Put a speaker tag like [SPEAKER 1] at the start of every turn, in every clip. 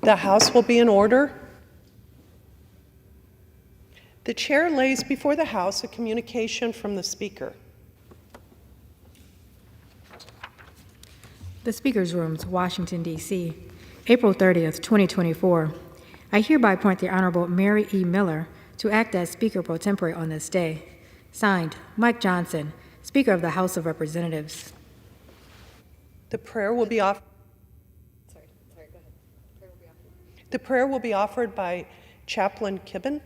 [SPEAKER 1] The House will be in order. The chair lays before the House a communication from the Speaker.
[SPEAKER 2] The Speaker's Rooms, Washington, D.C., April 30th, 2024. I hereby appoint the Honorable Mary E. Miller to act as Speaker pro tempore on this day. Signed, Mike Johnson, Speaker of the House of Representatives.
[SPEAKER 1] The prayer will be offered. The prayer will be offered by Chaplain Kibben.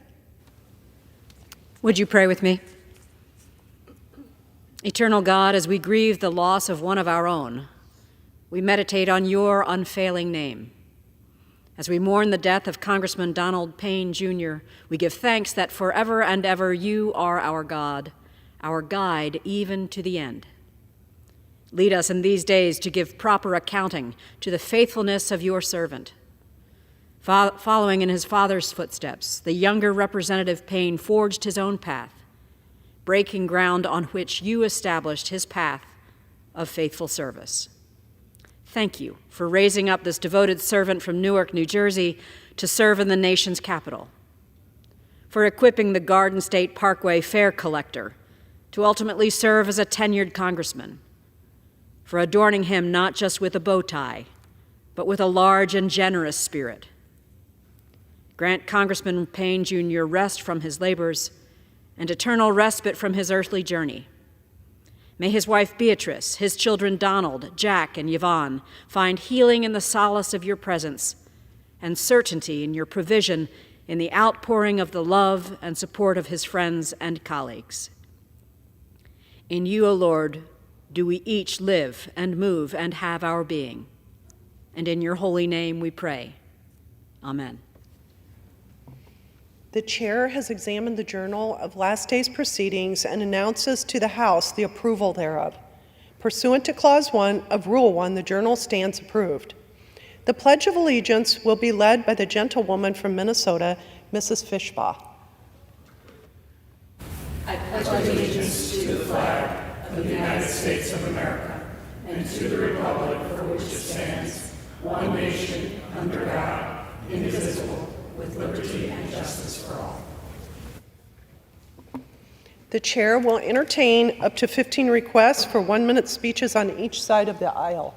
[SPEAKER 3] Would you pray with me? Eternal God, as we grieve the loss of one of our own, we meditate on your unfailing name. As we mourn the death of Congressman Donald Payne, Jr., we give thanks that forever and ever you are our God, our guide even to the end. Lead us in these days to give proper accounting to the faithfulness of your servant. Following in his father's footsteps, the younger Representative Payne forged his own path, breaking ground on which you established his path of faithful service. Thank you for raising up this devoted servant from Newark, New Jersey, to serve in the nation's capital, for equipping the Garden State Parkway fare collector to ultimately serve as a tenured congressman, for adorning him not just with a bow tie, but with a large and generous spirit. Grant Congressman Payne, Jr. rest from his labors and eternal respite from his earthly journey. May his wife Beatrice, his children Donald, Jack, and Yvonne find healing in the solace of your presence and certainty in your provision in the outpouring of the love and support of his friends and colleagues. In you, O Lord, do we each live and move and have our being. And in your holy name we pray. Amen.
[SPEAKER 1] The chair has examined the journal of last day's proceedings and announces to the House the approval thereof. Pursuant to Clause 1 of Rule 1, the journal stands approved. The Pledge of Allegiance will be led by the gentlewoman from Minnesota, Mrs. Fishbaugh.
[SPEAKER 4] I pledge allegiance to the flag of the United States of America and to the republic for which it stands, one nation, under God, indivisible, with liberty and justice for all.
[SPEAKER 1] The chair will entertain up to 15 requests for 1-minute speeches on each side of the aisle.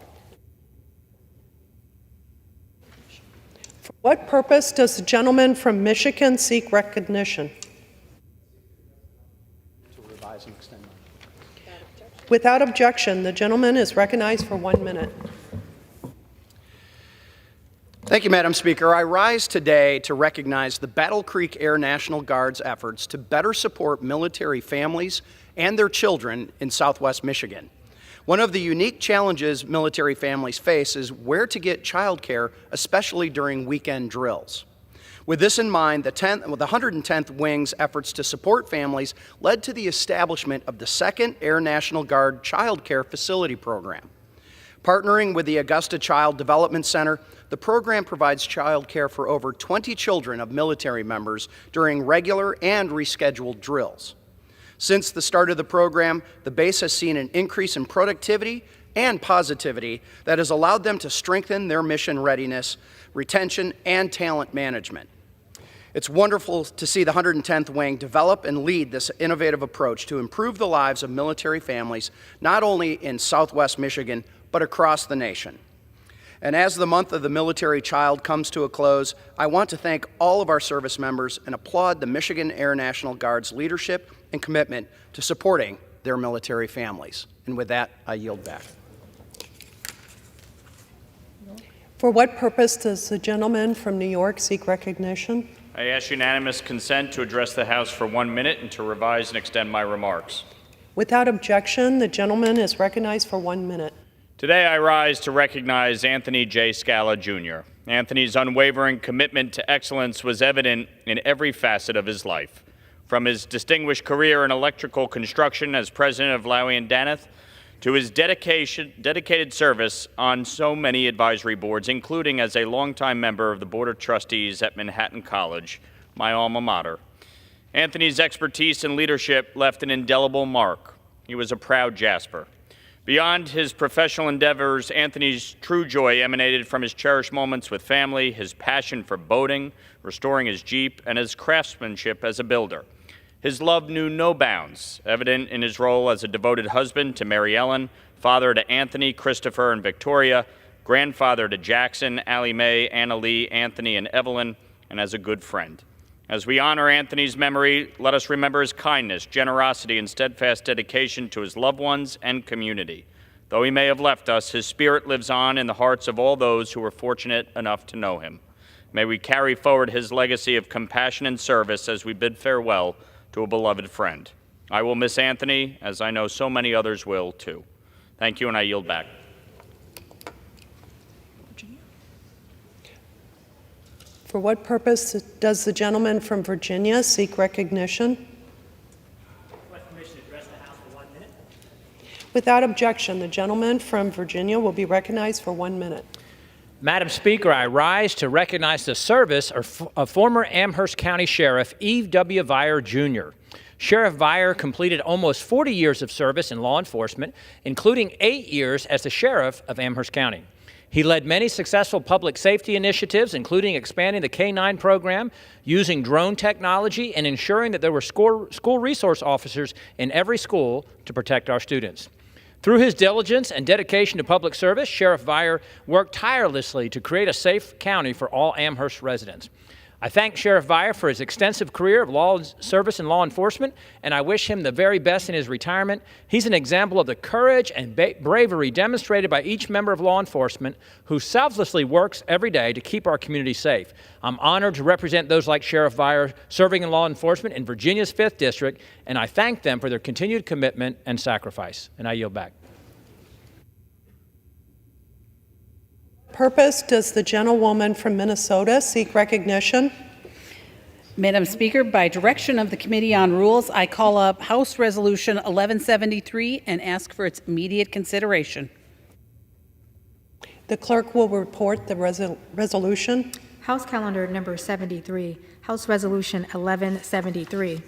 [SPEAKER 1] For what purpose does the gentleman from Michigan seek recognition?
[SPEAKER 5] To revise and extend.
[SPEAKER 1] Without objection, the gentleman is recognized for 1 minute.
[SPEAKER 5] Thank you, Madam Speaker. I rise today to recognize the Battle Creek Air National Guard's efforts to better support military families and their children in Southwest Michigan. One of the unique challenges military families face is where to get childcare, especially during weekend drills. With this in mind, the 110th Wing's efforts to support families led to the establishment of the 2nd Air National Guard Child Care Facility Program. Partnering with the Augusta Child Development Center, the program provides child care for over 20 children of military members during regular and rescheduled drills. Since the start of the program, the base has seen an increase in productivity and positivity that has allowed them to strengthen their mission readiness, retention, and talent management. It's wonderful to see the 110th Wing develop and lead this innovative approach to improve the lives of military families, not only in Southwest Michigan, but across the nation. And as the month of the military child comes to a close, I want to thank all of our service members and applaud the Michigan Air National Guard's leadership and commitment to supporting their military families. And with that, I yield back.
[SPEAKER 1] For what purpose does the gentleman from New York seek recognition?
[SPEAKER 6] I ask unanimous consent to address the House for 1 minute and to revise and extend my remarks.
[SPEAKER 1] Without objection, the gentleman is recognized for 1 minute.
[SPEAKER 6] Today I rise to recognize Anthony J. Scala, Jr. Anthony's unwavering commitment to excellence was evident in every facet of his life. From his distinguished career in electrical construction as president of Lowy and Daneth, to his dedicated service on so many advisory boards, including as a longtime member of the Board of Trustees at Manhattan College, my alma mater. Anthony's expertise and leadership left an indelible mark. He was a proud Jasper. Beyond his professional endeavors, Anthony's true joy emanated from his cherished moments with family, his passion for boating, restoring his Jeep, and his craftsmanship as a builder. His love knew no bounds, evident in his role as a devoted husband to Mary Ellen, father to Anthony, Christopher, and Victoria, grandfather to Jackson, Allie Mae, Anna Lee, Anthony, and Evelyn, and as a good friend. As we honor Anthony's memory, let us remember his kindness, generosity, and steadfast dedication to his loved ones and community. Though he may have left us, his spirit lives on in the hearts of all those who were fortunate enough to know him. May we carry forward his legacy of compassion and service as we bid farewell to a beloved friend. I will miss Anthony, as I know so many others will too. Thank you, and I yield back.
[SPEAKER 1] For what purpose does the gentleman from Virginia seek recognition?
[SPEAKER 7] Request permission to address the House for 1 minute.
[SPEAKER 1] Without objection, the gentleman from Virginia will be recognized for 1 minute.
[SPEAKER 8] Madam Speaker, I rise to recognize the service of former Amherst County Sheriff Eve W. Vire, Jr. Sheriff Vire completed almost 40 years of service in law enforcement, including 8 years as the sheriff of Amherst County. He led many successful public safety initiatives, including expanding the K-9 program, using drone technology, and ensuring that there were school resource officers in every school to protect our students. Through his diligence and dedication to public service, Sheriff Vire worked tirelessly to create a safe county for all Amherst residents. I thank Sheriff Vire for his extensive career of law service and law enforcement, and I wish him the very best in his retirement. He's an example of the courage and bravery demonstrated by each member of law enforcement who selflessly works every day to keep our community safe. I'm honored to represent those like Sheriff Vire serving in law enforcement in Virginia's 5th District, and I thank them for their continued commitment and sacrifice. And I yield back.
[SPEAKER 1] Purpose does the gentlewoman from Minnesota seek recognition?
[SPEAKER 9] Madam Speaker, by direction of the Committee on Rules, I call up House Resolution 1173 and ask for its immediate consideration.
[SPEAKER 1] The clerk will report the resolution.
[SPEAKER 2] House Calendar Number 73, House Resolution 1173.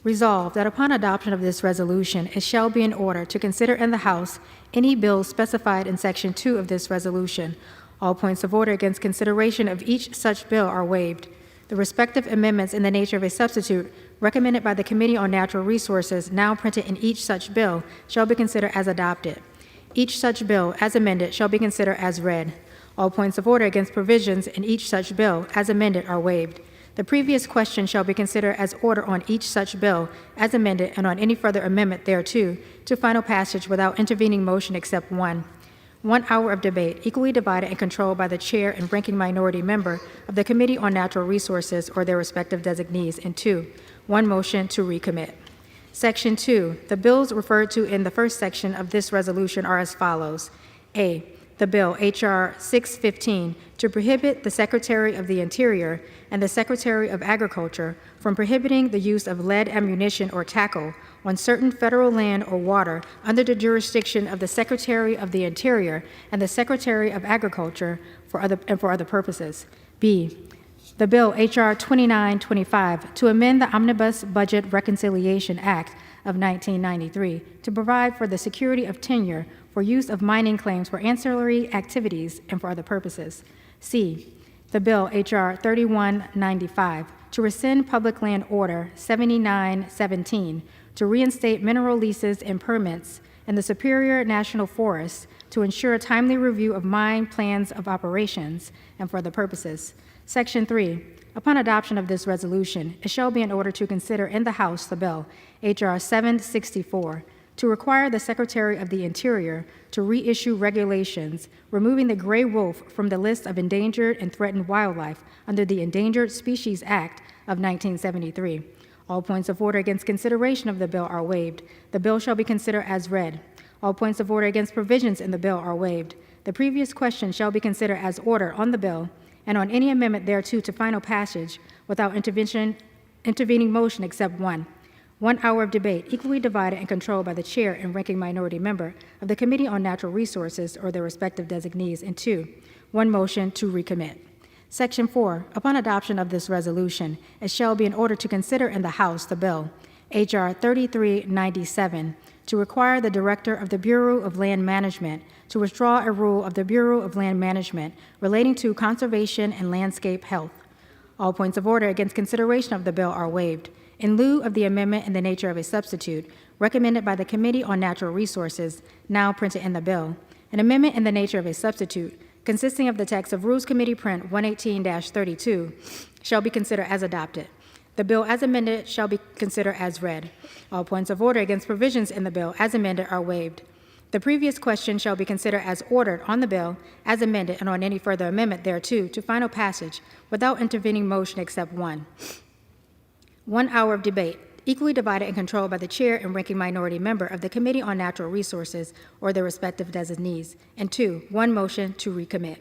[SPEAKER 2] Resolved that upon adoption of this resolution, it shall be in order to consider in the House any bills specified in Section 2 of this resolution. All points of order against consideration of each such bill are waived. The respective amendments in the nature of a substitute recommended by the Committee on Natural Resources, now printed in each such bill, shall be considered as adopted. Each such bill, as amended, shall be considered as read. All points of order against provisions in each such bill, as amended, are waived. The previous question shall be considered as order on each such bill, as amended, and on any further amendment thereto, to final passage without intervening motion except one. 1 hour of debate, equally divided and controlled by the chair and ranking minority member of the Committee on Natural Resources or their respective designees, and 2, 1 motion to recommit. Section 2, the bills referred to in the first section of this resolution are as follows. A, the bill, H.R. 615, to prohibit the Secretary of the Interior and the Secretary of Agriculture from prohibiting the use of lead ammunition or tackle on certain federal land or water under the jurisdiction of the Secretary of the Interior and the Secretary of Agriculture for other purposes. B, the bill, H.R. 2925, to amend the Omnibus Budget Reconciliation Act of 1993 to provide for the security of tenure for use of mining claims for ancillary activities and for other purposes. C, the bill, H.R. 3195, to rescind Public Land Order 7917, to reinstate mineral leases and permits in the Superior National Forest to ensure timely review of mine plans of operations and for other purposes. Section 3, upon adoption of this resolution, it shall be in order to consider in the House the bill, H.R. 764, to require the Secretary of the Interior to reissue regulations removing the gray wolf from the list of endangered and threatened wildlife under the Endangered Species Act of 1973. All points of order against consideration of the bill are waived. The bill shall be considered as read. All points of order against provisions in the bill are waived. The previous question shall be considered as order on the bill and on any amendment thereto to final passage without intervening motion except one. 1 hour of debate, equally divided and controlled by the chair and ranking minority member of the Committee on Natural Resources or their respective designees, and 2, 1 motion to recommit. Section 4, upon adoption of this resolution, it shall be in order to consider in the House the bill, H.R. 3397, to require the Director of the Bureau of Land Management to withdraw a rule of the Bureau of Land Management relating to conservation and landscape health. All points of order against consideration of the bill are waived. In lieu of the amendment in the nature of a substitute recommended by the Committee on Natural Resources, now printed in the bill, an amendment in the nature of a substitute consisting of the text of Rules Committee Print 118-32 shall be considered as adopted. The bill as amended shall be considered as read. All points of order against provisions in the bill as amended are waived. The previous question shall be considered as ordered on the bill as amended and on any further amendment thereto to final passage without intervening motion except one. 1 hour of debate, equally divided and controlled by the chair and ranking minority member of the Committee on Natural Resources or their respective designees. And 2, 1 motion to recommit.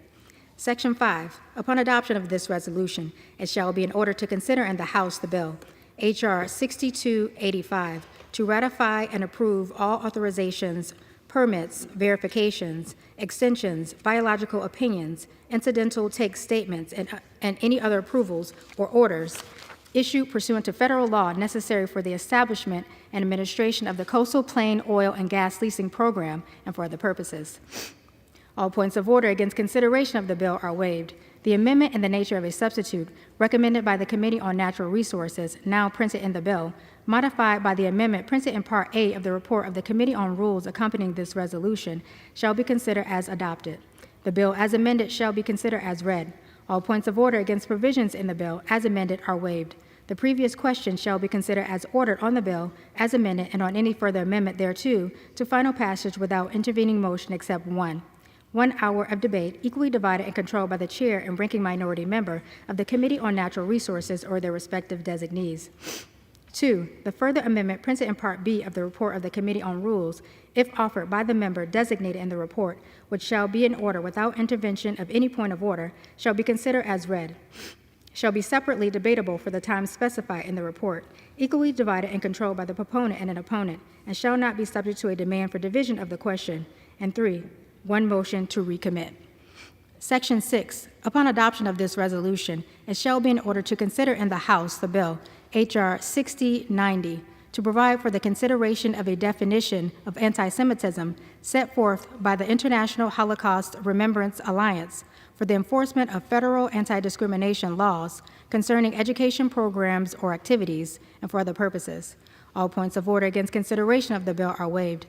[SPEAKER 2] Section 5, upon adoption of this resolution, it shall be in order to consider in the House the bill, H.R. 6285, to ratify and approve all authorizations, permits, verifications, extensions, biological opinions, incidental take statements, and any other approvals or orders issued pursuant to federal law necessary for the establishment and administration of the Coastal Plain Oil and Gas Leasing Program and for other purposes. All points of order against consideration of the bill are waived. The amendment in the nature of a substitute recommended by the Committee on Natural Resources, now printed in the bill, modified by the amendment printed in Part A of the report of the Committee on Rules accompanying this resolution, shall be considered as adopted. The bill as amended shall be considered as read. All points of order against provisions in the bill as amended are waived. The previous question shall be considered as ordered on the bill as amended and on any further amendment thereto to final passage without intervening motion except one. 1 hour of debate, equally divided and controlled by the chair and ranking minority member of the Committee on Natural Resources or their respective designees. 2, the further amendment printed in Part B of the report of the Committee on Rules, if offered by the member designated in the report, which shall be in order without intervention of any point of order, shall be considered as read, shall be separately debatable for the time specified in the report, equally divided and controlled by the proponent and an opponent, and shall not be subject to a demand for division of the question. And 3, 1 motion to recommit. Section 6, upon adoption of this resolution, it shall be in order to consider in the House the bill, H.R. 6090, to provide for the consideration of a definition of anti-Semitism set forth by the International Holocaust Remembrance Alliance for the enforcement of federal anti-discrimination laws concerning education programs or activities and for other purposes. All points of order against consideration of the bill are waived.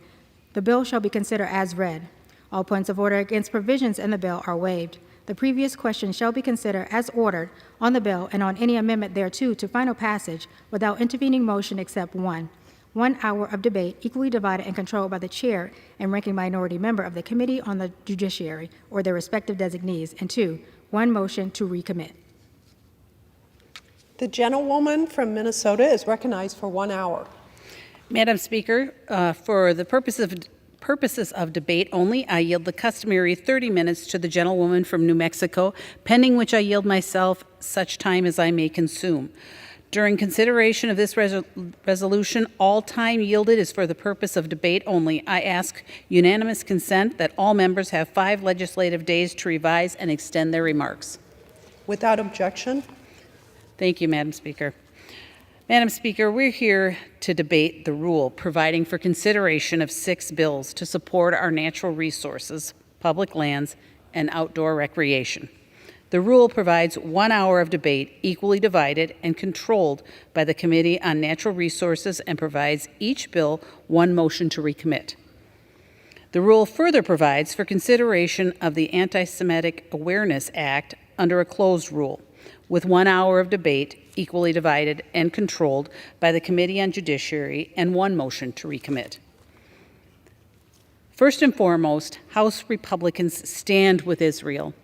[SPEAKER 2] The bill shall be considered as read. All points of order against provisions in the bill are waived. The previous question shall be considered as ordered on the bill and on any amendment thereto to final passage without intervening motion except one. 1 hour of debate, equally divided and controlled by the chair and ranking minority member of the Committee on the Judiciary or their respective designees. And 2, 1 motion to recommit.
[SPEAKER 1] The gentlewoman from Minnesota is recognized for 1 hour.
[SPEAKER 9] Madam Speaker, for the purposes of debate only, I yield the customary 30 minutes to the gentlewoman from New Mexico, pending which I yield myself such time as I may consume. During consideration of this resolution, all time yielded is for the purpose of debate only. I ask unanimous consent that all members have 5 legislative days to revise and extend their remarks.
[SPEAKER 1] Without objection.
[SPEAKER 9] Thank you, Madam Speaker. Madam Speaker, we're here to debate the rule providing for consideration of 6 bills to support our natural resources, public lands, and outdoor recreation. The rule provides 1 hour of debate, equally divided and controlled by the Committee on Natural Resources, and provides each bill 1 motion to recommit. The rule further provides for consideration of the Anti-Semitic Awareness Act under a closed rule, with 1 hour of debate, equally divided and controlled by the Committee on Judiciary, and 1 motion to recommit. First and foremost, House Republicans stand with Israel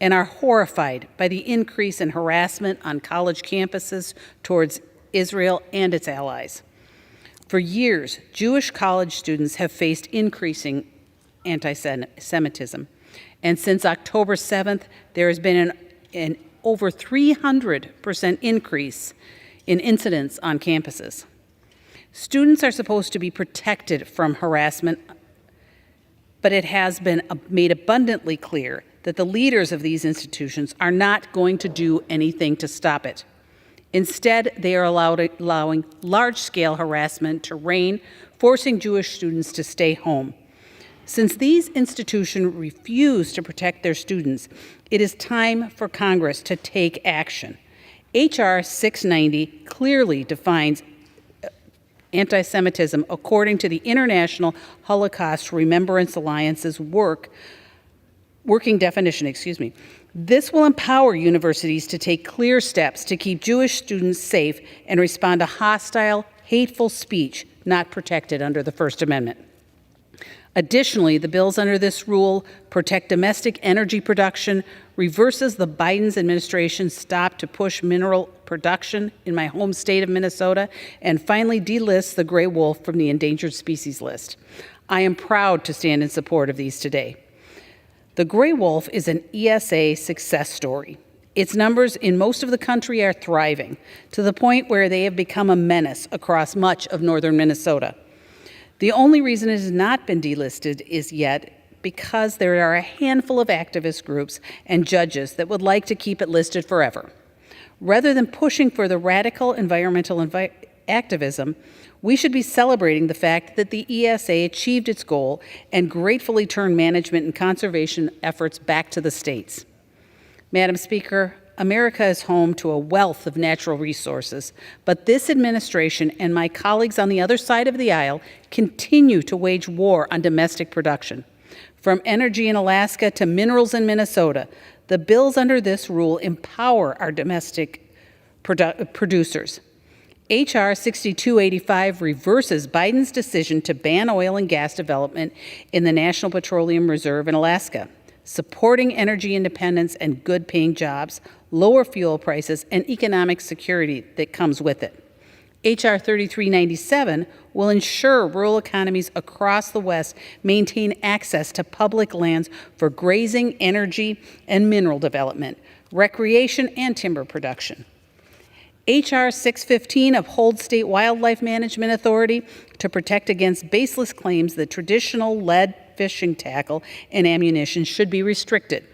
[SPEAKER 9] and are horrified by the increase in harassment on college campuses towards Israel and its allies. For years, Jewish college students have faced increasing anti-Semitism, and since October 7th, there has been an over 300% increase in incidents on campuses. Students are supposed to be protected from harassment, but it has been made abundantly clear that the leaders of these institutions are not going to do anything to stop it. Instead, they are allowing large-scale harassment to reign, forcing Jewish students to stay home. Since these institutions refuse to protect their students, it is time for Congress to take action. H.R. 690 clearly defines anti-Semitism according to the International Holocaust Remembrance Alliance's working definition. This will empower universities to take clear steps to keep Jewish students safe and respond to hostile, hateful speech not protected under the First Amendment. Additionally, the bills under this rule protect domestic energy production, reverses the Biden administration's stop to push mineral production in my home state of Minnesota, and finally delists the gray wolf from the endangered species list. I am proud to stand in support of these today. The gray wolf is an ESA success story. Its numbers in most of the country are thriving, to the point where they have become a menace across much of northern Minnesota. The only reason it has not been delisted is yet because there are a handful of activist groups and judges that would like to keep it listed forever. Rather than pushing for the radical environmental activism, we should be celebrating the fact that the ESA achieved its goal and gratefully turned management and conservation efforts back to the states. Madam Speaker, America is home to a wealth of natural resources, but this administration and my colleagues on the other side of the aisle continue to wage war on domestic production. From energy in Alaska to minerals in Minnesota, the bills under this rule empower our domestic producers. H.R. 6285 reverses Biden's decision to ban oil and gas development in the National Petroleum Reserve in Alaska, supporting energy independence and good-paying jobs, lower fuel prices, and economic security that comes with it. H.R. 3397 will ensure rural economies across the West maintain access to public lands for grazing, energy, and mineral development, recreation, and timber production. H.R. 615 upholds state wildlife management authority to protect against baseless claims that traditional lead fishing tackle and ammunition should be restricted.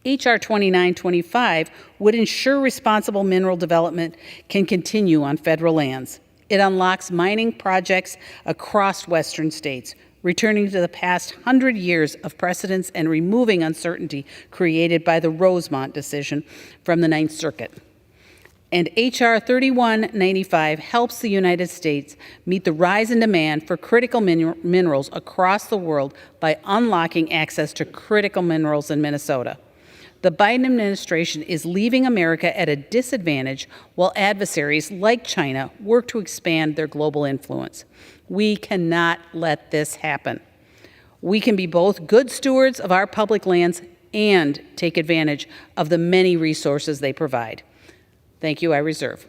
[SPEAKER 9] H.R. 2925 would ensure responsible mineral development can continue on federal lands. It unlocks mining projects across western states, returning to the past 100 years of precedents and removing uncertainty created by the Rosemont decision from the Ninth Circuit. And H.R. 3195 helps the United States meet the rise in demand for critical minerals across the world by unlocking access to critical minerals in Minnesota. The Biden administration is leaving America at a disadvantage while adversaries like China work to expand their global influence. We cannot let this happen. We can be both good stewards of our public lands and take advantage of the many resources they provide. Thank you, I reserve.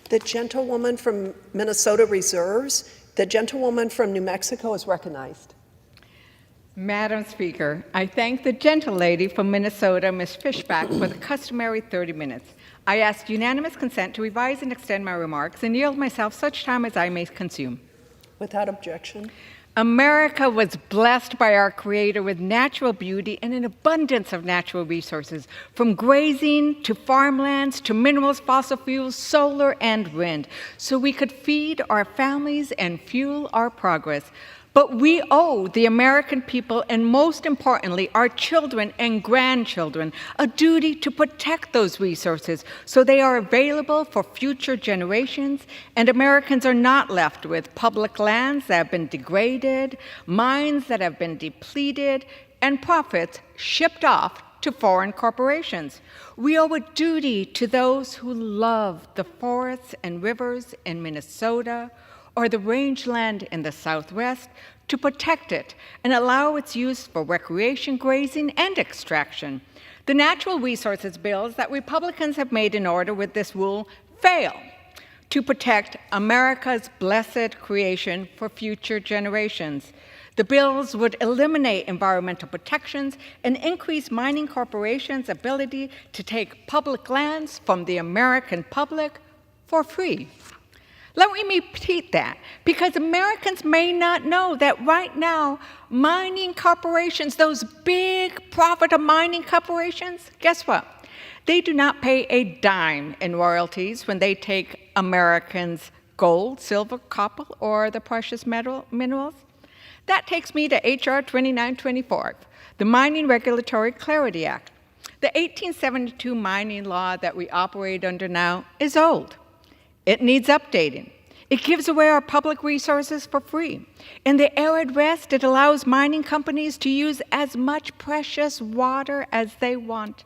[SPEAKER 1] The gentlewoman from Minnesota reserves. The gentlewoman from New Mexico is recognized.
[SPEAKER 10] Madam Speaker, I thank the gentlelady from Minnesota, Ms. Fishback, for the customary 30 minutes. I ask unanimous consent to revise and extend my remarks and yield myself such time as I may consume.
[SPEAKER 1] Without objection.
[SPEAKER 10] America was blessed by our Creator with natural beauty and an abundance of natural resources, from grazing to farmlands to minerals, fossil fuels, solar, and wind, so we could feed our families and fuel our progress. But we owe the American people, and most importantly, our children and grandchildren, a duty to protect those resources so they are available for future generations, and Americans are not left with public lands that have been degraded, mines that have been depleted, and profits shipped off to foreign corporations. We owe a duty to those who love the forests and rivers in Minnesota, or the rangeland in the Southwest, to protect it and allow its use for recreation, grazing, and extraction. The natural resources bills that Republicans have made in order with this rule fail to protect America's blessed creation for future generations. The bills would eliminate environmental protections and increase mining corporations' ability to take public lands from the American public for free. Let me repeat that, because Americans may not know that right now, mining corporations, those big profit of mining corporations, guess what? They do not pay a dime in royalties when they take Americans' gold, silver, copper, or the precious minerals. That takes me to H.R. 2924, the Mining Regulatory Clarity Act. The 1872 mining law that we operate under now is old. It needs updating. It gives away our public resources for free. In the arid West, it allows mining companies to use as much precious water as they want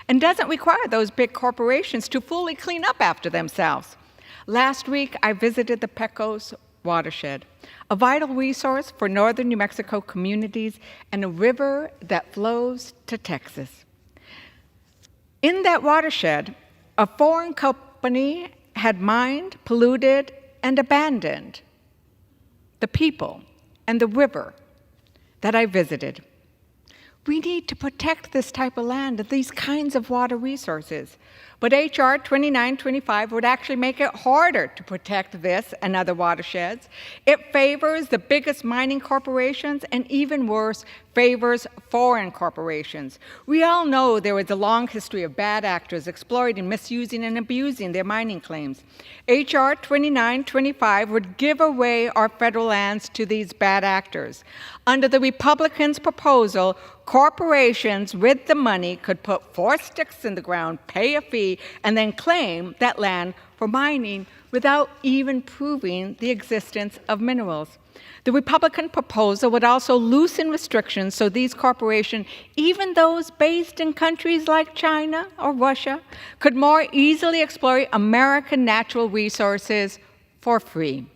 [SPEAKER 10] and doesn't require those big corporations to fully clean up after themselves. Last week, I visited the Pecos watershed, a vital resource for northern New Mexico communities and a river that flows to Texas. In that watershed, a foreign company had mined, polluted, and abandoned the people and the river that I visited. We need to protect this type of land and these kinds of water resources. But H.R. 2925 would actually make it harder to protect this and other watersheds. It favors the biggest mining corporations and, even worse, favors foreign corporations. We all know there is a long history of bad actors exploiting, misusing, and abusing their mining claims. H.R. 2925 would give away our federal lands to these bad actors. Under the Republicans' proposal, corporations with the money could put 4 sticks in the ground, pay a fee, and then claim that land for mining without even proving the existence of minerals. The Republican proposal would also loosen restrictions so these corporations, even those based in countries like China or Russia, could more easily exploit American natural resources for free.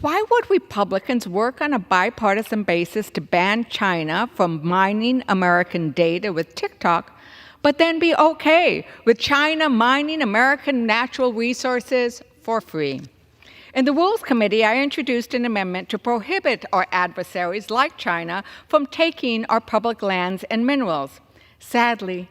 [SPEAKER 10] Why would Republicans work on a bipartisan basis to ban China from mining American data with TikTok, but then be okay with China mining American natural resources for free? In the Rules Committee, I introduced an amendment to prohibit our adversaries like China from taking our public lands and minerals. Sadly,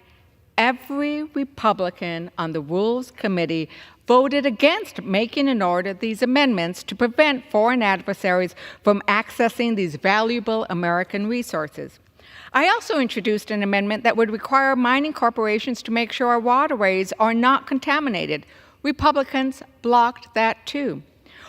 [SPEAKER 10] every Republican on the Rules Committee voted against making and order these amendments to prevent foreign adversaries from accessing these valuable American resources. I also introduced an amendment that would require mining corporations to make sure our waterways are not contaminated. Republicans blocked that too.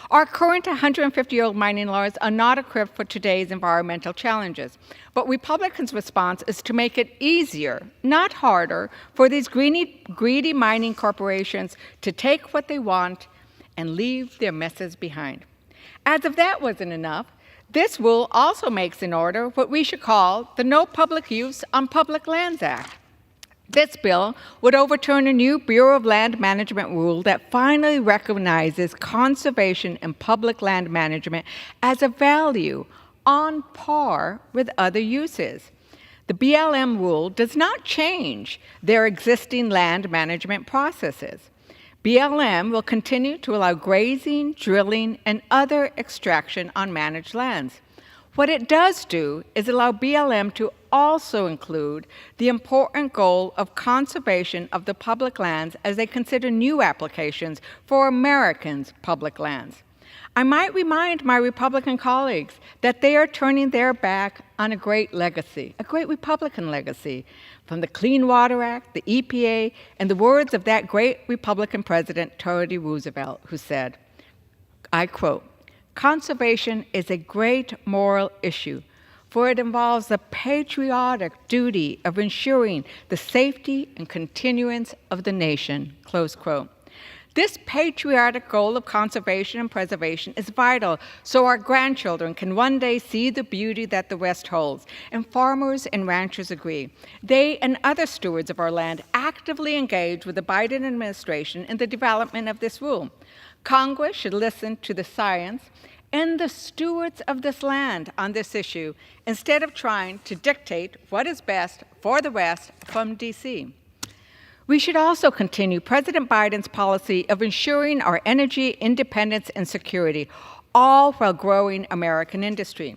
[SPEAKER 10] Our current 150-year-old mining laws are not equipped for today's environmental challenges, but Republicans' response is to make it easier, not harder, for these greedy mining corporations to take what they want and leave their messes behind. As if that wasn't enough, this rule also makes in order what we should call the No Public Use on Public Lands Act. This bill would overturn a new Bureau of Land Management rule that finally recognizes conservation and public land management as a value on par with other uses. The BLM rule does not change their existing land management processes. BLM will continue to allow grazing, drilling, and other extraction on managed lands. What it does do is allow BLM to also include the important goal of conservation of the public lands as they consider new applications for Americans' public lands. I might remind my Republican colleagues that they are turning their back on a great legacy, a great Republican legacy, from the Clean Water Act, the EPA, and the words of that great Republican president, Teddy Roosevelt, who said, I quote, "Conservation is a great moral issue, for it involves the patriotic duty of ensuring the safety and continuance of the nation," close quote. This patriotic goal of conservation and preservation is vital so our grandchildren can one day see the beauty that the West holds, and farmers and ranchers agree. They and other stewards of our land actively engage with the Biden administration in the development of this rule. Congress should listen to the science and the stewards of this land on this issue instead of trying to dictate what is best for the West from D.C. We should also continue President Biden's policy of ensuring our energy independence and security, all while growing American industry.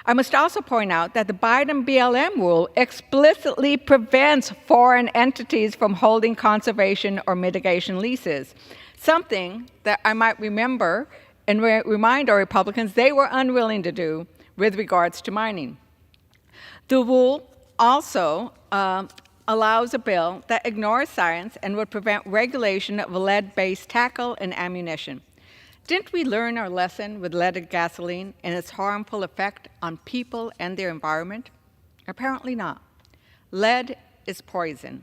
[SPEAKER 10] I must also point out that the Biden BLM rule explicitly prevents foreign entities from holding conservation or mitigation leases, something that I might remember and remind our Republicans they were unwilling to do with regards to mining. The rule also allows a bill that ignores science and would prevent regulation of lead-based tackle and ammunition. Didn't we learn our lesson with leaded gasoline and its harmful effect on people and their environment? Apparently not. Lead is poison.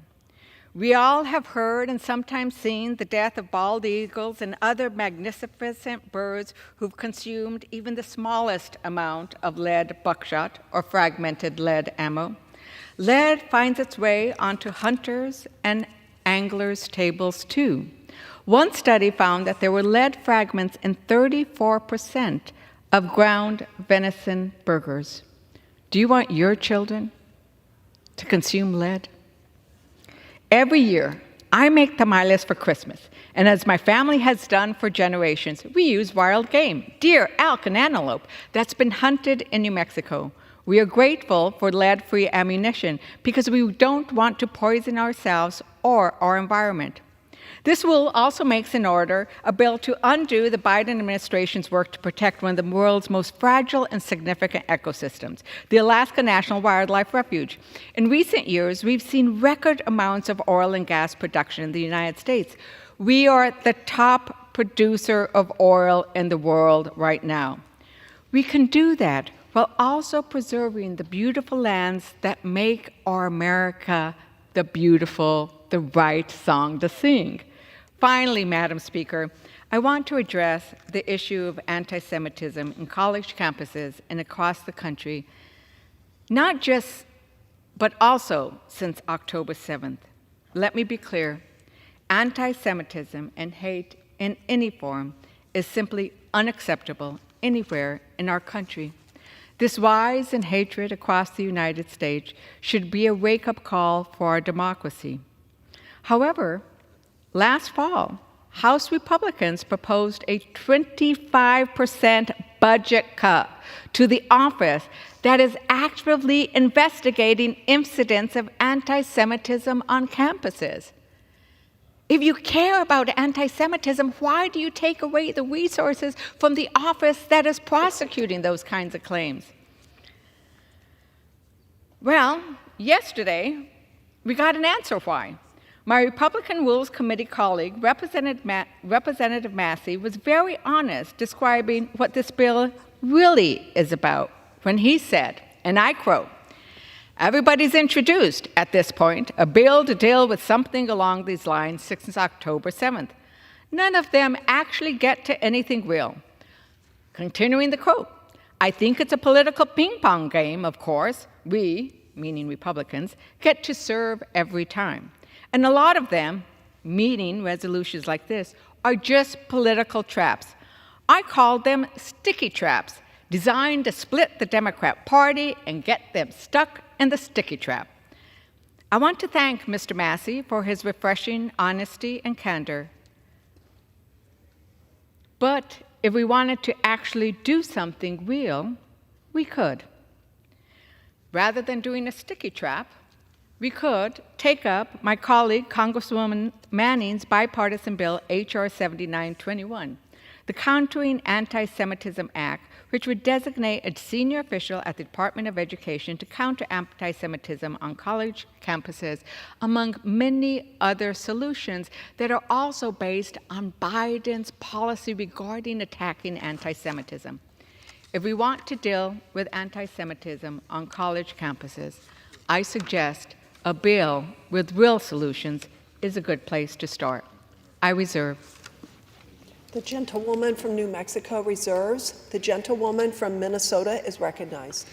[SPEAKER 10] We all have heard and sometimes seen the death of bald eagles and other magnificent birds who've consumed even the smallest amount of lead buckshot or fragmented lead ammo. Lead finds its way onto hunters' and anglers' tables too. One study found that there were lead fragments in 34% of ground venison burgers. Do you want your children to consume lead? Every year, I make tamales for Christmas, and as my family has done for generations, we use wild game, deer, elk, and antelope that's been hunted in New Mexico. We are grateful for lead-free ammunition because we don't want to poison ourselves or our environment. This rule also makes in order a bill to undo the Biden administration's work to protect one of the world's most fragile and significant ecosystems, the Alaska National Wildlife Refuge. In recent years, we've seen record amounts of oil and gas production in the United States. We are the top producer of oil in the world right now. We can do that while also preserving the beautiful lands that make our America the beautiful, the right song to sing. Finally, Madam Speaker, I want to address the issue of anti-Semitism in college campuses and across the country, not just, but also since October 7th. Let me be clear, anti-Semitism and hate in any form is simply unacceptable anywhere in our country. This rise in hatred across the United States should be a wake-up call for our democracy. However, last fall, House Republicans proposed a 25% budget cut to the office that is actively investigating incidents of anti-Semitism on campuses. If you care about anti-Semitism, why do you take away the resources from the office that is prosecuting those kinds of claims? Well, yesterday, we got an answer why. My Republican Rules Committee colleague, Representative Massey, was very honest describing what this bill really is about when he said, and I quote, "Everybody's introduced, at this point, a bill to deal with something along these lines since October 7th. None of them actually get to anything real." Continuing the quote, "I think it's a political ping-pong game, of course. We, meaning Republicans, get to serve every time. And a lot of them, meaning resolutions like this, are just political traps. I called them sticky traps, designed to split the Democrat Party and get them stuck in the sticky trap." I want to thank Mr. Massey for his refreshing honesty and candor. But if we wanted to actually do something real, we could. Rather than doing a sticky trap, we could take up my colleague Congresswoman Manning's bipartisan bill, H.R. 7921, the Countering Anti-Semitism Act, which would designate a senior official at the Department of Education to counter anti-Semitism on college campuses, among many other solutions that are also based on Biden's policy regarding attacking anti-Semitism. If we want to deal with anti-Semitism on college campuses, I suggest a bill with real solutions is a good place to start. I reserve.
[SPEAKER 1] The gentlewoman from New Mexico reserves. The gentlewoman from Minnesota is recognized.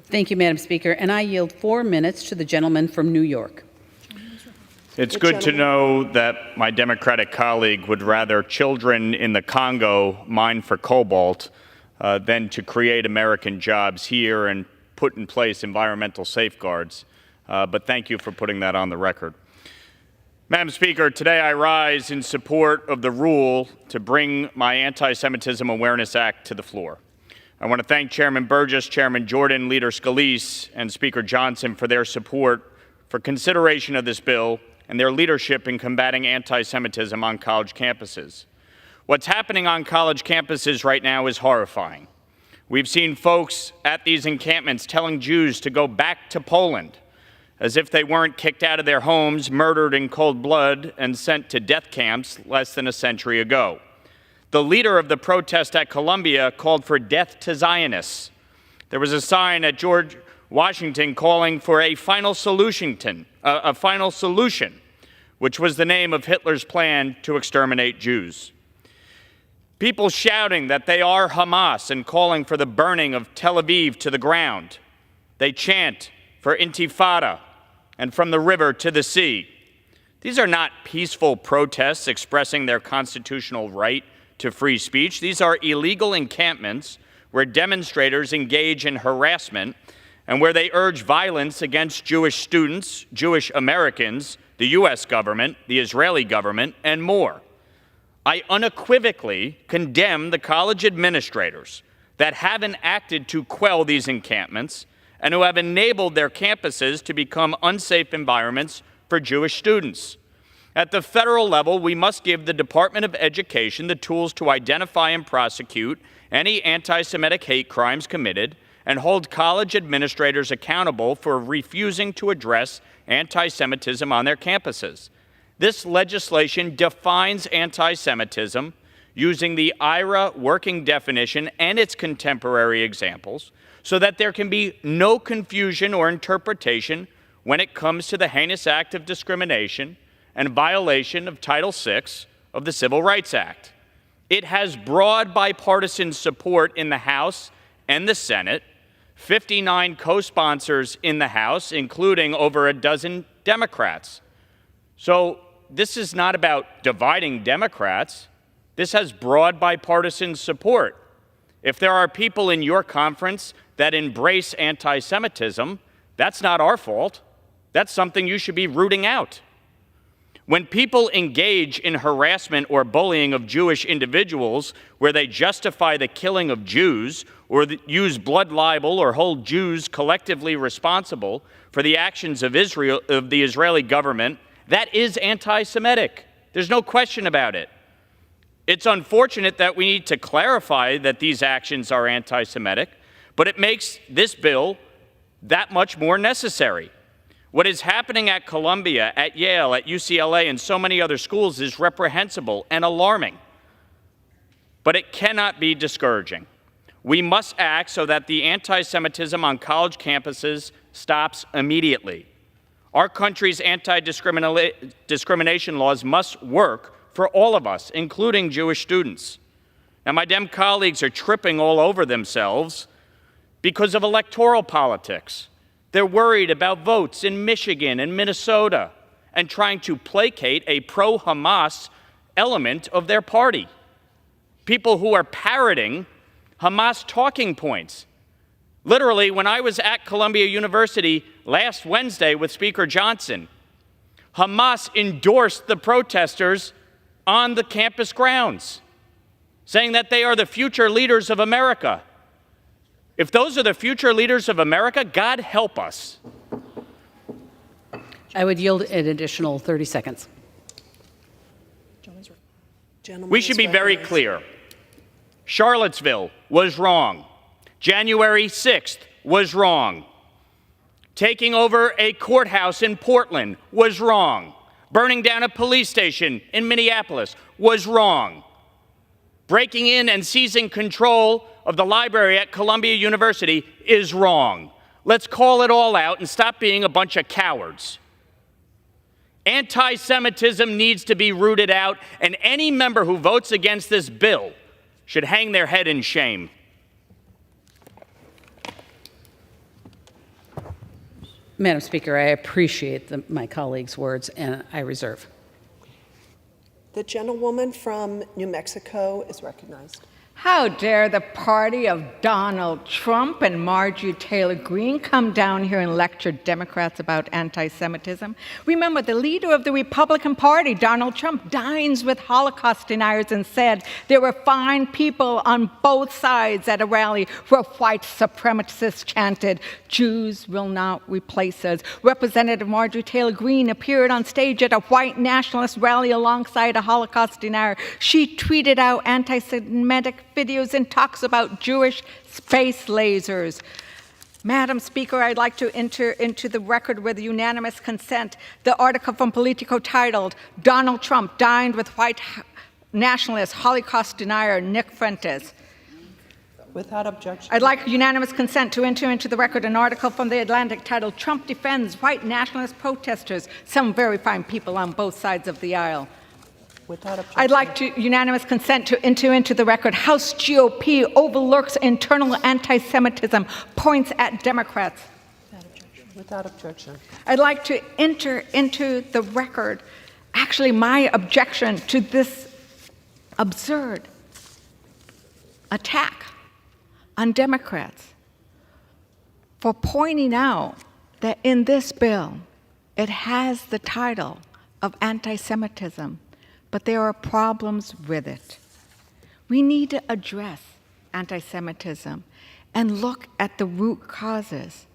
[SPEAKER 9] Thank you, Madam Speaker, and I yield 4 minutes to the gentleman from New York.
[SPEAKER 6] It's good to know that my Democratic colleague would rather children in the Congo mine for cobalt than to create American jobs here and put in place environmental safeguards. But thank you for putting that on the record. Madam Speaker, today I rise in support of the rule to bring my Anti-Semitism Awareness Act to the floor. I want to thank Chairman Burgess, Chairman Jordan, Leader Scalise, and Speaker Johnson for their support for consideration of this bill and their leadership in combating anti-Semitism on college campuses. What's happening on college campuses right now is horrifying. We've seen folks at these encampments telling Jews to go back to Poland. as if they weren't kicked out of their homes, murdered in cold blood, and sent to death camps less than a century ago. The leader of the protest at Columbia called for death to Zionists. There was a sign at George Washington calling for a final solution, which was the name of Hitler's plan to exterminate Jews. People shouting that they are Hamas and calling for the burning of Tel Aviv to the ground. They chant for Intifada and from the river to the sea. These are not peaceful protests expressing their constitutional right to free speech. These are illegal encampments where demonstrators engage in harassment and where they urge violence against Jewish students, Jewish Americans, the U.S. government, the Israeli government, and more. I unequivocally condemn the college administrators that haven't acted to quell these encampments and who have enabled their campuses to become unsafe environments for Jewish students. At the federal level, we must give the Department of Education the tools to identify and prosecute any anti-Semitic hate crimes committed and hold college administrators accountable for refusing to address anti-Semitism on their campuses. This legislation defines anti-Semitism using the IRA working definition and its contemporary examples so that there can be no confusion or interpretation when it comes to the heinous act of discrimination and violation of Title VI of the Civil Rights Act. It has broad bipartisan support in the House and the Senate, 59 co-sponsors in the House, including over a dozen Democrats. So this is not about dividing Democrats. This has broad bipartisan support. If there are people in your conference that embrace anti-Semitism, that's not our fault. That's something you should be rooting out. When people engage in harassment or bullying of Jewish individuals where they justify the killing of Jews or use blood libel or hold Jews collectively responsible for the actions of Israel, of the Israeli government, that is anti-Semitic. There's no question about it. It's unfortunate that we need to clarify that these actions are anti-Semitic, but it makes this bill that much more necessary. What is happening at Columbia, at Yale, at UCLA, and so many other schools is reprehensible and alarming. But it cannot be discouraging. We must act so that the anti-Semitism on college campuses stops immediately. Our country's anti-discrimination laws must work for all of us, including Jewish students. Now, my Dem colleagues are tripping all over themselves because of electoral politics. They're worried about votes in Michigan and Minnesota and trying to placate a pro-Hamas element of their party. People who are parroting Hamas talking points. Literally, when I was at Columbia University last Wednesday with Speaker Johnson, Hamas endorsed the protesters on the campus grounds, saying that they are the future leaders of America. If those are the future leaders of America, God help us.
[SPEAKER 9] I would yield an additional 30 seconds.
[SPEAKER 6] We should be very clear. Charlottesville was wrong. January 6th was wrong. Taking over a courthouse in Portland was wrong. Burning down a police station in Minneapolis was wrong. Breaking in and seizing control of the library at Columbia University is wrong. Let's call it all out and stop being a bunch of cowards. Anti-Semitism needs to be rooted out, and any member who votes against this bill should hang their head in shame.
[SPEAKER 9] Madam Speaker, I appreciate my colleagues' words, and I reserve.
[SPEAKER 1] The gentlewoman from New Mexico is recognized.
[SPEAKER 10] How dare the party of Donald Trump and Marjorie Taylor Greene come down here and lecture Democrats about anti-Semitism? Remember, the leader of the Republican Party, Donald Trump, dines with Holocaust deniers and said there were fine people on both sides at a rally where white supremacists chanted, "Jews will not replace us." Representative Marjorie Taylor Greene appeared on stage at a white nationalist rally alongside a Holocaust denier. She tweeted out anti-Semitic videos and talks about Jewish space lasers. Madam Speaker, I'd like to enter into the record with unanimous consent the article from Politico titled, Donald Trump Dined with White Nationalist Holocaust Denier Nick Fuentes.
[SPEAKER 1] Without objection.
[SPEAKER 10] I'd like unanimous consent to enter into the record an article from The Atlantic titled, Trump Defends White Nationalist Protesters, some very fine people on both sides of the aisle.
[SPEAKER 1] Without objection.
[SPEAKER 10] I'd like to unanimous consent to enter into the record House GOP overlooks internal anti-Semitism, points at Democrats.
[SPEAKER 1] Without objection.
[SPEAKER 10] I'd like to enter into the record actually my objection to this absurd attack on Democrats for pointing out that in this bill it has the title of anti-Semitism, but there are problems with it. We need to address anti-Semitism and look at the root causes.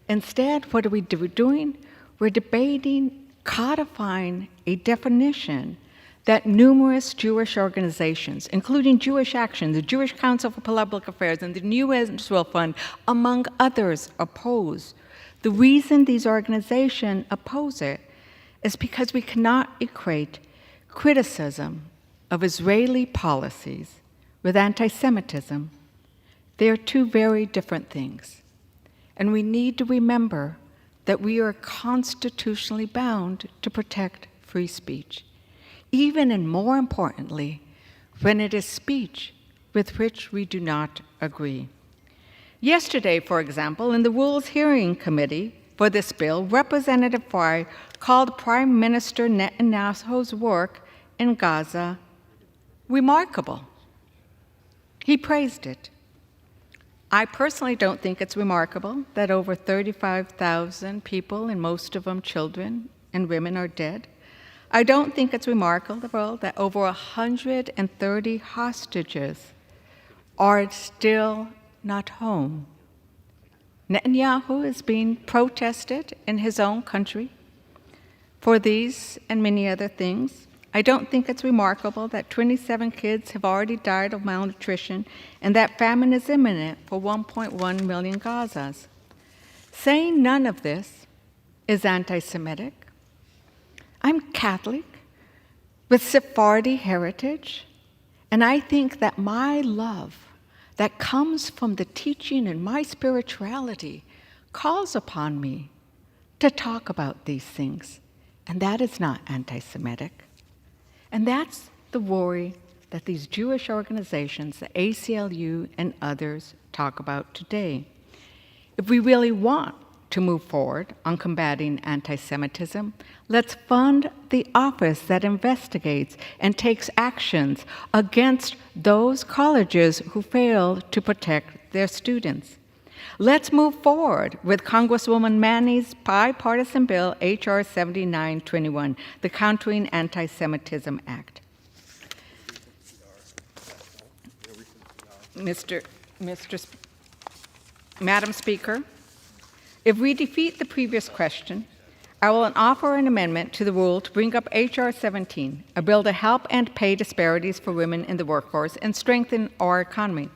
[SPEAKER 10] Instead, what are we doing? We're debating, codifying a definition that numerous Jewish organizations, including Jewish Action, the Jewish Council for Public Affairs, and the New Israel Fund, among others, oppose. The reason these organizations oppose it is because we cannot equate criticism of Israeli policies with anti-Semitism. They are two very different things. And we need to remember that we are constitutionally bound to protect free speech, even and more importantly, when it is speech with which we do not agree. Yesterday, for example, in the Rules Hearing Committee for this bill, Representative Fry called Prime Minister Netanyahu's work in Gaza remarkable. He praised it. I personally don't think it's remarkable that over 35,000 people, and most of them children and women, are dead. I don't think it's remarkable that over 130 hostages are still not home. Netanyahu is being protested in his own country for these and many other things. I don't think it's remarkable that 27 kids have already died of malnutrition and that famine is imminent for 1.1 million Gazas. Saying none of this is anti-Semitic. I'm Catholic with Sephardi heritage, and I think that my love that comes from the teaching and my spirituality calls upon me to talk about these things, and that is not anti-Semitic. And that's the worry that these Jewish organizations, the ACLU and others, talk about today. If we really want to move forward on combating anti-Semitism, let's fund the office that investigates and takes actions against those colleges who fail to protect their students. Let's move forward with Congresswoman Manny's bipartisan bill, H.R. 7921, the Countering Anti-Semitism Act. Madam Speaker, if we defeat the previous question, I will offer an amendment to the rule to bring up H.R. 17, a bill to help end pay disparities for women in the workforce and strengthen our economy.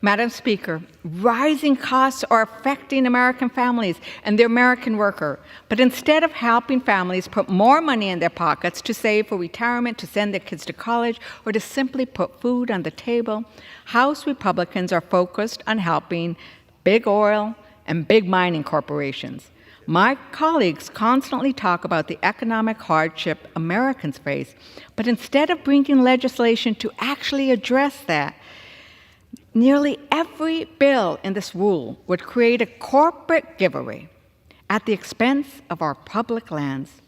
[SPEAKER 10] Madam Speaker, rising costs are affecting American families and the American worker. But instead of helping families put more money in their pockets to save for retirement, to send their kids to college, or to simply put food on the table, House Republicans are focused on helping big oil and big mining corporations. My colleagues constantly talk about the economic hardship Americans face, but instead of bringing legislation to actually address that, nearly every bill in this rule would create a corporate giveaway at the expense of our public lands.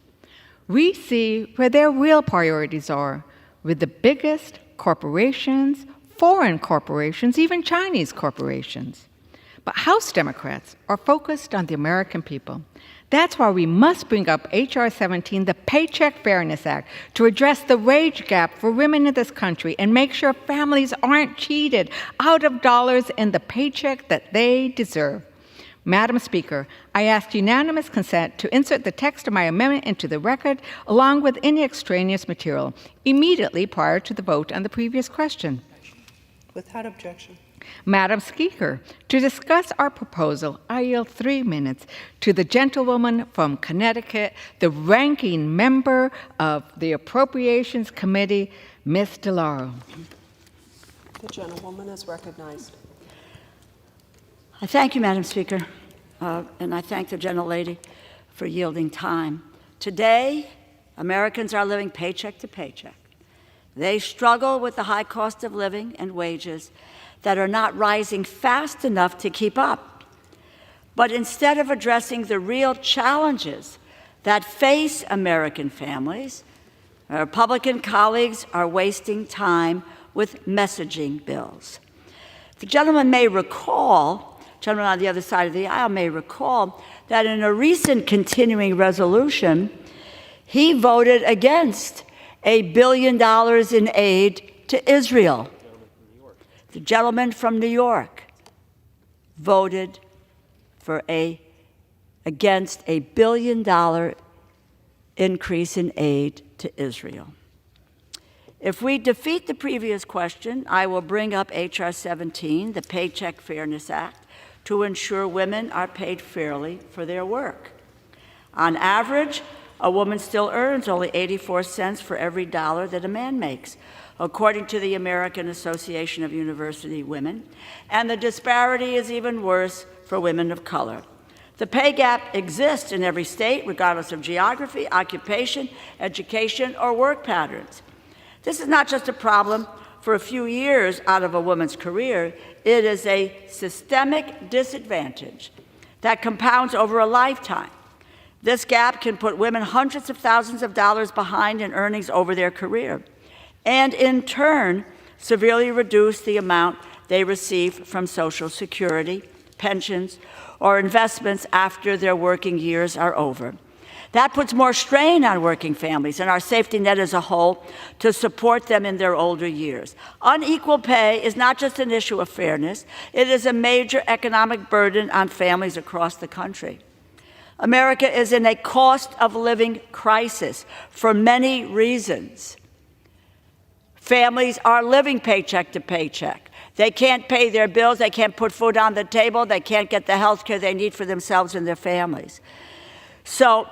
[SPEAKER 10] We see where their real priorities are, with the biggest corporations, foreign corporations, even Chinese corporations. But House Democrats are focused on the American people. That's why we must bring up H.R. 17, the Paycheck Fairness Act, to address the wage gap for women in this country and make sure families aren't cheated out of dollars in the paycheck that they deserve. Madam Speaker, I ask unanimous consent to insert the text of my amendment into the record, along with any extraneous material, immediately prior to the vote on the previous question.
[SPEAKER 1] Without objection.
[SPEAKER 10] Madam Speaker, to discuss our proposal, I yield 3 minutes to the gentlewoman from Connecticut, the ranking member of the Appropriations Committee, Ms. DeLauro.
[SPEAKER 1] The gentlewoman is recognized.
[SPEAKER 11] I thank you, Madam Speaker, and I thank the gentlelady for yielding time. Today, Americans are living paycheck to paycheck. They struggle with the high cost of living and wages that are not rising fast enough to keep up. But instead of addressing the real challenges that face American families, our Republican colleagues are wasting time with messaging bills. The gentleman on the other side of the aisle may recall that in a recent continuing resolution, he voted against $1 billion in aid to Israel. The gentleman from New York voted against $1 billion increase in aid to Israel. If we defeat the previous question, I will bring up H.R. 17, the Paycheck Fairness Act, to ensure women are paid fairly for their work. On average, a woman still earns only 84 cents for every dollar that a man makes, according to the American Association of University Women, and the disparity is even worse for women of color. The pay gap exists in every state, regardless of geography, occupation, education, or work patterns. This is not just a problem for a few years out of a woman's career. It is a systemic disadvantage that compounds over a lifetime. This gap can put women hundreds of thousands of dollars behind in earnings over their career, and in turn, severely reduce the amount they receive from Social Security, pensions, or investments after their working years are over. That puts more strain on working families and our safety net as a whole to support them in their older years. Unequal pay is not just an issue of fairness, it is a major economic burden on families across the country. America is in a cost of living crisis for many reasons. Families are living paycheck to paycheck. They can't pay their bills, they can't put food on the table, they can't get the health care they need for themselves and their families. So,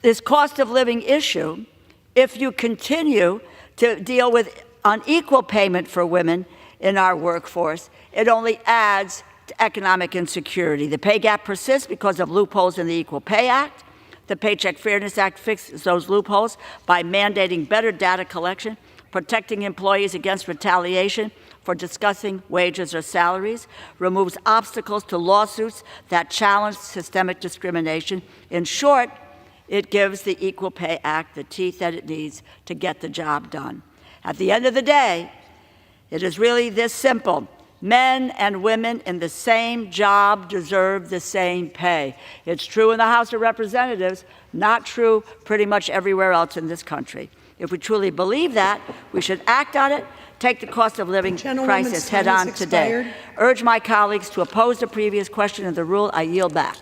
[SPEAKER 11] this cost of living issue, if you continue to deal with unequal payment for women in our workforce, it only adds to economic insecurity. The pay gap persists because of loopholes in the Equal Pay Act. The Paycheck Fairness Act fixes those loopholes by mandating better data collection, protecting employees against retaliation for discussing wages or salaries, removes obstacles to lawsuits that challenge systemic discrimination. In short, it gives the Equal Pay Act the teeth that it needs to get the job done. At the end of the day, it is really this simple. Men and women in the same job deserve the same pay. It's true in the House of Representatives, not true pretty much everywhere else in this country. If we truly believe that, we should act on it, take the cost of living crisis head on today. Urge my colleagues to oppose the previous question of the rule. I yield back.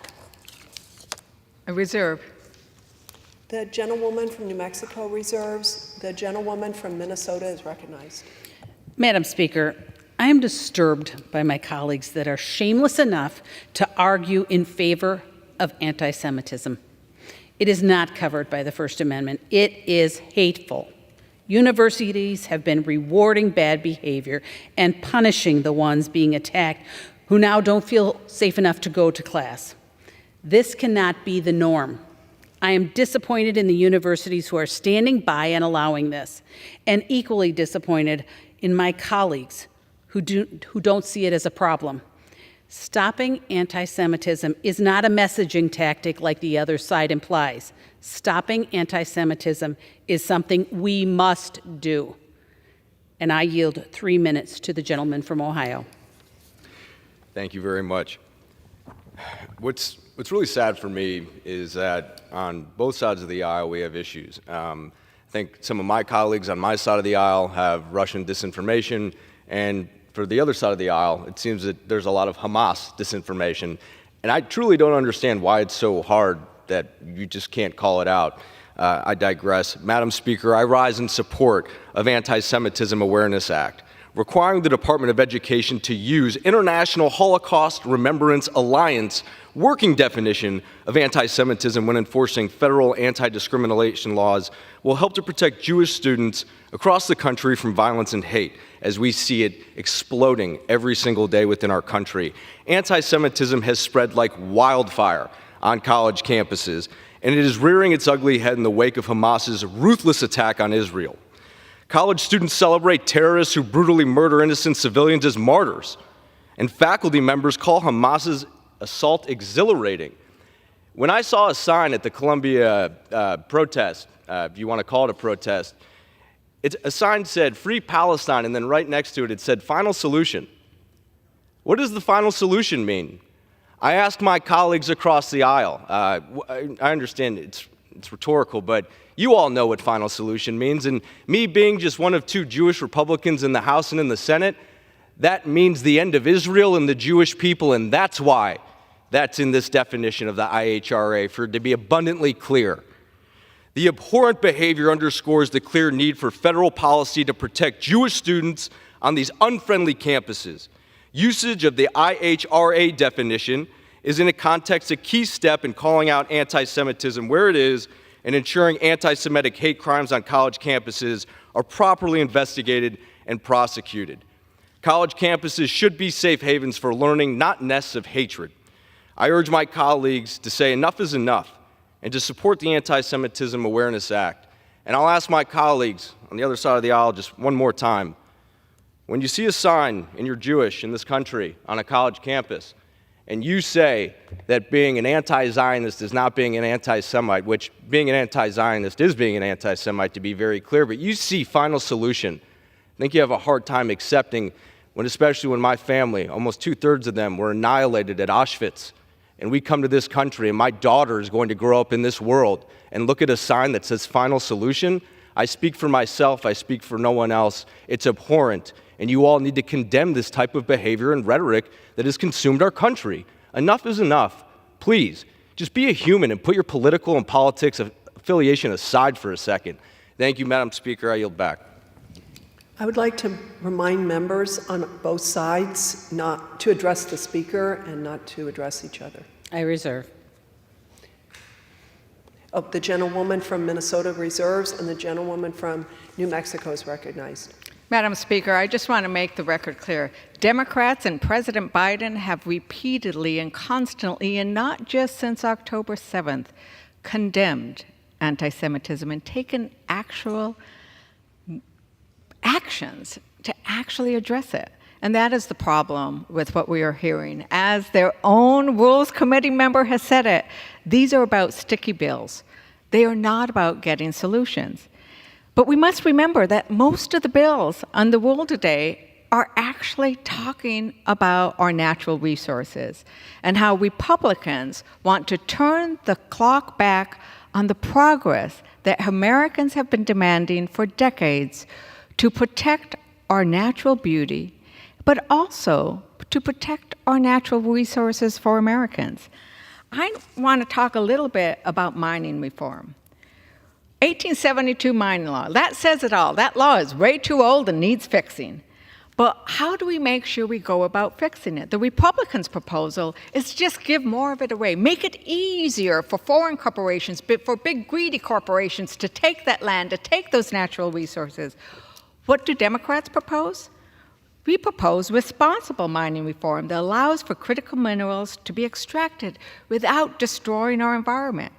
[SPEAKER 10] I reserve.
[SPEAKER 1] The gentlewoman from New Mexico reserves. The gentlewoman from Minnesota is recognized.
[SPEAKER 9] Madam Speaker, I am disturbed by my colleagues that are shameless enough to argue in favor of anti-Semitism. It is not covered by the First Amendment. It is hateful. Universities have been rewarding bad behavior and punishing the ones being attacked who now don't feel safe enough to go to class. This cannot be the norm. I am disappointed in the universities who are standing by and allowing this, and equally disappointed in my colleagues who don't see it as a problem. Stopping anti-Semitism is not a messaging tactic like the other side implies. Stopping anti-Semitism is something we must do. And I yield 3 minutes to the gentleman from Ohio.
[SPEAKER 12] Thank you very much. What's really sad for me is that on both sides of the aisle we have issues. I think some of my colleagues on my side of the aisle have Russian disinformation, and for the other side of the aisle, it seems that there's a lot of Hamas disinformation. And I truly don't understand why it's so hard that you just can't call it out. I digress. Madam Speaker, I rise in support of Anti-Semitism Awareness Act. requiring the Department of Education to use International Holocaust Remembrance Alliance working definition of anti-Semitism when enforcing federal anti-discrimination laws will help to protect Jewish students across the country from violence and hate, as we see it exploding every single day within our country. Anti-Semitism has spread like wildfire on college campuses, and it is rearing its ugly head in the wake of Hamas's ruthless attack on Israel. College students celebrate terrorists who brutally murder innocent civilians as martyrs, and faculty members call Hamas's assault exhilarating. When I saw a sign at the Columbia protest, if you want to call it a protest, a sign said, "Free Palestine," and then right next to it, it said, "Final solution." What does the final solution mean? I asked my colleagues across the aisle. I understand it's rhetorical, but you all know what final solution means, and me being just one of 2 Jewish Republicans in the House and in the Senate, that means the end of Israel and the Jewish people, and that's why that's in this definition of the IHRA, for it to be abundantly clear. The abhorrent behavior underscores the clear need for federal policy to protect Jewish students on these unfriendly campuses. Usage of the IHRA definition is in a context a key step in calling out anti-Semitism where it is and ensuring anti-Semitic hate crimes on college campuses are properly investigated and prosecuted. College campuses should be safe havens for learning, not nests of hatred. I urge my colleagues to say enough is enough and to support the Anti-Semitism Awareness Act. And I'll ask my colleagues on the other side of the aisle just one more time. When you see a sign and you're Jewish in this country on a college campus, and you say that being an anti-Zionist is not being an anti-Semite, which being an anti-Zionist is being an anti-Semite, to be very clear, but you see final solution, I think you have a hard time accepting especially when my family, almost 2/3 of them, were annihilated at Auschwitz. And we come to this country, and my daughter is going to grow up in this world and look at a sign that says final solution. I speak for myself. I speak for no one else. It's abhorrent, and you all need to condemn this type of behavior and rhetoric that has consumed our country. Enough is enough. Please, just be a human and put your political and politics affiliation aside for a second. Thank you, Madam Speaker. I yield back.
[SPEAKER 1] I would like to remind members on both sides not to address the speaker and not to address each other.
[SPEAKER 9] I reserve.
[SPEAKER 1] Oh, the gentlewoman from Minnesota reserves, and the gentlewoman from New Mexico is recognized.
[SPEAKER 10] Madam Speaker, I just want to make the record clear. Democrats and President Biden have repeatedly and constantly, and not just since October 7th, condemned anti-Semitism and taken actual actions to actually address it. And that is the problem with what we are hearing. As their own Rules Committee member has said it, these are about sticky bills. They are not about getting solutions. But we must remember that most of the bills on the rule today are actually talking about our natural resources and how Republicans want to turn the clock back on the progress that Americans have been demanding for decades to protect our natural beauty, but also to protect our natural resources for Americans. I want to talk a little bit about mining reform. 1872 mining law, that says it all. That law is way too old and needs fixing. But how do we make sure we go about fixing it? The Republicans' proposal is just give more of it away. Make it easier for foreign corporations, for big greedy corporations to take that land, to take those natural resources. What do Democrats propose? We propose responsible mining reform that allows for critical minerals to be extracted without destroying our environment.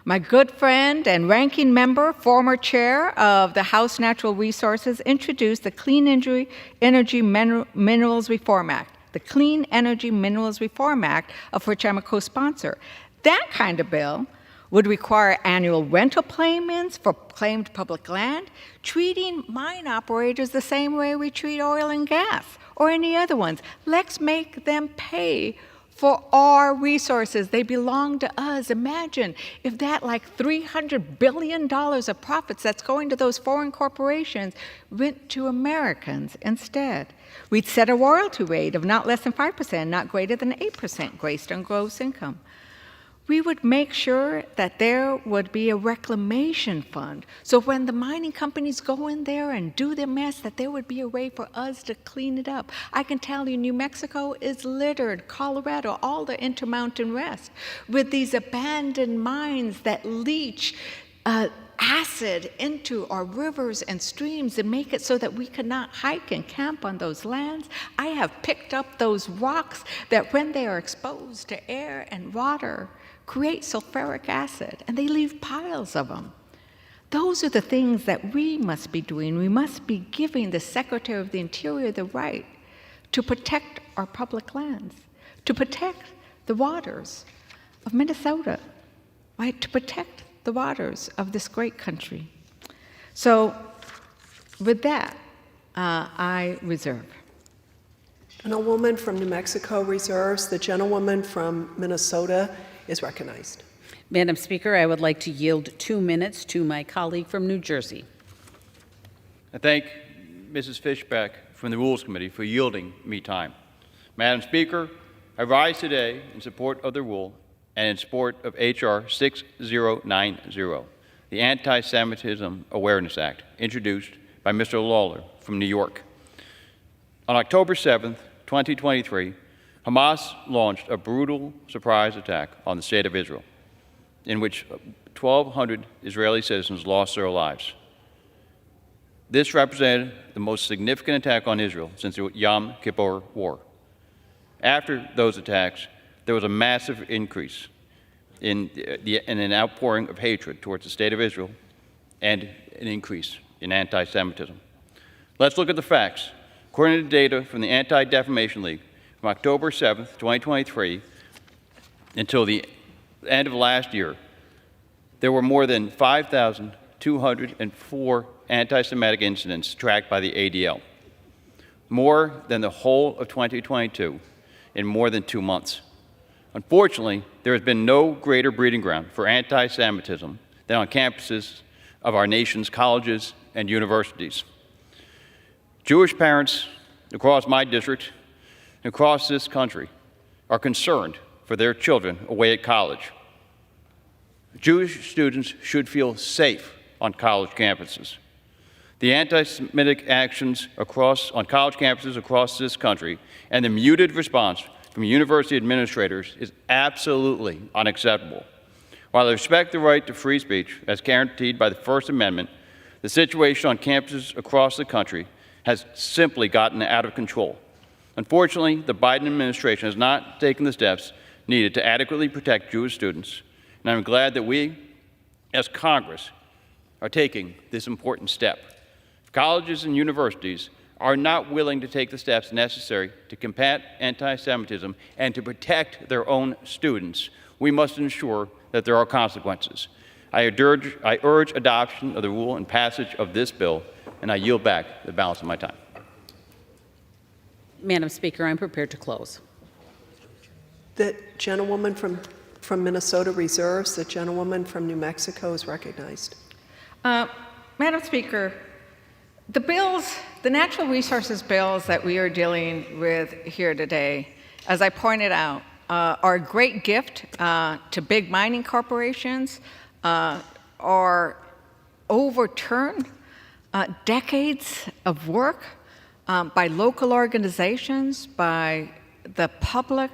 [SPEAKER 10] My good friend and ranking member, former chair of the House Natural Resources, introduced the Clean Energy Minerals Reform Act, the Clean Energy Minerals Reform Act, of which I'm a co-sponsor. That kind of bill would require annual rental payments for claimed public land, treating mine operators the same way we treat oil and gas or any other ones. Let's make them pay for our resources. They belong to us. Imagine if that like $300 billion of profits that's going to those foreign corporations went to Americans instead. We'd set a royalty rate of not less than 5%, not greater than 8% based on gross income. We would make sure that there would be a reclamation fund. So when the mining companies go in there and do their mess, that there would be a way for us to clean it up. I can tell you New Mexico is littered, Colorado, all the Intermountain West, with these abandoned mines that leach acid into our rivers and streams and make it so that we cannot hike and camp on those lands. I have picked up those rocks that when they are exposed to air and water create sulfuric acid, and they leave piles of them. Those are the things that we must be doing. We must be giving the Secretary of the Interior the right to protect our public lands, to protect the waters of Minnesota, right? To protect the waters of this great country. So with that, I reserve.
[SPEAKER 1] Gentlewoman from New Mexico reserves. The gentlewoman from Minnesota is recognized.
[SPEAKER 9] Madam Speaker, I would like to yield 2 minutes to my colleague from New Jersey.
[SPEAKER 13] I thank Mrs. Fishbeck from the Rules Committee for yielding me time. Madam Speaker, I rise today in support of the rule and in support of H.R. 6090, the Anti-Semitism Awareness Act, introduced by Mr. Lawler from New York. On October 7th, 2023, Hamas launched a brutal surprise attack on the state of Israel, in which 1,200 Israeli citizens lost their lives. This represented the most significant attack on Israel since the Yom Kippur War. After those attacks, there was a massive increase in an outpouring of hatred towards the state of Israel and an increase in anti-Semitism. Let's look at the facts. According to data from the Anti-Defamation League, from October 7th, 2023, until the end of last year, there were more than 5,204 anti-Semitic incidents tracked by the ADL, more than the whole of 2022 in more than 2 months. Unfortunately, there has been no greater breeding ground for anti-Semitism than on campuses of our nation's colleges and universities. Jewish parents across my district and across this country are concerned for their children away at college. Jewish students should feel safe on college campuses. The anti-Semitic actions on college campuses across this country and the muted response from university administrators is absolutely unacceptable. While I respect the right to free speech as guaranteed by the First Amendment, the situation on campuses across the country has simply gotten out of control. Unfortunately, the Biden administration has not taken the steps needed to adequately protect Jewish students, and I'm glad that we, as Congress, are taking this important step. If colleges and universities are not willing to take the steps necessary to combat anti-Semitism and to protect their own students, we must ensure that there are consequences. I urge adoption of the rule and passage of this bill, and I yield back the balance of my time.
[SPEAKER 9] Madam Speaker, I'm prepared to close.
[SPEAKER 1] The gentlewoman from Minnesota reserves. The gentlewoman from New Mexico is recognized.
[SPEAKER 10] Madam Speaker, the natural resources bills that we are dealing with here today, as I pointed out, are a great gift to big mining corporations, or overturn decades of work by local organizations, by the public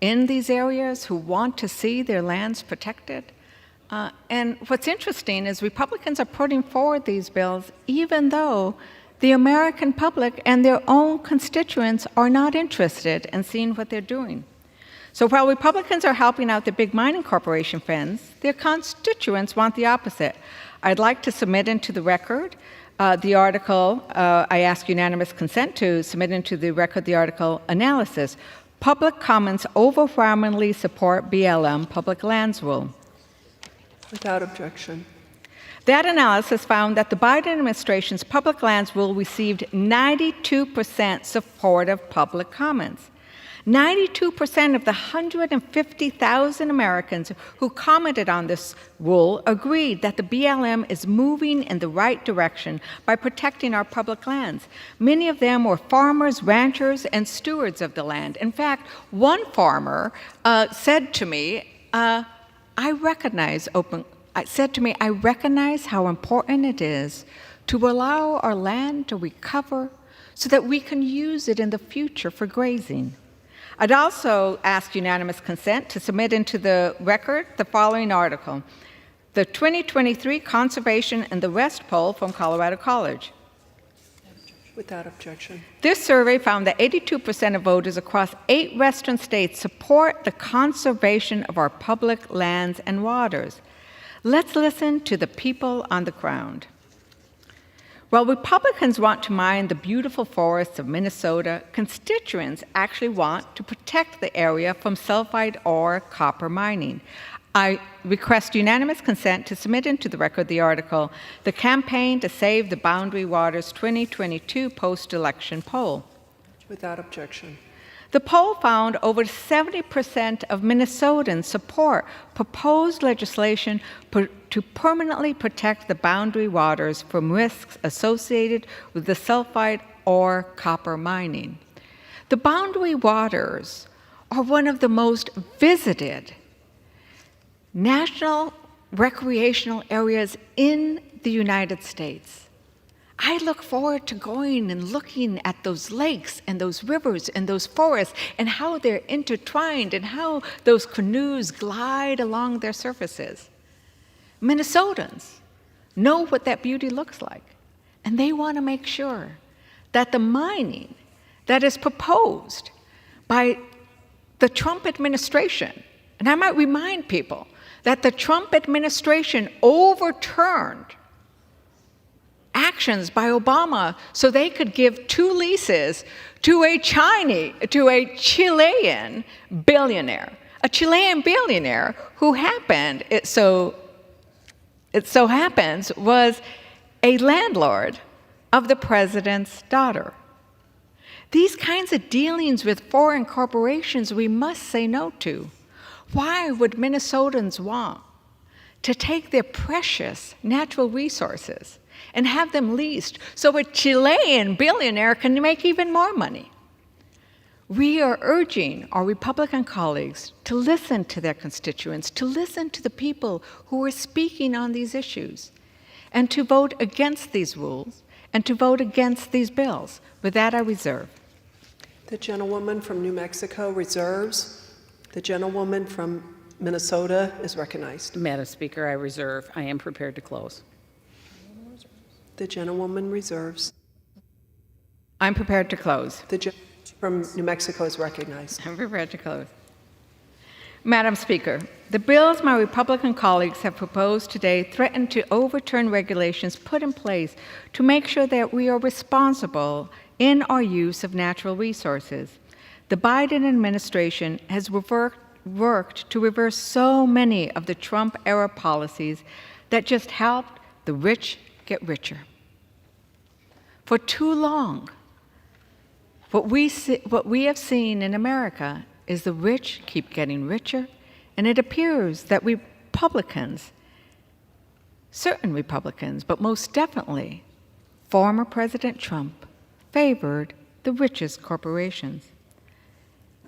[SPEAKER 10] in these areas who want to see their lands protected. And what's interesting is Republicans are putting forward these bills even though the American public and their own constituents are not interested in seeing what they're doing. So while Republicans are helping out the big mining corporation friends, their constituents want the opposite. I'd like to submit into the record the article, I ask unanimous consent to submit into the record the article analysis. Public comments overwhelmingly support BLM public lands rule.
[SPEAKER 1] Without objection.
[SPEAKER 10] That analysis found that the Biden administration's public lands rule received 92% support of public comments. 92% of the 150,000 Americans who commented on this rule agreed that the BLM is moving in the right direction by protecting our public lands. Many of them were farmers, ranchers, and stewards of the land. In fact, one farmer said to me, I said to me, I recognize how important it is to allow our land to recover so that we can use it in the future for grazing. I'd also ask unanimous consent to submit into the record the following article, the 2023 Conservation in the West poll from Colorado College.
[SPEAKER 1] Without objection.
[SPEAKER 10] This survey found that 82% of voters across 8 western states support the conservation of our public lands and waters. Let's listen to the people on the ground. While Republicans want to mine the beautiful forests of Minnesota, constituents actually want to protect the area from sulfide or copper mining. I request unanimous consent to submit into the record the article, The Campaign to Save the Boundary Waters 2022 Post-Election Poll.
[SPEAKER 1] Without objection.
[SPEAKER 10] The poll found over 70% of Minnesotans support proposed legislation to permanently protect the boundary waters from risks associated with the sulfide or copper mining. The boundary waters are one of the most visited national recreational areas in the United States. I look forward to going and looking at those lakes and those rivers and those forests and how they're intertwined and how those canoes glide along their surfaces. Minnesotans know what that beauty looks like, and they want to make sure that the mining that is proposed by the Trump administration, and I might remind people that the Trump administration overturned actions by Obama so they could give 2 leases to a Chilean billionaire. A Chilean billionaire who it so happens was a landlord of the president's daughter. These kinds of dealings with foreign corporations we must say no to. Why would Minnesotans want to take their precious natural resources and have them leased so a Chilean billionaire can make even more money? We are urging our Republican colleagues to listen to their constituents, to listen to the people who are speaking on these issues, and to vote against these rules and to vote against these bills. With that, I reserve.
[SPEAKER 1] The gentlewoman from New Mexico reserves. The gentlewoman from Minnesota is recognized.
[SPEAKER 9] Madam Speaker, I reserve. I am prepared to close.
[SPEAKER 1] The gentlewoman reserves.
[SPEAKER 10] I'm prepared to close.
[SPEAKER 1] The gentleman from New Mexico is recognized.
[SPEAKER 10] I'm prepared to close. Madam Speaker, the bills my Republican colleagues have proposed today threaten to overturn regulations put in place to make sure that we are responsible in our use of natural resources. The Biden administration has worked to reverse so many of the Trump-era policies that just helped the rich get richer. For too long, what we have seen in America is the rich keep getting richer, and it appears that Republicans, certain Republicans, but most definitely former President Trump, favored the richest corporations.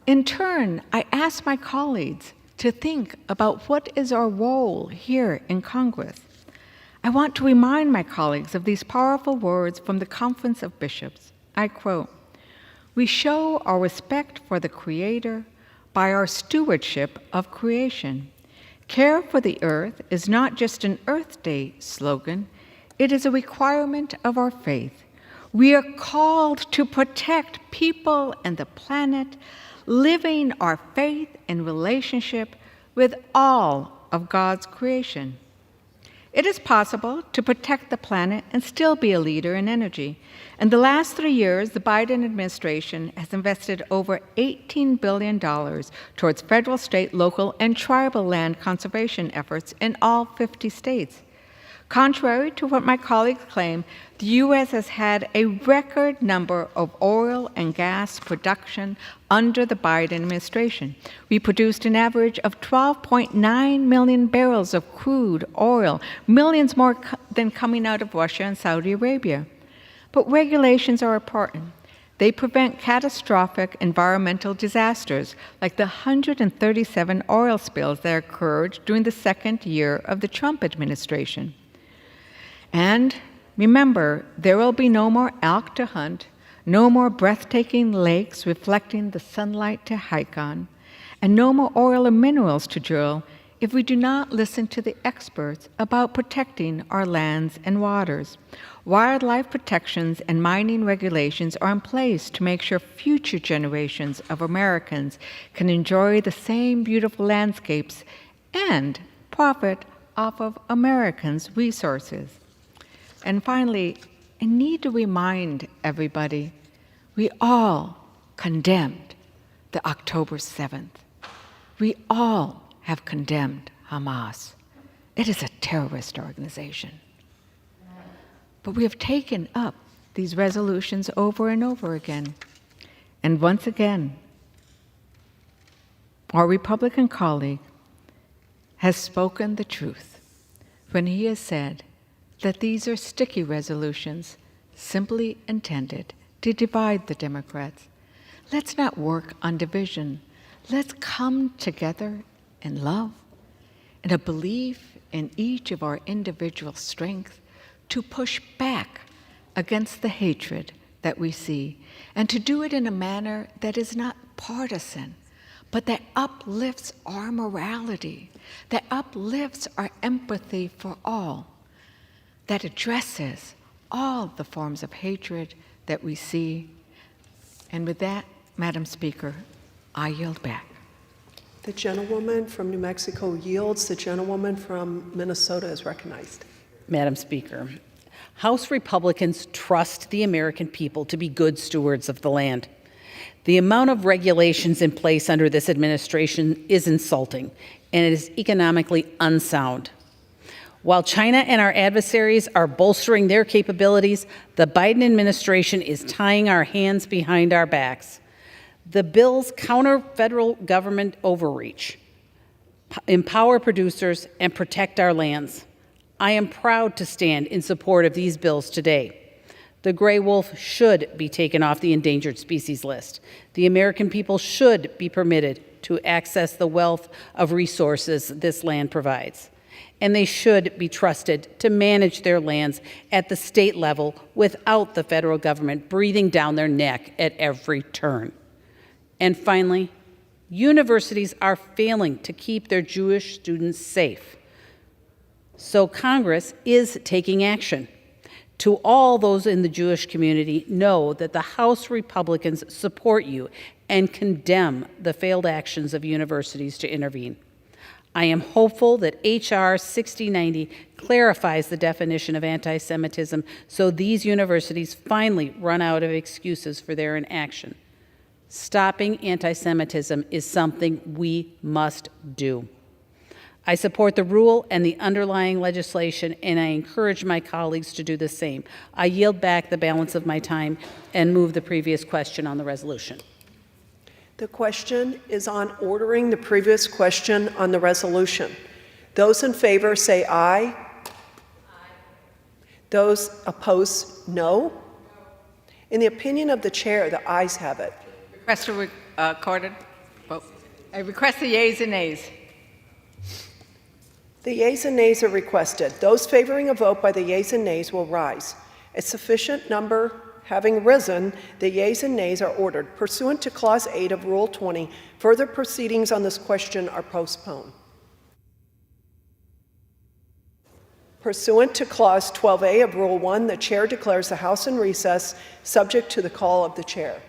[SPEAKER 10] In turn, I ask my colleagues to think about what is our role here in Congress. I want to remind my colleagues of these powerful words from the Conference of Bishops. I quote, "We show our respect for the Creator by our stewardship of creation. Care for the earth is not just an Earth Day slogan, it is a requirement of our faith. We are called to protect people and the planet, living our faith in relationship with all of God's creation. It is possible to protect the planet and still be a leader in energy. In the last 3 years, the Biden administration has invested over $18 billion towards federal, state, local, and tribal land conservation efforts in all 50 states. Contrary to what my colleagues claim, the U.S. has had a record number of oil and gas production under the Biden administration. We produced an average of 12.9 million barrels of crude oil, millions more than coming out of Russia and Saudi Arabia. But regulations are important. They prevent catastrophic environmental disasters like the 137 oil spills that occurred during the second year of the Trump administration. And remember, there will be no more elk to hunt, no more breathtaking lakes reflecting the sunlight to hike on, and no more oil or minerals to drill if we do not listen to the experts about protecting our lands and waters. Wildlife protections and mining regulations are in place to make sure future generations of Americans can enjoy the same beautiful landscapes and profit off of Americans' resources. And finally, I need to remind everybody, we all condemned the October 7th. We all have condemned Hamas. It is a terrorist organization. But we have taken up these resolutions over and over again. And once again, our Republican colleague has spoken the truth when he has said that these are sticky resolutions simply intended to divide the Democrats. Let's not work on division. Let's come together in love and a belief in each of our individual strengths to push back against the hatred that we see, and to do it in a manner that is not partisan, but that uplifts our morality, that uplifts our empathy for all, that addresses all the forms of hatred that we see. And with that, Madam Speaker, I yield back.
[SPEAKER 1] The gentlewoman from New Mexico yields. The gentlewoman from Minnesota is recognized.
[SPEAKER 9] Madam Speaker, House Republicans trust the American people to be good stewards of the land. The amount of regulations in place under this administration is insulting, and it is economically unsound. While China and our adversaries are bolstering their capabilities, the Biden administration is tying our hands behind our backs. The bills counter federal government overreach, empower producers, and protect our lands. I am proud to stand in support of these bills today. The gray wolf should be taken off the endangered species list. The American people should be permitted to access the wealth of resources this land provides. And they should be trusted to manage their lands at the state level without the federal government breathing down their neck at every turn. And finally, universities are failing to keep their Jewish students safe. So Congress is taking action. To all those in the Jewish community, know that the House Republicans support you and condemn the failed actions of universities to intervene. I am hopeful that H.R. 6090 clarifies the definition of anti-Semitism so these universities finally run out of excuses for their inaction. Stopping anti-Semitism is something we must do. I support the rule and the underlying legislation, and I encourage my colleagues to do the same. I yield back the balance of my time and move the previous question on the resolution.
[SPEAKER 1] The question is on ordering the previous question on the resolution. Those in favor say aye. Aye. Those opposed, no. In the opinion of the chair, the ayes have it.
[SPEAKER 10] Request recorded vote. I request the yeas and nays.
[SPEAKER 1] The yeas and nays are requested. Those favoring a vote by the yeas and nays will rise. A sufficient number having risen, the yeas and nays are ordered. Pursuant to Clause 8 of Rule 20, further proceedings on this question are postponed. Pursuant to Clause 12A of Rule 1, the chair declares the House in recess, subject to the call of the chair.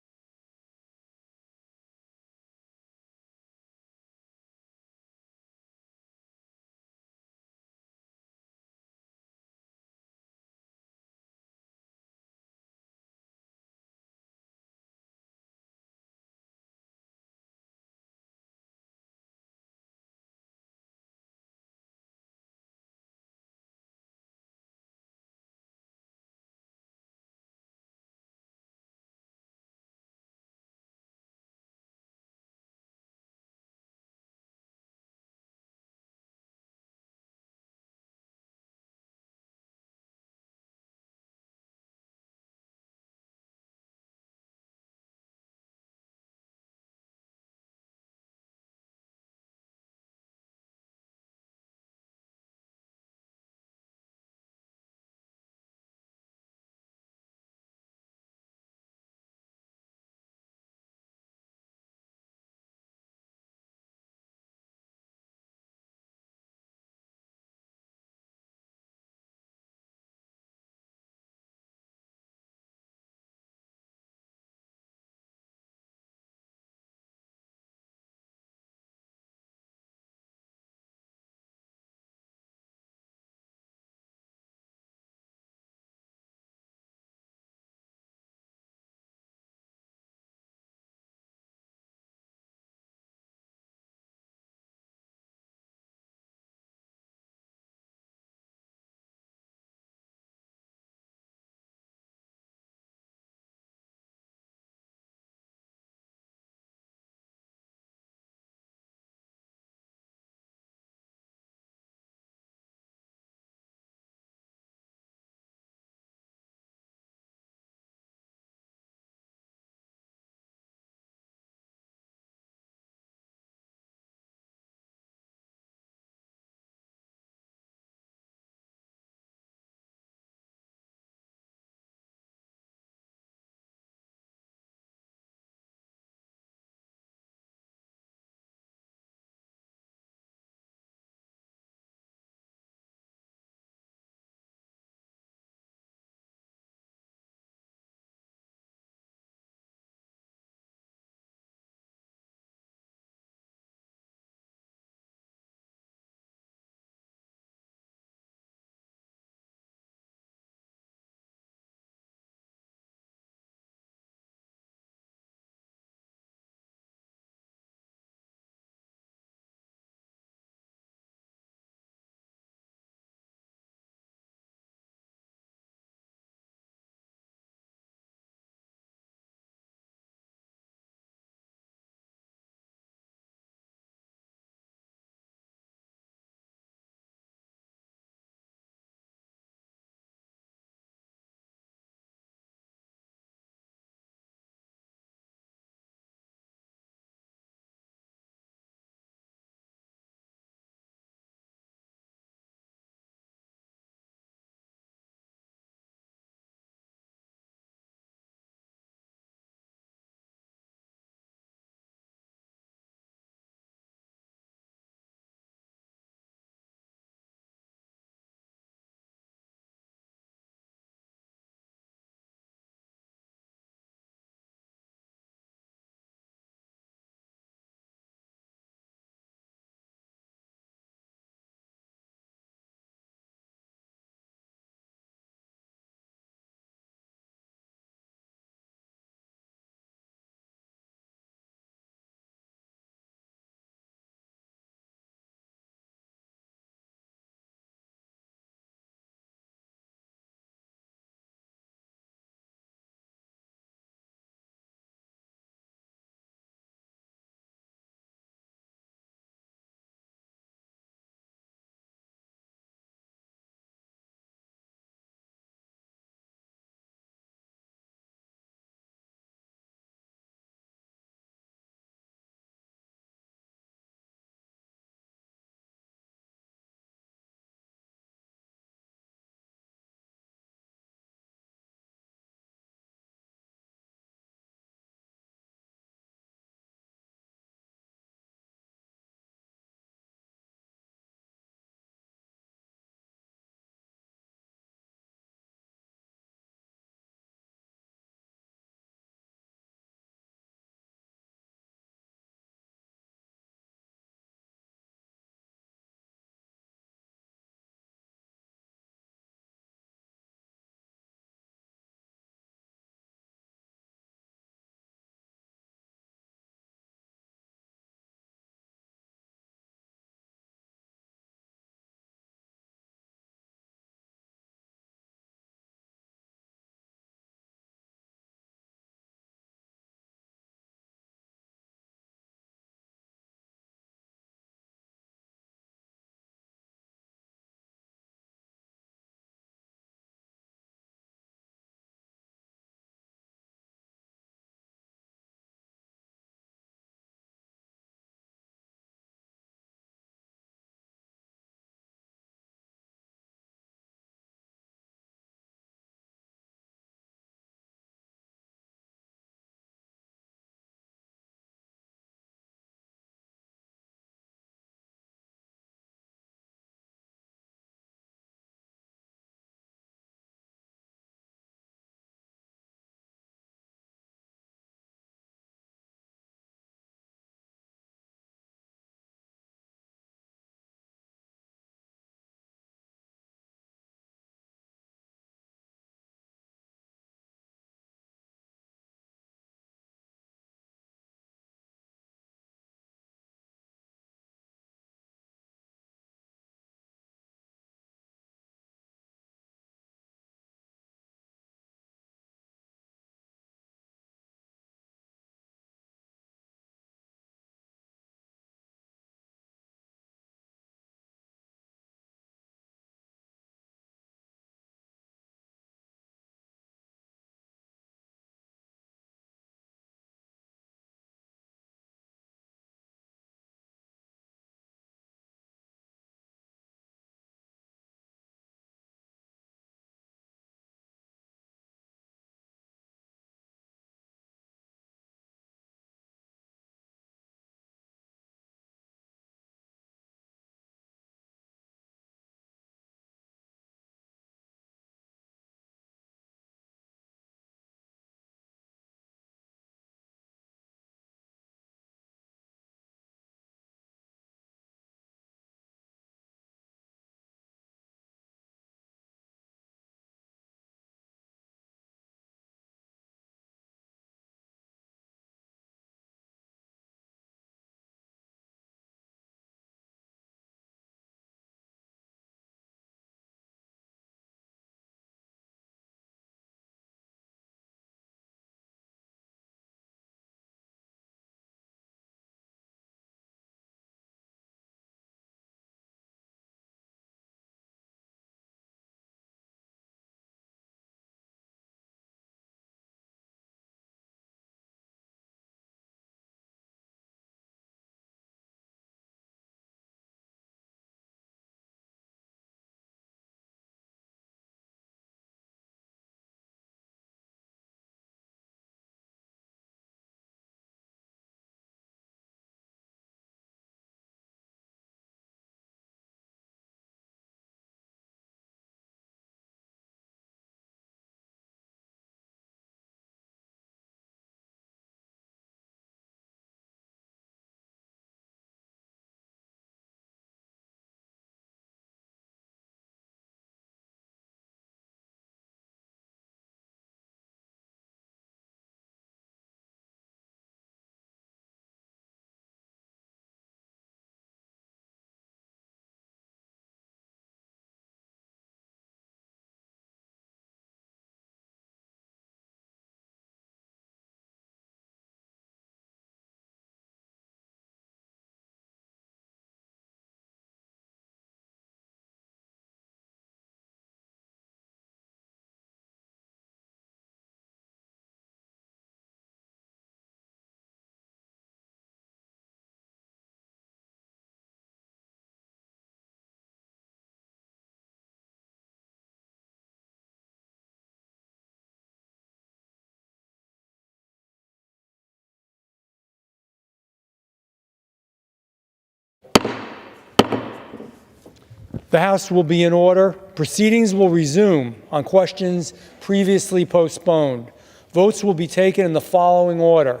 [SPEAKER 14] The House will be in order. Proceedings will resume on questions previously postponed. Votes will be taken in the following order.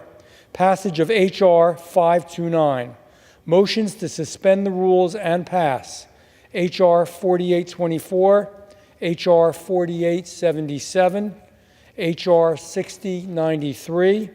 [SPEAKER 14] Passage of H.R. 529. Motions to suspend the rules and pass. H.R. 4824, H.R. 4877, H.R. 6093,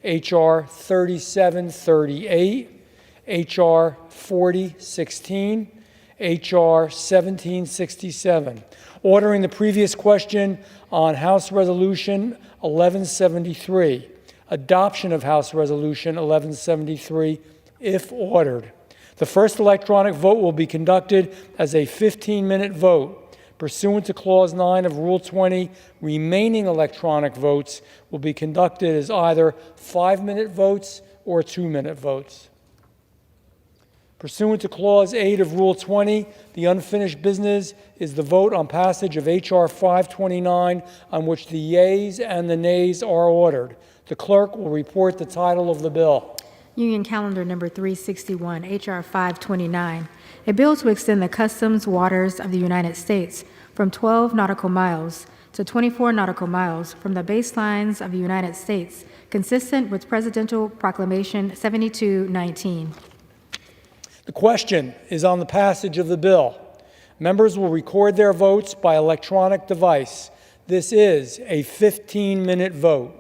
[SPEAKER 14] H.R. 3738, H.R. 4016, H.R. 1767, ordering the previous question on House Resolution 1173, adoption of House Resolution 1173, if ordered. The first electronic vote will be conducted as a 15-minute vote. Pursuant to Clause 9 of Rule 20, remaining electronic votes will be conducted as either 5-minute votes or 2-minute votes. Pursuant to Clause 8 of Rule 20, the unfinished business is the vote on passage of H.R. 529, on which the yeas and the nays are ordered. The clerk will report the title of the bill.
[SPEAKER 2] Union Calendar Number 361, H.R. 529, a bill to extend the customs waters of the United States from 12 nautical miles to 24 nautical miles from the baselines of the United States, consistent with Presidential Proclamation 7219.
[SPEAKER 14] The question is on the passage of the bill. Members will record their votes by electronic device. This is a 15-minute vote.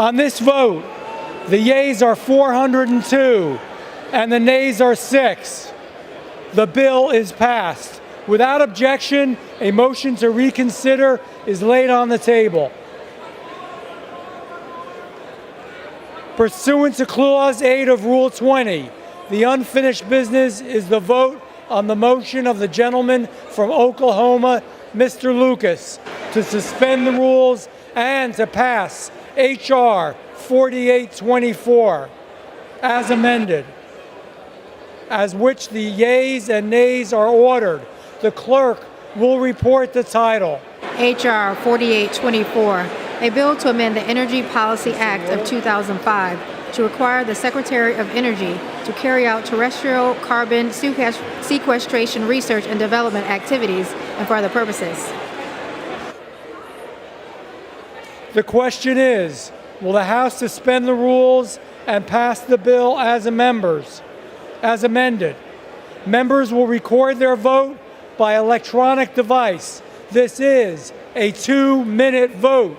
[SPEAKER 14] On this vote, the yeas are 402 and the nays are 6. The bill is passed. Without objection, a motion to reconsider is laid on the table. Pursuant to Clause 8 of Rule 20, the unfinished business is the vote on the motion of the gentleman from Oklahoma, Mr. Lucas, to suspend the rules and to pass H.R. 4824 as amended, as which the yeas and nays are ordered. The clerk will report the title.
[SPEAKER 2] H.R. 4824, a bill to amend the Energy Policy Act of 2005 to require the Secretary of Energy to carry out terrestrial carbon sequestration research and development activities and for other purposes.
[SPEAKER 14] The question is, will the House suspend the rules and pass the bill as amended? Members will record their vote by electronic device. This is a 2-minute vote.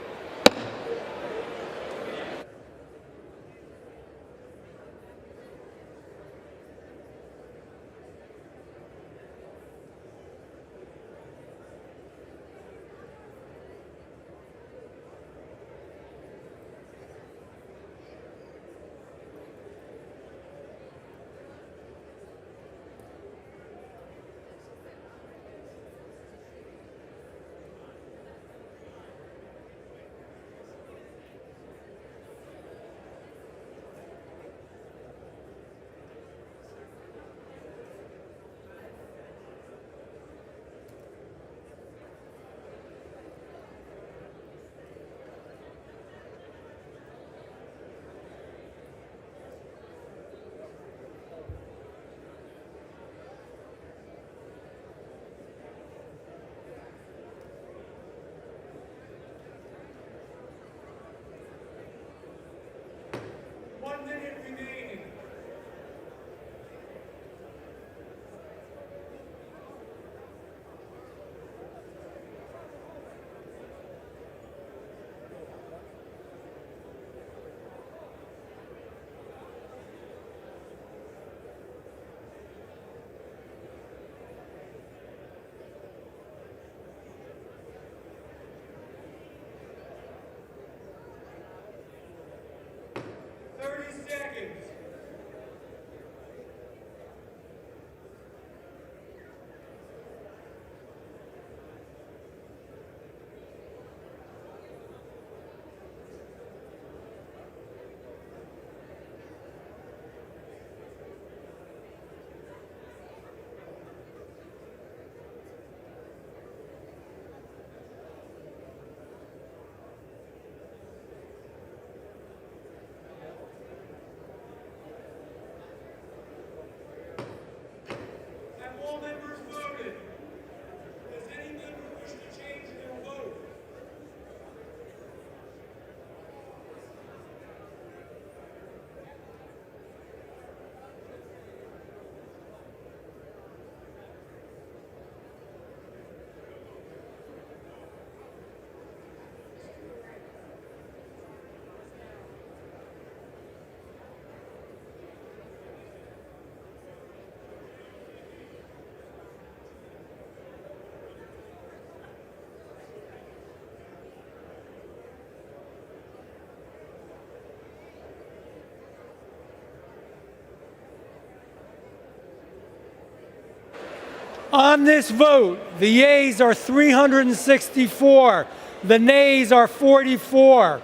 [SPEAKER 14] On this vote, the yeas are 364, the nays are 44.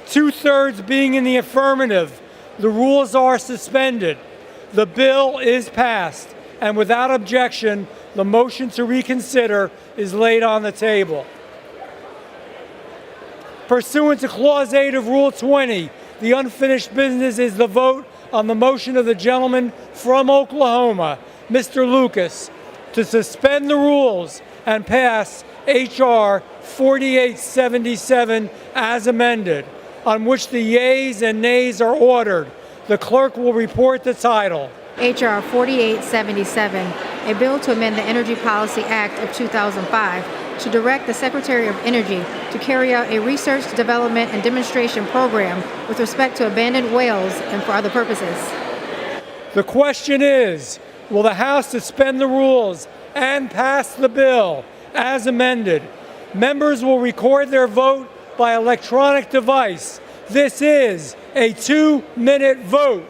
[SPEAKER 14] 2/3 being in the affirmative, the rules are suspended. The bill is passed, and without objection, the motion to reconsider is laid on the table. Pursuant to Clause 8 of Rule 20, the unfinished business is the vote on the motion of the gentleman from Oklahoma, Mr. Lucas, to suspend the rules and pass H.R. 4877 as amended, on which the yeas and nays are ordered. The clerk will report the title.
[SPEAKER 2] H.R. 4877, a bill to amend the Energy Policy Act of 2005 to direct the Secretary of Energy to carry out a research, development, and demonstration program with respect to abandoned whales and for other purposes.
[SPEAKER 14] The question is, will the House suspend the rules and pass the bill as amended? Members will record their vote by electronic device. This is a 2-minute vote.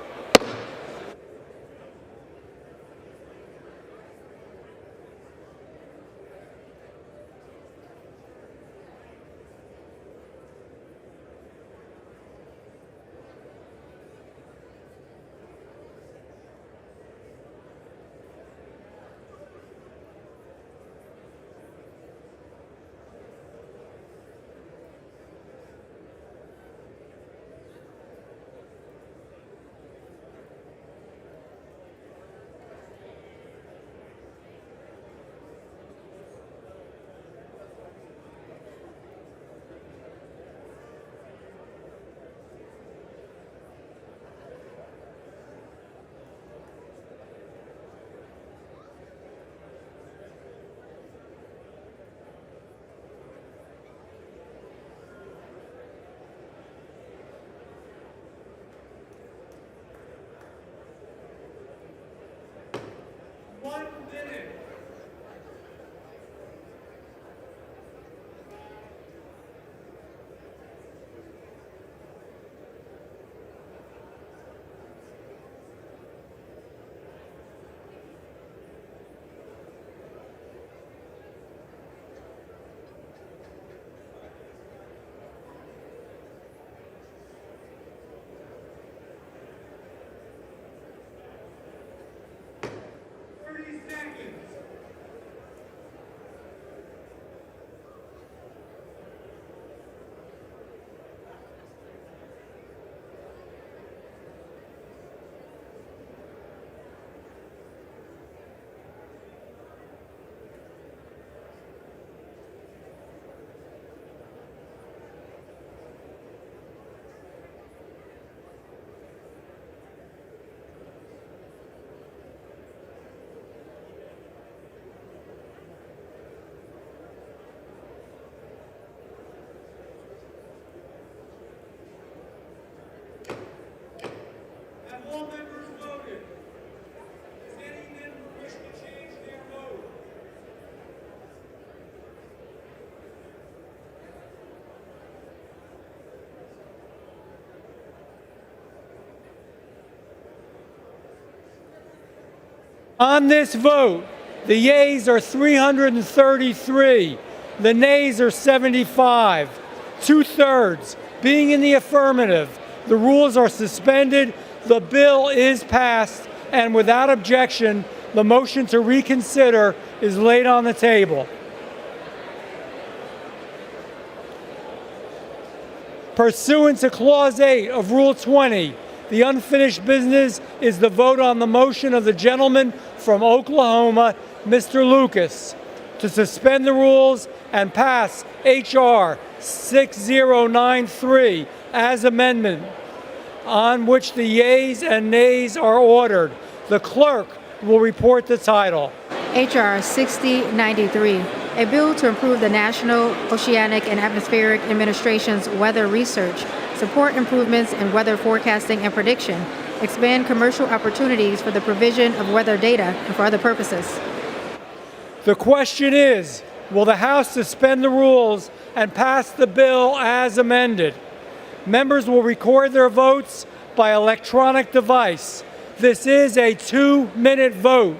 [SPEAKER 14] On this vote, the yeas are 333, the nays are 75, 2/3 being in the affirmative. The rules are suspended, the bill is passed, and without objection, the motion to reconsider is laid on the table. Pursuant to Clause 8 of Rule 20, the unfinished business is the vote on the motion of the gentleman from Oklahoma, Mr. Lucas, to suspend the rules and pass H.R. 6093 as amendment, on which the yeas and nays are ordered. The clerk will report the title.
[SPEAKER 2] H.R. 6093, a bill to improve the National Oceanic and Atmospheric Administration's weather research, support improvements in weather forecasting and prediction, expand commercial opportunities for the provision of weather data and for other purposes.
[SPEAKER 14] The question is, will the House suspend the rules and pass the bill as amended? Members will record their votes by electronic device. This is a 2-minute vote.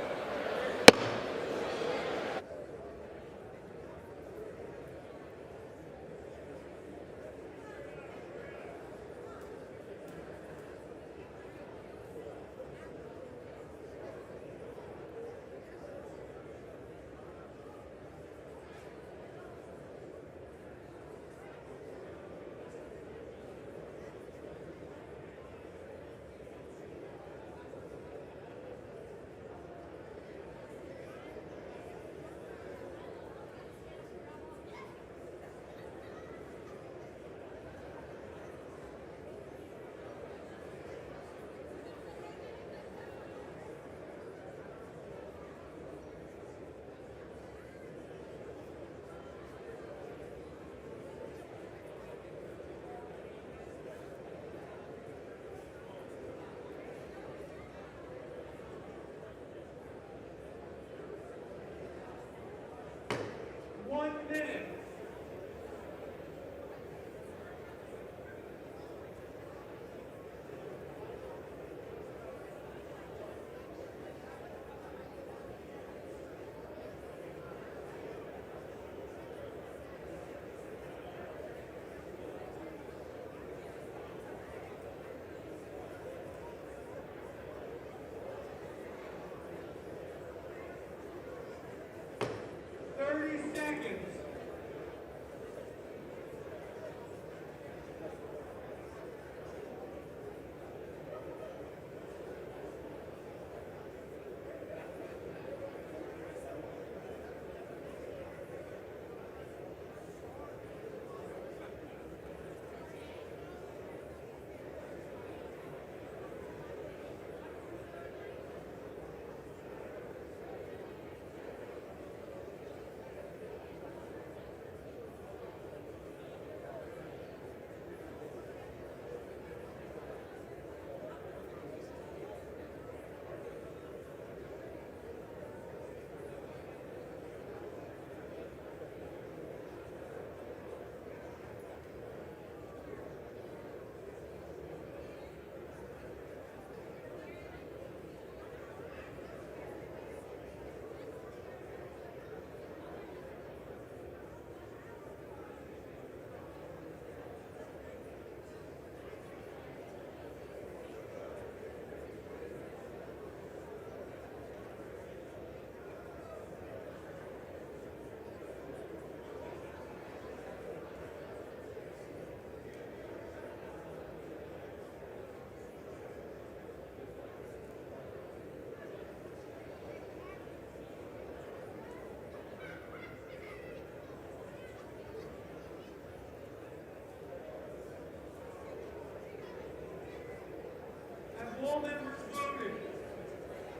[SPEAKER 14] all members voted?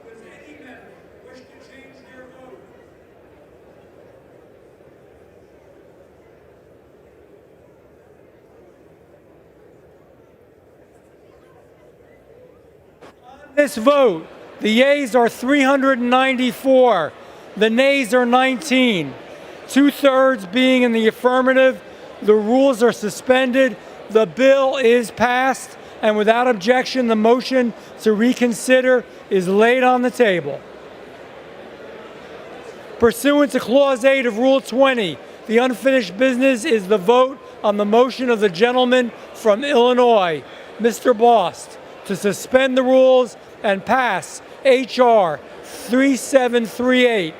[SPEAKER 14] Does any member wish to change their vote? On this vote, the yeas are 394, the nays are 19. 2/3 being in the affirmative, the rules are suspended, the bill is passed, and without objection, the motion to reconsider is laid on the table. Pursuant to Clause 8 of Rule 20, the unfinished business is the vote on the motion of the gentleman from Illinois, Mr. Bost, to suspend the rules and pass H.R. 3738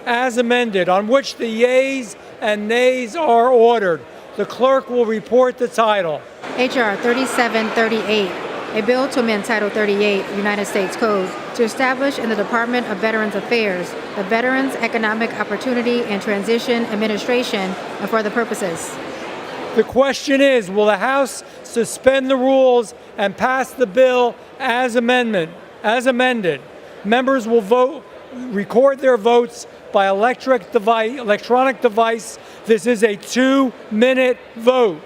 [SPEAKER 14] as amended, on which the yeas and nays are ordered. The clerk will report the title.
[SPEAKER 2] H.R. 3738, a bill to amend Title 38 United States Code to establish in the Department of Veterans Affairs the Veterans Economic Opportunity and Transition Administration and for the purposes.
[SPEAKER 14] The question is, will the House suspend the rules and pass the bill as amended? Members will record their votes by electronic device. This is a 2-minute vote.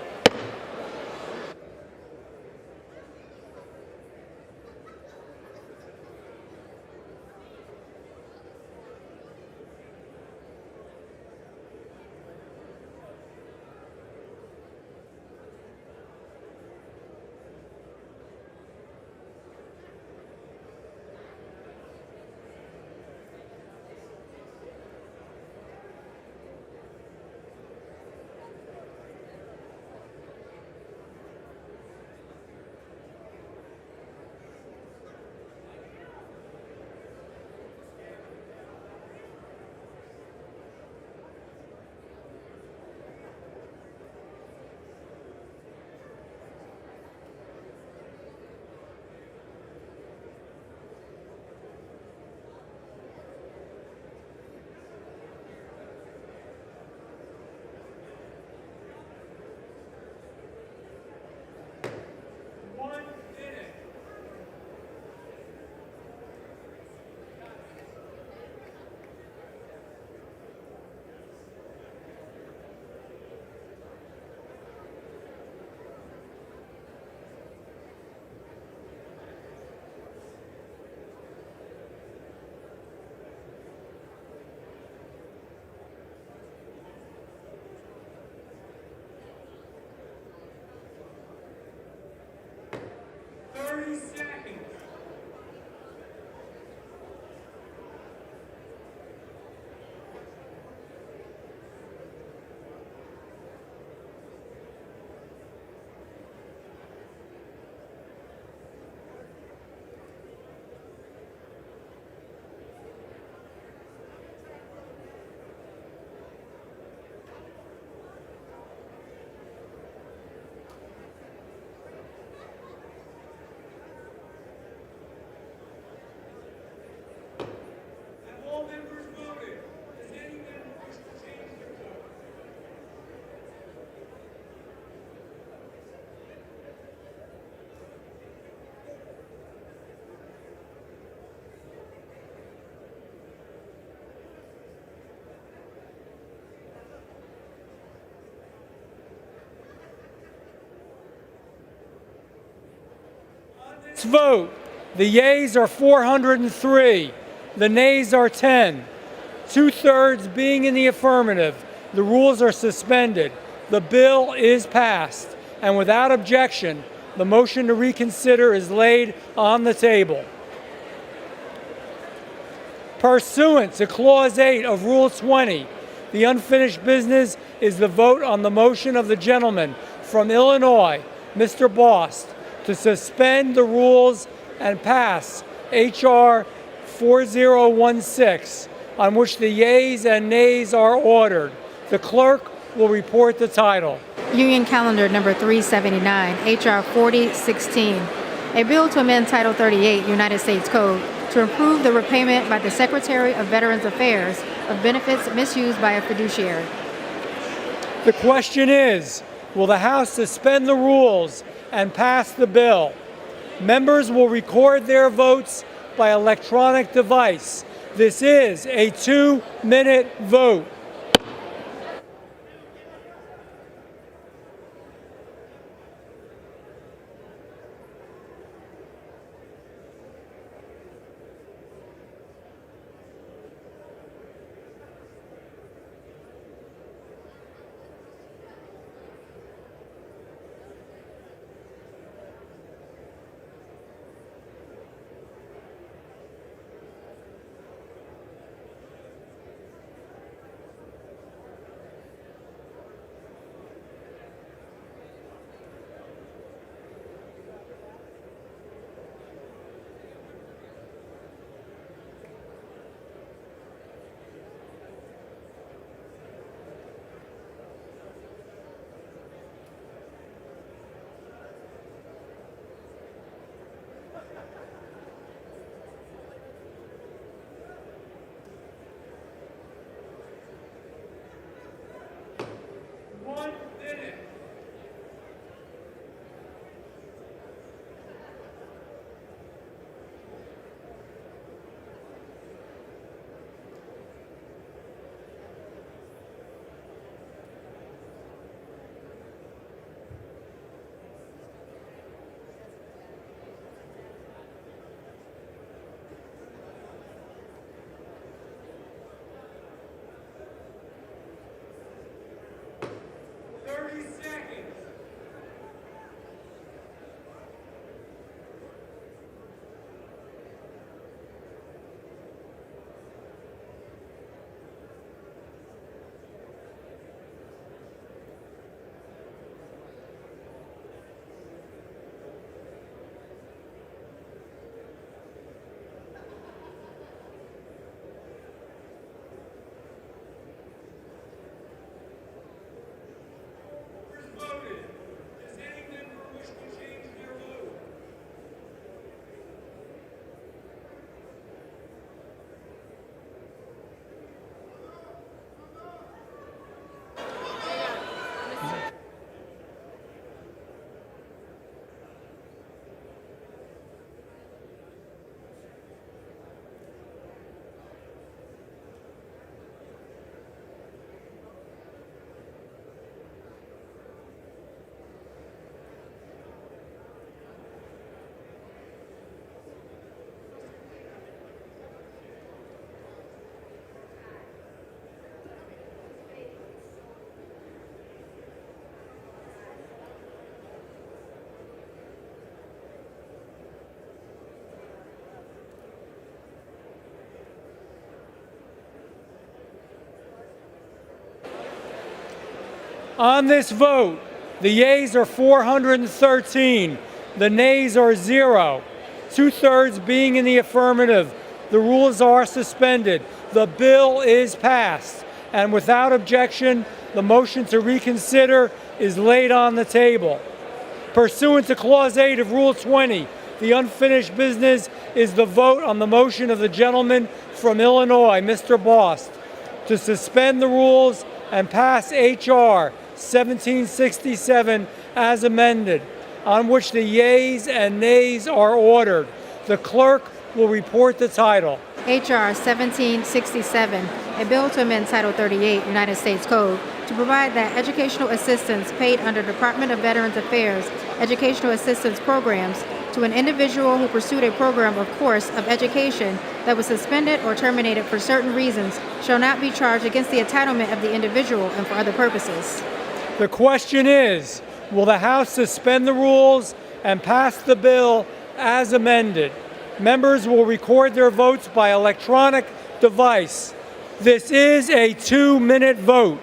[SPEAKER 14] Let's vote. The yeas are 403. The nays are 10. 2/3 being in the affirmative. The rules are suspended. The bill is passed. And without objection, the motion to reconsider is laid on the table. Pursuant to Clause 8 of Rule 20, the unfinished business is the vote on the motion of the gentleman from Illinois, Mr. Bost, to suspend the rules and pass H.R. 4016, on which the yeas and nays are ordered. The clerk will report the title.
[SPEAKER 2] Union Calendar number 379, H.R. 4016, a bill to amend Title 38 United States Code to improve the repayment by the Secretary of Veterans Affairs of benefits misused by a fiduciary.
[SPEAKER 14] The question is, will the House suspend the rules and pass the bill? Members will record their votes by electronic device. This is a 2-minute vote. On this vote, the yeas are 413, the nays are 0, 2/3 being in the affirmative. The rules are suspended. The bill is passed. And without objection, the motion to reconsider is laid on the table. Pursuant to Clause 8 of Rule 20, the unfinished business is the vote on the motion of the gentleman from Illinois, Mr. Bost, to suspend the rules and pass H.R. 1767 as amended, on which the yeas and nays are ordered. The clerk will report the title.
[SPEAKER 2] H.R. 1767, a bill to amend Title 38 United States Code to provide that educational assistance paid under Department of Veterans Affairs educational assistance programs to an individual who pursued a program of course of education that was suspended or terminated for certain reasons shall not be charged against the entitlement of the individual and for other purposes.
[SPEAKER 14] The question is, will the House suspend the rules and pass the bill as amended? Members will record their votes by electronic device. This is a 2-minute vote.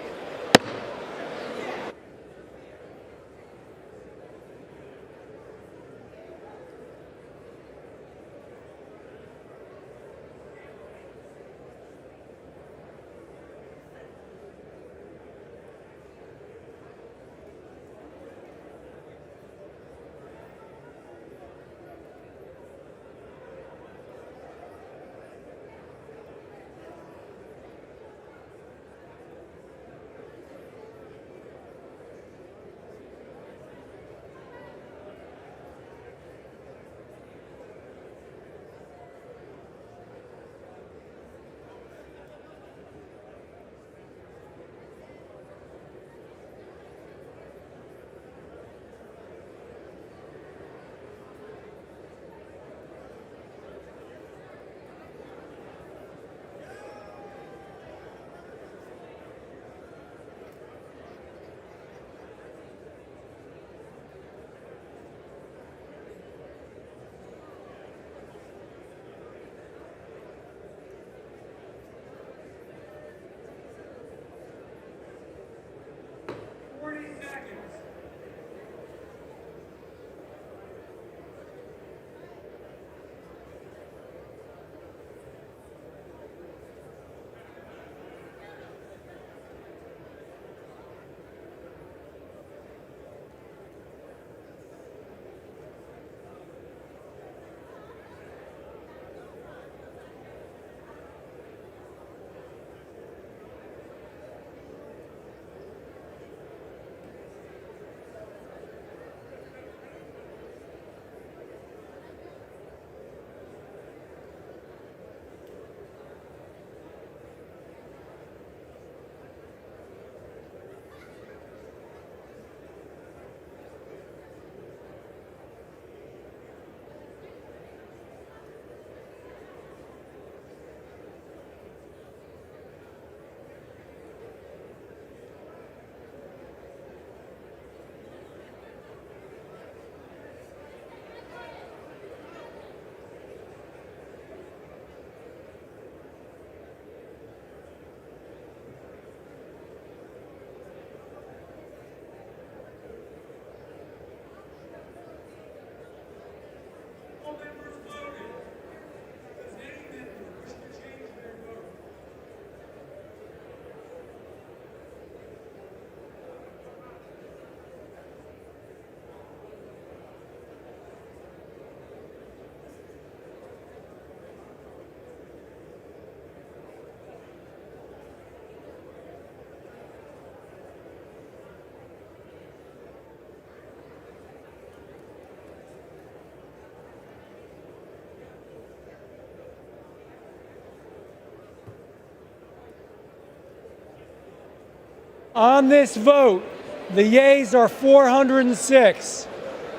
[SPEAKER 14] On this vote, the yeas are 406.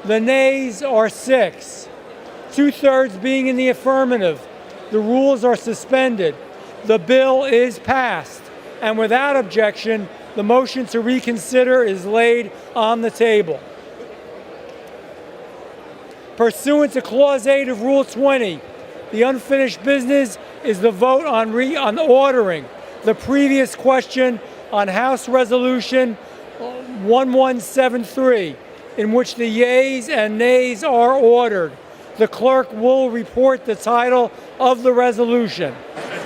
[SPEAKER 14] The nays are 6. 2/3 being in the affirmative. The rules are suspended. The bill is passed. And without objection, the motion to reconsider is laid on the table. Pursuant to Clause 8 of Rule 20, the unfinished business is the vote on ordering the previous question on House Resolution 1173, in which the yeas and nays are ordered. The clerk will report the title of the resolution.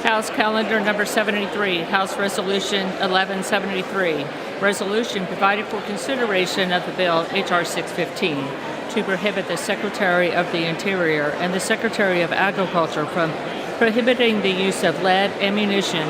[SPEAKER 15] House Calendar Number 73, House Resolution 1173, resolution providing for consideration of the bill H.R. 615 to prohibit the Secretary of the Interior and the Secretary of Agriculture from prohibiting the use of lead, ammunition,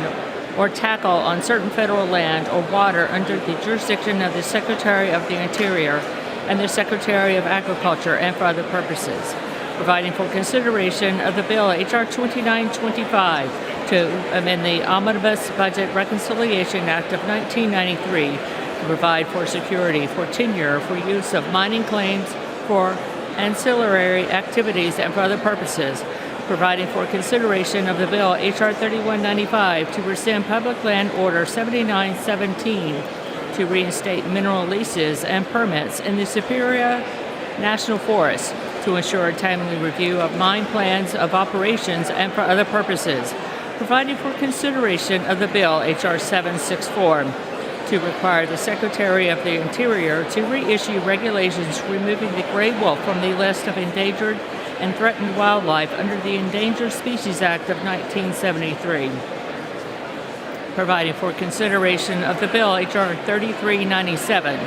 [SPEAKER 15] or tackle on certain federal land or water under the jurisdiction of the Secretary of the Interior and the Secretary of Agriculture and for other purposes, providing for consideration of the bill H.R. 2925 to amend the Omnibus Budget Reconciliation Act of 1993 to provide for security for tenure for use of mining claims for ancillary activities and for other purposes, providing for consideration of the bill H.R. 3195 to rescind Public Land Order 7917 to reinstate mineral leases and permits in the Superior National Forest to ensure a timely review of mine plans of operations and for other purposes, providing for consideration of the bill H.R. 764 to require the Secretary of the Interior to reissue regulations removing the gray wolf from the list of endangered and threatened wildlife under the Endangered Species Act of 1973, providing for consideration of the bill H.R. 3397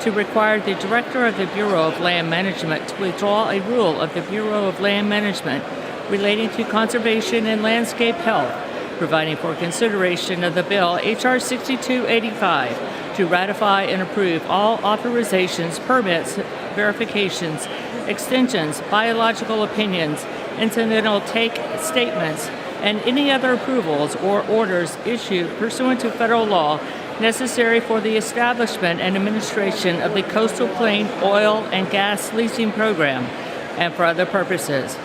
[SPEAKER 15] to require the Director of the Bureau of Land Management to withdraw a rule of the Bureau of Land Management relating to conservation and landscape health, providing for consideration of the bill H.R. 6285 to ratify and approve all authorizations, permits, verifications, extensions, biological opinions, incidental take statements, and any other approvals or orders issued pursuant to federal law necessary for the establishment and administration of the Coastal Plain Oil and Gas Leasing Program and for other purposes,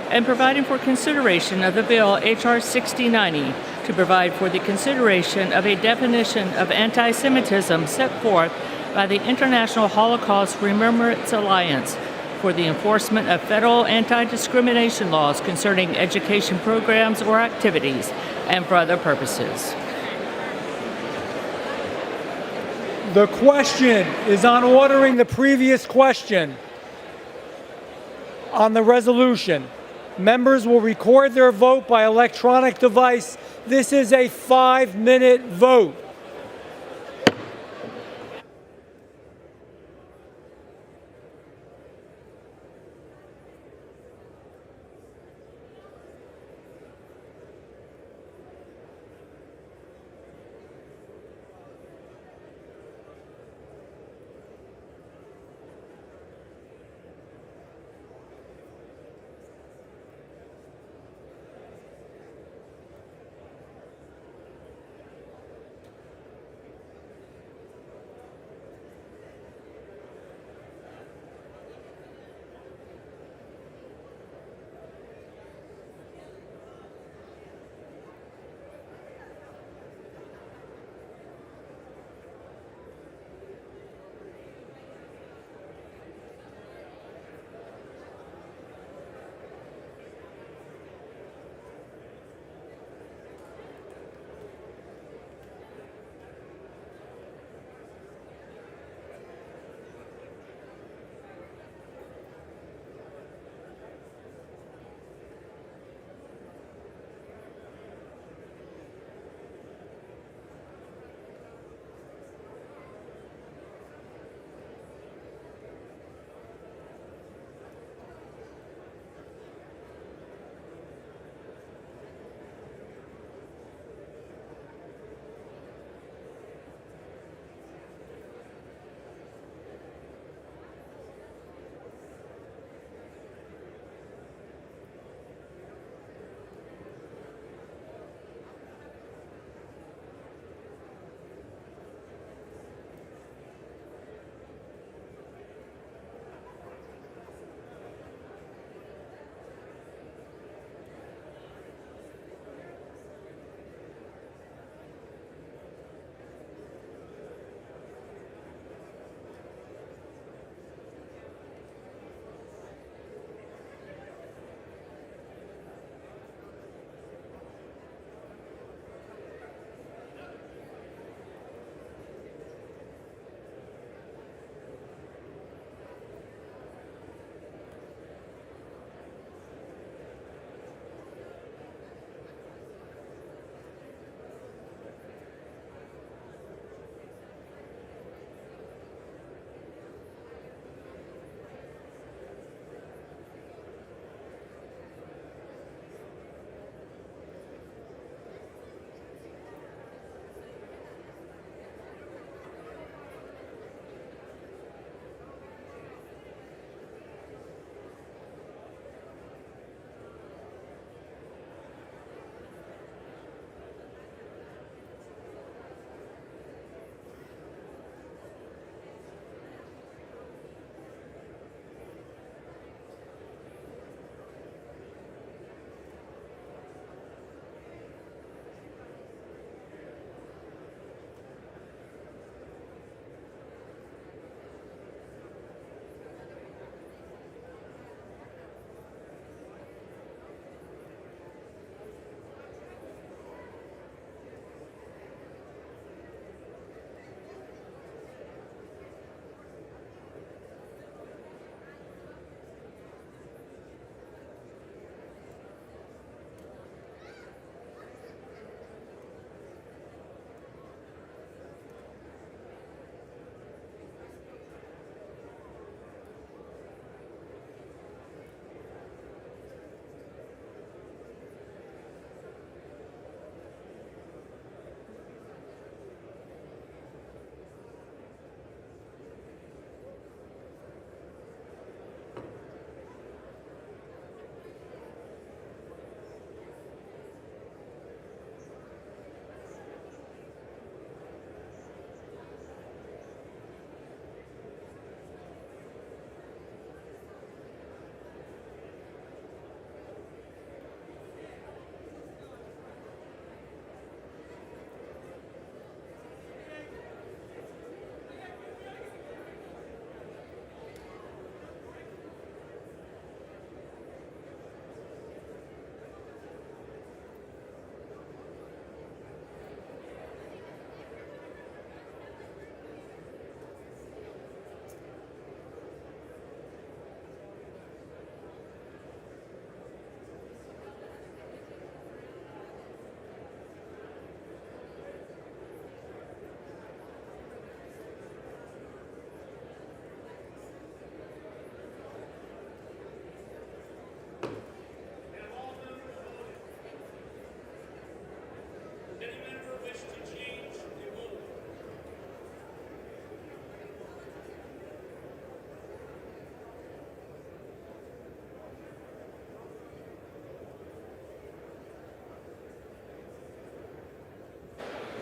[SPEAKER 15] and providing for consideration of the bill H.R. 6090 to provide for the consideration of a definition of anti-Semitism set forth by the International Holocaust Remembrance Alliance for the enforcement of federal anti-discrimination laws concerning education programs or activities and for other purposes.
[SPEAKER 14] The question is on ordering the previous question on the resolution. Members will record their vote by electronic device. This is a 5-minute vote.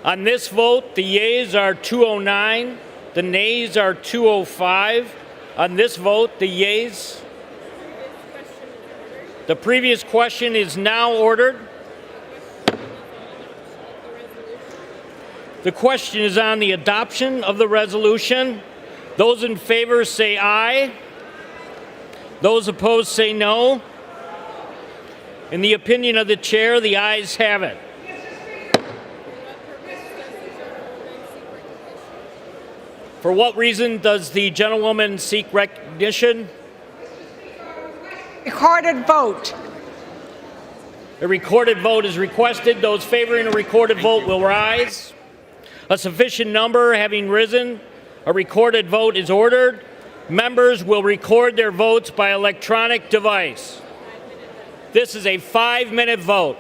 [SPEAKER 7] On this vote, the yeas are 209, the nays are 205. On this vote, the yeas. The previous question is now ordered. The question is on the adoption of the resolution. Those in favor say aye. Those opposed say no. In the opinion of the chair, the ayes have it. For what reason does the gentlewoman seek recognition?
[SPEAKER 10] Recorded vote.
[SPEAKER 7] A recorded vote is requested. Those favoring a recorded vote will rise. A sufficient number having risen, a recorded vote is ordered. Members will record their votes by electronic device. This is a 5-minute vote.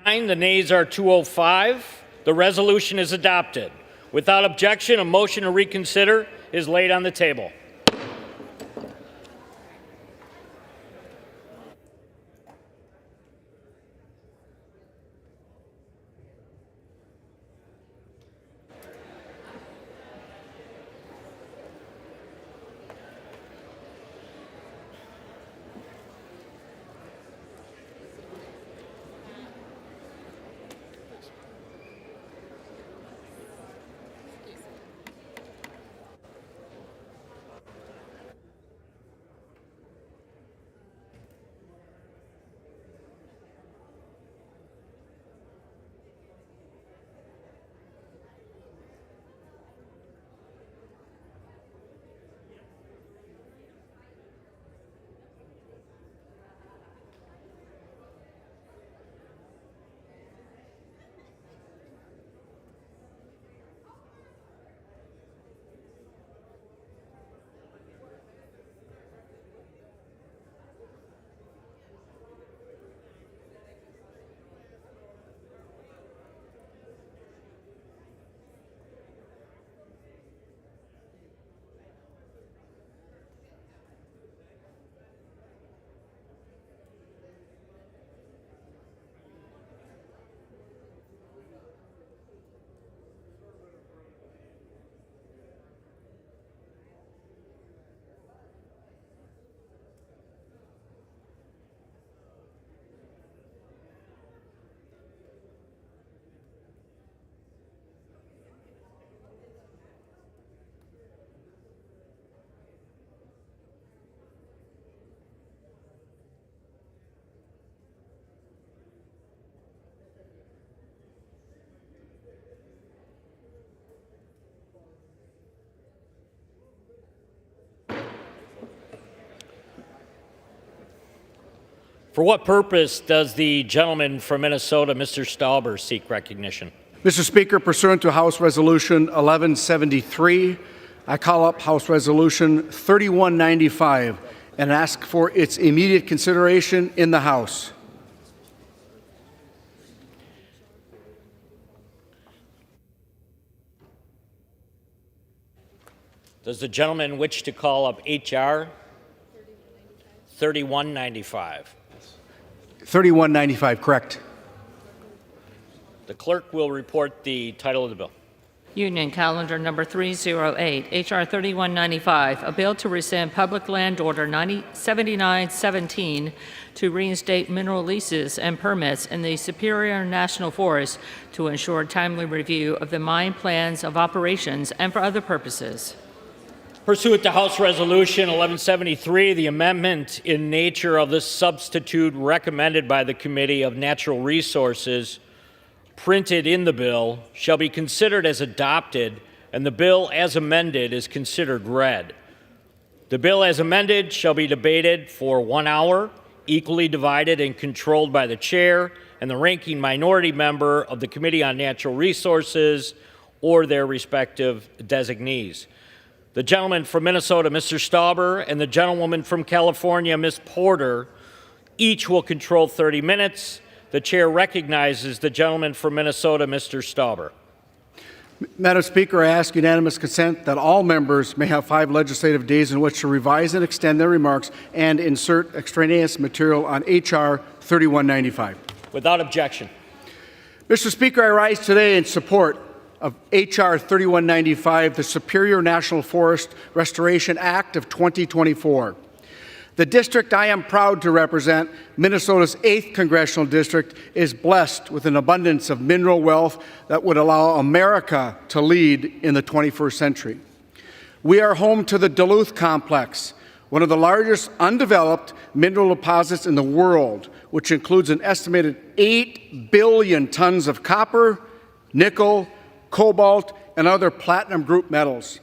[SPEAKER 7] The nays are 205. The resolution is adopted. Without objection, a motion to reconsider is laid on the table. For what purpose does the gentleman from Minnesota, Mr. Stauber, seek recognition?
[SPEAKER 16] Mr. Speaker, pursuant to House Resolution 1173, I call up House Resolution 3195 and ask for its immediate consideration in the House.
[SPEAKER 7] Does the gentleman wish to call up H.R. 3195?
[SPEAKER 16] 3195, correct.
[SPEAKER 7] The clerk will report the title of the bill.
[SPEAKER 15] Union Calendar Number 308, H.R. 3195, a bill to rescind Public Land Order 7917 to reinstate mineral leases and permits in the Superior National Forest to ensure timely review of the mine plans of operations and for other purposes.
[SPEAKER 7] Pursuant to House Resolution 1173, the amendment in nature of the substitute recommended by the Committee of Natural Resources printed in the bill shall be considered as adopted, and the bill as amended is considered read. The bill as amended shall be debated for 1 hour, equally divided and controlled by the chair and the ranking minority member of the Committee on Natural Resources or their respective designees. The gentleman from Minnesota, Mr. Stauber, and the gentlewoman from California, Ms. Porter, each will control 30 minutes. The chair recognizes the gentleman from Minnesota, Mr. Stauber.
[SPEAKER 16] Madam Speaker, I ask unanimous consent that all members may have 5 legislative days in which to revise and extend their remarks and insert extraneous material on H.R. 3195.
[SPEAKER 7] Without objection.
[SPEAKER 16] Mr. Speaker, I rise today in support of H.R. 3195, the Superior National Forest Restoration Act of 2024. The district I am proud to represent, Minnesota's 8th Congressional District, is blessed with an abundance of mineral wealth that would allow America to lead in the 21st century. We are home to the Duluth Complex, one of the largest undeveloped mineral deposits in the world, which includes an estimated 8 billion tons of copper, nickel, cobalt, and other platinum group metals.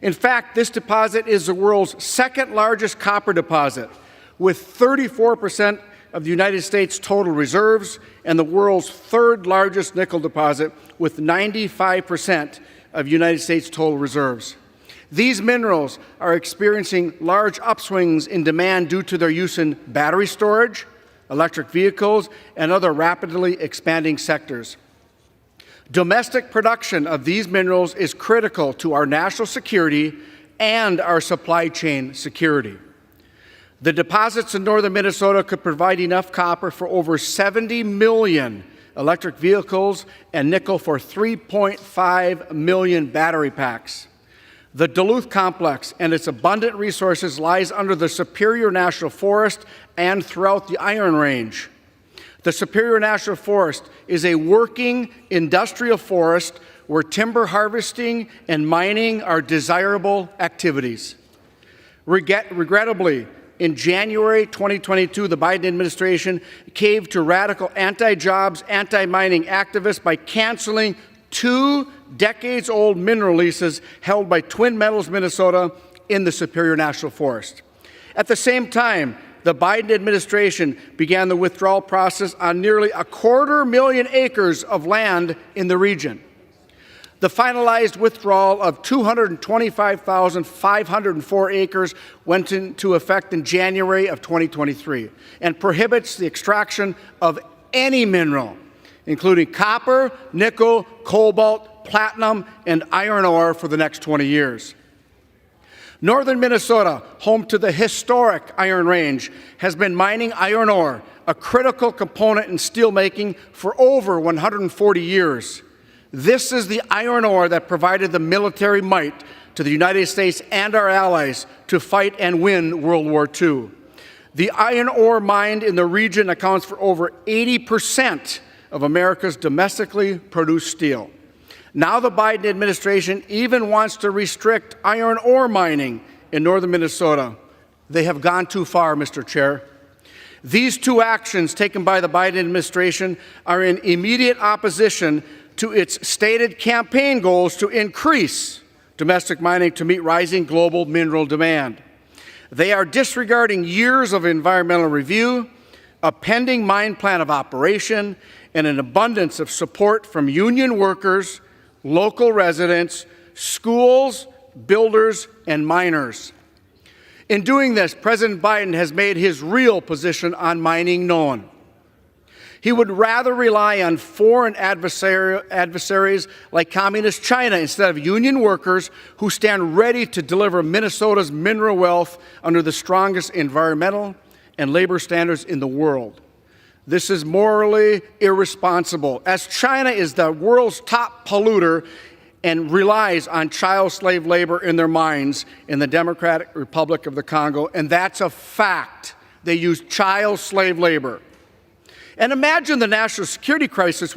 [SPEAKER 16] In fact, this deposit is the world's second largest copper deposit, with 34% of the United States' total reserves, and the world's third largest nickel deposit, with 95% of United States' total reserves. These minerals are experiencing large upswings in demand due to their use in battery storage, electric vehicles, and other rapidly expanding sectors. Domestic production of these minerals is critical to our national security and our supply chain security. The deposits in northern Minnesota could provide enough copper for over 70 million electric vehicles and nickel for 3.5 million battery packs. The Duluth Complex and its abundant resources lies under the Superior National Forest and throughout the Iron Range. The Superior National Forest is a working industrial forest where timber harvesting and mining are desirable activities. Regrettably, in January 2022, the Biden administration caved to radical anti-jobs, anti-mining activists by canceling 2 decades-old mineral leases held by Twin Metals Minnesota in the Superior National Forest. At the same time, the Biden administration began the withdrawal process on nearly 250,000 acres of land in the region. The finalized withdrawal of 225,504 acres went into effect in January of 2023 and prohibits the extraction of any mineral, including copper, nickel, cobalt, platinum, and iron ore for the next 20 years. Northern Minnesota, home to the historic Iron Range, has been mining iron ore, a critical component in steelmaking, for over 140 years. This is the iron ore that provided the military might to the United States and our allies to fight and win World War II. The iron ore mined in the region accounts for over 80% of America's domestically produced steel. Now the Biden administration even wants to restrict iron ore mining in northern Minnesota. They have gone too far, Mr. Chair. These 2 actions taken by the Biden administration are in immediate opposition to its stated campaign goals to increase domestic mining to meet rising global mineral demand. They are disregarding years of environmental review, a pending mine plan of operation, and an abundance of support from union workers, local residents, schools, builders, and miners. In doing this, President Biden has made his real position on mining known. He would rather rely on foreign adversaries like Communist China instead of union workers who stand ready to deliver Minnesota's mineral wealth under the strongest environmental and labor standards in the world. This is morally irresponsible, as China is the world's top polluter and relies on child slave labor in their mines in the Democratic Republic of the Congo, and that's a fact. They use child slave labor. And imagine the national security crisis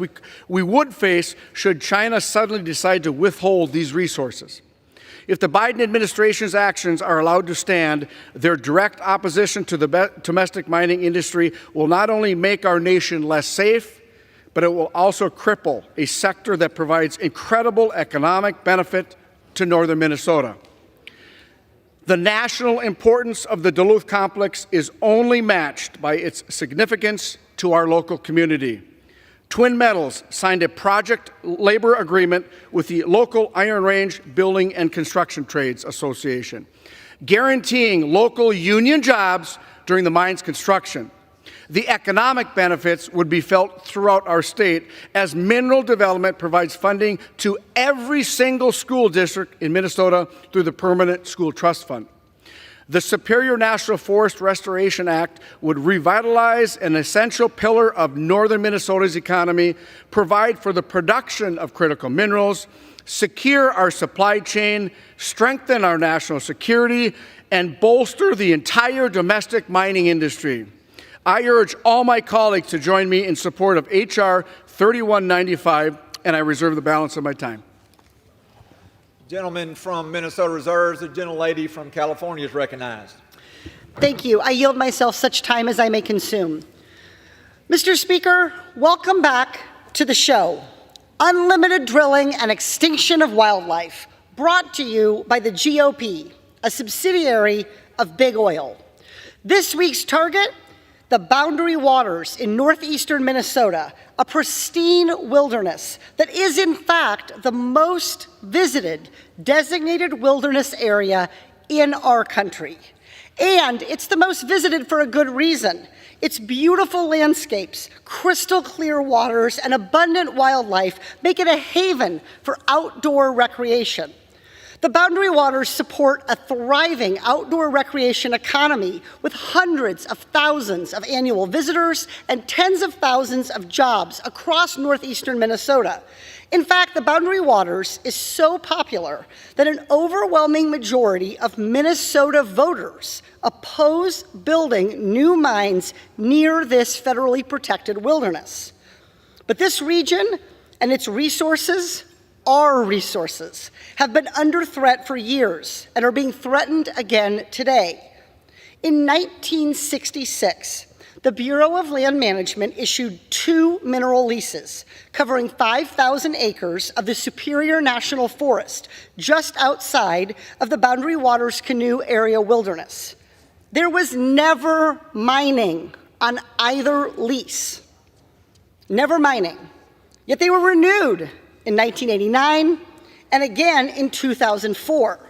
[SPEAKER 16] we would face should China suddenly decide to withhold these resources. If the Biden administration's actions are allowed to stand, their direct opposition to the domestic mining industry will not only make our nation less safe, but it will also cripple a sector that provides incredible economic benefit to northern Minnesota. The national importance of the Duluth Complex is only matched by its significance to our local community. Twin Metals signed a project labor agreement with the local Iron Range Building and Construction Trades Association, guaranteeing local union jobs during the mine's construction. The economic benefits would be felt throughout our state as mineral development provides funding to every single school district in Minnesota through the Permanent School Trust Fund. The Superior National Forest Restoration Act would revitalize an essential pillar of northern Minnesota's economy, provide for the production of critical minerals, secure our supply chain, strengthen our national security, and bolster the entire domestic mining industry. I urge all my colleagues to join me in support of H.R. 3195, and I reserve the balance of my time.
[SPEAKER 17] Gentleman from Minnesota reserves. The gentlelady from California is recognized.
[SPEAKER 18] Thank you. I yield myself such time as I may consume. Mr. Speaker, welcome back to the show. Unlimited drilling and extinction of wildlife, brought to you by the GOP, a subsidiary of Big Oil. This week's target, the Boundary Waters in northeastern Minnesota, a pristine wilderness that is in fact the most visited designated wilderness area in our country. And it's the most visited for a good reason. Its beautiful landscapes, crystal clear waters, and abundant wildlife make it a haven for outdoor recreation. The Boundary Waters support a thriving outdoor recreation economy with hundreds of thousands of annual visitors and tens of thousands of jobs across northeastern Minnesota. In fact, the Boundary Waters is so popular that an overwhelming majority of Minnesota voters oppose building new mines near this federally protected wilderness. But this region and its resources, our resources, have been under threat for years and are being threatened again today. In 1966, the Bureau of Land Management issued 2 mineral leases covering 5,000 acres of the Superior National Forest just outside of the Boundary Waters Canoe Area Wilderness. There was never mining on either lease. Never mining. Yet they were renewed in 1989 and again in 2004.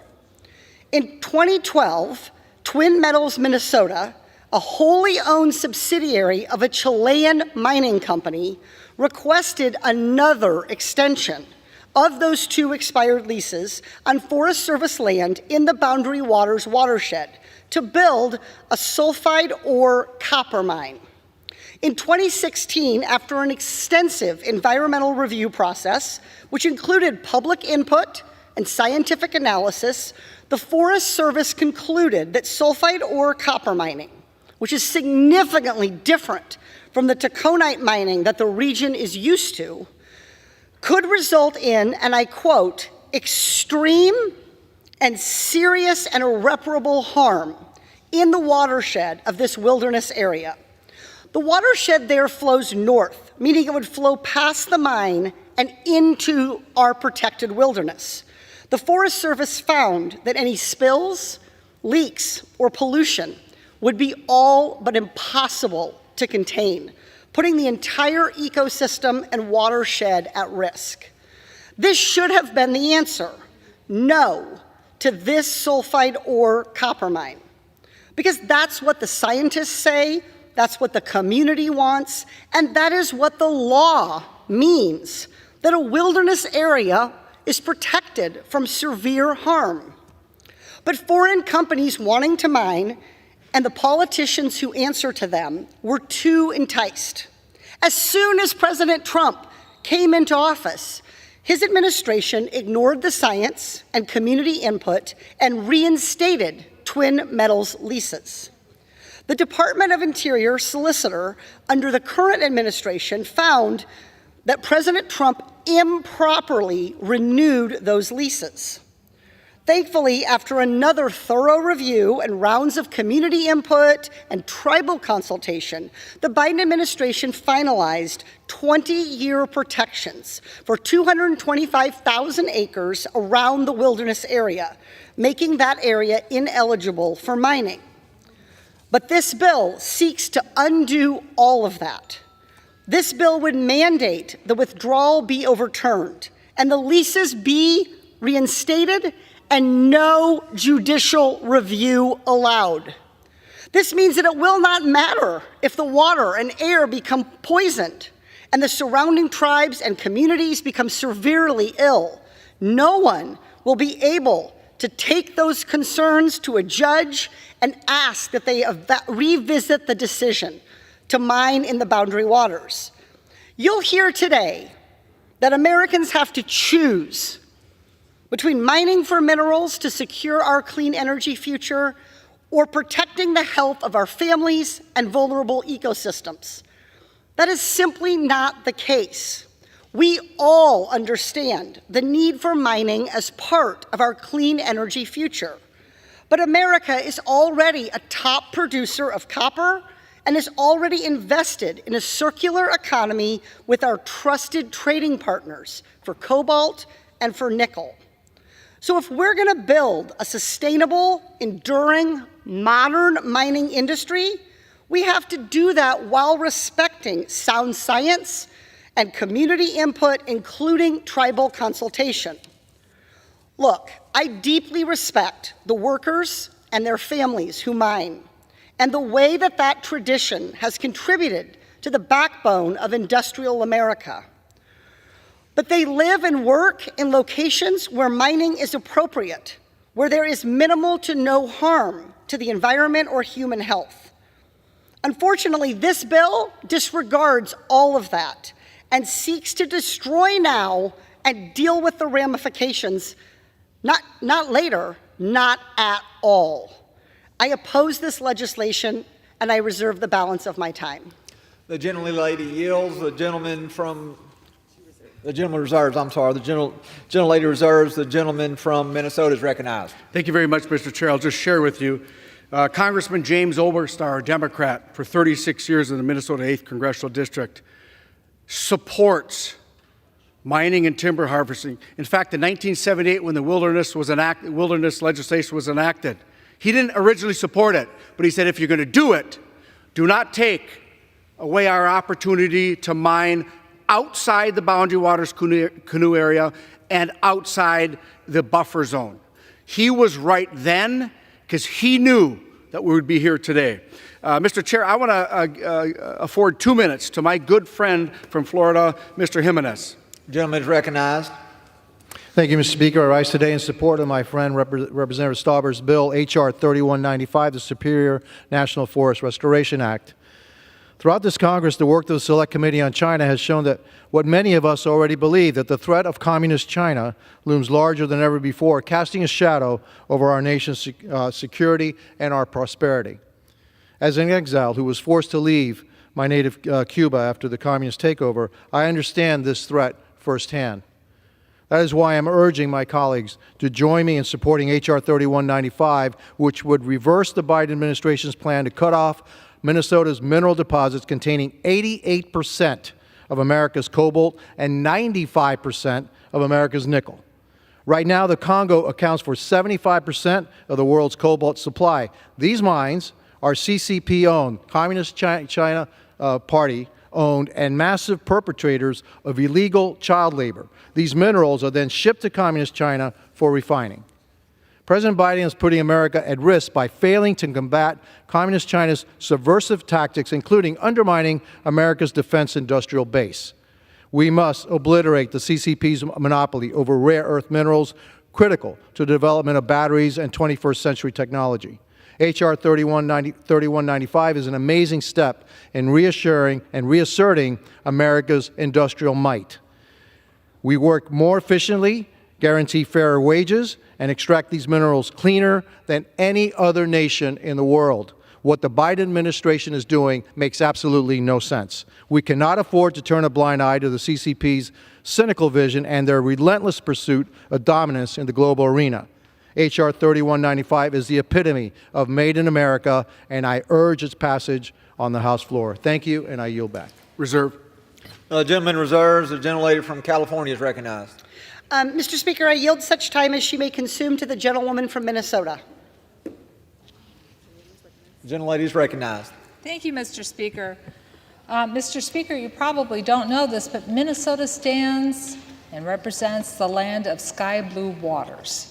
[SPEAKER 18] In 2012, Twin Metals Minnesota, a wholly owned subsidiary of a Chilean mining company, requested another extension of those 2 expired leases on Forest Service land in the Boundary Waters watershed to build a sulfide ore copper mine. In 2016, after an extensive environmental review process, which included public input and scientific analysis, the Forest Service concluded that sulfide ore copper mining, which is significantly different from the taconite mining that the region is used to, could result in, and I quote, extreme and serious and irreparable harm in the watershed of this wilderness area. The watershed there flows north, meaning it would flow past the mine and into our protected wilderness. The Forest Service found that any spills, leaks, or pollution would be all but impossible to contain, putting the entire ecosystem and watershed at risk. This should have been the answer: no to this sulfide ore copper mine. Because that's what the scientists say, that's what the community wants, and that is what the law means, that a wilderness area is protected from severe harm. But foreign companies wanting to mine and the politicians who answer to them were too enticed. As soon as President Trump came into office, his administration ignored the science and community input and reinstated Twin Metals leases. The Department of Interior solicitor under the current administration found that President Trump improperly renewed those leases. Thankfully, after another thorough review and rounds of community input and tribal consultation, the Biden administration finalized 20-year protections for 225,000 acres around the wilderness area, making that area ineligible for mining. But this bill seeks to undo all of that. This bill would mandate the withdrawal be overturned and the leases be reinstated and no judicial review allowed. This means that it will not matter if the water and air become poisoned and the surrounding tribes and communities become severely ill. No one will be able to take those concerns to a judge and ask that they revisit the decision to mine in the Boundary Waters. You'll hear today that Americans have to choose between mining for minerals to secure our clean energy future or protecting the health of our families and vulnerable ecosystems. That is simply not the case. We all understand the need for mining as part of our clean energy future. But America is already a top producer of copper and is already invested in a circular economy with our trusted trading partners for cobalt and for nickel. So if we're going to build a sustainable, enduring, modern mining industry, we have to do that while respecting sound science and community input, including tribal consultation. Look, I deeply respect the workers and their families who mine, and the way that that tradition has contributed to the backbone of industrial America. But they live and work in locations where mining is appropriate, where there is minimal to no harm to the environment or human health. Unfortunately, this bill disregards all of that and seeks to destroy now and deal with the ramifications, not later, not at all. I oppose this legislation, and I reserve the balance of my time.
[SPEAKER 17] The gentlelady yields. The gentleman reserves. I'm sorry. The gentlelady reserves. The gentleman from Minnesota is recognized.
[SPEAKER 16] Thank you very much, Mr. Chair. I'll just share with you. Congressman James Oberstar, a Democrat for 36 years in the Minnesota 8th Congressional District, supports mining and timber harvesting. In fact, in 1978, when the wilderness legislation was enacted, he didn't originally support it, but he said, if you're going to do it, do not take away our opportunity to mine outside the Boundary Waters canoe area and outside the buffer zone. He was right then, because he knew that we would be here today. Mr. Chair, I want to afford 2 minutes to my good friend from Florida, Mr. Jimenez.
[SPEAKER 17] The gentleman is recognized.
[SPEAKER 19] Thank you, Mr. Speaker. I rise today in support of my friend Representative Stauber's bill, H.R. 3195, the Superior National Forest Restoration Act. Throughout this Congress, the work of the Select Committee on China has shown that what many of us already believe, that the threat of communist China looms larger than ever before, casting a shadow over our nation's security and our prosperity. As an exile who was forced to leave my native Cuba after the communist takeover, I understand this threat firsthand. That is why I'm urging my colleagues to join me in supporting H.R. 3195, which would reverse the Biden administration's plan to cut off Minnesota's mineral deposits containing 88% of America's cobalt and 95% of America's nickel. Right now, the Congo accounts for 75% of the world's cobalt supply. These mines are CCP-owned, Communist China Party-owned, and massive perpetrators of illegal child labor. These minerals are then shipped to Communist China for refining. President Biden is putting America at risk by failing to combat Communist China's subversive tactics, including undermining America's defense industrial base. We must obliterate the CCP's monopoly over rare earth minerals critical to the development of batteries and 21st century technology. H.R. 3195 is an amazing step in reassuring and reasserting America's industrial might. We work more efficiently, guarantee fairer wages, and extract these minerals cleaner than any other nation in the world. What the Biden administration is doing makes absolutely no sense. We cannot afford to turn a blind eye to the CCP's cynical vision and their relentless pursuit of dominance in the global arena. H.R. 3195 is the epitome of Made in America, and I urge its passage on the House floor. Thank you, and I yield back.
[SPEAKER 16] Reserve.
[SPEAKER 17] The gentleman reserves. The gentlelady from California is recognized.
[SPEAKER 18] Mr. Speaker, I yield such time as she may consume to the gentlewoman from Minnesota.
[SPEAKER 17] The gentlelady is recognized.
[SPEAKER 15] Thank you, Mr. Speaker. Mr. Speaker, you probably don't know this, but Minnesota stands and represents the land of sky blue waters.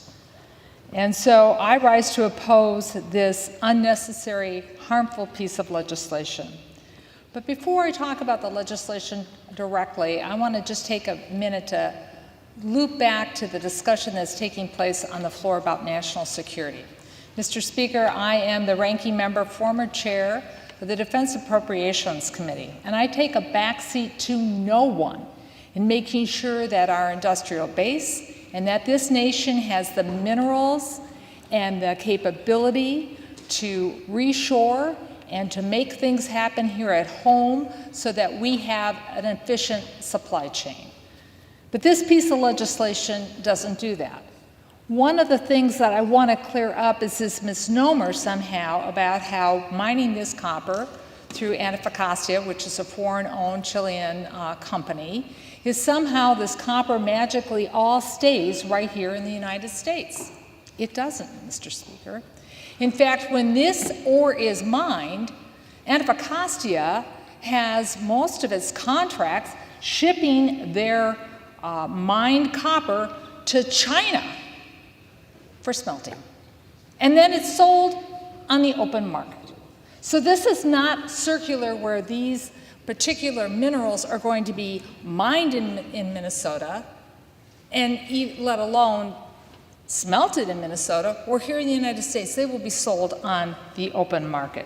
[SPEAKER 15] And so I rise to oppose this unnecessary, harmful piece of legislation. But before I talk about the legislation directly, I want to just take a minute to loop back to the discussion that's taking place on the floor about national security. Mr. Speaker, I am the ranking member, former chair of the Defense Appropriations Committee, and I take a backseat to no one in making sure that our industrial base and that this nation has the minerals and the capability to reshore and to make things happen here at home so that we have an efficient supply chain. But this piece of legislation doesn't do that. One of the things that I want to clear up is this misnomer somehow about how mining this copper through Antofagasta, which is a foreign-owned Chilean company, is somehow this copper magically all stays right here in the United States. It doesn't, Mr. Speaker. In fact, when this ore is mined, Antofagasta has most of its contracts shipping their mined copper to China for smelting. and then it's sold on the open market. So this is not circular where these particular minerals are going to be mined in Minnesota, and let alone smelted in Minnesota, or here in the United States. They will be sold on the open market.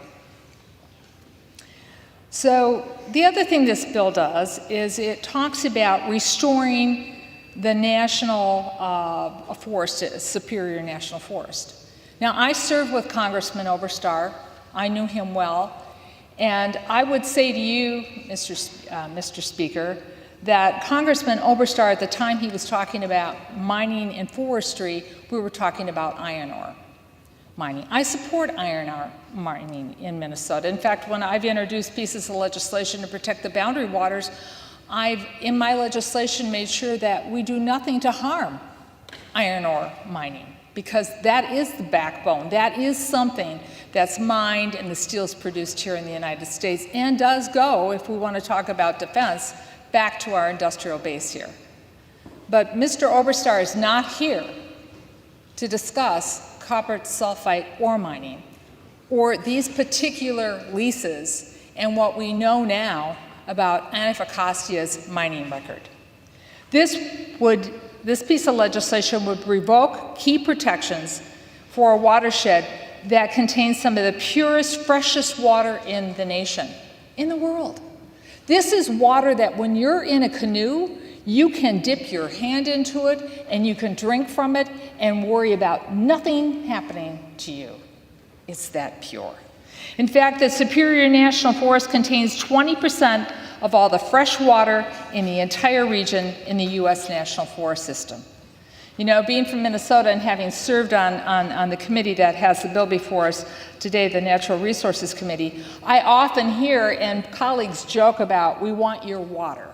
[SPEAKER 15] So the other thing this bill does is it talks about restoring the national forest, Superior National Forest. Now, I served with Congressman Oberstar. I knew him well. And I would say to you, Mr. Speaker, that Congressman Oberstar, at the time he was talking about mining and forestry, we were talking about iron ore mining. I support iron ore mining in Minnesota. In fact, when I've introduced pieces of legislation to protect the boundary waters, I've, in my legislation, made sure that we do nothing to harm iron ore mining, because that is the backbone. That is something that's mined and the steel's produced here in the United States and does go, if we want to talk about defense, back to our industrial base here. But Mr. Oberstar is not here to discuss copper sulfite ore mining or these particular leases and what we know now about Antifa-Costia's mining record. This piece of legislation would revoke key protections for a watershed that contains some of the purest, freshest water in the nation, in the world. This is water that when you're in a canoe, you can dip your hand into it and you can drink from it and worry about nothing happening to you. It's that pure. In fact, the Superior National Forest contains 20% of all the fresh water in the entire region in the U.S. National Forest System. You know, being from Minnesota and having served on the committee that has the bill before us today, the Natural Resources Committee, I often hear and colleagues joke about, we want your water.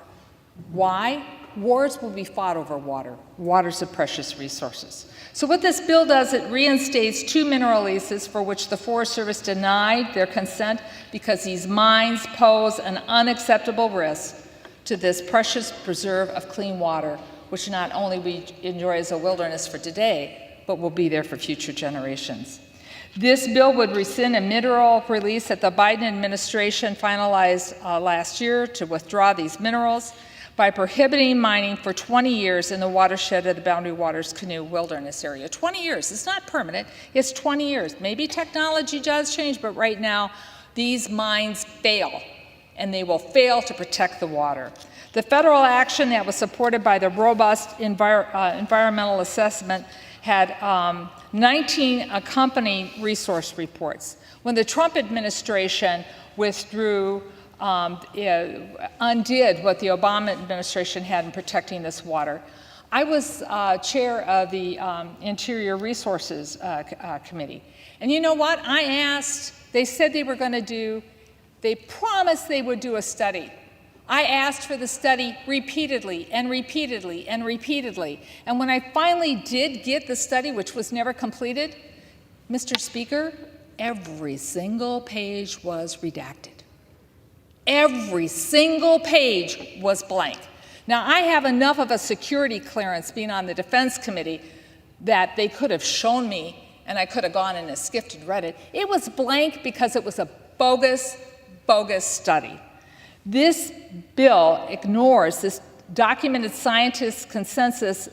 [SPEAKER 15] Why? Wars will be fought over water. Water's a precious resources. So what this bill does, it reinstates 2 mineral leases for which the Forest Service denied their consent because these mines pose an unacceptable risk to this precious preserve of clean water, which not only we enjoy as a wilderness for today, but will be there for future generations. This bill would rescind a mineral release that the Biden administration finalized last year to withdraw these minerals by prohibiting mining for 20 years in the watershed of the Boundary Waters Canoe Wilderness Area. 20 years, it's not permanent, it's 20 years. Maybe technology does change, but right now, these mines fail, and they will fail to protect the water. The federal action that was supported by the robust environmental assessment had 19 accompanying resource reports. When the Trump administration withdrew, undid what the Obama administration had in protecting this water, I was chair of the Interior Resources Committee. And you know what? I asked, they said they were going to do, they promised they would do a study. I asked for the study repeatedly and repeatedly and repeatedly. And when I finally did get the study, which was never completed, Mr. Speaker, every single page was redacted. Every single page was blank. Now, I have enough of a security clearance being on the Defense Committee that they could have shown me and I could have gone and skipped and read it. It was blank because it was a bogus study. This bill ignores this documented scientific consensus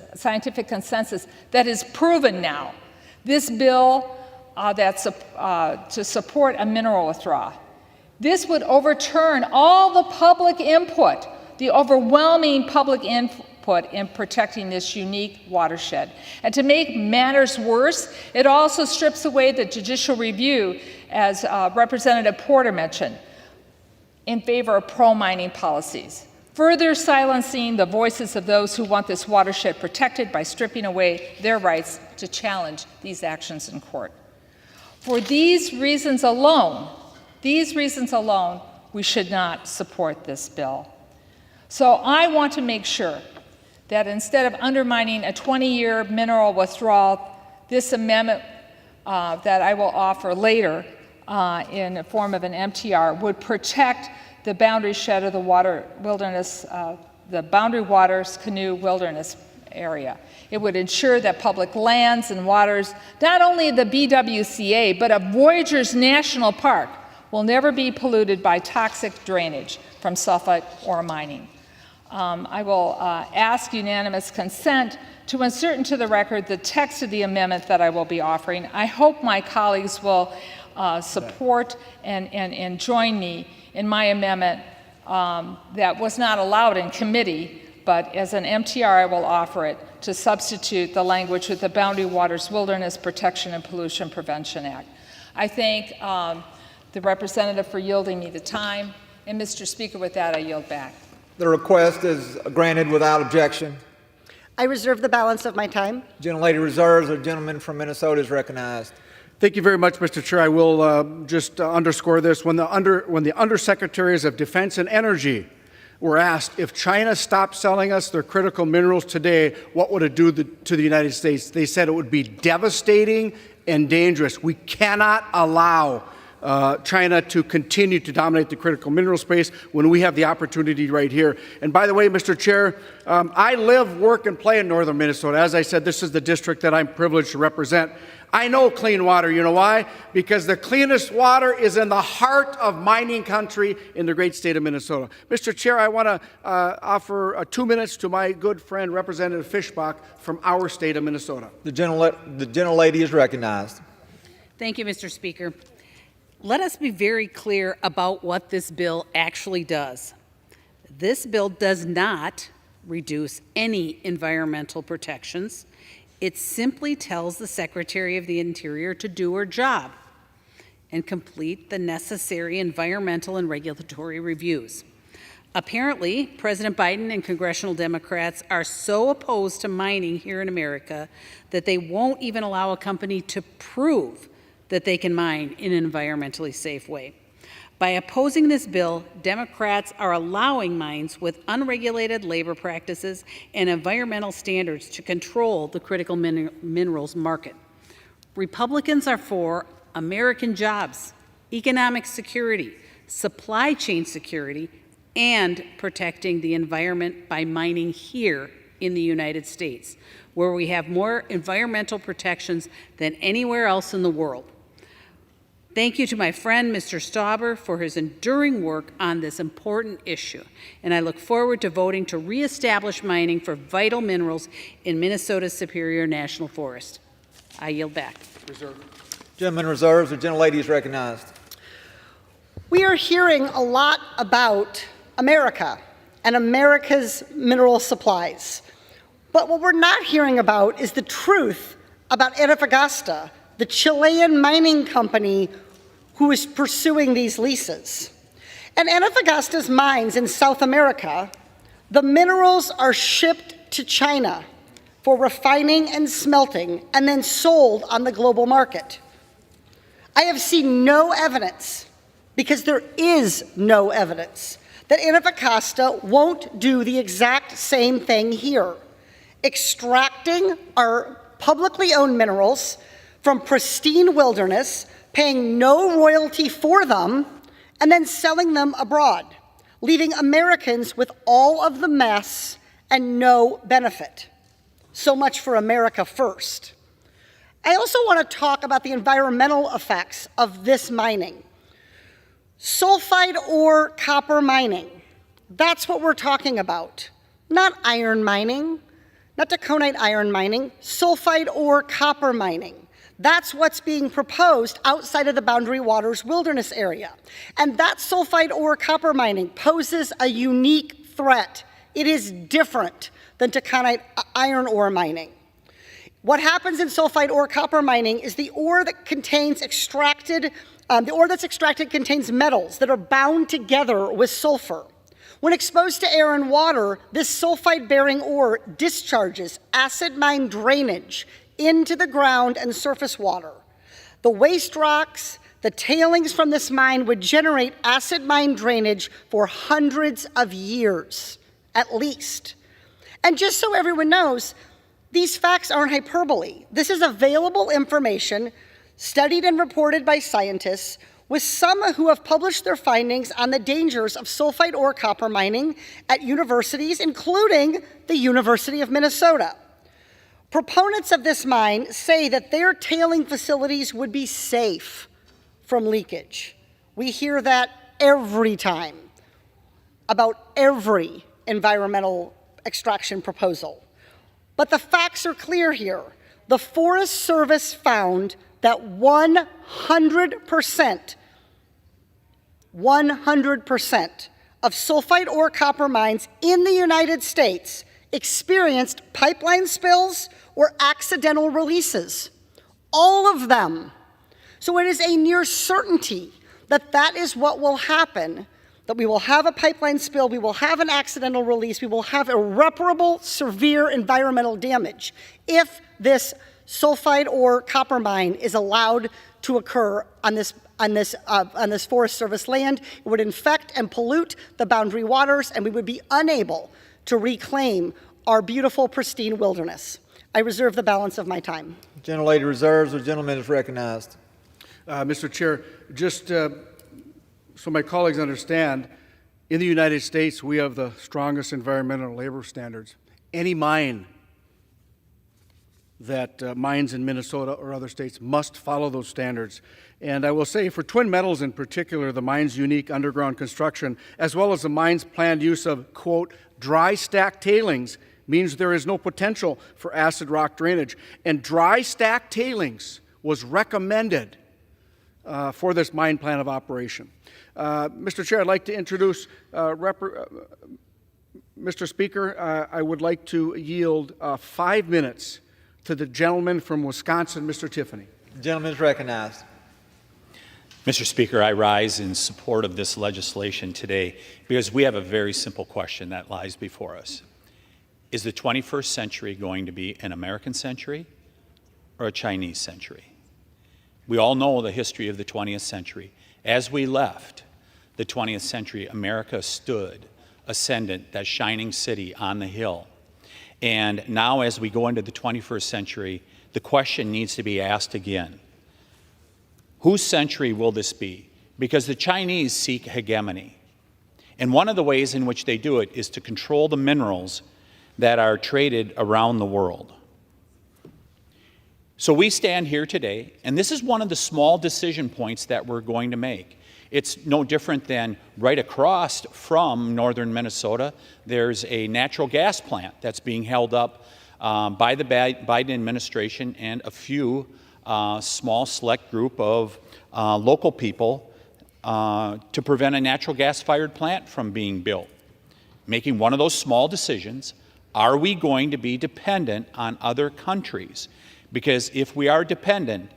[SPEAKER 15] that is proven now. This bill to support a mineral withdrawal. This would overturn all the public input, the overwhelming public input in protecting this unique watershed. And to make matters worse, it also strips away the judicial review, as Representative Porter mentioned, in favor of pro-mining policies, further silencing the voices of those who want this watershed protected by stripping away their rights to challenge these actions in court. For these reasons alone, we should not support this bill. So I want to make sure that instead of undermining a 20-year mineral withdrawal, this amendment that I will offer later in the form of an MTR would protect the boundary shed of the water wilderness, the Boundary Waters Canoe Wilderness area. It would ensure that public lands and waters, not only the BWCA, but of Voyageurs National Park, will never be polluted by toxic drainage from sulfide ore mining. I will ask unanimous consent to insert into the record the text of the amendment that I will be offering. I hope my colleagues will support and join me in my amendment that was not allowed in committee, but as an MTR I will offer it to substitute the language with the Boundary Waters Wilderness Protection and Pollution Prevention Act. I thank the representative for yielding me the time, and Mr. Speaker, with that I yield back.
[SPEAKER 17] The request is granted without objection.
[SPEAKER 18] I reserve the balance of my time.
[SPEAKER 17] Gentlelady reserves. The gentleman from Minnesota is recognized.
[SPEAKER 16] Thank you very much, Mr. Chair. I will just underscore this. When the undersecretaries of Defense and Energy were asked if China stopped selling us their critical minerals today, what would it do to the United States? They said it would be devastating and dangerous. We cannot allow China to continue to dominate the critical mineral space when we have the opportunity right here. And by the way, Mr. Chair, I live, work, and play in northern Minnesota. As I said, this is the district that I'm privileged to represent. I know clean water. You know why? Because the cleanest water is in the heart of mining country in the great state of Minnesota. Mr. Chair, I want to offer 2 minutes to my good friend, Representative Fischbach from our state of Minnesota.
[SPEAKER 17] The gentlelady is recognized.
[SPEAKER 9] Thank you, Mr. Speaker. Let us be very clear about what this bill actually does. This bill does not reduce any environmental protections. It simply tells the Secretary of the Interior to do her job and complete the necessary environmental and regulatory reviews. Apparently, President Biden and congressional Democrats are so opposed to mining here in America that they won't even allow a company to prove that they can mine in an environmentally safe way. By opposing this bill, Democrats are allowing mines with unregulated labor practices and environmental standards to control the critical minerals market. Republicans are for American jobs, economic security, supply chain security, and protecting the environment by mining here in the United States, where we have more environmental protections than anywhere else in the world. Thank you to my friend, Mr. Stauber, for his enduring work on this important issue, and I look forward to voting to reestablish mining for vital minerals in Minnesota's Superior National Forest. I yield back.
[SPEAKER 16] Reserve.
[SPEAKER 17] Gentleman reserves. The gentlelady is recognized.
[SPEAKER 18] We are hearing a lot about America and America's mineral supplies. But what we're not hearing about is the truth about Antofagasta, the Chilean mining company who is pursuing these leases. At Antofagasta's mines in South America, the minerals are shipped to China for refining and smelting and then sold on the global market. I have seen no evidence, because there is no evidence, that Antofagasta won't do the exact same thing here, extracting our publicly owned minerals from pristine wilderness, paying no royalty for them, and then selling them abroad, leaving Americans with all of the mess and no benefit. So much for America first. I also want to talk about the environmental effects of this mining. Sulfide ore copper mining, that's what we're talking about. Not iron mining, not taconite iron mining, sulfide ore copper mining. That's what's being proposed outside of the Boundary Waters Wilderness area. And that sulfide ore copper mining poses a unique threat. It is different than taconite iron ore mining. What happens in sulfide ore copper mining is the ore that contains the ore that's extracted contains metals that are bound together with sulfur. When exposed to air and water, this sulfide-bearing ore discharges acid mine drainage into the ground and surface water. The waste rocks, the tailings from this mine would generate acid mine drainage for hundreds of years, at least. And just so everyone knows, these facts aren't hyperbole. This is available information, studied and reported by scientists, with some who have published their findings on the dangers of sulfide ore copper mining at universities, including the University of Minnesota. Proponents of this mine say that their tailing facilities would be safe from leakage. We hear that every time about every environmental extraction proposal. But the facts are clear here. The Forest Service found that 100% of sulfide ore copper mines in the United States experienced pipeline spills or accidental releases. All of them. So it is a near certainty that that is what will happen, that we will have a pipeline spill, we will have an accidental release, we will have irreparable, severe environmental damage if this sulfide ore copper mine is allowed to occur on this Forest Service land. It would infect and pollute the boundary waters, and we would be unable to reclaim our beautiful, pristine wilderness. I reserve the balance of my time.
[SPEAKER 17] The gentlelady reserves. The gentleman is recognized.
[SPEAKER 16] Mr. Chair, just so my colleagues understand, in the United States, we have the strongest environmental and labor standards. Any mine that mines in Minnesota or other states must follow those standards. And I will say for Twin Metals in particular, the mine's unique underground construction, as well as the mine's planned use of, quote, dry stack tailings, means there is no potential for acid rock drainage. And dry stack tailings was recommended for this mine plan of operation. Mr. Chair, I'd like to introduce, Mr. Speaker, I would like to yield 5 minutes to the gentleman from Wisconsin, Mr. Tiffany.
[SPEAKER 17] The gentleman is recognized.
[SPEAKER 20] Mr. Speaker, I rise in support of this legislation today because we have a very simple question that lies before us. Is the 21st century going to be an American century or a Chinese century? We all know the history of the 20th century. As we left the 20th century, America stood ascendant, that shining city on the hill. And now as we go into the 21st century, the question needs to be asked again. Whose century will this be? Because the Chinese seek hegemony. And one of the ways in which they do it is to control the minerals that are traded around the world. So we stand here today, and this is one of the small decision points that we're going to make. It's no different than right across from northern Minnesota, there's a natural gas plant that's being held up by the Biden administration and a few small select group of local people to prevent a natural gas-fired plant from being built. Making one of those small decisions, are we going to be dependent on other countries? Because if we are dependent,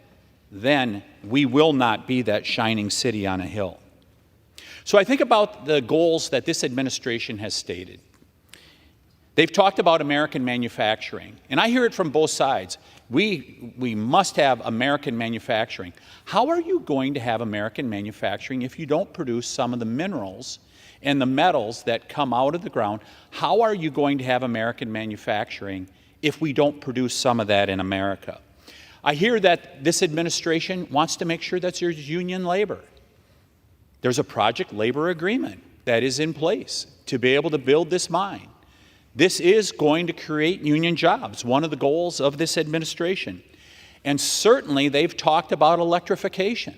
[SPEAKER 20] then we will not be that shining city on a hill. So I think about the goals that this administration has stated. They've talked about American manufacturing, and I hear it from both sides. We must have American manufacturing. How are you going to have American manufacturing if you don't produce some of the minerals and the metals that come out of the ground? How are you going to have American manufacturing if we don't produce some of that in America? I hear that this administration wants to make sure that there's union labor. There's a project labor agreement that is in place to be able to build this mine. This is going to create union jobs, one of the goals of this administration. And certainly they've talked about electrification.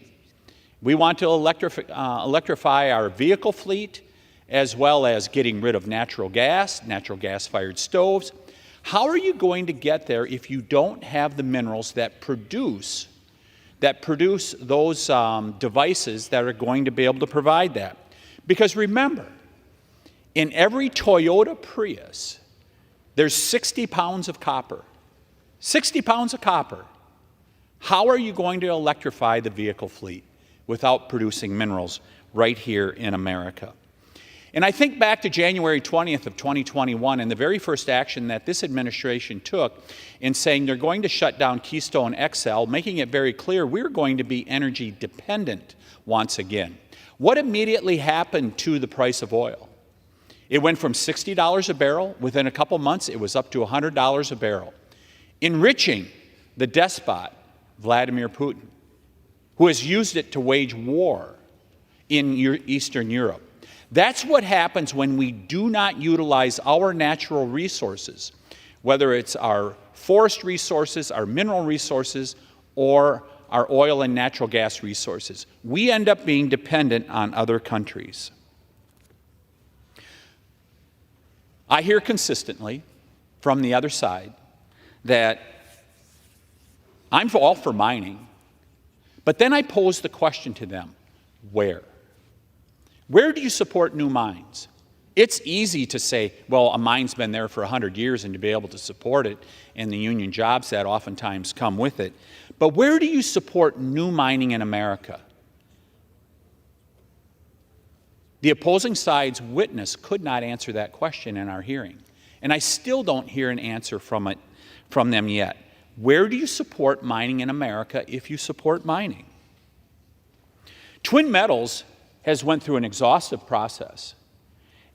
[SPEAKER 20] We want to electrify our vehicle fleet, as well as getting rid of natural gas-fired stoves. How are you going to get there if you don't have the minerals that produce those devices that are going to be able to provide that? Because remember, in every Toyota Prius, there's 60 pounds of copper. 60 pounds of copper. How are you going to electrify the vehicle fleet without producing minerals right here in America? And I think back to January 20th of 2021 and the very first action that this administration took in saying they're going to shut down Keystone XL, making it very clear we're going to be energy dependent once again. What immediately happened to the price of oil? It went from $60 a barrel. Within a couple months, it was up to $100 a barrel, enriching the despot, Vladimir Putin. who has used it to wage war in Eastern Europe. That's what happens when we do not utilize our natural resources, whether it's our forest resources, our mineral resources, or our oil and natural gas resources. We end up being dependent on other countries. I hear consistently from the other side that I'm all for mining, but then I pose the question to them, where? Where do you support new mines? It's easy to say, well, a mine's been there for 100 years and to be able to support it and the union jobs that oftentimes come with it. But where do you support new mining in America? The opposing side's witness could not answer that question in our hearing. And I still don't hear an answer from them yet. Where do you support mining in America if you support mining? Twin Metals has went through an exhaustive process,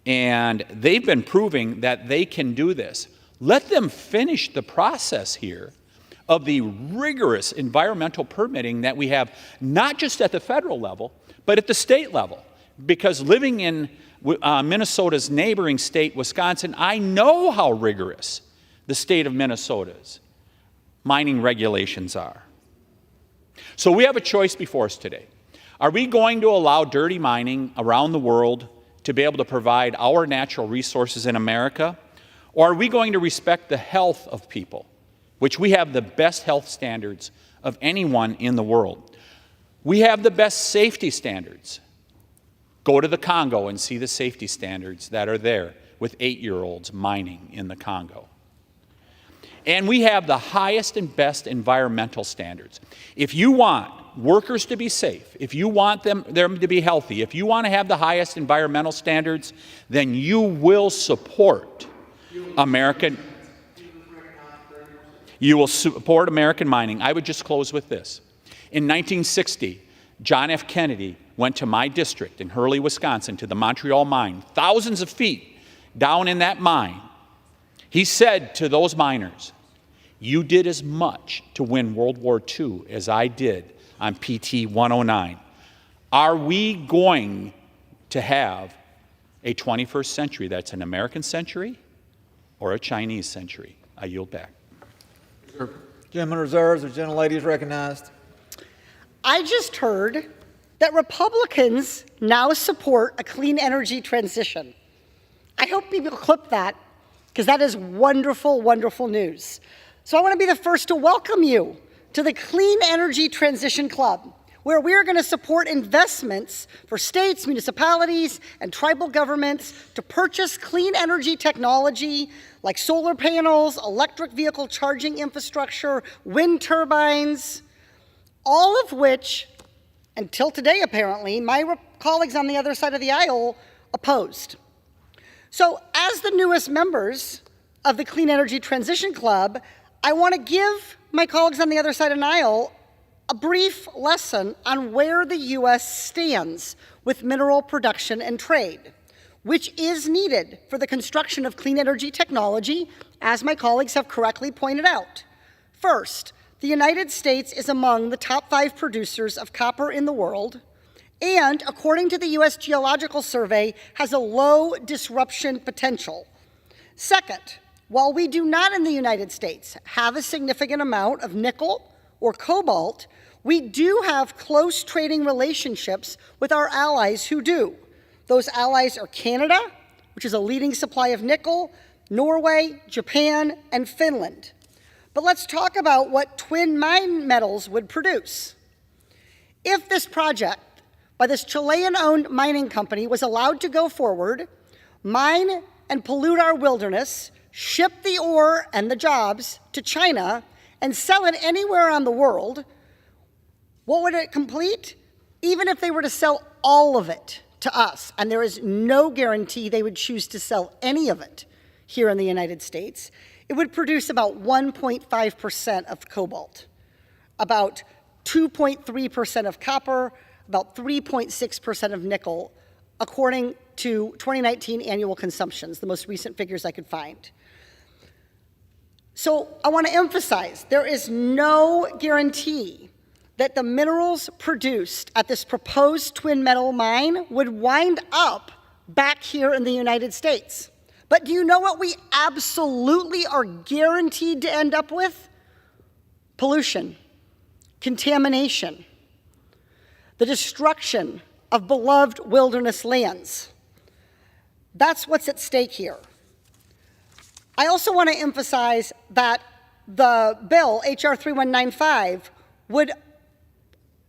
[SPEAKER 20] and they've been proving that they can do this. Let them finish the process here of the rigorous environmental permitting that we have, not just at the federal level, but at the state level. Because living in Minnesota's neighboring state, Wisconsin, I know how rigorous the state of Minnesota's mining regulations are. So we have a choice before us today. Are we going to allow dirty mining around the world to be able to provide our natural resources in America? Or are we going to respect the health of people, which we have the best health standards of anyone in the world? We have the best safety standards. Go to the Congo and see the safety standards that are there with 8-year-olds mining in the Congo. And we have the highest and best environmental standards. If you want workers to be safe, if you want them to be healthy, if you want to have the highest environmental standards, then you will support American mining. I would just close with this. In 1960, John F. Kennedy went to my district in Hurley, Wisconsin, to the Montreal mine, thousands of feet down in that mine. He said to those miners, "You did as much to win World War II as I did on PT 109. Are we going to have a 21st century that's an American century or a Chinese century?" I yield back.
[SPEAKER 17] Gentleman reserves, the gentlelady is recognized.
[SPEAKER 18] I just heard that Republicans now support a clean energy transition. I hope people clip that, because that is wonderful, wonderful news. So I want to be the first to welcome you to the Clean Energy Transition Club, where we are going to support investments for states, municipalities, and tribal governments to purchase clean energy technology like solar panels, electric vehicle charging infrastructure, wind turbines, all of which, until today apparently, my colleagues on the other side of the aisle opposed. So as the newest members of the Clean Energy Transition Club, I want to give my colleagues on the other side of the aisle a brief lesson on where the U.S. stands with mineral production and trade, which is needed for the construction of clean energy technology, as my colleagues have correctly pointed out. First, the United States is among the top 5 producers of copper in the world, and according to the U.S. Geological Survey, has a low disruption potential. Second, while we do not in the United States have a significant amount of nickel or cobalt, we do have close trading relationships with our allies who do. Those allies are Canada, which is a leading supply of nickel, Norway, Japan, and Finland. But let's talk about what Twin Metals would produce. If this project by this Chilean-owned mining company was allowed to go forward, mine and pollute our wilderness, ship the ore and the jobs to China, and sell it anywhere around the world, what would it complete? Even if they were to sell all of it to us, and there is no guarantee they would choose to sell any of it here in the United States, it would produce about 1.5% of cobalt, about 2.3% of copper, about 3.6% of nickel, according to 2019 annual consumptions, the most recent figures I could find. So I want to emphasize, there is no guarantee that the minerals produced at this proposed twin metal mine would wind up back here in the United States. But do you know what we absolutely are guaranteed to end up with? Pollution, contamination, the destruction of beloved wilderness lands. That's what's at stake here. I also want to emphasize that the bill, H.R. 3195, would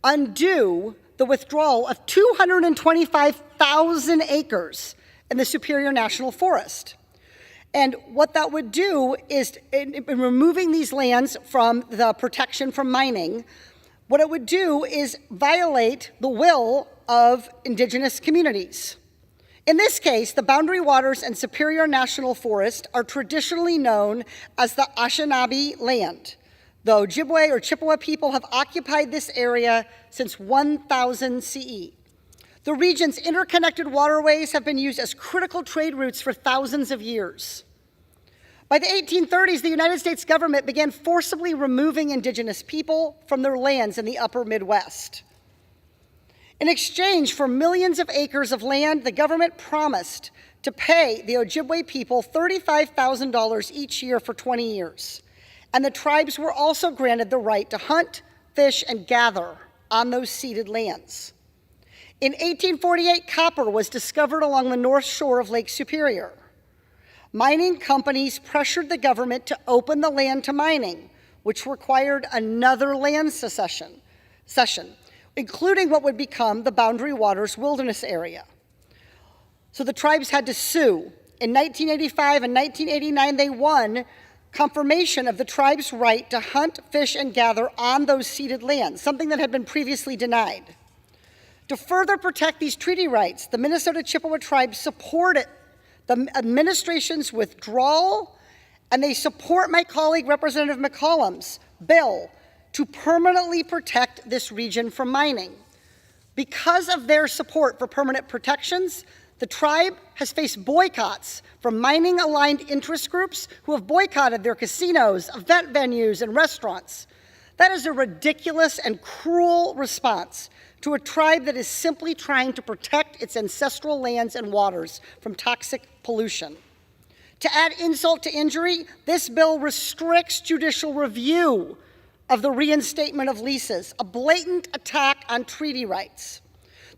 [SPEAKER 18] undo the withdrawal of 225,000 acres in the Superior National Forest. And what that would do is, in removing these lands from the protection from mining, what it would do is violate the will of indigenous communities. In this case, the Boundary Waters and Superior National Forest are traditionally known as the Anishinaabe land. The Ojibwe or Chippewa people have occupied this area since 1000 CE. The region's interconnected waterways have been used as critical trade routes for thousands of years. By the 1830s, the United States government began forcibly removing indigenous people from their lands in the upper Midwest. In exchange for millions of acres of land, the government promised to pay the Ojibwe people $35,000 each year for 20 years. And the tribes were also granted the right to hunt, fish, and gather on those ceded lands. In 1848, copper was discovered along the north shore of Lake Superior. Mining companies pressured the government to open the land to mining, which required another land cession, including what would become the Boundary Waters Wilderness Area. So the tribes had to sue. In 1985 and 1989, they won confirmation of the tribe's right to hunt, fish, and gather on those ceded lands, something that had been previously denied. To further protect these treaty rights, the Minnesota Chippewa tribe supported the administration's withdrawal, and they support my colleague Representative McCollum's bill to permanently protect this region from mining. Because of their support for permanent protections, the tribe has faced boycotts from mining-aligned interest groups who have boycotted their casinos, event venues, and restaurants. That is a ridiculous and cruel response to a tribe that is simply trying to protect its ancestral lands and waters from toxic pollution. To add insult to injury, this bill restricts judicial review of the reinstatement of leases, a blatant attack on treaty rights.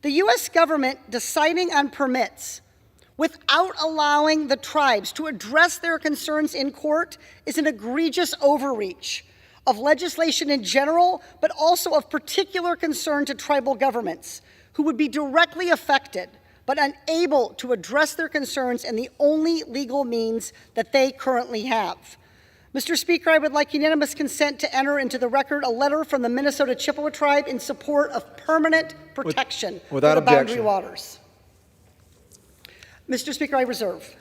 [SPEAKER 18] The U.S. government deciding on permits without allowing the tribes to address their concerns in court is an egregious overreach of legislation in general, but also of particular concern to tribal governments who would be directly affected but unable to address their concerns in the only legal means that they currently have. Mr. Speaker, I would like unanimous consent to enter into the record a letter from the Minnesota Chippewa tribe in support of permanent protection
[SPEAKER 17] without
[SPEAKER 18] for the Boundary
[SPEAKER 17] objection.
[SPEAKER 18] Waters. Mr. Speaker, I reserve.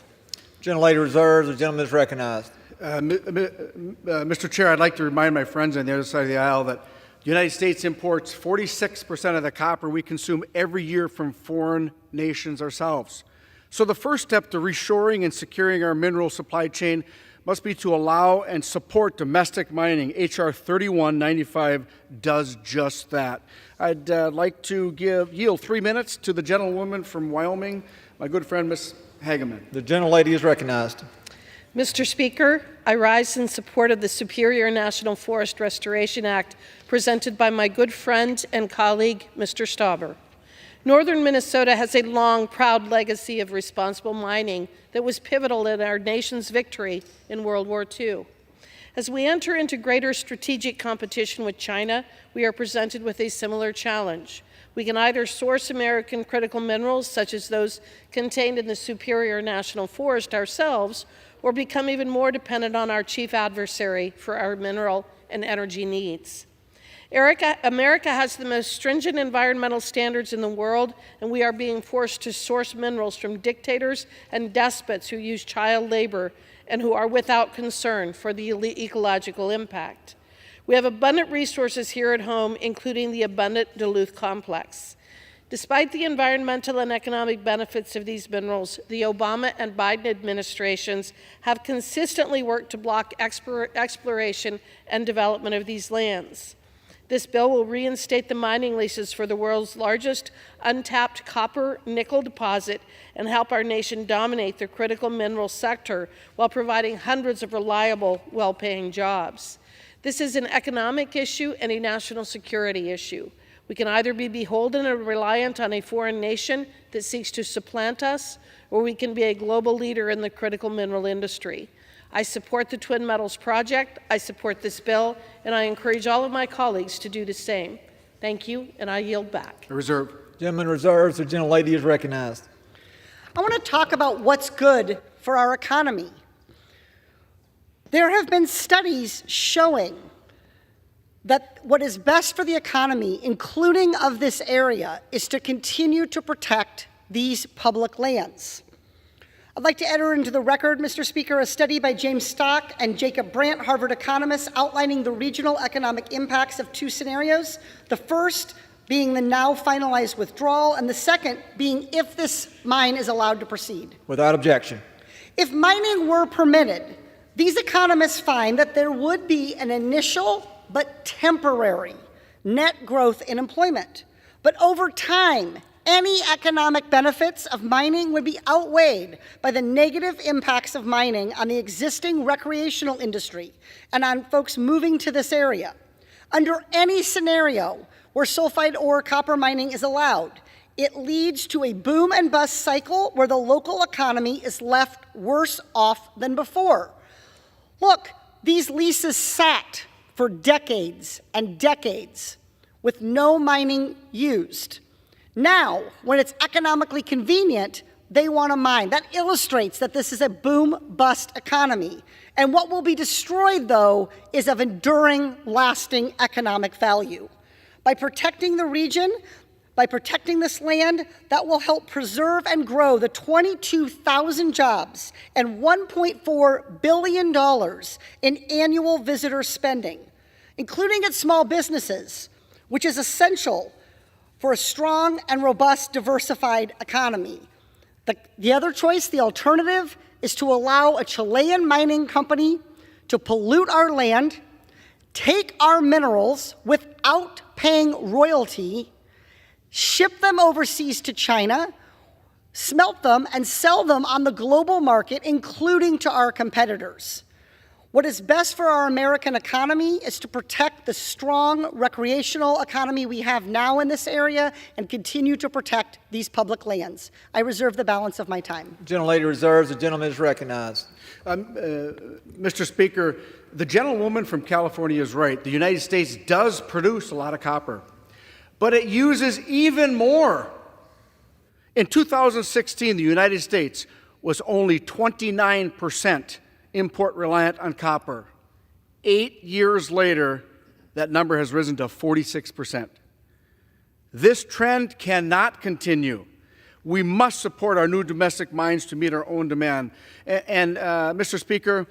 [SPEAKER 17] Gentlelady reserves. The gentleman is recognized.
[SPEAKER 16] Mr. Chair, I'd like to remind my friends on the other side of the aisle that the United States imports 46% of the copper we consume every year from foreign nations ourselves. So the first step to reshoring and securing our mineral supply chain must be to allow and support domestic mining. H.R. 3195 does just that. I'd like to yield 3 minutes to the gentlewoman from Wyoming, my good friend, Ms. Hageman.
[SPEAKER 17] The gentlelady is recognized.
[SPEAKER 1] Mr. Speaker, I rise in support of the Superior National Forest Restoration Act presented by my good friend and colleague, Mr. Stauber. Northern Minnesota has a long, proud legacy of responsible mining that was pivotal in our nation's victory in World War II. As we enter into greater strategic competition with China, we are presented with a similar challenge. We can either source American critical minerals, such as those contained in the Superior National Forest ourselves, or become even more dependent on our chief adversary for our mineral and energy needs. America has the most stringent environmental standards in the world, and we are being forced to source minerals from dictators and despots who use child labor and who are without concern for the ecological impact. We have abundant resources here at home, including the abundant Duluth complex. Despite the environmental and economic benefits of these minerals, the Obama and Biden administrations have consistently worked to block exploration and development of these lands.
[SPEAKER 21] This bill will reinstate the mining leases for the world's largest untapped copper-nickel deposit and help our nation dominate the critical mineral sector while providing hundreds of reliable, well-paying jobs. This is an economic issue and a national security issue. We can either be beholden or reliant on a foreign nation that seeks to supplant us, or we can be a global leader in the critical mineral industry. I support the Twin Metals project, I support this bill, and I encourage all of my colleagues to do the same. Thank you, and I yield back.
[SPEAKER 16] Reserve.
[SPEAKER 17] Gentleman reserves. The gentlelady is recognized.
[SPEAKER 18] I want to talk about what's good for our economy. There have been studies showing that what is best for the economy, including of this area, is to continue to protect these public lands. I'd like to enter into the record, Mr. Speaker, a study by James Stock and Jacob Brandt, Harvard economists, outlining the regional economic impacts of two scenarios. The first being the now finalized withdrawal, and the second being if this mine is allowed to proceed.
[SPEAKER 17] Without objection.
[SPEAKER 18] If mining were permitted, these economists find that there would be an initial but temporary net growth in employment. But over time, any economic benefits of mining would be outweighed by the negative impacts of mining on the existing recreational industry and on folks moving to this area. Under any scenario where sulfide ore copper mining is allowed, it leads to a boom and bust cycle where the local economy is left worse off than before. Look, these leases sat for decades and decades with no mining used. Now, when it's economically convenient, they want to mine. That illustrates that this is a boom-bust economy. And what will be destroyed, though, is of enduring, lasting economic value. By protecting the region, by protecting this land, that will help preserve and grow the 22,000 jobs and $1.4 billion in annual visitor spending, including at small businesses, which is essential for a strong and robust, diversified economy. The other choice, the alternative, is to allow a Chilean mining company to pollute our land, take our minerals without paying royalty, ship them overseas to China, smelt them, and sell them on the global market, including to our competitors. What is best for our American economy is to protect the strong recreational economy we have now in this area and continue to protect these public lands. I reserve the balance of my time.
[SPEAKER 17] Gentlelady reserves. The gentleman is recognized.
[SPEAKER 16] Mr. Speaker, the gentlewoman from California is right. The United States does produce a lot of copper, but it uses even more. In 2016, the United States was only 29% import reliant on copper. 8 years later, that number has risen to 46%. This trend cannot continue. We must support our new domestic mines to meet our own demand. And Mr. Speaker,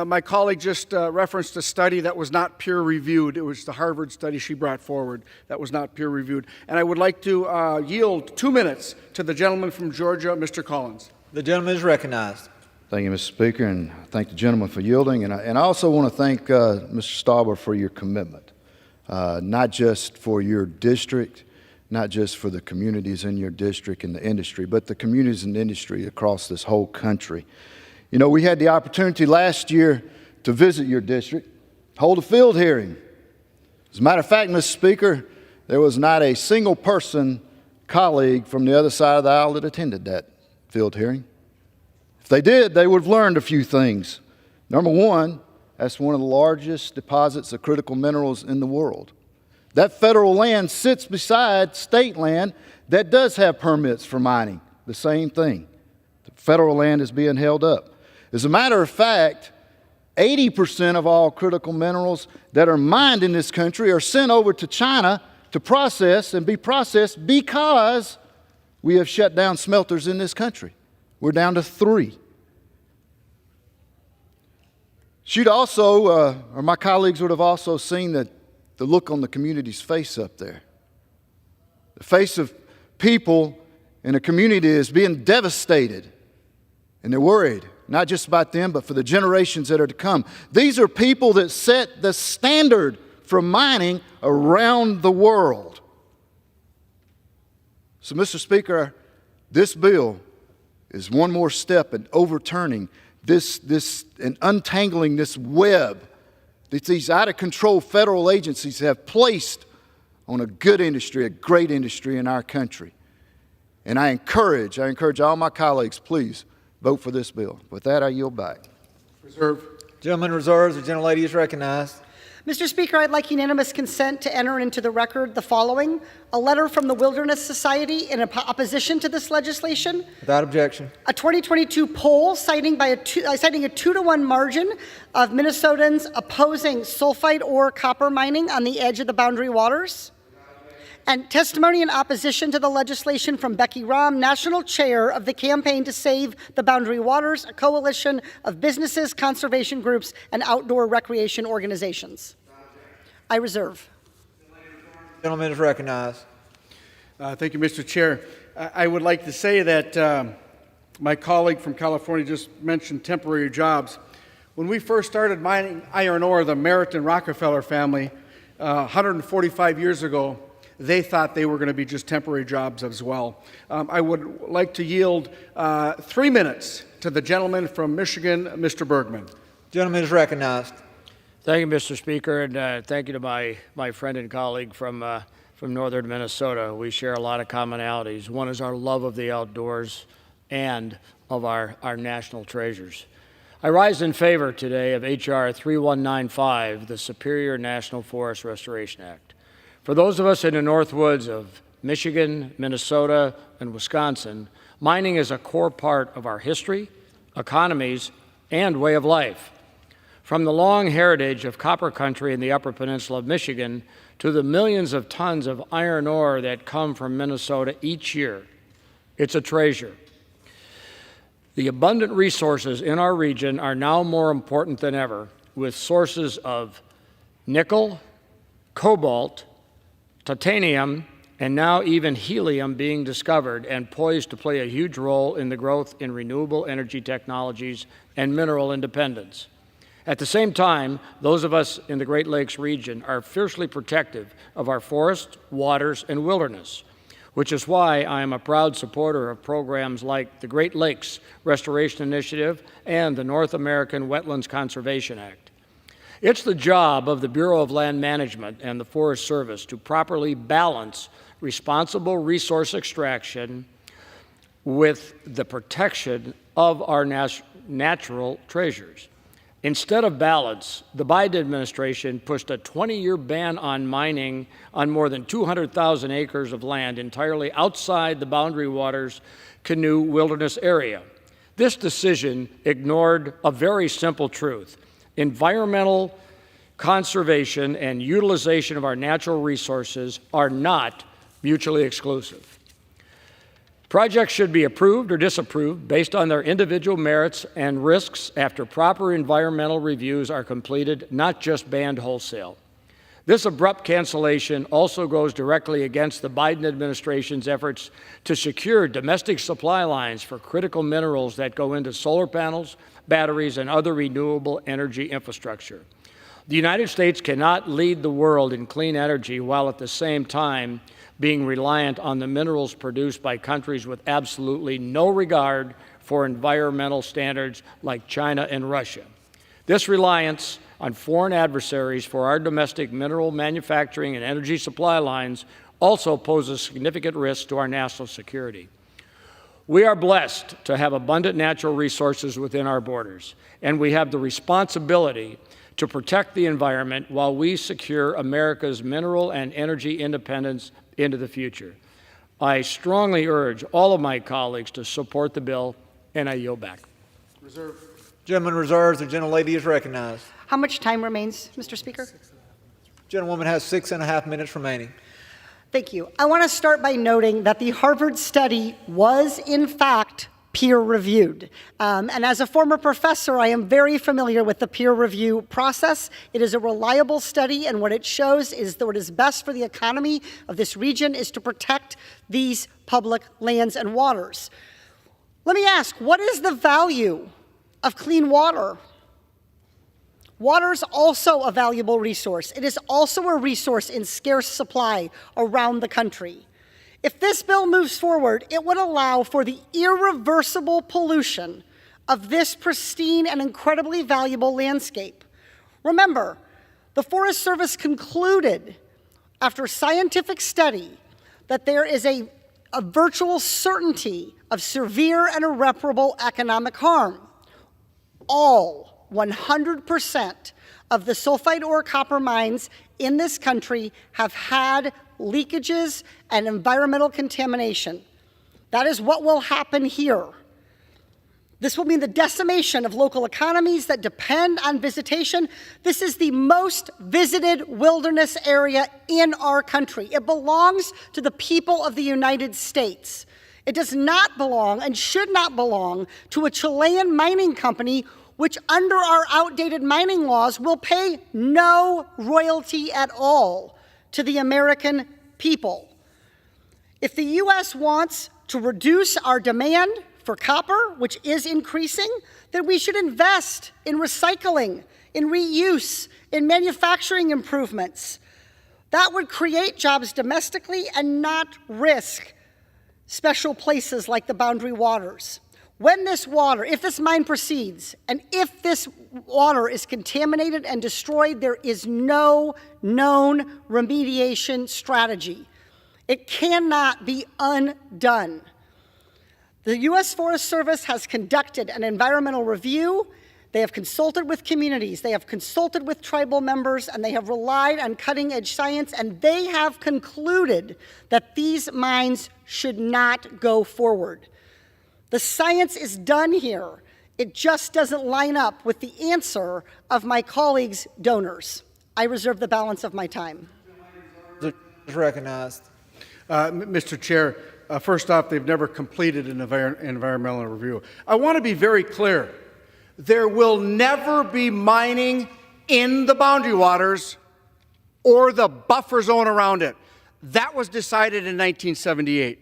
[SPEAKER 16] my colleague just referenced a study that was not peer-reviewed. It was the Harvard study she brought forward that was not peer-reviewed. And I would like to yield 2 minutes to the gentleman from Georgia, Mr. Collins.
[SPEAKER 17] The gentleman is recognized.
[SPEAKER 22] Thank you, Mr. Speaker, and thank the gentleman for yielding. And I also want to thank Mr. Stauber for your commitment, not just for your district, not just for the communities in your district and the industry, but the communities and industry across this whole country. You know, we had the opportunity last year to visit your district, hold a field hearing. As a matter of fact, Mr. Speaker, there was not a single person, colleague from the other side of the aisle that attended that field hearing. If they did, they would have learned a few things. Number one, that's one of the largest deposits of critical minerals in the world. That federal land sits beside state land that does have permits for mining. The same thing. The federal land is being held up. As a matter of fact, 80% of all critical minerals that are mined in this country are sent over to China to process and be processed because we have shut down smelters in this country. We're down to 3. She'd also, or my colleagues would have also seen the look on the community's face up there. The face of people in a community is being devastated, and they're worried, not just about them, but for the generations that are to come. These are people that set the standard from mining around the world. So, Mr. Speaker, this bill is one more step in overturning this and untangling this web that these out-of-control federal agencies have placed on a good industry, a great industry in our country. And I encourage all my colleagues, please vote for this bill. With that, I yield back.
[SPEAKER 16] Reserve.
[SPEAKER 17] Gentleman reserves. The gentlelady is recognized.
[SPEAKER 18] Mr. Speaker, I'd like unanimous consent to enter into the record the following: a letter from the Wilderness Society in opposition to this legislation,
[SPEAKER 17] Without objection.
[SPEAKER 18] a 2022 poll citing a 2-to-1 margin of Minnesotans opposing sulfide ore copper mining on the edge of the Boundary Waters, and testimony in opposition to the legislation from Becky Rahm, National Chair of the Campaign to Save the Boundary Waters, a coalition of businesses, conservation groups, and outdoor recreation organizations. I reserve.
[SPEAKER 17] The gentleman is recognized.
[SPEAKER 16] Thank you, Mr. Chair. I would like to say that my colleague from California just mentioned temporary jobs. When we first started mining iron ore, the Merritt and Rockefeller family, 145 years ago, they thought they were going to be just temporary jobs as well. I would like to yield 3 minutes to the gentleman from Michigan, Mr. Bergman.
[SPEAKER 17] Gentleman is recognized.
[SPEAKER 3] Thank you, Mr. Speaker, and thank you to my friend and colleague from northern Minnesota. We share a lot of commonalities. One is our love of the outdoors and of our national treasures. I rise in favor today of H.R. 3195, the Superior National Forest Restoration Act. For those of us in the Northwoods of Michigan, Minnesota, and Wisconsin, mining is a core part of our history, economies, and way of life. From the long heritage of copper country in the Upper Peninsula of Michigan to the millions of tons of iron ore that come from Minnesota each year, it's a treasure. The abundant resources in our region are now more important than ever, with sources of nickel, cobalt, titanium, and now even helium being discovered and poised to play a huge role in the growth in renewable energy technologies and mineral independence. At the same time, those of us in the Great Lakes region are fiercely protective of our forests, waters, and wilderness, which is why I am a proud supporter of programs like the Great Lakes Restoration Initiative and the North American Wetlands Conservation Act. It's the job of the Bureau of Land Management and the Forest Service to properly balance responsible resource extraction with the protection of our natural treasures. Instead of balance, the Biden administration pushed a 20-year ban on mining on more than 200,000 acres of land entirely outside the Boundary Waters Canoe Wilderness area. This decision ignored a very simple truth. Environmental conservation and utilization of our natural resources are not mutually exclusive. Projects should be approved or disapproved based on their individual merits and risks after proper environmental reviews are completed, not just banned wholesale. This abrupt cancellation also goes directly against the Biden administration's efforts to secure domestic supply lines for critical minerals that go into solar panels, batteries, and other renewable energy infrastructure. The United States cannot lead the world in clean energy while at the same time being reliant on the minerals produced by countries with absolutely no regard for environmental standards like China and Russia. This reliance on foreign adversaries for our domestic mineral manufacturing and energy supply lines also poses significant risks to our national security. We are blessed to have abundant natural resources within our borders, and we have the responsibility to protect the environment while we secure America's mineral and energy independence into the future. I strongly urge all of my colleagues to support the bill, and I yield back.
[SPEAKER 16] Reserve.
[SPEAKER 17] Gentleman reserves. The gentlelady is recognized.
[SPEAKER 18] How much time remains, Mr. Speaker?
[SPEAKER 17] Gentlewoman has 6.5 minutes remaining.
[SPEAKER 18] Thank you. I want to start by noting that the Harvard study was, in fact, peer-reviewed. And as a former professor, I am very familiar with the peer review process. It is a reliable study, and what it shows is that what is best for the economy of this region is to protect these public lands and waters. Let me ask, what is the value of clean water? Water is also a valuable resource. It is also a resource in scarce supply around the country. If this bill moves forward, it would allow for the irreversible pollution of this pristine and incredibly valuable landscape. Remember, the Forest Service concluded after scientific study that there is a virtual certainty of severe and irreparable economic harm. All 100% of the sulfide ore copper mines in this country have had leakages and environmental contamination. That is what will happen here. This will mean the decimation of local economies that depend on visitation. This is the most visited wilderness area in our country. It belongs to the people of the United States. It does not belong and should not belong to a Chilean mining company, which under our outdated mining laws will pay no royalty at all to the American people. If the U.S. wants to reduce our demand for copper, which is increasing, then we should invest in recycling, in reuse, in manufacturing improvements. That would create jobs domestically and not risk special places like the Boundary Waters. When this water, if this mine proceeds, and if this water is contaminated and destroyed, there is no known remediation strategy. It cannot be undone. The U.S. Forest Service has conducted an environmental review. They have consulted with communities, they have consulted with tribal members, and they have relied on cutting-edge science, and they have concluded that these mines should not go forward. The science is done here. It just doesn't line up with the answer of my colleagues' donors. I reserve the balance of my time.
[SPEAKER 17] Recognized.
[SPEAKER 16] Mr. Chair, first off, they've never completed an environmental review. I want to be very clear. There will never be mining in the Boundary Waters or the buffer zone around it. That was decided in 1978.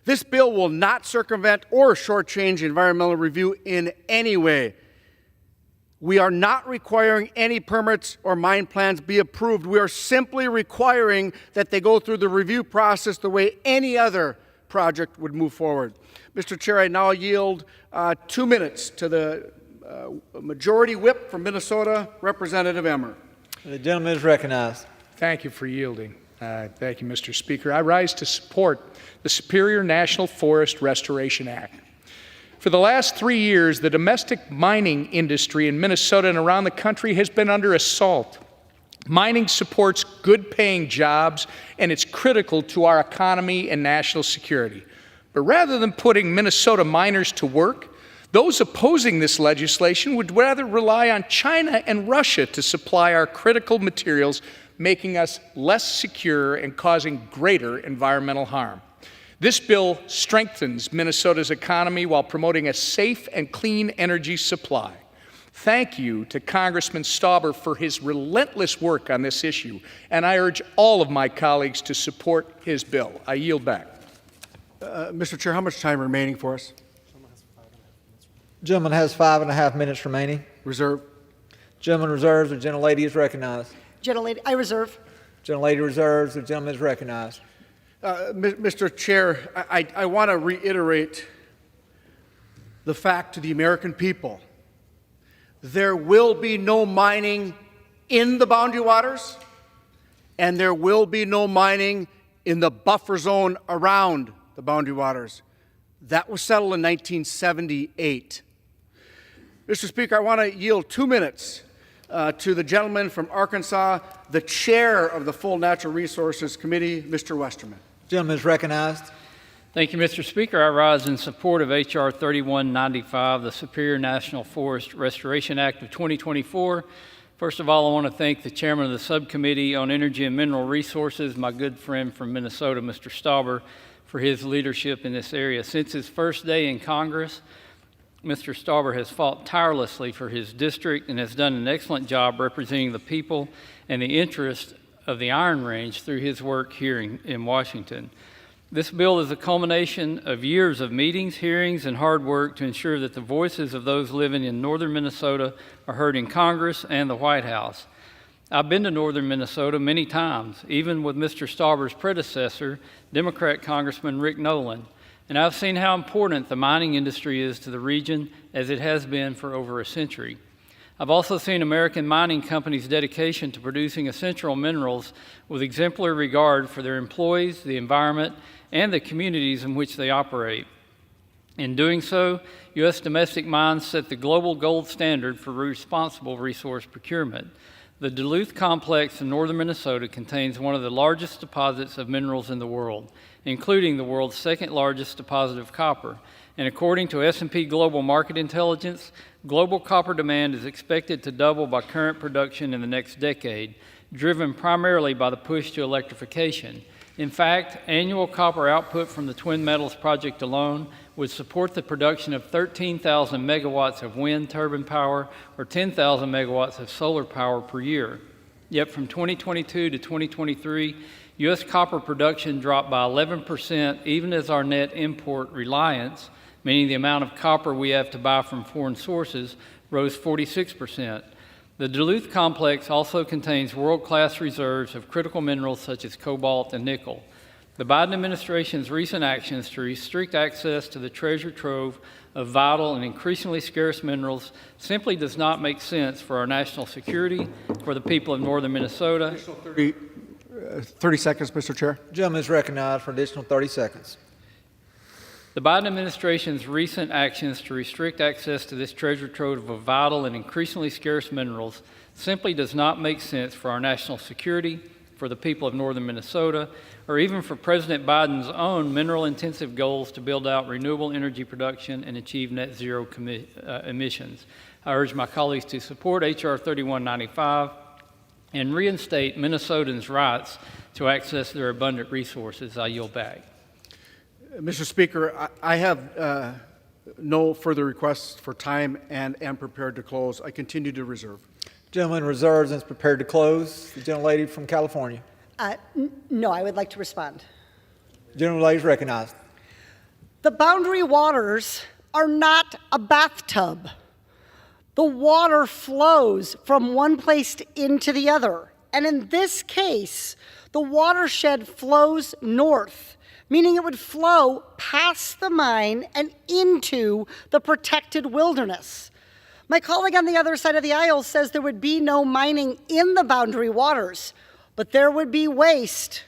[SPEAKER 16] This bill will not circumvent or shortchange environmental review in any way. We are not requiring any permits or mine plans be approved. We are simply requiring that they go through the review process the way any other project would move forward. Mr. Chair, I now yield 2 minutes to the Majority Whip from Minnesota, Representative Emmer.
[SPEAKER 17] The gentleman is recognized.
[SPEAKER 4] Thank you for yielding. Thank you, Mr. Speaker. I rise to support the Superior National Forest Restoration Act. For the last 3 years, the domestic mining industry in Minnesota and around the country has been under assault. Mining supports good-paying jobs, and it's critical to our economy and national security. But rather than putting Minnesota miners to work, those opposing this legislation would rather rely on China and Russia to supply our critical materials, making us less secure and causing greater environmental harm. This bill strengthens Minnesota's economy while promoting a safe and clean energy supply. Thank you to Congressman Stauber for his relentless work on this issue, and I urge all of my colleagues to support his bill. I yield back.
[SPEAKER 16] Mr. Chair, how much time remaining for us?
[SPEAKER 17] Gentleman has 5.5 minutes remaining.
[SPEAKER 16] Reserve.
[SPEAKER 17] Gentleman reserves. The gentlelady is recognized.
[SPEAKER 18] Gentlelady, I reserve.
[SPEAKER 17] Gentlelady reserves. The gentleman is recognized.
[SPEAKER 16] Mr. Chair, I want to reiterate the fact to the American people. There will be no mining in the Boundary Waters, and there will be no mining in the buffer zone around the Boundary Waters. That was settled in 1978. Mr. Speaker, I want to yield 2 minutes to the gentleman from Arkansas, the chair of the Full Natural Resources Committee, Mr. Westerman.
[SPEAKER 17] Gentleman is recognized.
[SPEAKER 5] Thank you, Mr. Speaker. I rise in support of H.R. 3195, the Superior National Forest Restoration Act of 2024. First of all, I want to thank the chairman of the Subcommittee on Energy and Mineral Resources, my good friend from Minnesota, Mr. Stauber, for his leadership in this area. Since his first day in Congress, Mr. Stauber has fought tirelessly for his district and has done an excellent job representing the people and the interests of the Iron Range through his work here in Washington. This bill is a culmination of years of meetings, hearings, and hard work to ensure that the voices of those living in northern Minnesota are heard in Congress and the White House. I've been to northern Minnesota many times, even with Mr. Stauber's predecessor, Democrat Congressman Rick Nolan, and I've seen how important the mining industry is to the region as it has been for over a century. I've also seen American mining companies' dedication to producing essential minerals with exemplary regard for their employees, the environment, and the communities in which they operate. In doing so, U.S. domestic mines set the global gold standard for responsible resource procurement. The Duluth Complex in northern Minnesota contains one of the largest deposits of minerals in the world, including the world's second largest deposit of copper. And according to S&P Global Market Intelligence, global copper demand is expected to double by current production in the next decade, driven primarily by the push to electrification. In fact, annual copper output from the Twin Metals project alone would support the production of 13,000 megawatts of wind turbine power or 10,000 megawatts of solar power per year. Yet from 2022 to 2023, U.S. copper production dropped by 11%, even as our net import reliance, meaning the amount of copper we have to buy from foreign sources, rose 46%. The Duluth Complex also contains world-class reserves of critical minerals such as cobalt and nickel. The Biden administration's recent actions to restrict access to the treasure trove of vital and increasingly scarce minerals simply does not make sense for our national security, for the people of northern Minnesota.
[SPEAKER 16] 30 seconds, Mr. Chair.
[SPEAKER 17] Gentleman is recognized for an additional 30 seconds.
[SPEAKER 5] The Biden administration's recent actions to restrict access to this treasure trove of vital and increasingly scarce minerals simply does not make sense for our national security, for the people of northern Minnesota, or even for President Biden's own mineral-intensive goals to build out renewable energy production and achieve net zero emissions. I urge my colleagues to support H.R. 3195 and reinstate Minnesotans' rights to access their abundant resources. I yield back.
[SPEAKER 16] Mr. Speaker, I have no further requests for time and am prepared to close. I continue to reserve.
[SPEAKER 17] Gentleman reserves and is prepared to close. The gentlelady from California.
[SPEAKER 18] No, I would like to respond.
[SPEAKER 17] Gentlelady is recognized.
[SPEAKER 18] The boundary waters are not a bathtub. The water flows from one place into the other. And in this case, the watershed flows north, meaning it would flow past the mine and into the protected wilderness. My colleague on the other side of the aisle says there would be no mining in the boundary waters, but there would be waste,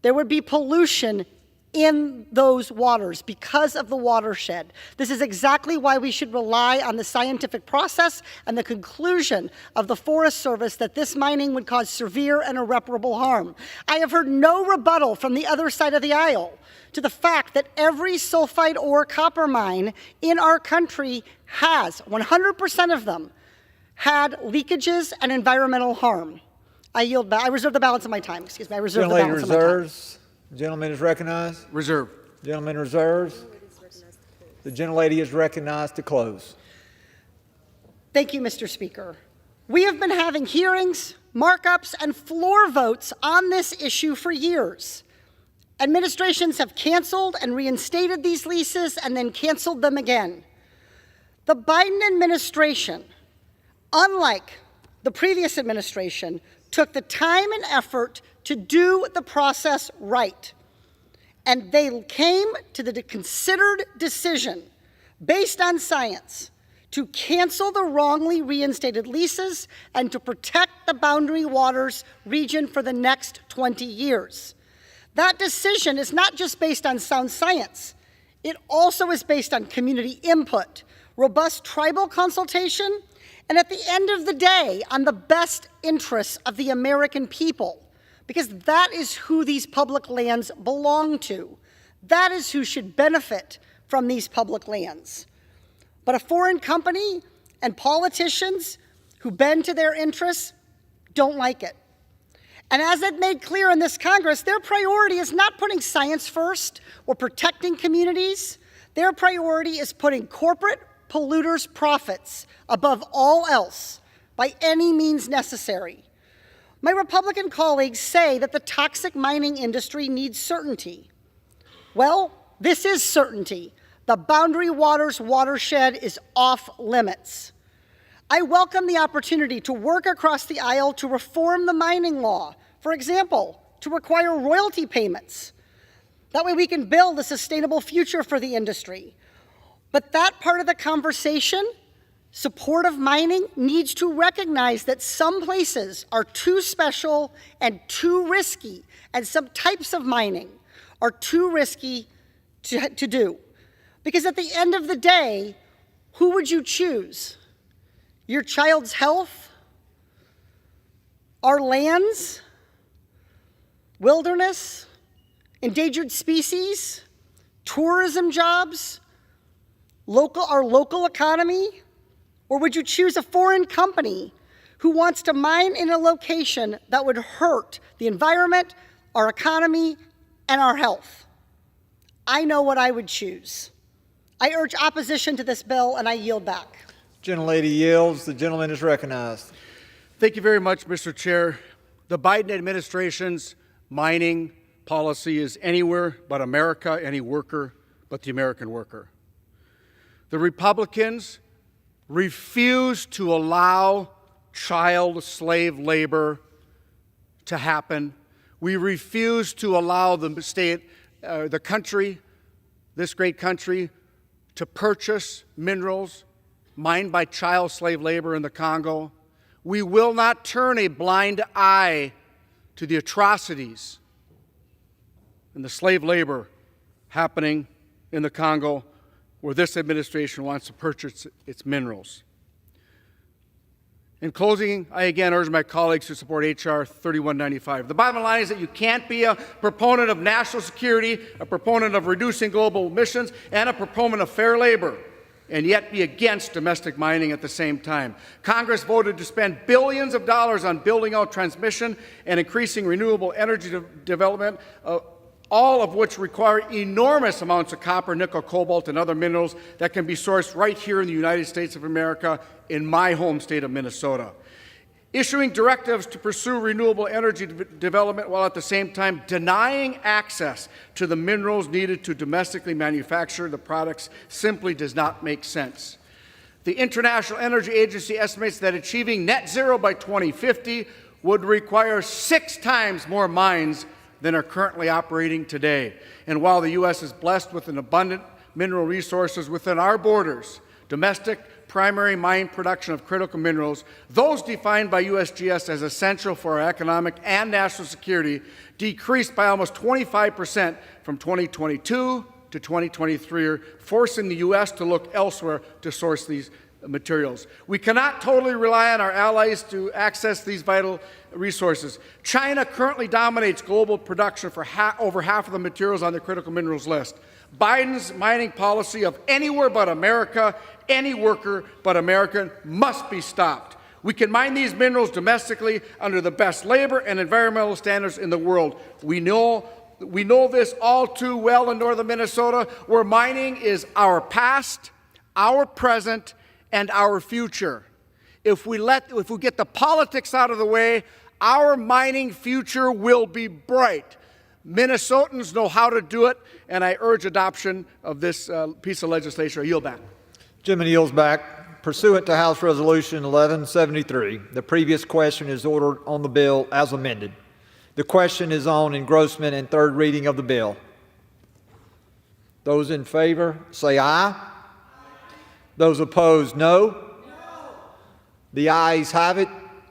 [SPEAKER 18] there would be pollution in those waters because of the watershed. This is exactly why we should rely on the scientific process and the conclusion of the Forest Service that this mining would cause severe and irreparable harm. I have heard no rebuttal from the other side of the aisle to the fact that every sulfide ore copper mine in our country has, 100% of them, had leakages and environmental harm. I yield back. I reserve the balance of my time. Excuse me. I reserve the balance of my time.
[SPEAKER 17] Reserves. Gentleman is recognized.
[SPEAKER 16] Reserve.
[SPEAKER 17] Gentleman reserves. The gentlelady is recognized to close.
[SPEAKER 18] Thank you, Mr. Speaker. We have been having hearings, markups, and floor votes on this issue for years. Administrations have canceled and reinstated these leases and then canceled them again. The Biden administration, unlike the previous administration, took the time and effort to do the process right. And they came to the considered decision, based on science, to cancel the wrongly reinstated leases and to protect the Boundary Waters region for the next 20 years. That decision is not just based on sound science. It also is based on community input, robust tribal consultation, and at the end of the day, on the best interests of the American people, because that is who these public lands belong to. That is who should benefit from these public lands. But a foreign company and politicians who bend to their interests don't like it. And as it made clear in this Congress, their priority is not putting science first or protecting communities. Their priority is putting corporate polluters' profits above all else by any means necessary. My Republican colleagues say that the toxic mining industry needs certainty. Well, this is certainty. The Boundary Waters watershed is off limits. I welcome the opportunity to work across the aisle to reform the mining law. For example, to require royalty payments. That way we can build a sustainable future for the industry. But that part of the conversation, support of mining, needs to recognize that some places are too special and too risky, and some types of mining are too risky to do. Because at the end of the day, who would you choose? Your child's health? Our lands? Wilderness? Endangered species? Tourism jobs? Our local economy? Or would you choose a foreign company who wants to mine in a location that would hurt the environment, our economy, and our health? I know what I would choose. I urge opposition to this bill, and I yield back.
[SPEAKER 17] Gentlelady yields. The gentleman is recognized.
[SPEAKER 16] Thank you very much, Mr. Chair. The Biden administration's mining policy is anywhere but America, any worker but the American worker. The Republicans refuse to allow child slave labor to happen. We refuse to allow the country, this great country, to purchase minerals mined by child slave labor in the Congo. We will not turn a blind eye to the atrocities and the slave labor happening in the Congo, where this administration wants to purchase its minerals. In closing, I again urge my colleagues to support H.R. 3195. The bottom line is that you can't be a proponent of national security, a proponent of reducing global emissions, and a proponent of fair labor, and yet be against domestic mining at the same time. Congress voted to spend billions of dollars on building out transmission and increasing renewable energy development, all of which require enormous amounts of copper, nickel, cobalt, and other minerals that can be sourced right here in the United States of America, in my home state of Minnesota. Issuing directives to pursue renewable energy development while at the same time denying access to the minerals needed to domestically manufacture the products simply does not make sense. The International Energy Agency estimates that achieving net zero by 2050 would require 6 times more mines than are currently operating today. And while the U.S. is blessed with an abundant mineral resources within our borders, domestic primary mine production of critical minerals, those defined by USGS as essential for our economic and national security, decreased by almost 25% from 2022 to 2023, forcing the U.S. to look elsewhere to source these materials. We cannot totally rely on our allies to access these vital resources. China currently dominates global production for over half of the materials on the critical minerals list. Biden's mining policy of anywhere but America, any worker but American, must be stopped. We can mine these minerals domestically under the best labor and environmental standards in the world. We know this all too well in northern Minnesota, where mining is our past, our present, and our future. If we get the politics out of the way, our mining future will be bright. Minnesotans know how to do it, and I urge adoption of this piece of legislation. I yield back.
[SPEAKER 17] Gentleman yields back. Pursuant to House Resolution 1173, the previous question is ordered on the bill as amended. The question is on engrossment and third reading of the bill. Those in favor say aye. Those opposed, no. The ayes have it.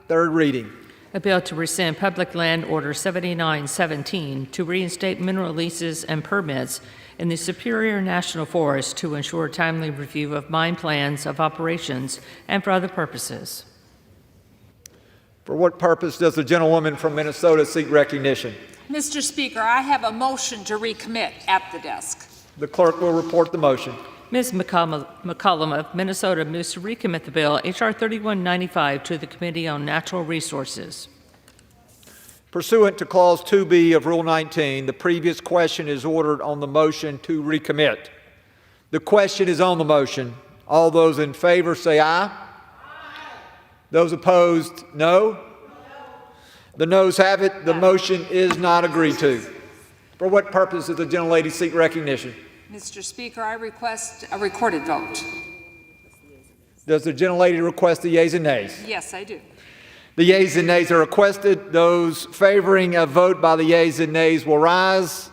[SPEAKER 17] Third reading.
[SPEAKER 15] A bill to rescind Public Land Order 7917 to reinstate mineral leases and permits in the Superior National Forest to ensure timely review of mine plans of operations and for other purposes.
[SPEAKER 17] For what purpose does the gentlewoman from Minnesota seek recognition?
[SPEAKER 6] Mr. Speaker, I have a motion to recommit at the desk.
[SPEAKER 17] The clerk will report the motion.
[SPEAKER 15] Ms. McCollum of Minnesota moves to recommit the bill, H.R. 3195, to the Committee on Natural Resources.
[SPEAKER 17] Pursuant to Clause 2B of Rule 19, the previous question is ordered on the motion to recommit. The question is on the motion. All those in favor say aye. Those opposed, no. The noes have it. The motion is not agreed to. For what purpose does the gentlelady seek recognition?
[SPEAKER 6] Mr. Speaker, I request a recorded vote.
[SPEAKER 17] Does the gentlelady request the yeas and nays?
[SPEAKER 6] Yes, I do.
[SPEAKER 17] The yeas and nays are requested. Those favoring a vote by the yeas and nays will rise.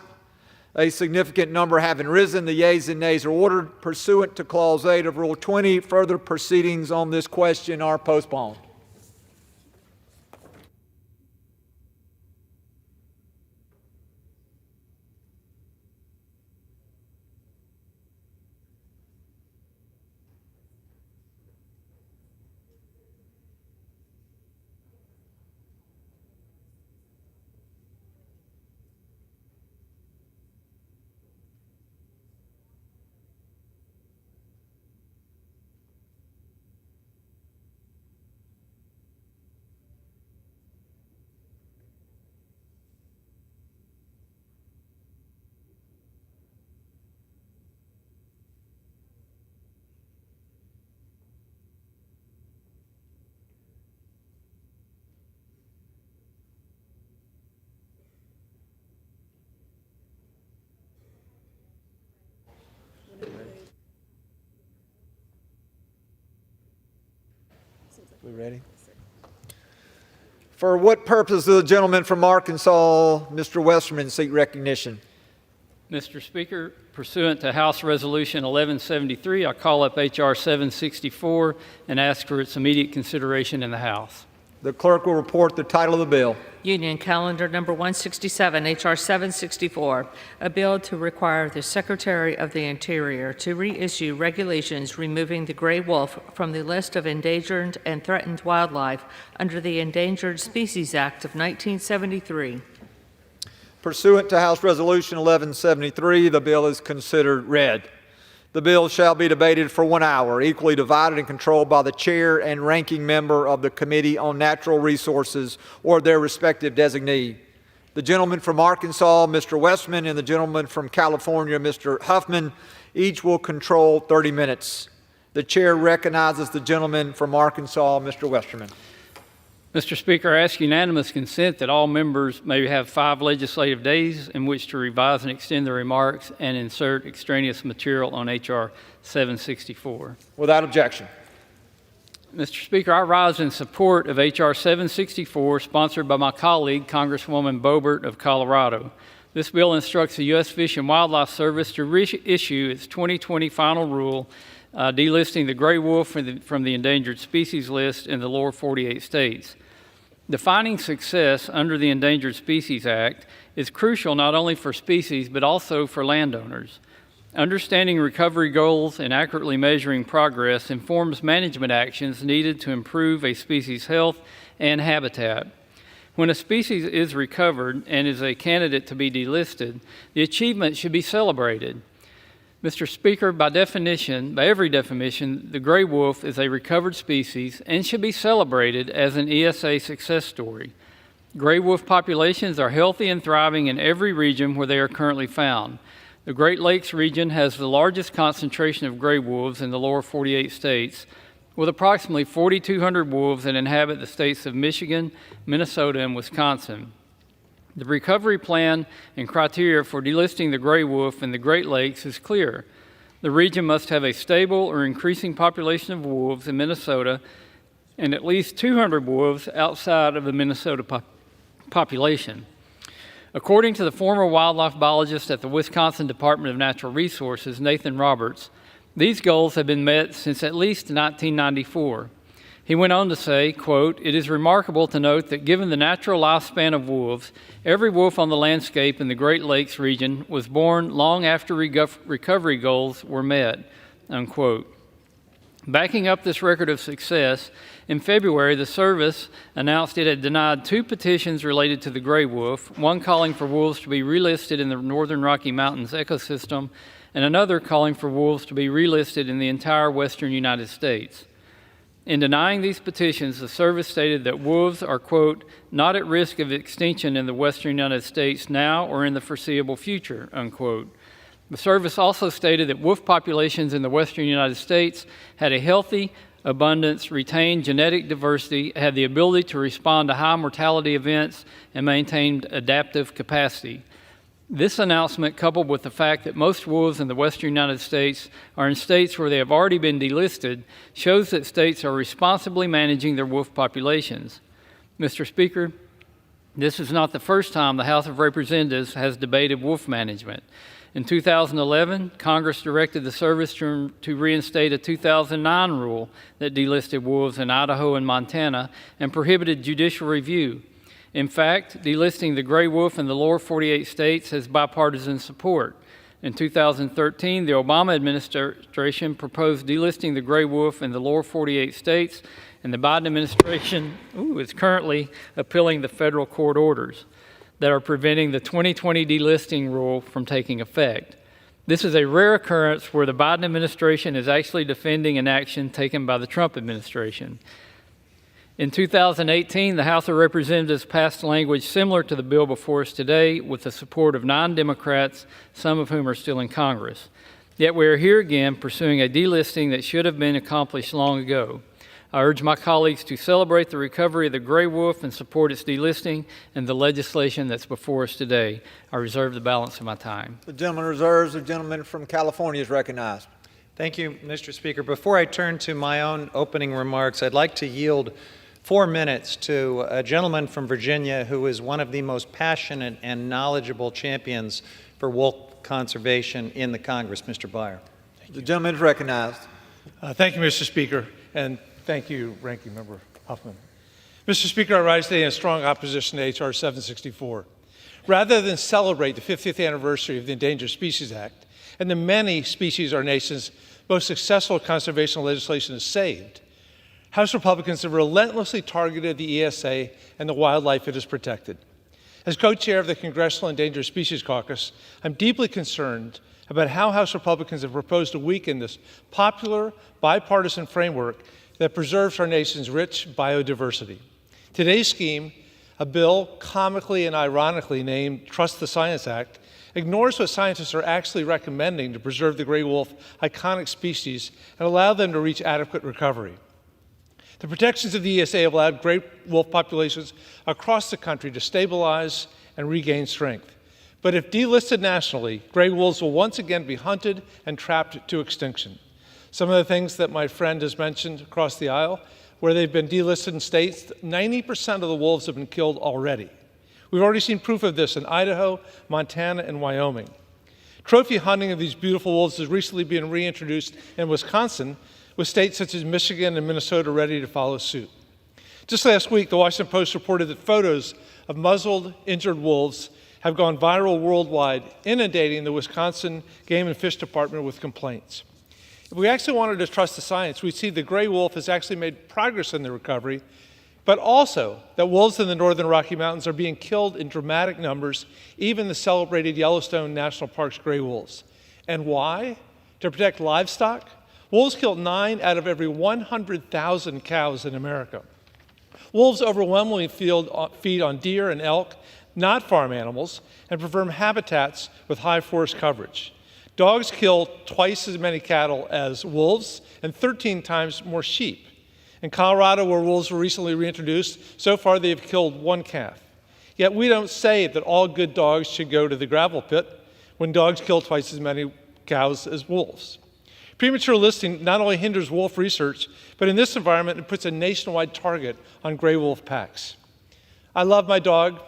[SPEAKER 17] A significant number having risen, the yeas and nays are ordered. Pursuant to Clause 8 of Rule 20, further proceedings on this question are postponed. We ready? For what purpose does the gentleman from Arkansas, Mr. Westerman, seek recognition?
[SPEAKER 5] Mr. Speaker, pursuant to House Resolution 1173, I call up H.R. 764 and ask for its immediate consideration in the House.
[SPEAKER 17] The clerk will report the title of the bill.
[SPEAKER 15] Union Calendar Number 167, H.R. 764, a bill to require the Secretary of the Interior to reissue regulations removing the gray wolf from the list of endangered and threatened wildlife under the Endangered Species Act of 1973.
[SPEAKER 17] Pursuant to House Resolution 1173, the bill is considered read. The bill shall be debated for 1 hour, equally divided and controlled by the chair and ranking member of the Committee on Natural Resources or their respective designee. The gentleman from Arkansas, Mr. Westman, and the gentleman from California, Mr. Huffman, each will control 30 minutes. The chair recognizes the gentleman from Arkansas, Mr. Westerman.
[SPEAKER 5] Mr. Speaker, I ask unanimous consent that all members may have 5 legislative days in which to revise and extend their remarks and insert extraneous material on H.R. 764.
[SPEAKER 17] Without objection.
[SPEAKER 5] Mr. Speaker, I rise in support of H.R. 764, sponsored by my colleague, Congresswoman Boebert of Colorado. This bill instructs the U.S. Fish and Wildlife Service to reissue its 2020 final rule delisting the gray wolf from the endangered species list in the lower 48 states. Defining success under the Endangered Species Act is crucial not only for species but also for landowners. Understanding recovery goals and accurately measuring progress informs management actions needed to improve a species' health and habitat. When a species is recovered and is a candidate to be delisted, the achievement should be celebrated. Mr. Speaker, by every definition, the gray wolf is a recovered species and should be celebrated as an ESA success story. Gray wolf populations are healthy and thriving in every region where they are currently found. The Great Lakes region has the largest concentration of gray wolves in the lower 48 states, with approximately 4,200 wolves that inhabit the states of Michigan, Minnesota, and Wisconsin. The recovery plan and criteria for delisting the gray wolf in the Great Lakes is clear. The region must have a stable or increasing population of wolves in Minnesota and at least 200 wolves outside of the Minnesota population. According to the former wildlife biologist at the Wisconsin Department of Natural Resources, Nathan Roberts, these goals have been met since at least 1994. He went on to say, quote, "It is remarkable to note that given the natural lifespan of wolves, every wolf on the landscape in the Great Lakes region was born long after recovery goals were met," unquote. Backing up this record of success, in February, the service announced it had denied 2 petitions related to the gray wolf, one calling for wolves to be relisted in the northern Rocky Mountains ecosystem, and another calling for wolves to be relisted in the entire western United States. In denying these petitions, the service stated that wolves are, quote, "not at risk of extinction in the western United States now or in the foreseeable future," unquote. The service also stated that wolf populations in the western United States had a healthy abundance, retained genetic diversity, had the ability to respond to high mortality events, and maintained adaptive capacity. This announcement, coupled with the fact that most wolves in the western United States are in states where they have already been delisted, shows that states are responsibly managing their wolf populations. Mr. Speaker, this is not the first time the House of Representatives has debated wolf management. In 2011, Congress directed the service to reinstate a 2009 rule that delisted wolves in Idaho and Montana and prohibited judicial review. In fact, delisting the gray wolf in the lower 48 states has bipartisan support. In 2013, the Obama administration proposed delisting the gray wolf in the lower 48 states, and the Biden administration is currently appealing the federal court orders that are preventing the 2020 delisting rule from taking effect. This is a rare occurrence where the Biden administration is actually defending an action taken by the Trump administration. In 2018, the House of Representatives passed language similar to the bill before us today with the support of 9 Democrats, some of whom are still in Congress. Yet we are here again pursuing a delisting that should have been accomplished long ago. I urge my colleagues to celebrate the recovery of the gray wolf and support its delisting and the legislation that's before us today. I reserve the balance of my time.
[SPEAKER 17] The gentleman reserves. The gentleman from California is recognized.
[SPEAKER 8] Thank you, Mr. Speaker. Before I turn to my own opening remarks, I'd like to yield 4 minutes to a gentleman from Virginia who is one of the most passionate and knowledgeable champions for wolf conservation in the Congress, Mr. Byer.
[SPEAKER 17] The gentleman is recognized.
[SPEAKER 11] Thank you, Mr. Speaker, and thank you, Ranking Member Huffman. Mr. Speaker, I rise today in strong opposition to H.R. 764. Rather than celebrate the 50th anniversary of the Endangered Species Act and the many species our nation's most successful conservation legislation has saved, House Republicans have relentlessly targeted the ESA and the wildlife it has protected. As co-chair of the Congressional Endangered Species Caucus, I'm deeply concerned about how House Republicans have proposed to weaken this popular, bipartisan framework that preserves our nation's rich biodiversity. Today's scheme, a bill comically and ironically named Trust the Science Act, ignores what scientists are actually recommending to preserve the gray wolf iconic species and allow them to reach adequate recovery. The protections of the ESA have allowed gray wolf populations across the country to stabilize and regain strength. But if delisted nationally, gray wolves will once again be hunted and trapped to extinction. Some of the things that my friend has mentioned across the aisle, where they've been delisted in states, 90% of the wolves have been killed already. We've already seen proof of this in Idaho, Montana, and Wyoming. Trophy hunting of these beautiful wolves is recently being reintroduced in Wisconsin, with states such as Michigan and Minnesota ready to follow suit. Just last week, the Washington Post reported that photos of muzzled, injured wolves have gone viral worldwide, inundating the Wisconsin Game and Fish Department with complaints. If we actually wanted to trust the science, we'd see the gray wolf has actually made progress in the recovery, but also that wolves in the northern Rocky Mountains are being killed in dramatic numbers, even the celebrated Yellowstone National Park's gray wolves. And why? To protect livestock? Wolves kill 9 out of every 100,000 cows in America. Wolves overwhelmingly feed on deer and elk, not farm animals, and prefer habitats with high forest coverage. Dogs kill twice as many cattle as wolves and 13 times more sheep. In Colorado, where wolves were recently reintroduced, so far they have killed 1 calf. Yet we don't say that all good dogs should go to the gravel pit when dogs kill twice as many cows as wolves. Premature listing not only hinders wolf research, but in this environment, it puts a nationwide target on gray wolf packs. I love my dog.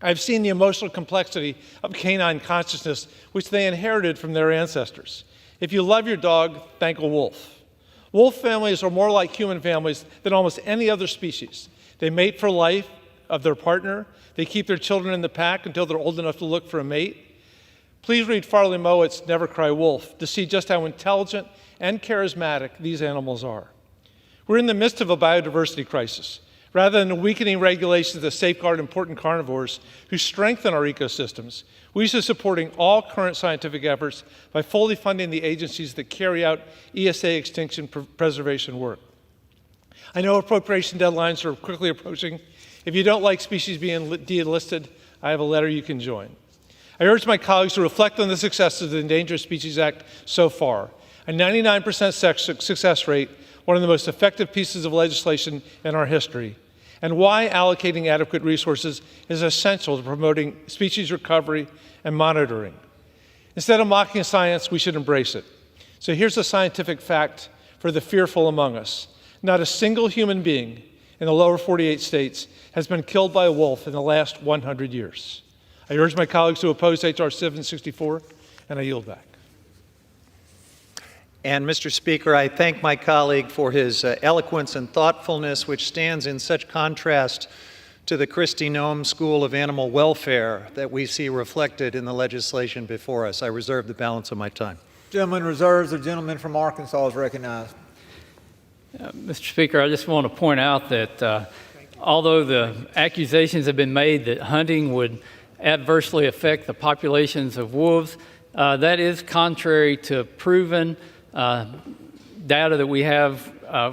[SPEAKER 11] I've seen the emotional complexity of canine consciousness, which they inherited from their ancestors. If you love your dog, thank a wolf. Wolf families are more like human families than almost any other species. They mate for life of their partner. They keep their children in the pack until they're old enough to look for a mate. Please read Farley Mowatt's Never Cry Wolf to see just how intelligent and charismatic these animals are. We're in the midst of a biodiversity crisis. Rather than weakening regulations that safeguard important carnivores who strengthen our ecosystems, we should be supporting all current scientific efforts by fully funding the agencies that carry out ESA extinction preservation work. I know appropriation deadlines are quickly approaching. If you don't like species being delisted, I have a letter you can join. I urge my colleagues to reflect on the successes of the Endangered Species Act so far. A 99% success rate, one of the most effective pieces of legislation in our history. and why allocating adequate resources is essential to promoting species recovery and monitoring. Instead of mocking science, we should embrace it. So here's a scientific fact for the fearful among us. Not a single human being in the lower 48 states has been killed by a wolf in the last 100 years. I urge my colleagues to oppose H.R. 764, and I yield back.
[SPEAKER 8] And Mr. Speaker, I thank my colleague for his eloquence and thoughtfulness, which stands in such contrast to the Kristi Noem School of Animal Welfare that we see reflected in the legislation before us. I reserve the balance of my time.
[SPEAKER 17] Gentleman reserves. The gentleman from Arkansas is recognized.
[SPEAKER 5] Mr. Speaker, I just want to point out that although the accusations have been made that hunting would adversely affect the populations of wolves, that is contrary to proven data that we have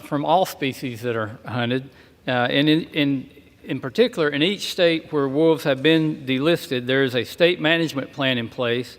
[SPEAKER 5] from all species that are hunted. And in particular, in each state where wolves have been delisted, there is a state management plan in place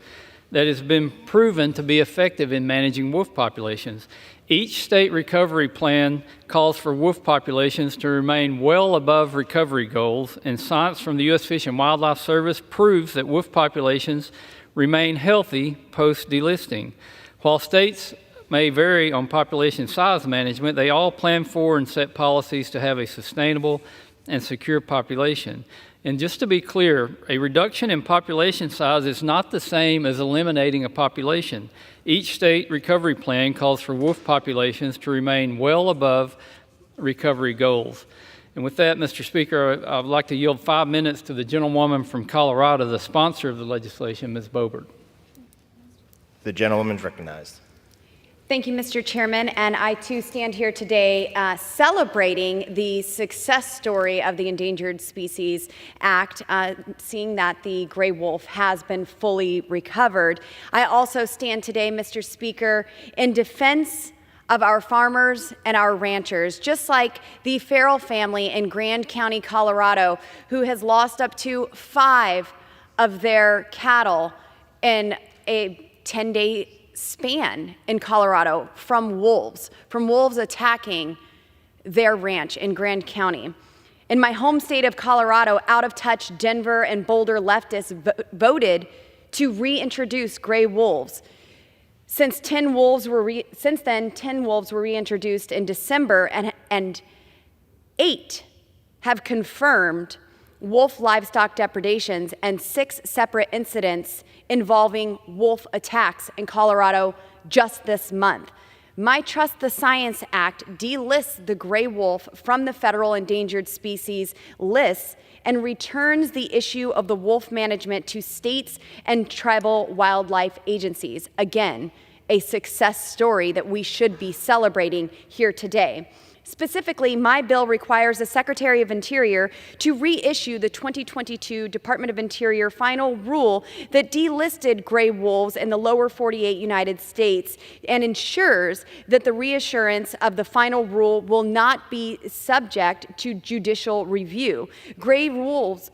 [SPEAKER 5] that has been proven to be effective in managing wolf populations. Each state recovery plan calls for wolf populations to remain well above recovery goals, and science from the U.S. Fish and Wildlife Service proves that wolf populations remain healthy post-delisting. While states may vary on population size management, they all plan for and set policies to have a sustainable and secure population. And just to be clear, a reduction in population size is not the same as eliminating a population. Each state recovery plan calls for wolf populations to remain well above recovery goals. And with that, Mr. Speaker, I'd like to yield 5 minutes to the gentlewoman from Colorado, the sponsor of the legislation, Ms. Boebert.
[SPEAKER 12] The gentlewoman is recognized.
[SPEAKER 13] Thank you, Mr. Chairman, and I too stand here today celebrating the success story of the Endangered Species Act, seeing that the gray wolf has been fully recovered. I also stand today, Mr. Speaker, in defense of our farmers and our ranchers, just like the Farrell family in Grand County, Colorado, who has lost up to 5 of their cattle in a 10-day span in Colorado from wolves attacking their ranch in Grand County. In my home state of Colorado, out-of-touch Denver and Boulder leftists voted to reintroduce gray wolves. Since then, 10 wolves were reintroduced in December, and 8 have confirmed wolf livestock depredations and 6 separate incidents involving wolf attacks in Colorado just this month. My Trust the Science Act delists the gray wolf from the federal endangered species lists and returns the issue of the wolf management to states and tribal wildlife agencies. Again, a success story that we should be celebrating here today. Specifically, my bill requires the Secretary of Interior to reissue the 2022 Department of Interior final rule that delisted gray wolves in the lower 48 United States and ensures that the reassurance of the final rule will not be subject to judicial review. Gray wolves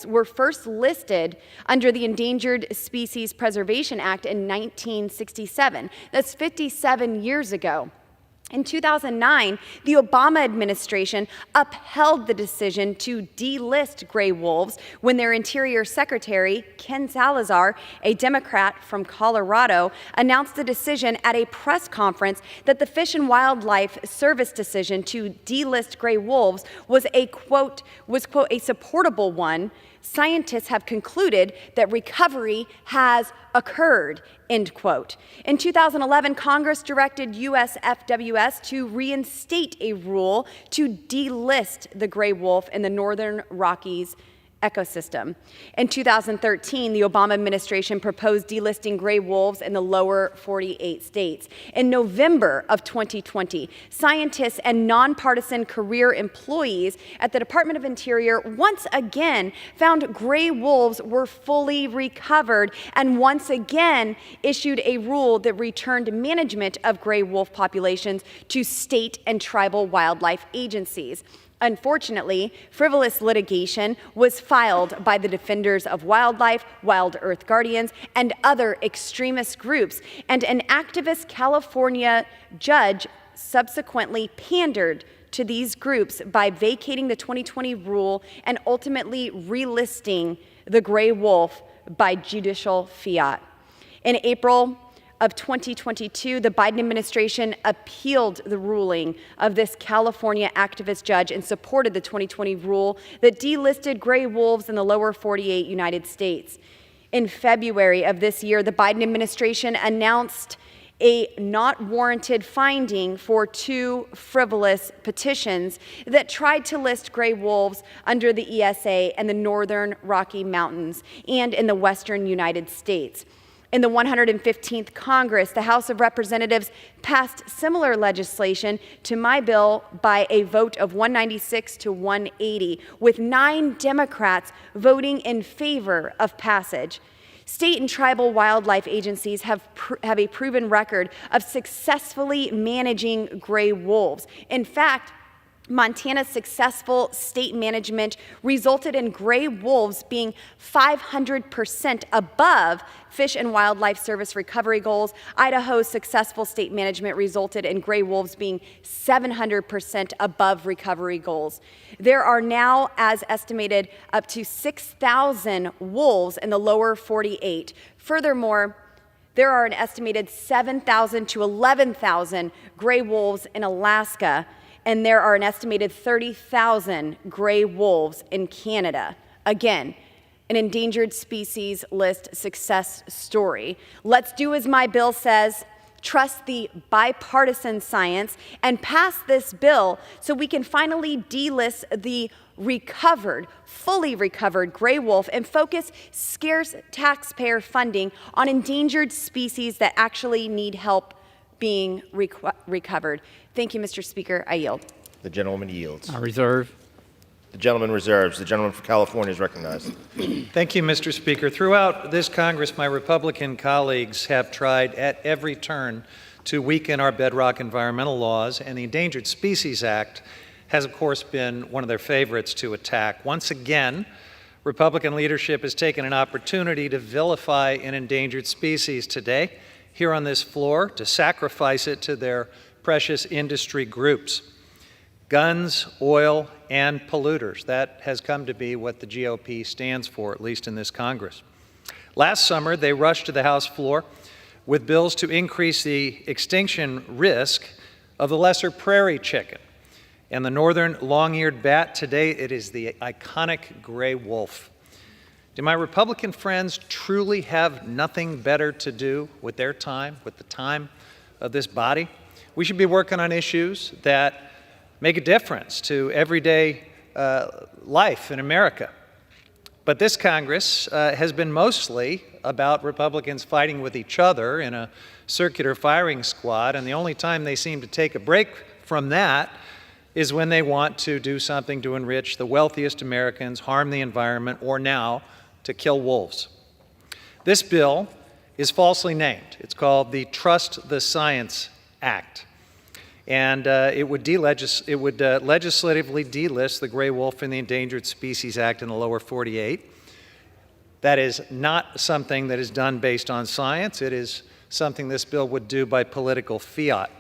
[SPEAKER 13] were first listed under the Endangered Species Preservation Act in 1967. That's 57 years ago. In 2009, the Obama administration upheld the decision to delist gray wolves when their Interior Secretary, Ken Salazar, a Democrat from Colorado, announced the decision at a press conference that the Fish and Wildlife Service decision to delist gray wolves was a, quote, a supportable one. Scientists have concluded that recovery has occurred, end quote. In 2011, Congress directed USFWS to reinstate a rule to delist the gray wolf in the Northern Rockies ecosystem. In 2013, the Obama administration proposed delisting gray wolves in the lower 48 states. In November of 2020, scientists and nonpartisan career employees at the Department of Interior once again found gray wolves were fully recovered and once again issued a rule that returned management of gray wolf populations to state and tribal wildlife agencies. Unfortunately, frivolous litigation was filed by the Defenders of Wildlife, Wild Earth Guardians, and other extremist groups, and an activist California judge subsequently pandered to these groups by vacating the 2020 rule and ultimately relisting the gray wolf by judicial fiat. In April of 2022, the Biden administration appealed the ruling of this California activist judge and supported the 2020 rule that delisted gray wolves in the lower 48 United States. In February of this year, the Biden administration announced a not warranted finding for 2 frivolous petitions that tried to list gray wolves under the ESA in the northern Rocky Mountains and in the western United States. In the 115th Congress, the House of Representatives passed similar legislation to my bill by a vote of 196 to 180, with 9 Democrats voting in favor of passage. State and tribal wildlife agencies have a proven record of successfully managing gray wolves. In fact, Montana's successful state management resulted in gray wolves being 500% above Fish and Wildlife Service recovery goals. Idaho's successful state management resulted in gray wolves being 700% above recovery goals. There are now, as estimated, up to 6,000 wolves in the lower 48. Furthermore, there are an estimated 7,000 to 11,000 gray wolves in Alaska, and there are an estimated 30,000 gray wolves in Canada. Again, an endangered species list success story. Let's do as my bill says, trust the bipartisan science, and pass this bill so we can finally delist the fully recovered gray wolf and focus scarce taxpayer funding on endangered species that actually need help being recovered. Thank you, Mr. Speaker. I yield.
[SPEAKER 12] The gentleman yields.
[SPEAKER 5] I reserve.
[SPEAKER 12] The gentleman reserves. The gentleman from California is recognized.
[SPEAKER 8] Thank you, Mr. Speaker. Throughout this Congress, my Republican colleagues have tried at every turn to weaken our bedrock environmental laws, and the Endangered Species Act has, of course, been one of their favorites to attack. Once again, Republican leadership has taken an opportunity to vilify an endangered species today here on this floor, to sacrifice it to their precious industry groups. Guns, oil, and polluters. That has come to be what the GOP stands for, at least in this Congress. Last summer, they rushed to the House floor with bills to increase the extinction risk of the lesser prairie chicken and the northern long-eared bat. Today, it is the iconic gray wolf. Do my Republican friends truly have nothing better to do with their time, with the time of this body? We should be working on issues that make a difference to everyday life in America. But this Congress has been mostly about Republicans fighting with each other in a circular firing squad, and the only time they seem to take a break from that is when they want to do something to enrich the wealthiest Americans, harm the environment, or now to kill wolves. This bill is falsely named. It's called the Trust the Science Act. And it would legislatively delist the gray wolf in the Endangered Species Act in the lower 48. That is not something that is done based on science. It is something this bill would do by political fiat.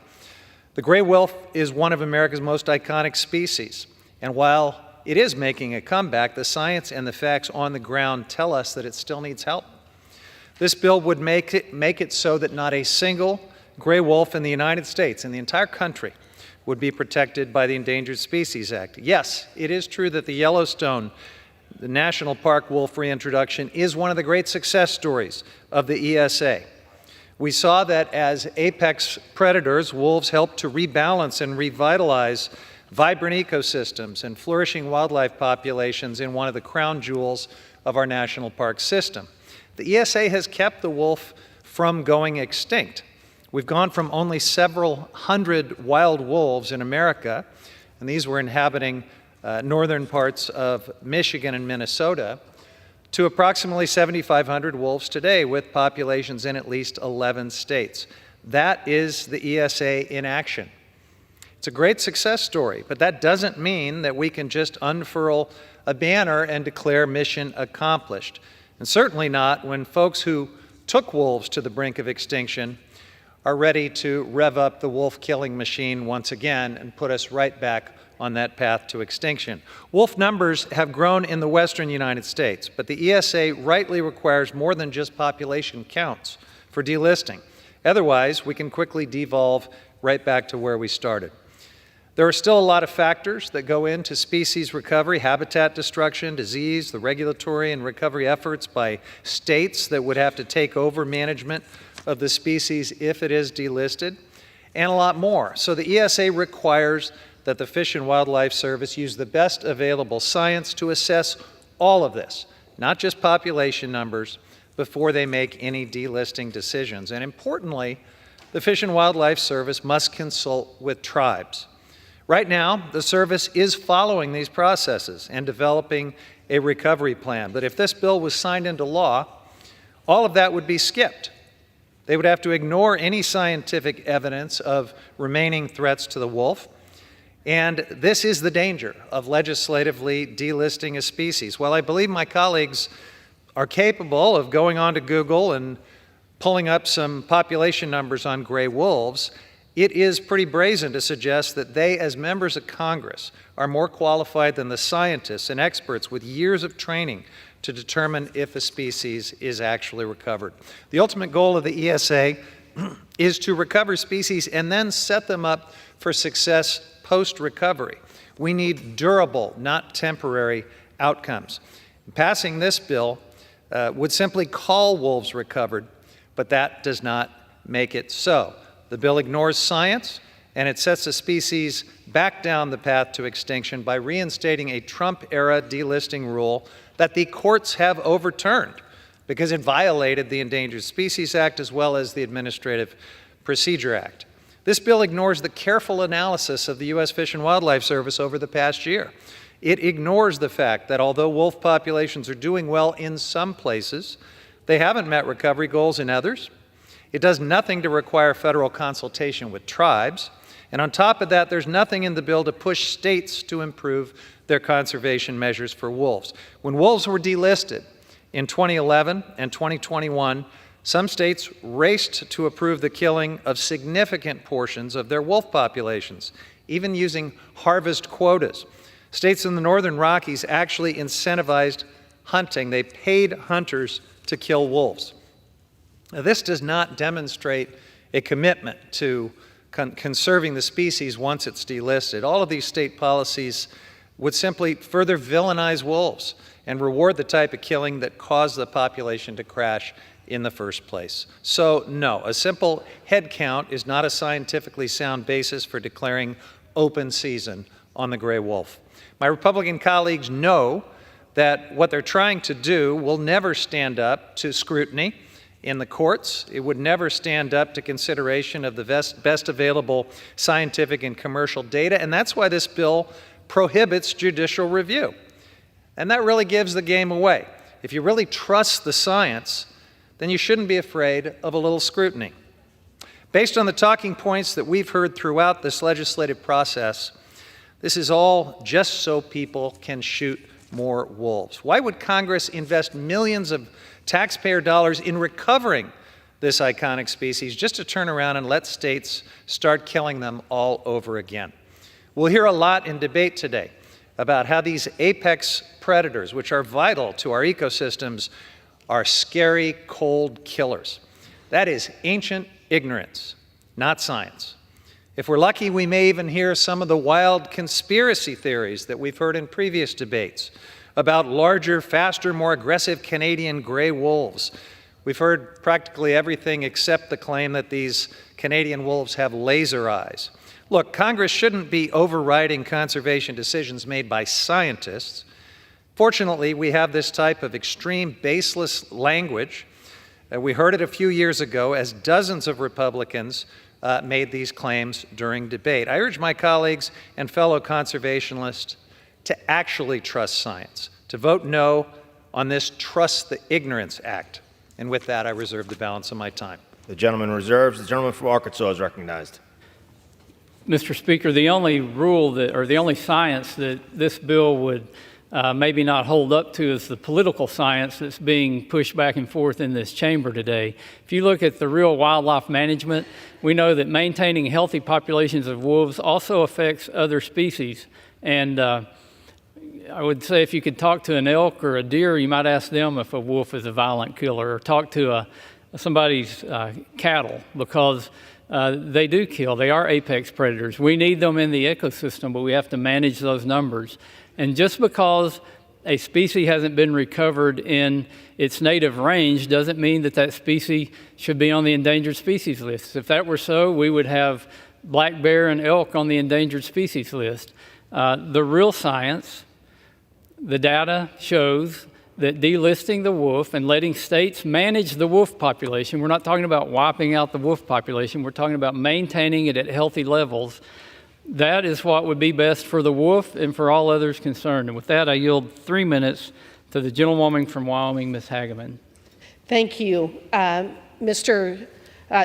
[SPEAKER 8] The gray wolf is one of America's most iconic species. And while it is making a comeback, the science and the facts on the ground tell us that it still needs help. This bill would make it so that not a single gray wolf in the United States, in the entire country, would be protected by the Endangered Species Act. Yes, it is true that the Yellowstone, the National Park wolf reintroduction, is one of the great success stories of the ESA. We saw that as apex predators, wolves help to rebalance and revitalize vibrant ecosystems and flourishing wildlife populations in one of the crown jewels of our national park system. The ESA has kept the wolf from going extinct. We've gone from only several hundred wild wolves in America, and these were inhabiting northern parts of Michigan and Minnesota, to approximately 7,500 wolves today, with populations in at least 11 states. That is the ESA in action. It's a great success story, but that doesn't mean that we can just unfurl a banner and declare mission accomplished. And certainly not when folks who took wolves to the brink of extinction are ready to rev up the wolf killing machine once again and put us right back on that path to extinction. Wolf numbers have grown in the western United States, but the ESA rightly requires more than just population counts for delisting. Otherwise, we can quickly devolve right back to where we started. There are still a lot of factors that go into species recovery, habitat destruction, disease, the regulatory and recovery efforts by states that would have to take over management of the species if it is delisted, and a lot more. So the ESA requires that the Fish and Wildlife Service use the best available science to assess all of this, not just population numbers, before they make any delisting decisions. And importantly, the Fish and Wildlife Service must consult with tribes. Right now, the service is following these processes and developing a recovery plan. But if this bill was signed into law, all of that would be skipped. They would have to ignore any scientific evidence of remaining threats to the wolf. And this is the danger of legislatively delisting a species. While I believe my colleagues are capable of going onto Google and pulling up some population numbers on gray wolves, it is pretty brazen to suggest that they, as members of Congress, are more qualified than the scientists and experts with years of training to determine if a species is actually recovered. The ultimate goal of the ESA is to recover species and then set them up for success post-recovery. We need durable, not temporary outcomes. Passing this bill would simply call wolves recovered, but that does not make it so. The bill ignores science, and it sets a species back down the path to extinction by reinstating a Trump-era delisting rule that the courts have overturned because it violated the Endangered Species Act as well as the Administrative Procedure Act. This bill ignores the careful analysis of the U.S. Fish and Wildlife Service over the past year. It ignores the fact that although wolf populations are doing well in some places, they haven't met recovery goals in others. It does nothing to require federal consultation with tribes. And on top of that, there's nothing in the bill to push states to improve their conservation measures for wolves. When wolves were delisted in 2011 and 2021, some states raced to approve the killing of significant portions of their wolf populations, even using harvest quotas. States in the northern Rockies actually incentivized hunting. They paid hunters to kill wolves. Now, this does not demonstrate a commitment to conserving the species once it's delisted. All of these state policies would simply further villainize wolves and reward the type of killing that caused the population to crash in the first place. So no, a simple head count is not a scientifically sound basis for declaring open season on the gray wolf. My Republican colleagues know that what they're trying to do will never stand up to scrutiny in the courts. It would never stand up to consideration of the best available scientific and commercial data, and that's why this bill prohibits judicial review. And that really gives the game away. If you really trust the science, then you shouldn't be afraid of a little scrutiny. Based on the talking points that we've heard throughout this legislative process, this is all just so people can shoot more wolves. Why would Congress invest millions of taxpayer dollars in recovering this iconic species just to turn around and let states start killing them all over again? We'll hear a lot in debate today about how these apex predators, which are vital to our ecosystems, are scary, cold killers. That is ancient ignorance, not science. If we're lucky, we may even hear some of the wild conspiracy theories that we've heard in previous debates about larger, faster, more aggressive Canadian gray wolves. We've heard practically everything except the claim that these Canadian wolves have laser eyes. Look, Congress shouldn't be overriding conservation decisions made by scientists. Fortunately, we have this type of extreme, baseless language. We heard it a few years ago as dozens of Republicans made these claims during debate. I urge my colleagues and fellow conservationists to actually trust science, to vote no on this Trust the Ignorance Act. And with that, I reserve the balance of my time.
[SPEAKER 12] The gentleman reserves. The gentleman from Arkansas is recognized.
[SPEAKER 5] Mr. Speaker, the only rule that, or the only science that this bill would maybe not hold up to is the political science that's being pushed back and forth in this chamber today. If you look at the real wildlife management, we know that maintaining healthy populations of wolves also affects other species. And I would say if you could talk to an elk or a deer, you might ask them if a wolf is a violent killer, or talk to somebody's cattle, because they do kill. They are apex predators. We need them in the ecosystem, but we have to manage those numbers. And just because a species hasn't been recovered in its native range doesn't mean that that species should be on the endangered species list. If that were so, we would have black bear and elk on the endangered species list. The real science, the data shows that delisting the wolf and letting states manage the wolf population, we're not talking about wiping out the wolf population, we're talking about maintaining it at healthy levels. That is what would be best for the wolf and for all others concerned. And with that, I yield 3 minutes to the gentlewoman from Wyoming, Ms. Hageman.
[SPEAKER 21] Thank you, Mr.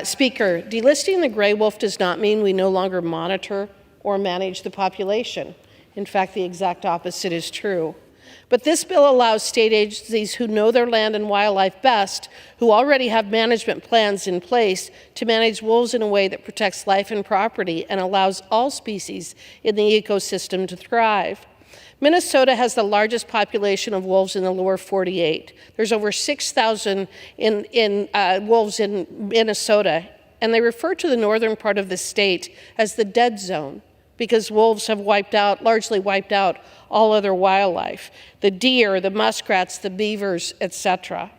[SPEAKER 21] Speaker. Delisting the gray wolf does not mean we no longer monitor or manage the population. In fact, the exact opposite is true. But this bill allows state agencies who know their land and wildlife best, who already have management plans in place, to manage wolves in a way that protects life and property and allows all species in the ecosystem to thrive. Minnesota has the largest population of wolves in the lower 48. There's over 6,000 wolves in Minnesota, and they refer to the northern part of the state as the dead zone, because wolves have largely wiped out all other wildlife, the deer, the muskrats, the beavers, etc.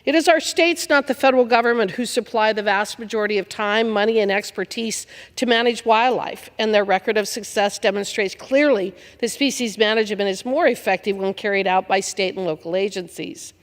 [SPEAKER 21] It is our states, not the federal government, who supply the vast majority of time, money, and expertise to manage wildlife, and their record of success demonstrates clearly that species management is more effective when carried out by state and local agencies.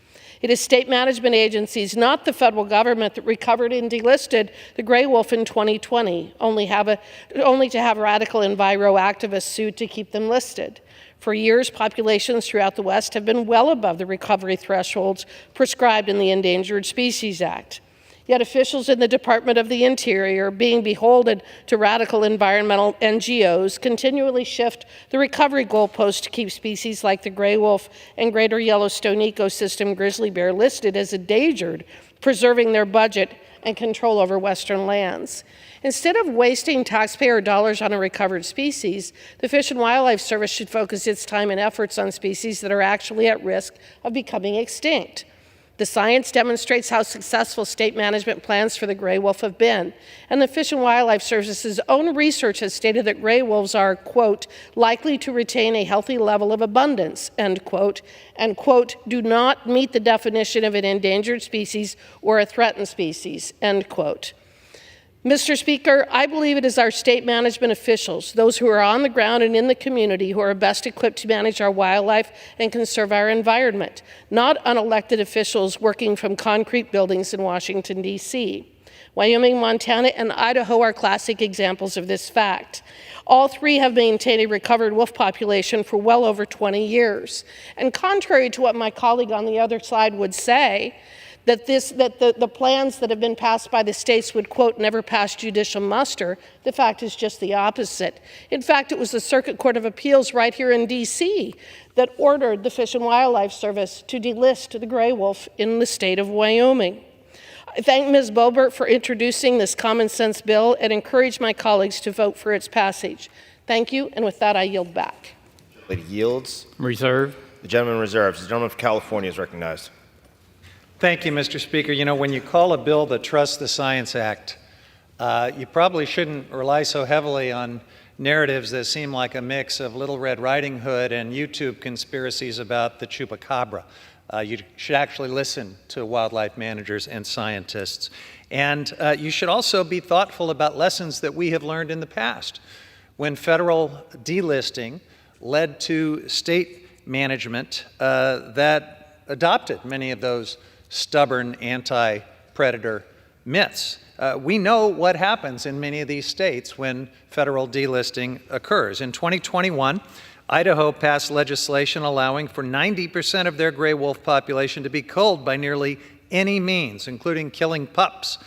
[SPEAKER 21] It is state management agencies, not the federal government, that recovered and delisted the gray wolf in 2020, only to have radical enviro activists sued to keep them listed. For years, populations throughout the West have been well above the recovery thresholds prescribed in the Endangered Species Act. Yet officials in the Department of the Interior, being beholden to radical environmental NGOs, continually shift the recovery goalposts to keep species like the gray wolf and greater Yellowstone ecosystem grizzly bear listed as endangered, preserving their budget and control over Western lands. Instead of wasting taxpayer dollars on a recovered species, the Fish and Wildlife Service should focus its time and efforts on species that are actually at risk of becoming extinct. The science demonstrates how successful state management plans for the gray wolf have been, and the Fish and Wildlife Service's own research has stated that gray wolves are, quote, likely to retain a healthy level of abundance, end quote, and, quote, do not meet the definition of an endangered species or a threatened species, end quote. Mr. Speaker, I believe it is our state management officials, those who are on the ground and in the community, who are best equipped to manage our wildlife and conserve our environment, not unelected officials working from concrete buildings in Washington, D.C. Wyoming, Montana, and Idaho are classic examples of this fact. All three have maintained a recovered wolf population for well over 20 years. And contrary to what my colleague on the other side would say, that the plans that have been passed by the states would, quote, never pass judicial muster, the fact is just the opposite. In fact, it was the Circuit Court of Appeals right here in D.C. that ordered the Fish and Wildlife Service to delist the gray wolf in the state of Wyoming. I thank Ms. Boebert for introducing this common sense bill and encourage my colleagues to vote for its passage. Thank you, and with that, I yield back.
[SPEAKER 12] Lady yields.
[SPEAKER 5] Reserve.
[SPEAKER 12] The gentleman reserves. The gentleman from California is recognized.
[SPEAKER 8] Thank you, Mr. Speaker. You know, when you call a bill the Trust the Science Act, you probably shouldn't rely so heavily on narratives that seem like a mix of Little Red Riding Hood and YouTube conspiracies about the chupacabra. You should actually listen to wildlife managers and scientists. And you should also be thoughtful about lessons that we have learned in the past, when federal delisting led to state management that adopted many of those stubborn anti-predator myths. We know what happens in many of these states when federal delisting occurs. In 2021, Idaho passed legislation allowing for 90% of their gray wolf population to be culled by nearly any means, including killing pups.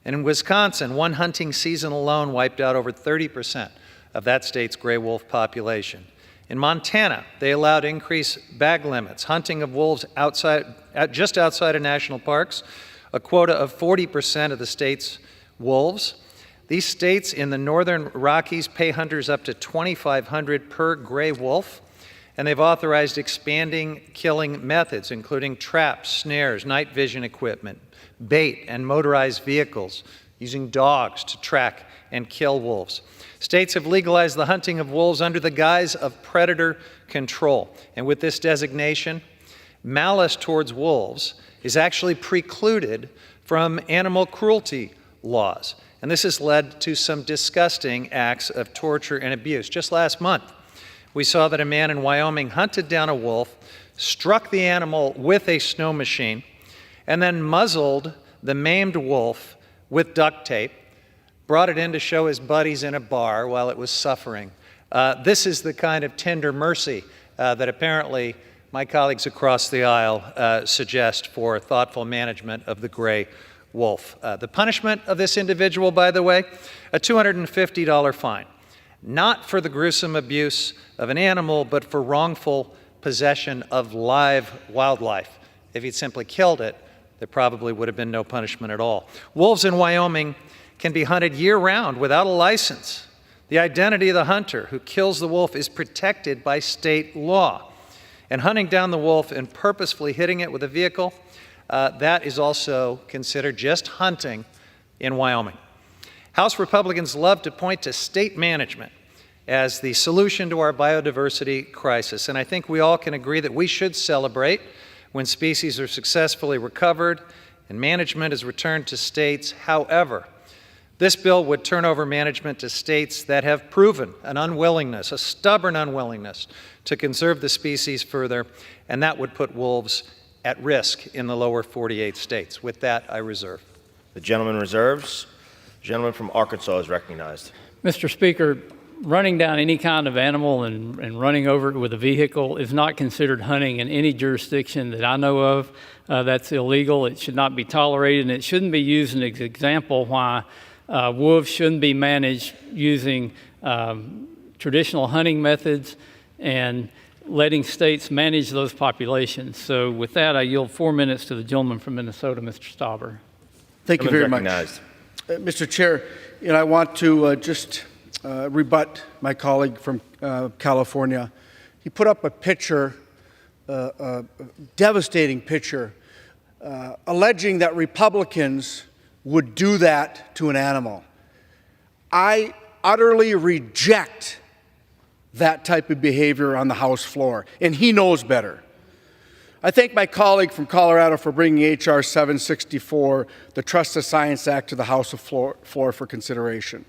[SPEAKER 8] And in Wisconsin, one hunting season alone wiped out over 30% of that state's gray wolf population. In Montana, they allowed increased bag limits, hunting of wolves just outside of national parks, a quota of 40% of the state's wolves. These states in the northern Rockies pay hunters up to $2,500 per gray wolf, and they've authorized expanding killing methods, including traps, snares, night vision equipment, bait, and motorized vehicles, using dogs to track and kill wolves. States have legalized the hunting of wolves under the guise of predator control. And with this designation, malice towards wolves is actually precluded from animal cruelty laws. And this has led to some disgusting acts of torture and abuse. Just last month, we saw that a man in Wyoming hunted down a wolf, struck the animal with a snow machine, and then muzzled the maimed wolf with duct tape, brought it in to show his buddies in a bar while it was suffering. This is the kind of tender mercy that apparently my colleagues across the aisle suggest for thoughtful management of the gray wolf. The punishment of this individual, by the way, a $250 fine. Not for the gruesome abuse of an animal, but for wrongful possession of live wildlife. If he'd simply killed it, there probably would have been no punishment at all. Wolves in Wyoming can be hunted year-round without a license. The identity of the hunter who kills the wolf is protected by state law. And hunting down the wolf and purposefully hitting it with a vehicle, that is also considered just hunting in Wyoming. House Republicans love to point to state management as the solution to our biodiversity crisis, and I think we all can agree that we should celebrate when species are successfully recovered and management is returned to states. However, this bill would turn over management to states that have proven an unwillingness, a stubborn unwillingness, to conserve the species further, and that would put wolves at risk in the lower 48 states. With that, I reserve.
[SPEAKER 12] The gentleman reserves. The gentleman from Arkansas is recognized.
[SPEAKER 5] Mr. Speaker, running down any kind of animal and running over it with a vehicle is not considered hunting in any jurisdiction that I know of. That's illegal. It should not be tolerated, and it shouldn't be used as an example why wolves shouldn't be managed using traditional hunting methods and letting states manage those populations. So with that, I yield 4 minutes to the gentleman from Minnesota, Mr. Stauber.
[SPEAKER 16] Thank you very much. Mr. Chair, I want to just rebut my colleague from California. He put up a picture, a devastating picture, alleging that Republicans would do that to an animal. I utterly reject that type of behavior on the House floor, and he knows better. I thank my colleague from Colorado for bringing H.R. 764, the Trust of Science Act, to the House floor for consideration.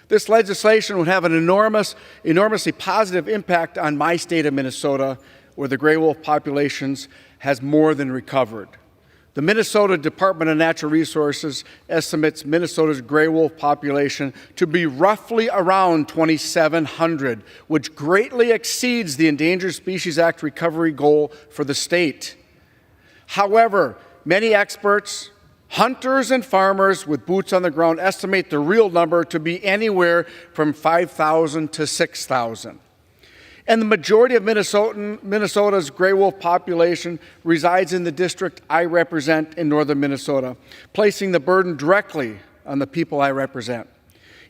[SPEAKER 16] This legislation would have an enormously positive impact on my state of Minnesota, where the gray wolf populations has more than recovered. The Minnesota Department of Natural Resources estimates Minnesota's gray wolf population to be roughly around 2,700, which greatly exceeds the Endangered Species Act recovery goal for the state. However, many experts, hunters and farmers with boots on the ground estimate the real number to be anywhere from 5,000 to 6,000. And the majority of Minnesota's gray wolf population resides in the district I represent in northern Minnesota, placing the burden directly on the people I represent.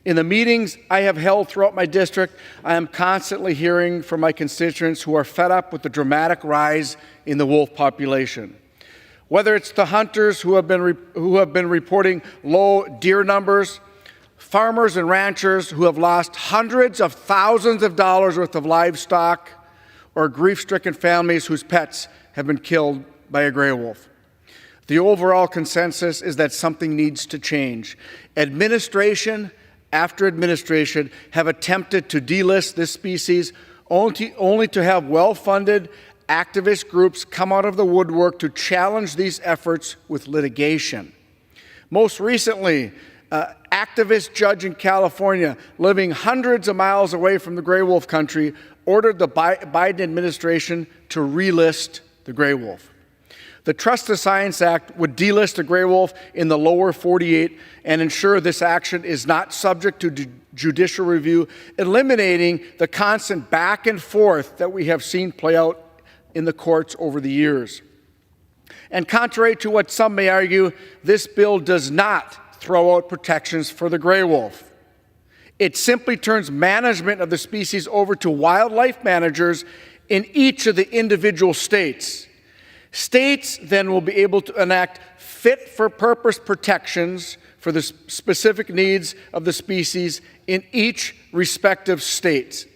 [SPEAKER 16] In the meetings I have held throughout my district, I am constantly hearing from my constituents who are fed up with the dramatic rise in the wolf population. Whether it's the hunters who have been reporting low deer numbers, farmers and ranchers who have lost hundreds of thousands of dollars worth of livestock, or grief-stricken families whose pets have been killed by a gray wolf. The overall consensus is that something needs to change. Administration after administration have attempted to delist this species, only to have well-funded activist groups come out of the woodwork to challenge these efforts with litigation. Most recently, activist judge in California, living hundreds of miles away from the gray wolf country, ordered the Biden administration to relist the gray wolf. The Trust the Science Act would delist the gray wolf in the lower 48 and ensure this action is not subject to judicial review, eliminating the constant back and forth that we have seen play out in the courts over the years. And contrary to what some may argue, this bill does not throw out protections for the gray wolf. It simply turns management of the species over to wildlife managers in each of the individual states. States then will be able to enact fit-for-purpose protections for the specific needs of the species in each respective state.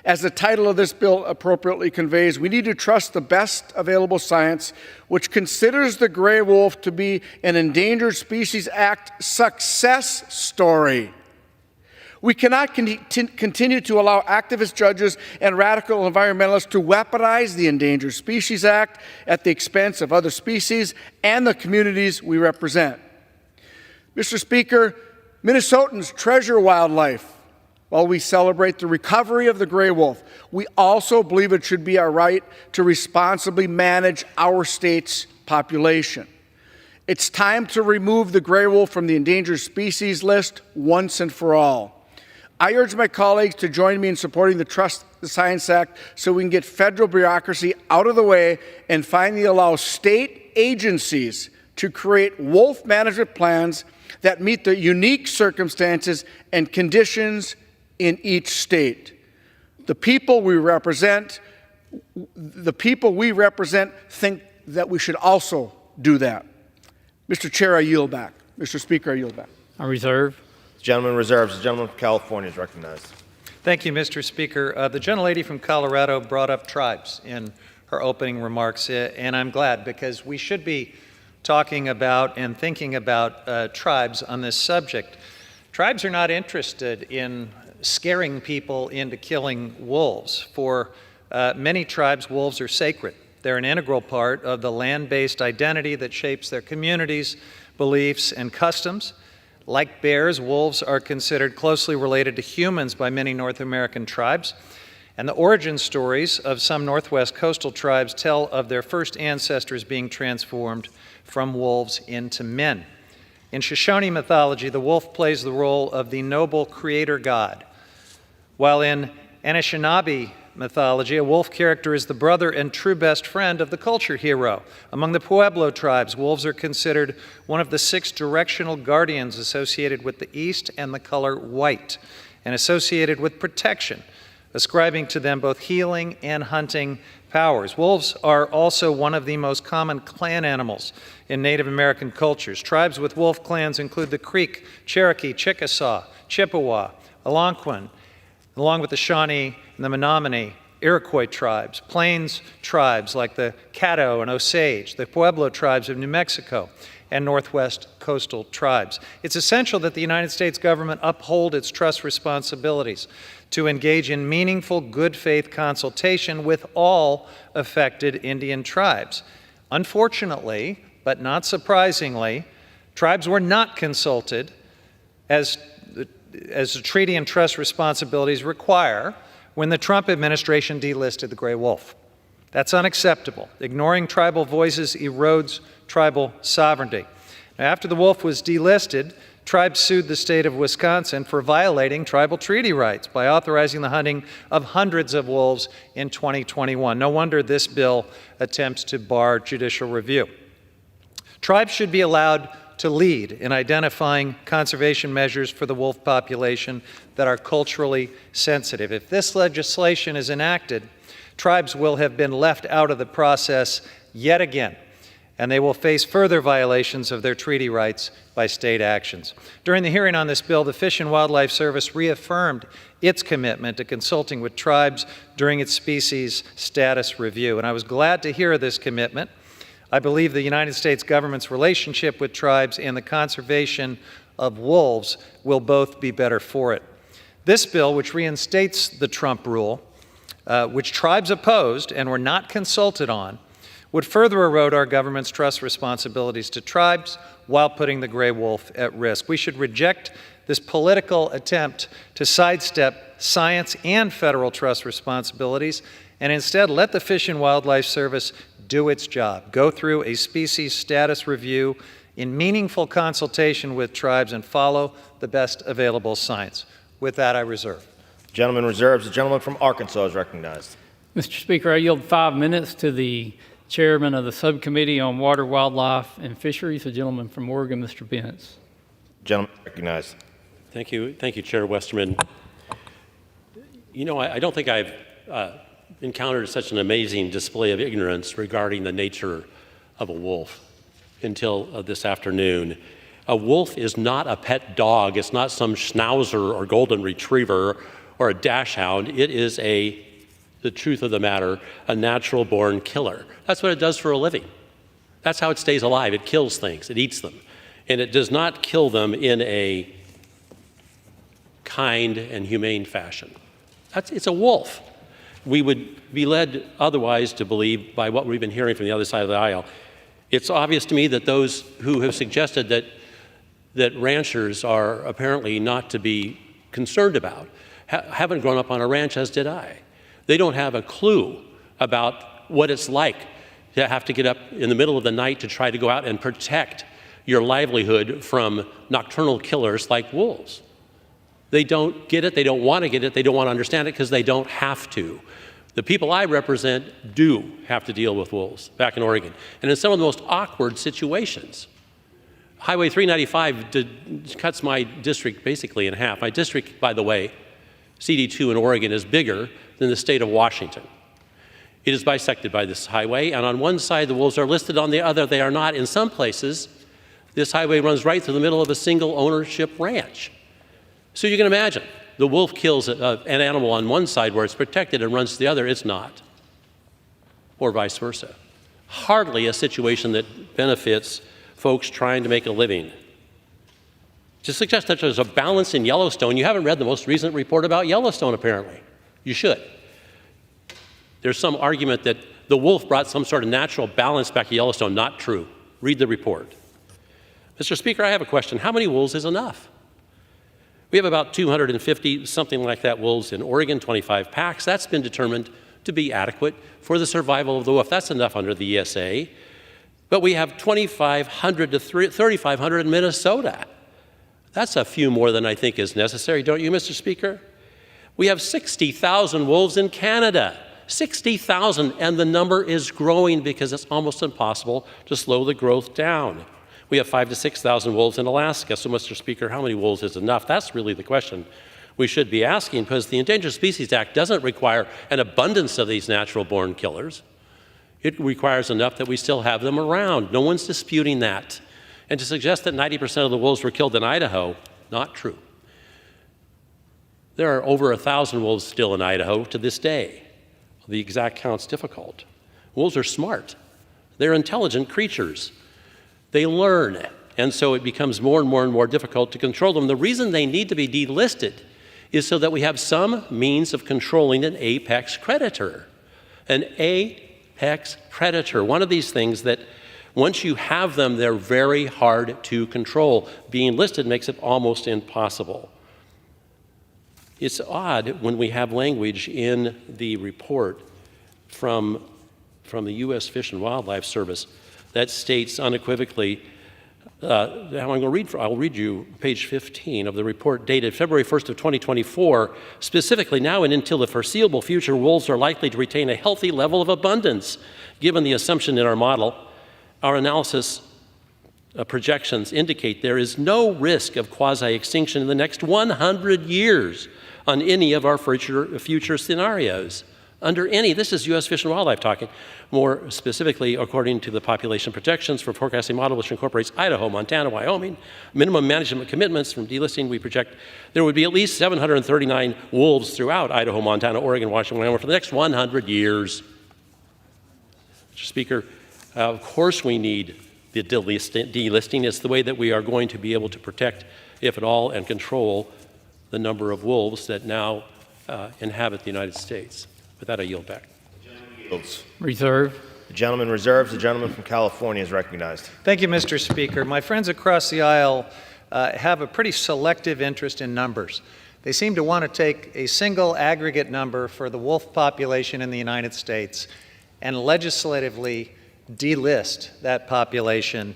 [SPEAKER 16] As the title of this bill appropriately conveys, we need to trust the best available science, which considers the gray wolf to be an Endangered Species Act success story. We cannot continue to allow activist judges and radical environmentalists to weaponize the Endangered Species Act at the expense of other species and the communities we represent. Mr. Speaker, Minnesotans treasure wildlife. While we celebrate the recovery of the gray wolf, we also believe it should be our right to responsibly manage our state's population. It's time to remove the gray wolf from the endangered species list once and for all. I urge my colleagues to join me in supporting the Trust the Science Act so we can get federal bureaucracy out of the way and finally allow state agencies to create wolf management plans that meet the unique circumstances and conditions in each state. The people we represent think that we should also do that. Mr. Chair, I yield back. Mr. Speaker, I yield back.
[SPEAKER 5] I reserve.
[SPEAKER 12] The gentleman reserves. The gentleman from California is recognized.
[SPEAKER 8] Thank you, Mr. Speaker. The gentlelady from Colorado brought up tribes in her opening remarks, and I'm glad because we should be talking about and thinking about tribes on this subject. Tribes are not interested in scaring people into killing wolves. For many tribes, wolves are sacred. They're an integral part of the land-based identity that shapes their communities, beliefs, and customs. Like bears, wolves are considered closely related to humans by many North American tribes. And the origin stories of some Northwest coastal tribes tell of their first ancestors being transformed from wolves into men. In Shoshone mythology, the wolf plays the role of the noble creator god, while in Anishinaabe mythology, a wolf character is the brother and true best friend of the culture hero. Among the Pueblo tribes, wolves are considered one of the 6 directional guardians associated with the East and the color white, and associated with protection, ascribing to them both healing and hunting powers. Wolves are also one of the most common clan animals in Native American cultures. Tribes with wolf clans include the Creek, Cherokee, Chickasaw, Chippewa, Algonquin, along with the Shawnee and the Menominee, Iroquois tribes, Plains tribes like the Caddo and Osage, the Pueblo tribes of New Mexico, and Northwest coastal tribes. It's essential that the United States government uphold its trust responsibilities to engage in meaningful, good faith consultation with all affected Indian tribes. Unfortunately, but not surprisingly, tribes were not consulted as the treaty and trust responsibilities require when the Trump administration delisted the gray wolf. That's unacceptable. Ignoring tribal voices erodes tribal sovereignty. Now, after the wolf was delisted, tribes sued the state of Wisconsin for violating tribal treaty rights by authorizing the hunting of hundreds of wolves in 2021. No wonder this bill attempts to bar judicial review. Tribes should be allowed to lead in identifying conservation measures for the wolf population that are culturally sensitive. If this legislation is enacted, tribes will have been left out of the process yet again, and they will face further violations of their treaty rights by state actions. During the hearing on this bill, the Fish and Wildlife Service reaffirmed its commitment to consulting with tribes during its species status review, and I was glad to hear this commitment. I believe the United States government's relationship with tribes and the conservation of wolves will both be better for it. This bill, which reinstates the Trump rule, which tribes opposed and were not consulted on, would further erode our government's trust responsibilities to tribes while putting the gray wolf at risk. We should reject this political attempt to sidestep science and federal trust responsibilities and instead let the Fish and Wildlife Service do its job, go through a species status review in meaningful consultation with tribes, and follow the best available science. With that, I reserve.
[SPEAKER 12] The gentleman reserves. The gentleman from Arkansas is recognized.
[SPEAKER 5] Mr. Speaker, I yield 5 minutes to the chairman of the Subcommittee on Water, Wildlife, and Fisheries, the gentleman from Oregon, Mr. Bentz.
[SPEAKER 12] Gentleman recognized.
[SPEAKER 2] Thank you, Chair Westerman. You know, I don't think I've encountered such an amazing display of ignorance regarding the nature of a wolf until this afternoon. A wolf is not a pet dog. It's not some schnauzer or golden retriever or a dachshund. It is the truth of the matter, a natural-born killer. That's what it does for a living. That's how it stays alive. It kills things. It eats them. And it does not kill them in a kind and humane fashion. It's a wolf. We would be led otherwise to believe by what we've been hearing from the other side of the aisle. It's obvious to me that those who have suggested that ranchers are apparently not to be concerned about haven't grown up on a ranch, as did I. They don't have a clue about what it's like to have to get up in the middle of the night to try to go out and protect your livelihood from nocturnal killers like wolves. They don't get it, they don't want to get it, they don't want to understand it because they don't have to. The people I represent do have to deal with wolves back in Oregon, and in some of the most awkward situations. Highway 395 cuts my district basically in half. My district, by the way, CD2 in Oregon, is bigger than the state of Washington. It is bisected by this highway, and on one side the wolves are listed, on the other they are not. In some places, this highway runs right through the middle of a single ownership ranch. So you can imagine, the wolf kills an animal on one side where it's protected and runs to the other, it's not, or vice versa. Hardly a situation that benefits folks trying to make a living. To suggest that there's a balance in Yellowstone, you haven't read the most recent report about Yellowstone, apparently. You should. There's some argument that the wolf brought some sort of natural balance back to Yellowstone. Not true. Read the report. Mr. Speaker, I have a question. How many wolves is enough? We have about 250, something like that, wolves in Oregon, 25 packs. That's been determined to be adequate for the survival of the wolf. That's enough under the ESA. But we have 2,500 to 3,500 in Minnesota. That's a few more than I think is necessary, don't you, Mr. Speaker? We have 60,000 wolves in Canada. 60,000, and the number is growing because it's almost impossible to slow the growth down. We have 5,000 to 6,000 wolves in Alaska. So, Mr. Speaker, how many wolves is enough? That's really the question we should be asking, because the Endangered Species Act doesn't require an abundance of these natural-born killers. It requires enough that we still have them around. No one's disputing that. And to suggest that 90% of the wolves were killed in Idaho, not true. There are over 1,000 wolves still in Idaho to this day. The exact count's difficult. Wolves are smart. They're intelligent creatures. They learn, and so it becomes more and more and more difficult to control them. The reason they need to be delisted is so that we have some means of controlling an apex predator. An apex predator, one of these things that once you have them, they're very hard to control. Being listed makes it almost impossible. It's odd when we have language in the report from the U.S. Fish and Wildlife Service that states unequivocally, I'll read you page 15 of the report dated February 1st of 2024. Specifically, now and until the foreseeable future, wolves are likely to retain a healthy level of abundance. Given the assumption in our model, our analysis projections indicate there is no risk of quasi-extinction in the next 100 years on any of our future scenarios. Under any, this is U.S. Fish and Wildlife talking, more specifically according to the population projections for forecasting model, which incorporates Idaho, Montana, Wyoming, minimum management commitments from delisting, we project there would be at least 739 wolves throughout Idaho, Montana, Oregon, Washington, Wyoming for the next 100 years. Mr. Speaker, of course we need the delisting. It's the way that we are going to be able to protect, if at all, and control the number of wolves that now inhabit the United States. With that, I yield back.
[SPEAKER 12] Yields.
[SPEAKER 5] Reserve.
[SPEAKER 12] The gentleman reserves. The gentleman from California is recognized.
[SPEAKER 8] Thank you, Mr. Speaker. My friends across the aisle have a pretty selective interest in numbers. They seem to want to take a single aggregate number for the wolf population in the United States and legislatively delist that population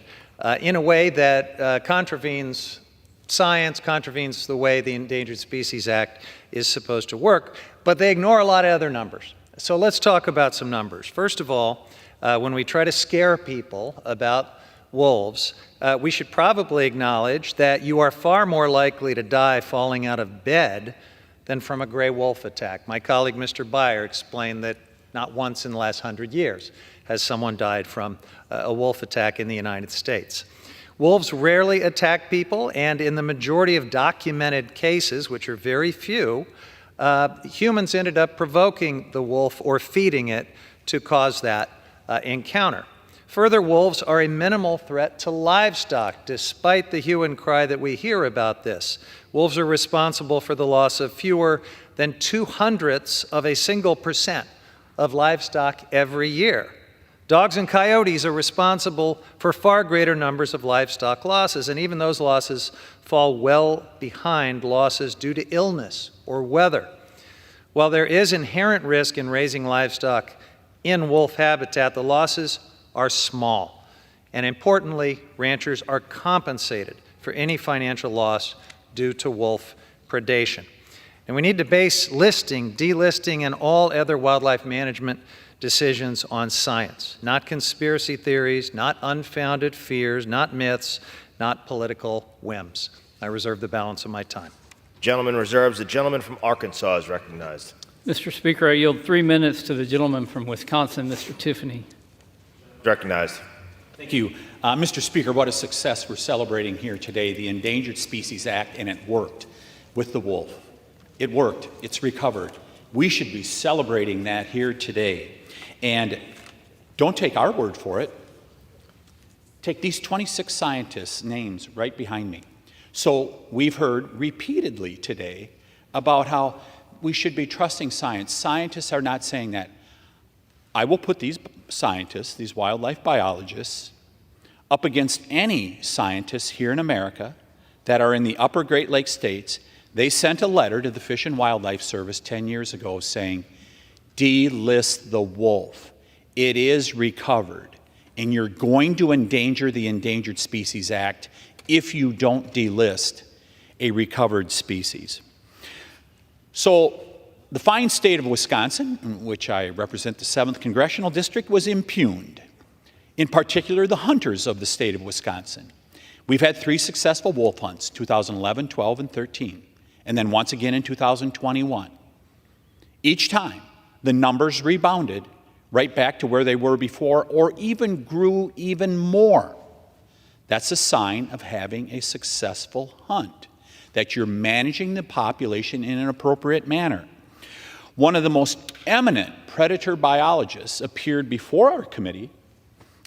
[SPEAKER 8] in a way that contravenes science, contravenes the way the Endangered Species Act is supposed to work, but they ignore a lot of other numbers. So let's talk about some numbers. First of all, when we try to scare people about wolves, we should probably acknowledge that you are far more likely to die falling out of bed than from a gray wolf attack. My colleague, Mr. Beyer, explained that not once in the last 100 years has someone died from a wolf attack in the United States. Wolves rarely attack people, and in the majority of documented cases, which are very few, humans ended up provoking the wolf or feeding it to cause that encounter. Further, wolves are a minimal threat to livestock, despite the hue and cry that we hear about this. Wolves are responsible for the loss of fewer than 0.02% of livestock every year. Dogs and coyotes are responsible for far greater numbers of livestock losses, and even those losses fall well behind losses due to illness or weather. While there is inherent risk in raising livestock in wolf habitat, the losses are small. And importantly, ranchers are compensated for any financial loss due to wolf predation. And we need to base listing, delisting, and all other wildlife management decisions on science, not conspiracy theories, not unfounded fears, not myths, not political whims. I reserve the balance of my time.
[SPEAKER 12] Gentleman reserves. The gentleman from Arkansas is recognized.
[SPEAKER 5] Mr. Speaker, I yield 3 minutes to the gentleman from Wisconsin, Mr. Tiffany.
[SPEAKER 12] Recognized.
[SPEAKER 20] Thank you. Mr. Speaker, what a success we're celebrating here today, the Endangered Species Act, and it worked with the wolf. It worked. It's recovered. We should be celebrating that here today. And don't take our word for it. Take these 26 scientists' names right behind me. So we've heard repeatedly today about how we should be trusting science. Scientists are not saying that. I will put these scientists, these wildlife biologists, up against any scientists here in America that are in the upper Great Lakes states. They sent a letter to the Fish and Wildlife Service 10 years ago saying, delist the wolf. It is recovered, and you're going to endanger the Endangered Species Act if you don't delist a recovered species. So the fine state of Wisconsin, in which I represent the 7th Congressional District, was impugned. In particular, the hunters of the state of Wisconsin. We've had 3 successful wolf hunts, 2011, 12, and 13, and then once again in 2021. Each time, the numbers rebounded right back to where they were before, or even grew even more. That's a sign of having a successful hunt, that you're managing the population in an appropriate manner. One of the most eminent predator biologists appeared before our committee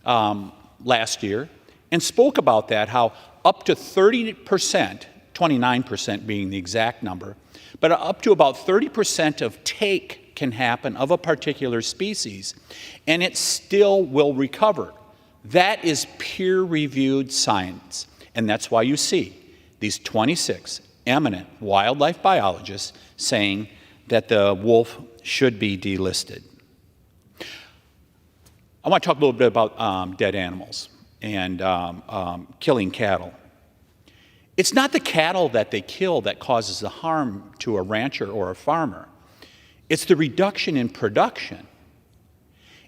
[SPEAKER 20] last year and spoke about that, how up to 30%, 29% being the exact number, but up to about 30% of take can happen of a particular species, and it still will recover. That is peer-reviewed science, and that's why you see these 26 eminent wildlife biologists saying that the wolf should be delisted. I want to talk a little bit about dead animals and killing cattle. It's not the cattle that they kill that causes the harm to a rancher or a farmer. It's the reduction in production.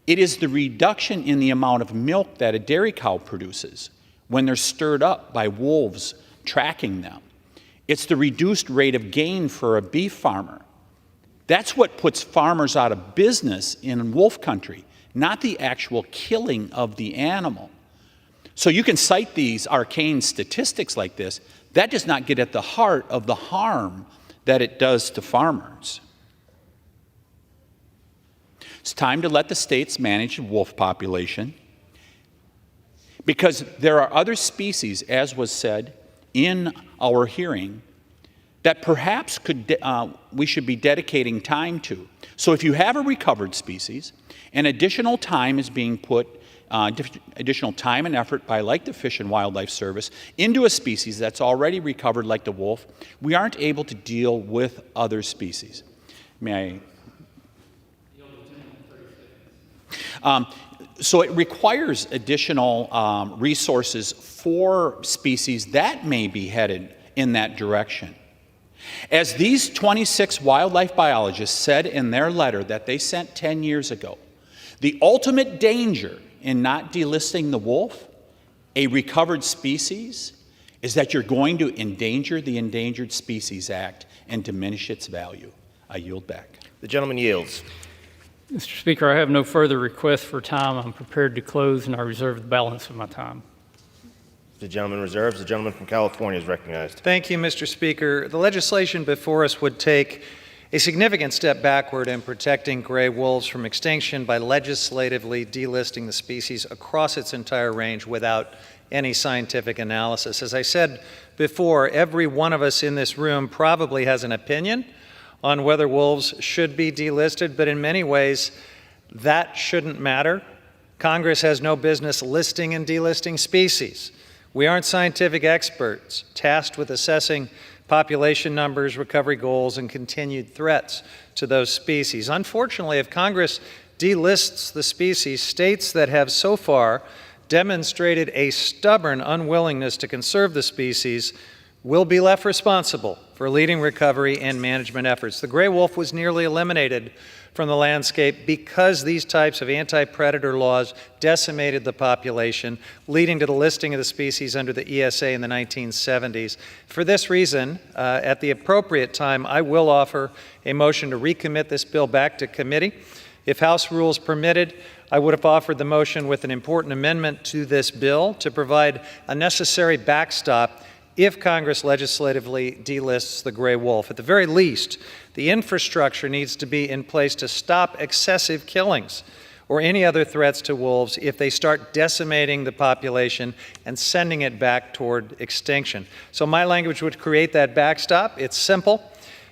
[SPEAKER 20] It is the reduction in the amount of milk that a dairy cow produces when they're stirred up by wolves tracking them. It's the reduced rate of gain for a beef farmer. That's what puts farmers out of business in wolf country, not the actual killing of the animal. So you can cite these arcane statistics like this. That does not get at the heart of the harm that it does to farmers. It's time to let the states manage the wolf population, because there are other species, as was said in our hearing, that perhaps we should be dedicating time to. So if you have a recovered species, and additional time is being put, additional time and effort by, like the Fish and Wildlife Service, into a species that's already recovered, like the wolf, we aren't able to deal with other species. May I? So it requires additional resources for species that may be headed in that direction. As these 26 wildlife biologists said in their letter that they sent 10 years ago, the ultimate danger in not delisting the wolf, a recovered species, is that you're going to endanger the Endangered Species Act and diminish its value. I yield back.
[SPEAKER 12] The gentleman yields.
[SPEAKER 5] Mr. Speaker, I have no further requests for time. I'm prepared to close, and I reserve the balance of my time.
[SPEAKER 12] The gentleman reserves. The gentleman from California is recognized.
[SPEAKER 8] Thank you, Mr. Speaker. The legislation before us would take a significant step backward in protecting gray wolves from extinction by legislatively delisting the species across its entire range without any scientific analysis. As I said before, every one of us in this room probably has an opinion on whether wolves should be delisted, but in many ways, that shouldn't matter. Congress has no business listing and delisting species. We aren't scientific experts tasked with assessing population numbers, recovery goals, and continued threats to those species. Unfortunately, if Congress delists the species, states that have so far demonstrated a stubborn unwillingness to conserve the species will be left responsible for leading recovery and management efforts. The gray wolf was nearly eliminated from the landscape because these types of anti-predator laws decimated the population, leading to the listing of the species under the ESA in the 1970s. For this reason, at the appropriate time, I will offer a motion to recommit this bill back to committee. If House rules permitted, I would have offered the motion with an important amendment to this bill to provide a necessary backstop if Congress legislatively delists the gray wolf. At the very least, the infrastructure needs to be in place to stop excessive killings or any other threats to wolves if they start decimating the population and sending it back toward extinction. So my language would create that backstop. It's simple.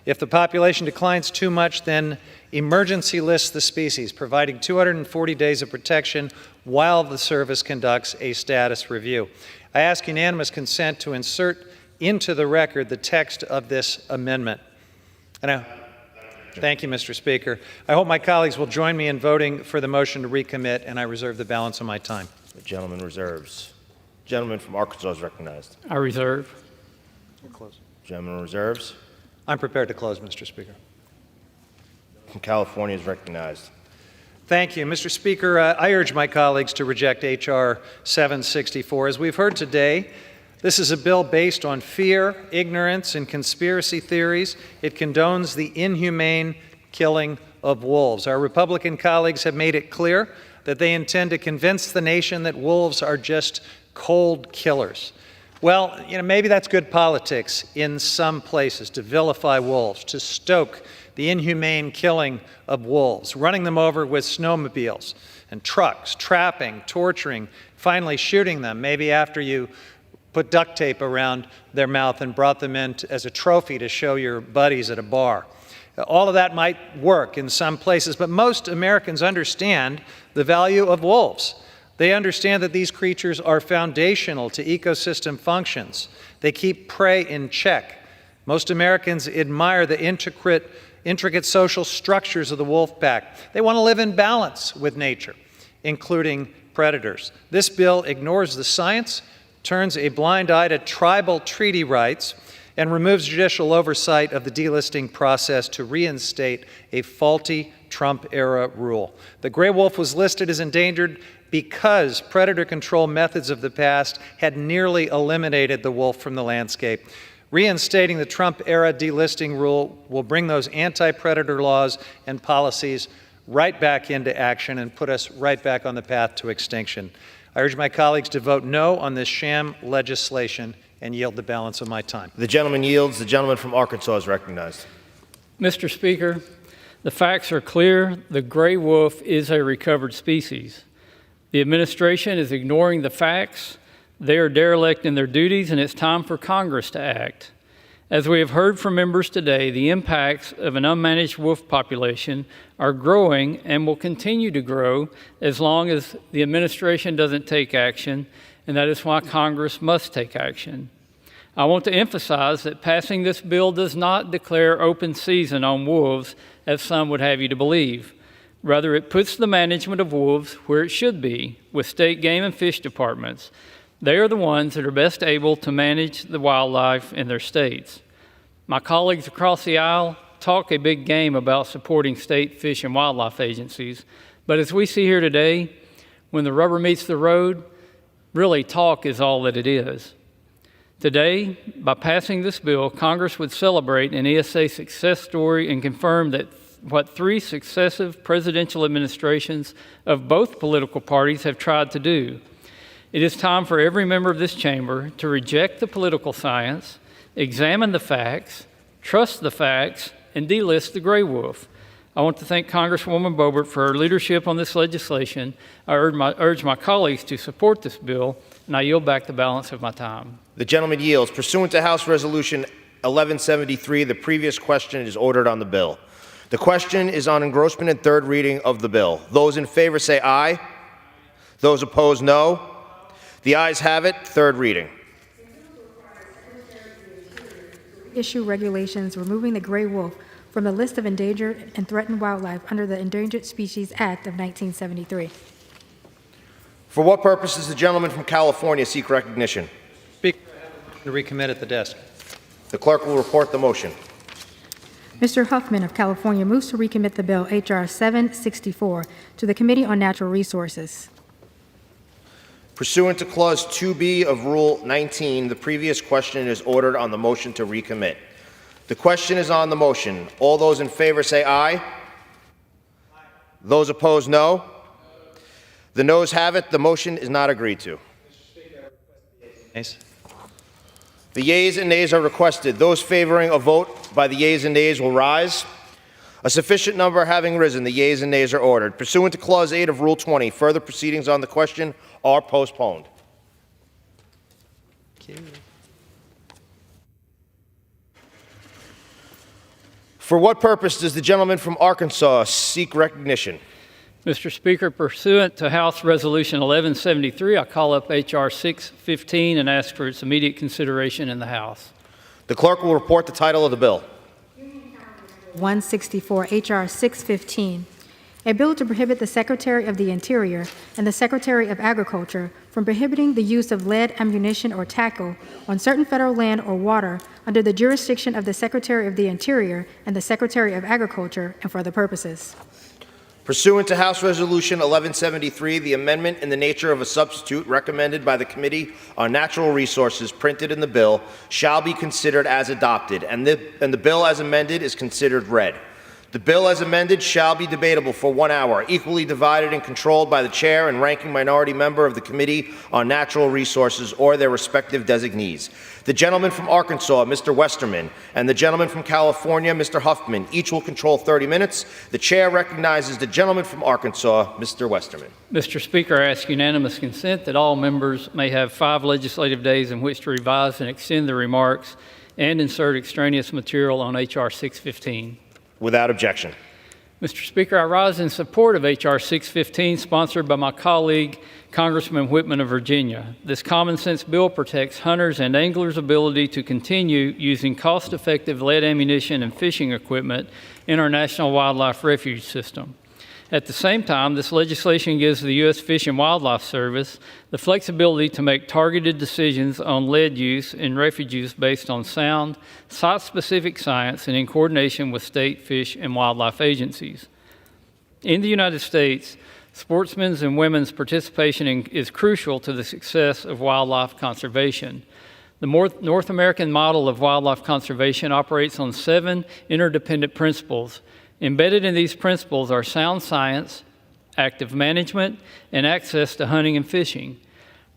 [SPEAKER 8] If the population declines too much, then emergency list the species, providing 240 days of protection while the service conducts a status review. I ask unanimous consent to insert into the record the text of this amendment. Thank you, Mr. Speaker. I hope my colleagues will join me in voting for the motion to recommit, and I reserve the balance of my time.
[SPEAKER 12] The gentleman reserves. Gentleman from Arkansas is recognized.
[SPEAKER 5] I reserve.
[SPEAKER 12] Gentleman reserves.
[SPEAKER 8] I'm prepared to close, Mr. Speaker.
[SPEAKER 12] From California is recognized.
[SPEAKER 8] Thank you. Mr. Speaker, I urge my colleagues to reject H.R. 764. As we've heard today, this is a bill based on fear, ignorance, and conspiracy theories. It condones the inhumane killing of wolves. Our Republican colleagues have made it clear that they intend to convince the nation that wolves are just cold killers. Well, maybe that's good politics in some places, to vilify wolves, to stoke the inhumane killing of wolves, running them over with snowmobiles and trucks, trapping, torturing, finally shooting them, maybe after you put duct tape around their mouth and brought them in as a trophy to show your buddies at a bar. All of that might work in some places, but most Americans understand the value of wolves. They understand that these creatures are foundational to ecosystem functions. They keep prey in check. Most Americans admire the intricate social structures of the wolf pack. They want to live in balance with nature, including predators. This bill ignores the science, turns a blind eye to tribal treaty rights, and removes judicial oversight of the delisting process to reinstate a faulty Trump-era rule. The gray wolf was listed as endangered because predator control methods of the past had nearly eliminated the wolf from the landscape. Reinstating the Trump-era delisting rule will bring those anti-predator laws and policies right back into action and put us right back on the path to extinction. I urge my colleagues to vote no on this sham legislation and yield the balance of my time.
[SPEAKER 12] The gentleman yields. The gentleman from Arkansas is recognized.
[SPEAKER 5] Mr. Speaker, the facts are clear. The gray wolf is a recovered species. The administration is ignoring the facts. They are derelict in their duties, and it's time for Congress to act. As we have heard from members today, the impacts of an unmanaged wolf population are growing and will continue to grow as long as the administration doesn't take action, and that is why Congress must take action. I want to emphasize that passing this bill does not declare open season on wolves, as some would have you to believe. Rather, it puts the management of wolves where it should be, with state game and fish departments. They are the ones that are best able to manage the wildlife in their states. My colleagues across the aisle talk a big game about supporting state fish and wildlife agencies, but as we see here today, when the rubber meets the road, really talk is all that it is. Today, by passing this bill, Congress would celebrate an ESA success story and confirm that what 3 successive presidential administrations of both political parties have tried to do. It is time for every member of this chamber to reject the political science, examine the facts, trust the facts, and delist the gray wolf. I want to thank Congresswoman Boebert for her leadership on this legislation. I urge my colleagues to support this bill, and I yield back the balance of my time.
[SPEAKER 12] The gentleman yields. Pursuant to House Resolution 1173, the previous question is ordered on the bill. The question is on engrossment and third reading of the bill. Those in favor say aye. Those opposed, no. The ayes have it. Third reading.
[SPEAKER 10] Issue regulations removing the gray wolf from the list of endangered and threatened wildlife under the Endangered Species Act of 1973.
[SPEAKER 12] For what purpose does the gentleman from California seek recognition?
[SPEAKER 8] Speaker, to recommit at the desk.
[SPEAKER 12] The clerk will report the motion.
[SPEAKER 10] Mr. Huffman of California moves to recommit the bill H.R. 764 to the Committee on Natural Resources.
[SPEAKER 12] Pursuant to Clause 2B of Rule 19, the previous question is ordered on the motion to recommit. The question is on the motion. All those in favor say aye. Those opposed, no. The noes have it. The motion is not agreed to.
[SPEAKER 8] Yes.
[SPEAKER 12] The yeas and nays are requested. Those favoring a vote by the yeas and nays will rise. A sufficient number having risen, the yeas and nays are ordered. Pursuant to Clause 8 of Rule 20, further proceedings on the question are postponed. For what purpose does the gentleman from Arkansas seek recognition?
[SPEAKER 5] Mr. Speaker, pursuant to House Resolution 1173, I call up H.R. 615 and ask for its immediate consideration in the House.
[SPEAKER 12] The clerk will report the title of the bill.
[SPEAKER 10] 164 H.R. 615, a bill to prohibit the Secretary of the Interior and the Secretary of Agriculture from prohibiting the use of lead ammunition or tackle on certain federal land or water under the jurisdiction of the Secretary of the Interior and the Secretary of Agriculture and for other purposes.
[SPEAKER 12] Pursuant to House Resolution 1173, the amendment in the nature of a substitute recommended by the Committee on Natural Resources printed in the bill shall be considered as adopted, and the bill as amended is considered read. The bill as amended shall be debatable for 1 hour, equally divided and controlled by the chair and ranking minority member of the Committee on Natural Resources or their respective designees. The gentleman from Arkansas, Mr. Westerman, and the gentleman from California, Mr. Huffman, each will control 30 minutes. The chair recognizes the gentleman from Arkansas, Mr. Westerman.
[SPEAKER 5] Mr. Speaker, I ask unanimous consent that all members may have 5 legislative days in which to revise and extend their remarks and insert extraneous material on H.R. 615.
[SPEAKER 12] Without objection.
[SPEAKER 5] Mr. Speaker, I rise in support of H.R. 615, sponsored by my colleague, Congressman Whitman of Virginia. This common sense bill protects hunters and anglers' ability to continue using cost-effective lead ammunition and fishing equipment in our National Wildlife Refuge System. At the same time, this legislation gives the U.S. Fish and Wildlife Service the flexibility to make targeted decisions on lead use in refuges based on sound, site-specific science and in coordination with state fish and wildlife agencies. In the United States, sportsmen's and women's participation is crucial to the success of wildlife conservation. The North American model of wildlife conservation operates on 7 interdependent principles. Embedded in these principles are sound science, active management, and access to hunting and fishing.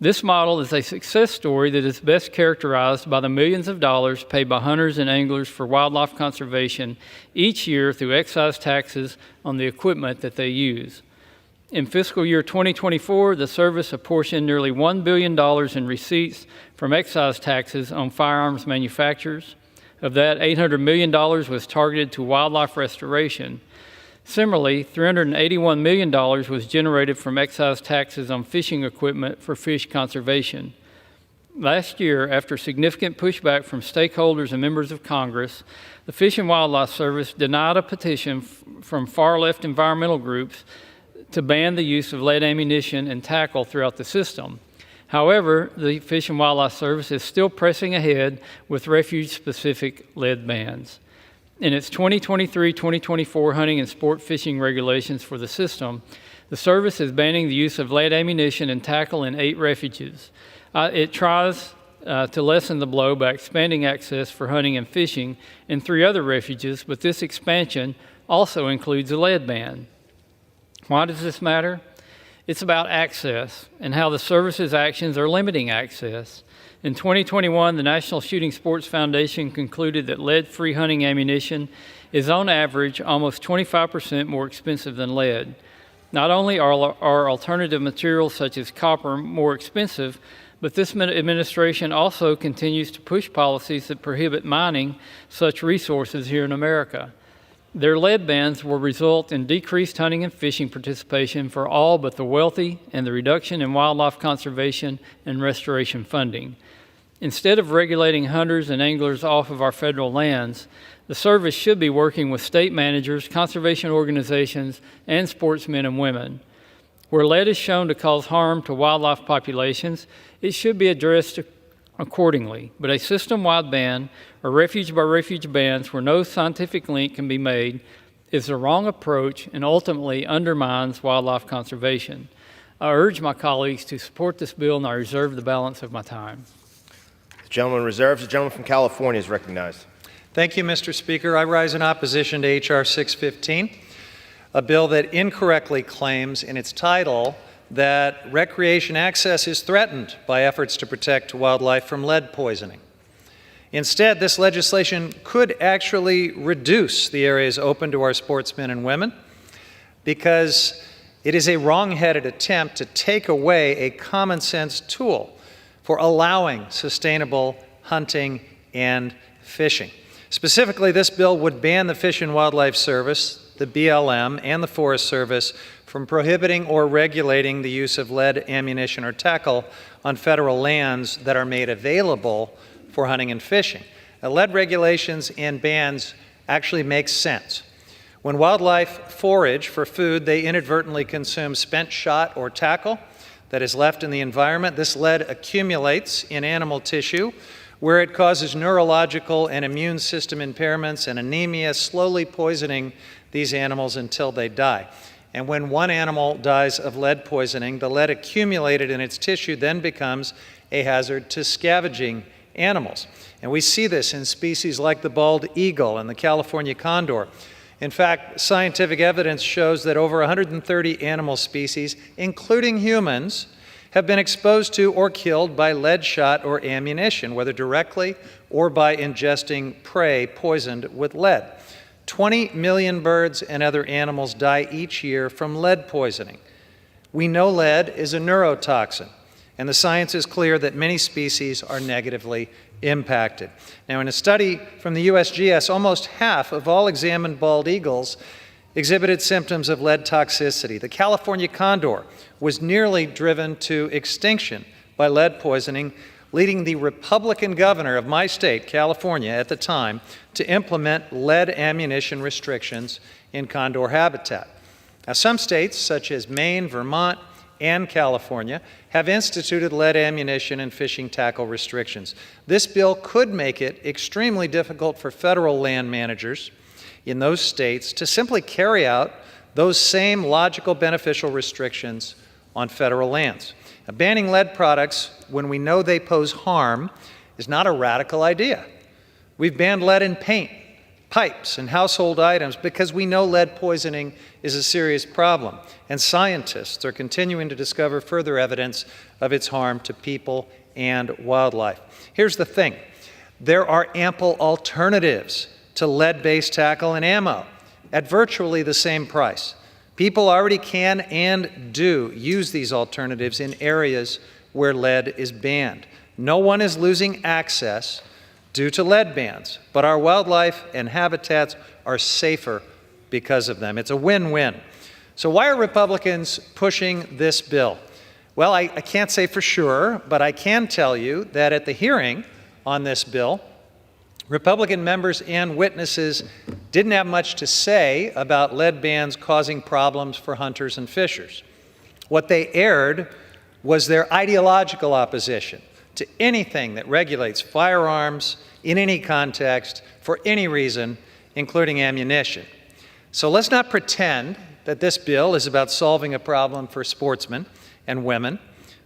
[SPEAKER 5] This model is a success story that is best characterized by the millions of dollars paid by hunters and anglers for wildlife conservation each year through excise taxes on the equipment that they use. In fiscal year 2024, the service apportioned nearly $1 billion in receipts from excise taxes on firearms manufacturers. Of that, $800 million was targeted to wildlife restoration. Similarly, $381 million was generated from excise taxes on fishing equipment for fish conservation. Last year, after significant pushback from stakeholders and members of Congress, the Fish and Wildlife Service denied a petition from far-left environmental groups to ban the use of lead ammunition and tackle throughout the system. However, the Fish and Wildlife Service is still pressing ahead with refuge-specific lead bans. In its 2023-2024 hunting and sport fishing regulations for the system, the service is banning the use of lead ammunition and tackle in 8 refuges. It tries to lessen the blow by expanding access for hunting and fishing in 3 other refuges, but this expansion also includes a lead ban. Why does this matter? It's about access and how the service's actions are limiting access. In 2021, the National Shooting Sports Foundation concluded that lead-free hunting ammunition is on average almost 25% more expensive than lead. Not only are alternative materials such as copper more expensive, but this administration also continues to push policies that prohibit mining such resources here in America. Their lead bans will result in decreased hunting and fishing participation for all but the wealthy and the reduction in wildlife conservation and restoration funding. Instead of regulating hunters and anglers off of our federal lands, the service should be working with state managers, conservation organizations, and sportsmen and women. Where lead is shown to cause harm to wildlife populations, it should be addressed accordingly. But a system-wide ban or refuge-by-refuge bans where no scientific link can be made is the wrong approach and ultimately undermines wildlife conservation. I urge my colleagues to support this bill, and I reserve the balance of my time.
[SPEAKER 12] The gentleman reserves. The gentleman from California is recognized.
[SPEAKER 8] Thank you, Mr. Speaker. I rise in opposition to H.R. 615, a bill that incorrectly claims in its title that recreation access is threatened by efforts to protect wildlife from lead poisoning. Instead, this legislation could actually reduce the areas open to our sportsmen and women because it is a wrong-headed attempt to take away a common-sense tool for allowing sustainable hunting and fishing. Specifically, this bill would ban the Fish and Wildlife Service, the BLM, and the Forest Service from prohibiting or regulating the use of lead ammunition or tackle on federal lands that are made available for hunting and fishing. Lead regulations and bans actually make sense. When wildlife forage for food, they inadvertently consume spent shot or tackle that is left in the environment. This lead accumulates in animal tissue, where it causes neurological and immune system impairments and anemia, slowly poisoning these animals until they die. And when one animal dies of lead poisoning, the lead accumulated in its tissue then becomes a hazard to scavenging animals. And we see this in species like the bald eagle and the California condor. In fact, scientific evidence shows that over 130 animal species, including humans, have been exposed to or killed by lead shot or ammunition, whether directly or by ingesting prey poisoned with lead. 20 million birds and other animals die each year from lead poisoning. We know lead is a neurotoxin, and the science is clear that many species are negatively impacted. Now, in a study from the USGS, almost half of all examined bald eagles exhibited symptoms of lead toxicity. The California condor was nearly driven to extinction by lead poisoning, leading the Republican governor of my state, California, at the time, to implement lead ammunition restrictions in condor habitat. Now, some states, such as Maine, Vermont, and California, have instituted lead ammunition and fishing tackle restrictions. This bill could make it extremely difficult for federal land managers in those states to simply carry out those same logical beneficial restrictions on federal lands. Now, banning lead products when we know they pose harm is not a radical idea. We've banned lead in paint, pipes, and household items because we know lead poisoning is a serious problem, and scientists are continuing to discover further evidence of its harm to people and wildlife. Here's the thing. There are ample alternatives to lead-based tackle and ammo at virtually the same price. People already can and do use these alternatives in areas where lead is banned. No one is losing access due to lead bans, but our wildlife and habitats are safer because of them. It's a win-win. So why are Republicans pushing this bill? Well, I can't say for sure, but I can tell you that at the hearing on this bill, Republican members and witnesses didn't have much to say about lead bans causing problems for hunters and fishers. What they aired was their ideological opposition to anything that regulates firearms in any context for any reason, including ammunition. So let's not pretend that this bill is about solving a problem for sportsmen and women.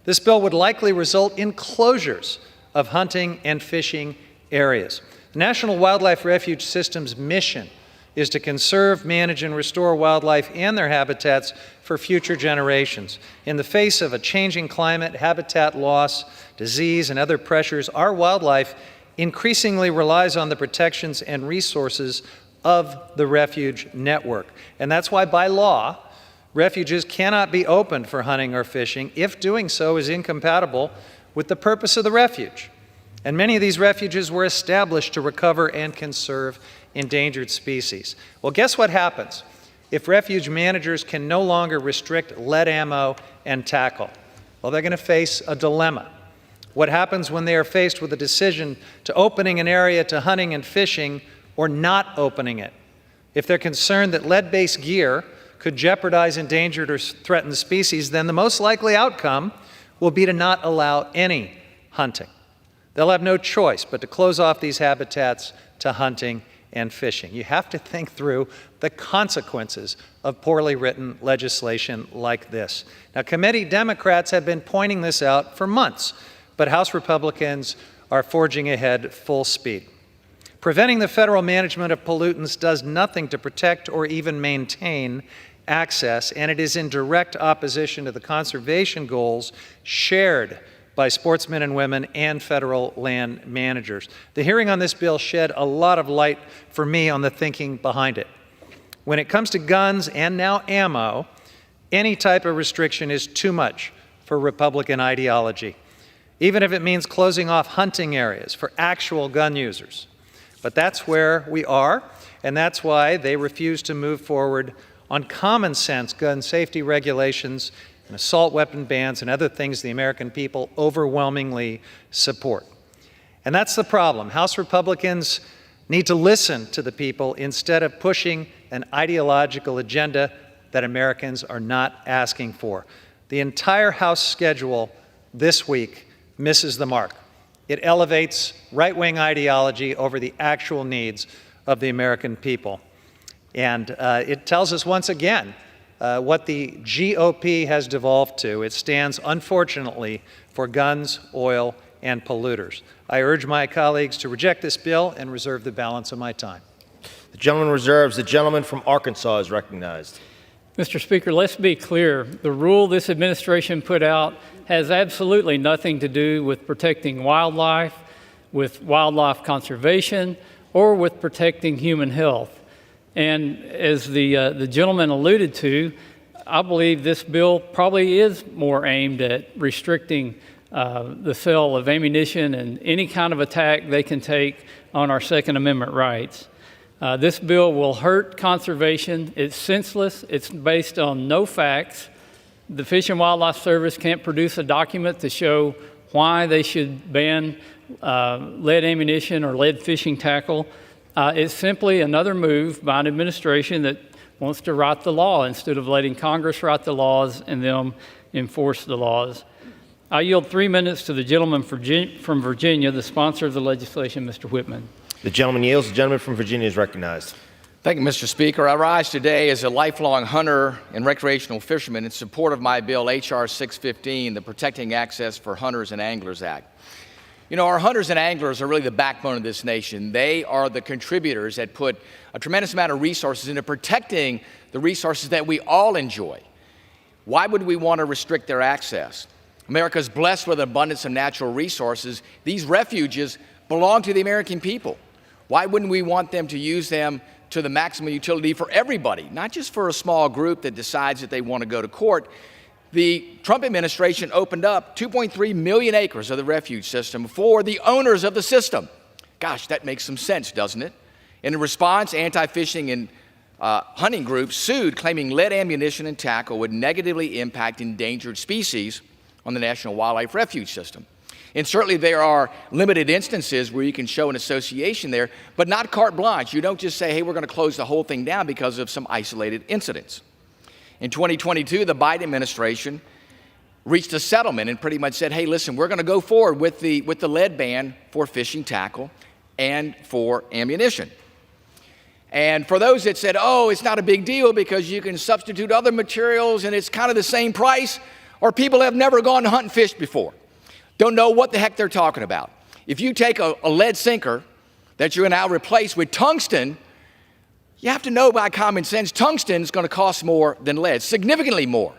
[SPEAKER 8] This bill would likely result in closures of hunting and fishing areas. The National Wildlife Refuge System's mission is to conserve, manage, and restore wildlife and their habitats for future generations. In the face of a changing climate, habitat loss, disease, and other pressures, our wildlife increasingly relies on the protections and resources of the refuge network. And that's why, by law, refuges cannot be opened for hunting or fishing if doing so is incompatible with the purpose of the refuge. And many of these refuges were established to recover and conserve endangered species. Well, guess what happens if refuge managers can no longer restrict lead ammo and tackle? Well, they're going to face a dilemma. What happens when they are faced with a decision to opening an area to hunting and fishing or not opening it? If they're concerned that lead-based gear could jeopardize endangered or threatened species, then the most likely outcome will be to not allow any hunting. They'll have no choice but to close off these habitats to hunting and fishing. You have to think through the consequences of poorly written legislation like this. Now, committee Democrats have been pointing this out for months, but House Republicans are forging ahead full speed. Preventing the federal management of pollutants does nothing to protect or even maintain access, and it is in direct opposition to the conservation goals shared by sportsmen and women and federal land managers. The hearing on this bill shed a lot of light for me on the thinking behind it. When it comes to guns and now ammo, any type of restriction is too much for Republican ideology, even if it means closing off hunting areas for actual gun users. But that's where we are, and that's why they refuse to move forward on common sense gun safety regulations and assault weapon bans and other things the American people overwhelmingly support. And that's the problem. House Republicans need to listen to the people instead of pushing an ideological agenda that Americans are not asking for. The entire House schedule this week misses the mark. It elevates right-wing ideology over the actual needs of the American people. And it tells us once again what the GOP has devolved to. It stands, unfortunately, for guns, oil, and polluters. I urge my colleagues to reject this bill and reserve the balance of my time.
[SPEAKER 12] The gentleman reserves. The gentleman from Arkansas is recognized.
[SPEAKER 5] Mr. Speaker, let's be clear. The rule this administration put out has absolutely nothing to do with protecting wildlife, with wildlife conservation, or with protecting human health. And as the gentleman alluded to, I believe this bill probably is more aimed at restricting the sale of ammunition and any kind of attack they can take on our Second Amendment rights. This bill will hurt conservation. It's senseless. It's based on no facts. The Fish and Wildlife Service can't produce a document to show why they should ban lead ammunition or lead fishing tackle. It's simply another move by an administration that wants to write the law instead of letting Congress write the laws and them enforce the laws. I yield 3 minutes to the gentleman from Virginia, the sponsor of the legislation, Mr. Whitman.
[SPEAKER 12] The gentleman yields. The gentleman from Virginia is recognized.
[SPEAKER 7] Thank you, Mr. Speaker. I rise today as a lifelong hunter and recreational fisherman in support of my bill, H.R. 615, the Protecting Access for Hunters and Anglers Act. You know, our hunters and anglers are really the backbone of this nation. They are the contributors that put a tremendous amount of resources into protecting the resources that we all enjoy. Why would we want to restrict their access? America is blessed with an abundance of natural resources. These refuges belong to the American people. Why wouldn't we want them to use them to the maximum utility for everybody, not just for a small group that decides that they want to go to court? The Trump administration opened up 2.3 million acres of the refuge system for the owners of the system. Gosh, that makes some sense, doesn't it? In response, anti-fishing and hunting groups sued, claiming lead ammunition and tackle would negatively impact endangered species on the National Wildlife Refuge System. And certainly there are limited instances where you can show an association there, but not carte blanche. You don't just say, hey, we're going to close the whole thing down because of some isolated incidents. In 2022, the Biden administration reached a settlement and pretty much said, hey, listen, we're going to go forward with the lead ban for fishing tackle and for ammunition. And for those that said, oh, it's not a big deal because you can substitute other materials and it's kind of the same price, or people have never gone to hunt and fish before, don't know what the heck they're talking about. If you take a lead sinker that you're going to now replace with tungsten, you have to know by common sense, tungsten is going to cost more than lead, significantly more.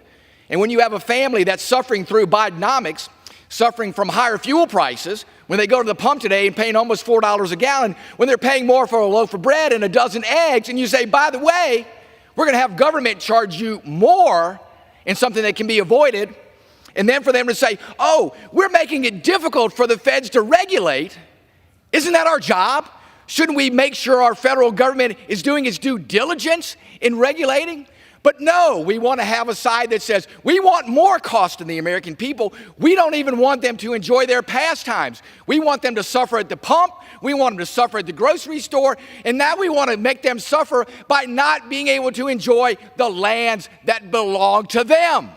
[SPEAKER 7] And when you have a family that's suffering through Bidenomics, suffering from higher fuel prices, when they go to the pump today and paying almost $4 a gallon, when they're paying more for a loaf of bread and a dozen eggs, and you say, by the way, we're going to have government charge you more in something that can be avoided, and then for them to say, oh, we're making it difficult for the feds to regulate. Isn't that our job? Shouldn't we make sure our federal government is doing its due diligence in regulating? But no, we want to have a side that says we want more cost to the American people. We don't even want them to enjoy their pastimes. We want them to suffer at the pump. We want them to suffer at the grocery store. And now we want to make them suffer by not being able to enjoy the lands that belong to them.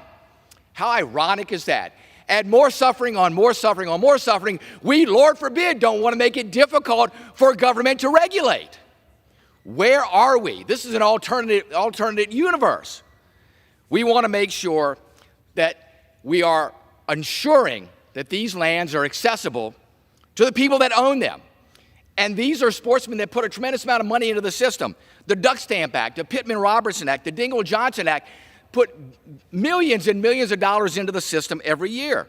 [SPEAKER 7] How ironic is that? Add more suffering on more suffering on more suffering. We, Lord forbid, don't want to make it difficult for government to regulate. Where are we? This is an alternate universe. We want to make sure that we are ensuring that these lands are accessible to the people that own them. And these are sportsmen that put a tremendous amount of money into the system. The Duck Stamp Act, the Pittman-Robertson Act, the Dingell-Johnson Act put millions and millions of dollars into the system every year.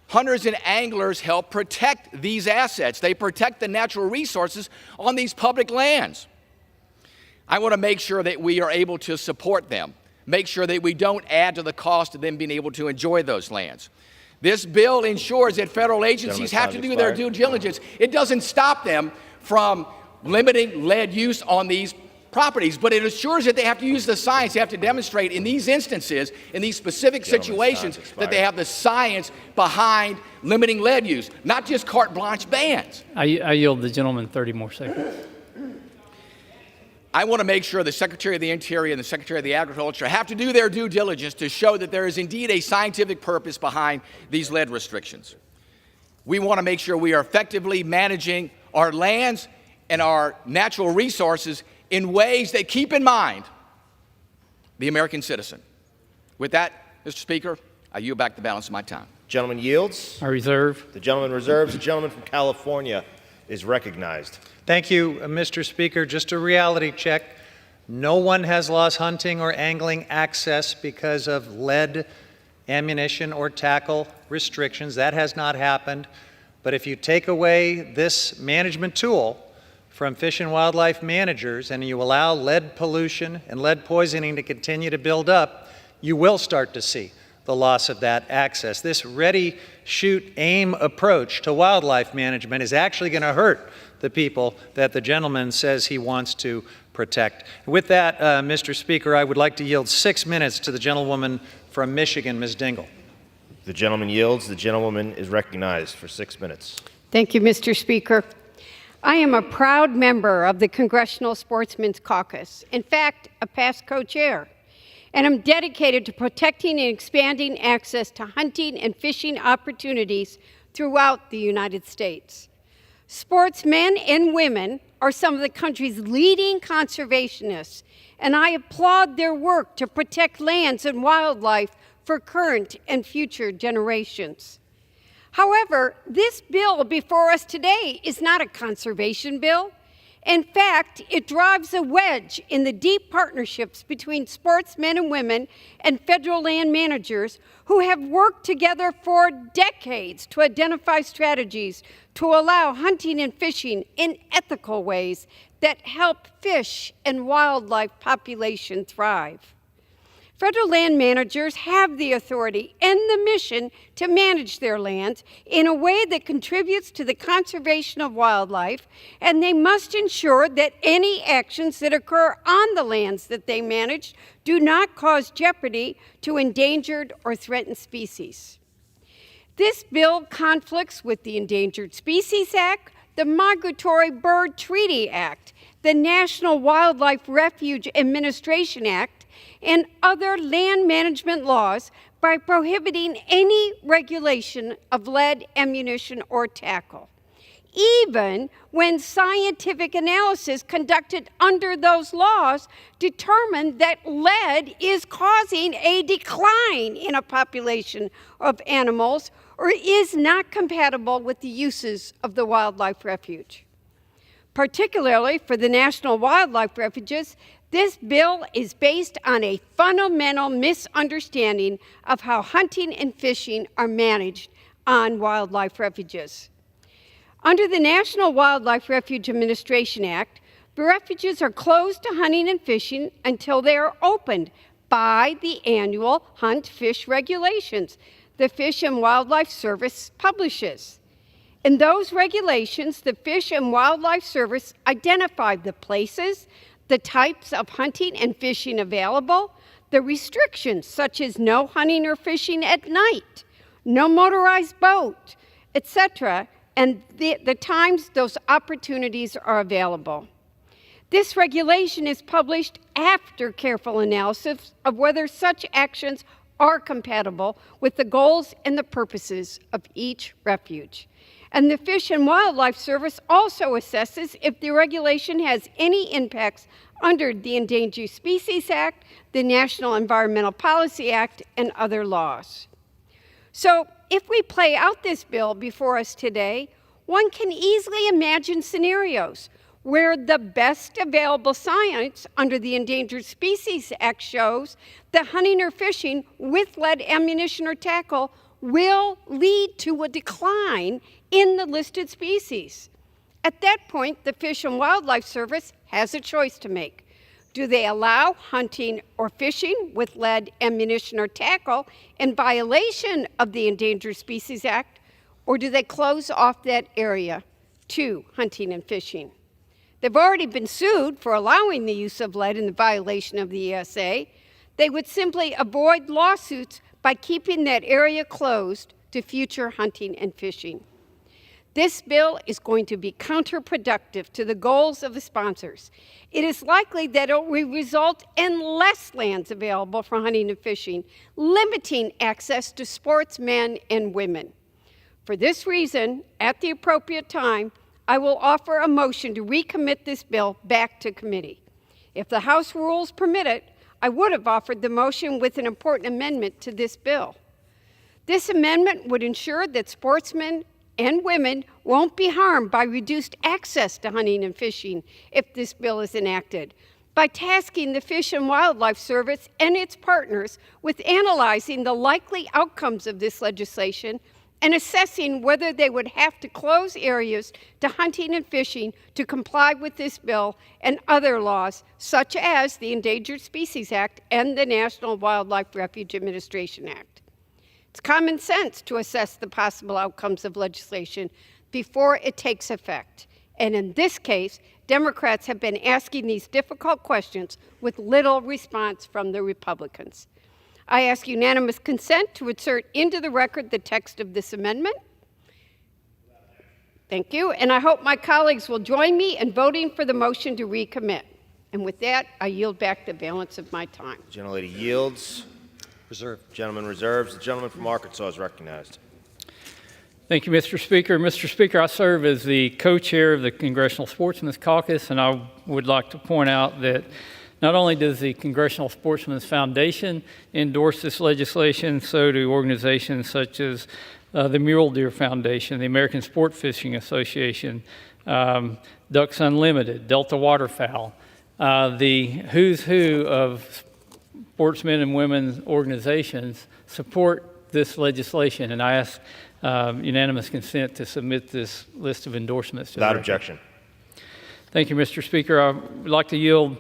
[SPEAKER 7] Hunters and anglers help protect these assets. They protect the natural resources on these public lands. I want to make sure that we are able to support them, make sure that we don't add to the cost of them being able to enjoy those lands. This bill ensures that federal agencies have to do their due diligence. It doesn't stop them from limiting lead use on these properties, but it assures that they have to use the science. They have to demonstrate in these instances, in these specific situations, that they have the science behind limiting lead use, not just carte blanche bans.
[SPEAKER 5] I yield the gentleman 30 more seconds.
[SPEAKER 7] I want to make sure the Secretary of the Interior and the Secretary of the Agriculture have to do their due diligence to show that there is indeed a scientific purpose behind these lead restrictions. We want to make sure we are effectively managing our lands and our natural resources in ways that keep in mind the American citizen. With that, Mr. Speaker, I yield back the balance of my time.
[SPEAKER 12] Gentleman yields.
[SPEAKER 5] I reserve.
[SPEAKER 12] The gentleman reserves. The gentleman from California is recognized.
[SPEAKER 8] Thank you, Mr. Speaker. Just a reality check. No one has lost hunting or angling access because of lead, ammunition, or tackle restrictions. That has not happened. But if you take away this management tool from fish and wildlife managers and you allow lead pollution and lead poisoning to continue to build up, you will start to see the loss of that access. This ready, shoot, aim approach to wildlife management is actually going to hurt the people that the gentleman says he wants to protect. With that, Mr. Speaker, I would like to yield 6 minutes to the gentlewoman from Michigan, Ms. Dingell.
[SPEAKER 12] The gentleman yields. The gentlewoman is recognized for 6 minutes.
[SPEAKER 14] Thank you, Mr. Speaker. I am a proud member of the Congressional Sportsmen's Caucus, in fact, a past co-chair, and I'm dedicated to protecting and expanding access to hunting and fishing opportunities throughout the United States. Sportsmen and women are some of the country's leading conservationists, and I applaud their work to protect lands and wildlife for current and future generations. However, this bill before us today is not a conservation bill. In fact, it drives a wedge in the deep partnerships between sportsmen and women and federal land managers who have worked together for decades to identify strategies to allow hunting and fishing in ethical ways that help fish and wildlife population thrive. Federal land managers have the authority and the mission to manage their lands in a way that contributes to the conservation of wildlife, and they must ensure that any actions that occur on the lands that they manage do not cause jeopardy to endangered or threatened species. This bill conflicts with the Endangered Species Act, the Migratory Bird Treaty Act, the National Wildlife Refuge Administration Act, and other land management laws by prohibiting any regulation of lead, ammunition, or tackle, even when scientific analysis conducted under those laws determined that lead is causing a decline in a population of animals or is not compatible with the uses of the wildlife refuge. Particularly for the National Wildlife Refuges, this bill is based on a fundamental misunderstanding of how hunting and fishing are managed on wildlife refuges. Under the National Wildlife Refuge Administration Act, the refuges are closed to hunting and fishing until they are opened by the annual hunt-fish regulations the Fish and Wildlife Service publishes. In those regulations, the Fish and Wildlife Service identified the places, the types of hunting and fishing available, the restrictions such as no hunting or fishing at night, no motorized boat, etc., and the times those opportunities are available. This regulation is published after careful analysis of whether such actions are compatible with the goals and the purposes of each refuge. And the Fish and Wildlife Service also assesses if the regulation has any impacts under the Endangered Species Act, the National Environmental Policy Act, and other laws. So if we play out this bill before us today, one can easily imagine scenarios where the best available science under the Endangered Species Act shows that hunting or fishing with lead ammunition or tackle will lead to a decline in the listed species. At that point, the Fish and Wildlife Service has a choice to make. Do they allow hunting or fishing with lead ammunition or tackle in violation of the Endangered Species Act, or do they close off that area to hunting and fishing? They've already been sued for allowing the use of lead in the violation of the ESA. They would simply avoid lawsuits by keeping that area closed to future hunting and fishing. This bill is going to be counterproductive to the goals of the sponsors. It is likely that it will result in less lands available for hunting and fishing, limiting access to sportsmen and women. For this reason, at the appropriate time, I will offer a motion to recommit this bill back to committee. If the House rules permit it, I would have offered the motion with an important amendment to this bill. This amendment would ensure that sportsmen and women won't be harmed by reduced access to hunting and fishing if this bill is enacted, by tasking the Fish and Wildlife Service and its partners with analyzing the likely outcomes of this legislation and assessing whether they would have to close areas to hunting and fishing to comply with this bill and other laws, such as the Endangered Species Act and the National Wildlife Refuge Administration Act. It's common sense to assess the possible outcomes of legislation before it takes effect. And in this case, Democrats have been asking these difficult questions with little response from the Republicans. I ask unanimous consent to insert into the record the text of this amendment. Thank you, and I hope my colleagues will join me in voting for the motion to recommit. And with that, I yield back the balance of my time.
[SPEAKER 12] The gentlelady yields.
[SPEAKER 8] Reserved.
[SPEAKER 12] Gentleman reserves. The gentleman from Arkansas is recognized.
[SPEAKER 5] Thank you, Mr. Speaker. Mr. Speaker, I serve as the co-chair of the Congressional Sportsmen's Caucus, and I would like to point out that not only does the Congressional Sportsmen's Foundation endorse this legislation, so do organizations such as the Mule Deer Foundation, the American Sport Fishing Association, Ducks Unlimited, Delta Waterfowl, the who's who of sportsmen and women's organizations support this legislation, and I ask unanimous consent to submit this list of endorsements to the record.
[SPEAKER 12] Without objection.
[SPEAKER 5] Thank you, Mr. Speaker. I would like to yield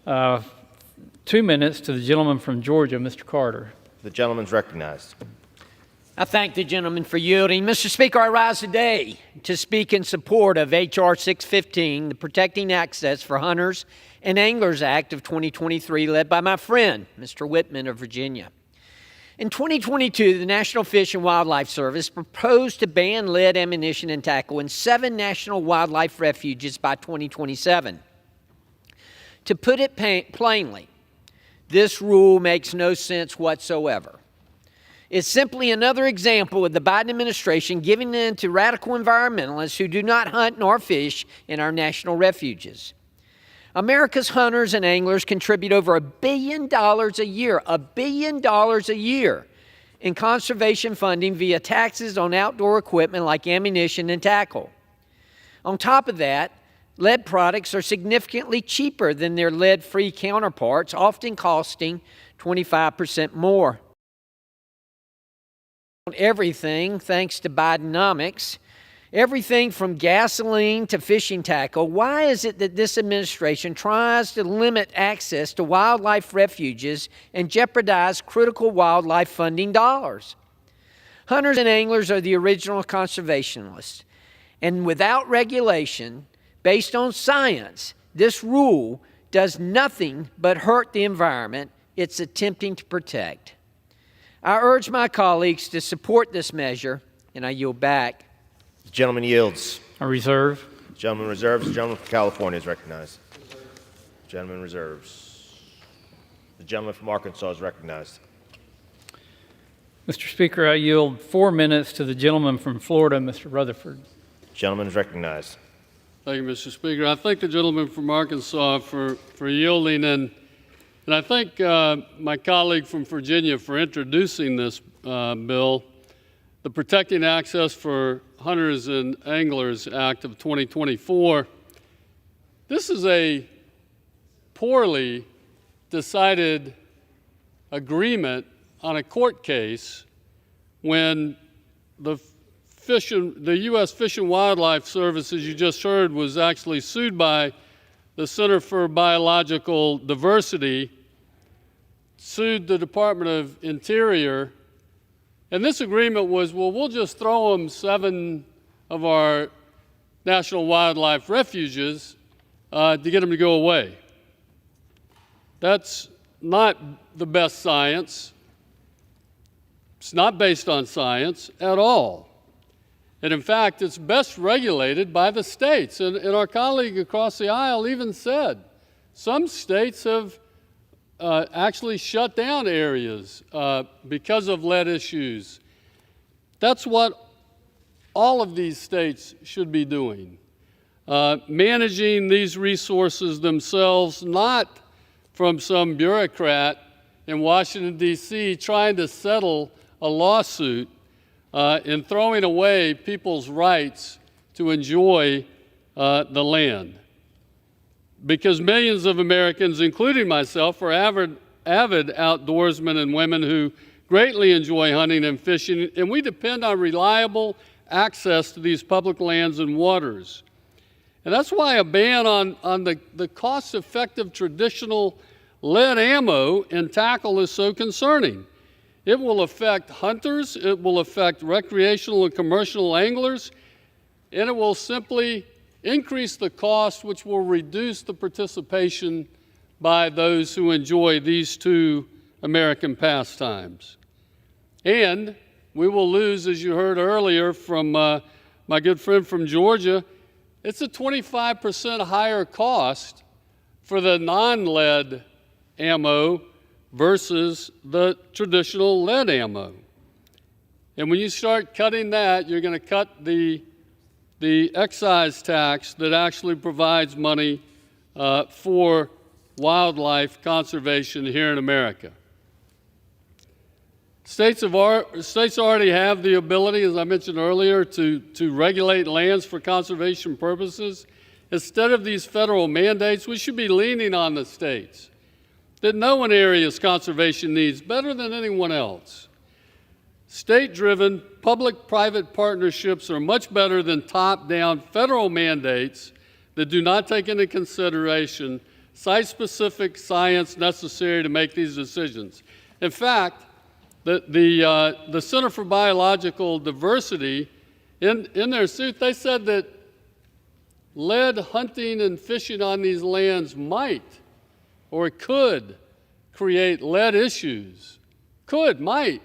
[SPEAKER 5] 2 minutes to the gentleman from Georgia, Mr. Carter.
[SPEAKER 12] The gentleman's recognized.
[SPEAKER 9] I thank the gentleman for yielding. Mr. Speaker, I rise today to speak in support of H.R. 615, the Protecting Access for Hunters and Anglers Act of 2023, led by my friend, Mr. Whitman of Virginia. In 2022, the National Fish and Wildlife Service proposed to ban lead ammunition and tackle in 7 national wildlife refuges by 2027. To put it plainly, this rule makes no sense whatsoever. It's simply another example of the Biden administration giving in to radical environmentalists who do not hunt nor fish in our national refuges. America's hunters and anglers contribute over $1 billion a year, $1 billion a year in conservation funding via taxes on outdoor equipment like ammunition and tackle. On top of that, lead products are significantly cheaper than their lead-free counterparts, often costing 25% more. Everything, thanks to Bidenomics, everything from gasoline to fishing tackle. Why is it that this administration tries to limit access to wildlife refuges and jeopardize critical wildlife funding dollars? Hunters and anglers are the original conservationists, and without regulation, based on science, this rule does nothing but hurt the environment it's attempting to protect. I urge my colleagues to support this measure, and I yield back.
[SPEAKER 12] The gentleman yields.
[SPEAKER 5] I reserve.
[SPEAKER 12] The gentleman reserves. The gentleman from California is recognized. The gentleman reserves. The gentleman from Arkansas is recognized.
[SPEAKER 5] Mr. Speaker, I yield 4 minutes to the gentleman from Florida, Mr. Rutherford.
[SPEAKER 12] The gentleman is recognized.
[SPEAKER 1] Thank you, Mr. Speaker. I thank the gentleman from Arkansas for yielding, and I thank my colleague from Virginia for introducing this bill, the Protecting Access for Hunters and Anglers Act of 2024. This is a poorly decided agreement on a court case when the U.S. Fish and Wildlife Service, as you just heard, was actually sued by the Center for Biological Diversity, sued the Department of Interior, and this agreement was, well, we'll just throw them 7 of our national wildlife refuges to get them to go away. That's not the best science. It's not based on science at all. And in fact, it's best regulated by the states. And our colleague across the aisle even said some states have actually shut down areas because of lead issues. That's what all of these states should be doing. Managing these resources themselves, not from some bureaucrat in Washington, D.C. trying to settle a lawsuit in throwing away people's rights to enjoy the land. Because millions of Americans, including myself, are avid outdoorsmen and women who greatly enjoy hunting and fishing, and we depend on reliable access to these public lands and waters. And that's why a ban on the cost-effective traditional lead ammo and tackle is so concerning. It will affect hunters, it will affect recreational and commercial anglers, and it will simply increase the cost, which will reduce the participation by those who enjoy these 2 American pastimes. And we will lose, as you heard earlier from my good friend from Georgia, it's a 25% higher cost for the non-lead ammo versus the traditional lead ammo. And when you start cutting that, you're going to cut the excise tax that actually provides money for wildlife conservation here in America. States already have the ability, as I mentioned earlier, to regulate lands for conservation purposes. Instead of these federal mandates, we should be leaning on the states that know an area's conservation needs better than anyone else. State-driven public-private partnerships are much better than top-down federal mandates that do not take into consideration site-specific science necessary to make these decisions. In fact, the Center for Biological Diversity, in their suit, they said that lead hunting and fishing on these lands might or could create lead issues. Might.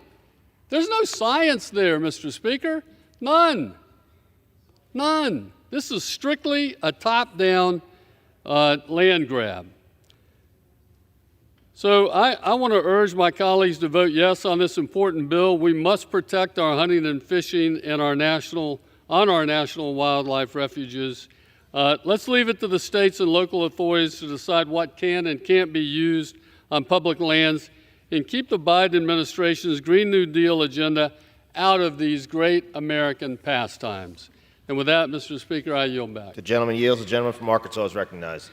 [SPEAKER 1] There's no science there, Mr. Speaker. None. None. This is strictly a top-down land grab. So I want to urge my colleagues to vote yes on this important bill. We must protect our hunting and fishing and on our national wildlife refuges. Let's leave it to the states and local authorities to decide what can and can't be used on public lands, and keep the Biden administration's Green New Deal agenda out of these great American pastimes. And with that, Mr. Speaker, I yield back.
[SPEAKER 12] The gentleman yields. The gentleman from Arkansas is recognized.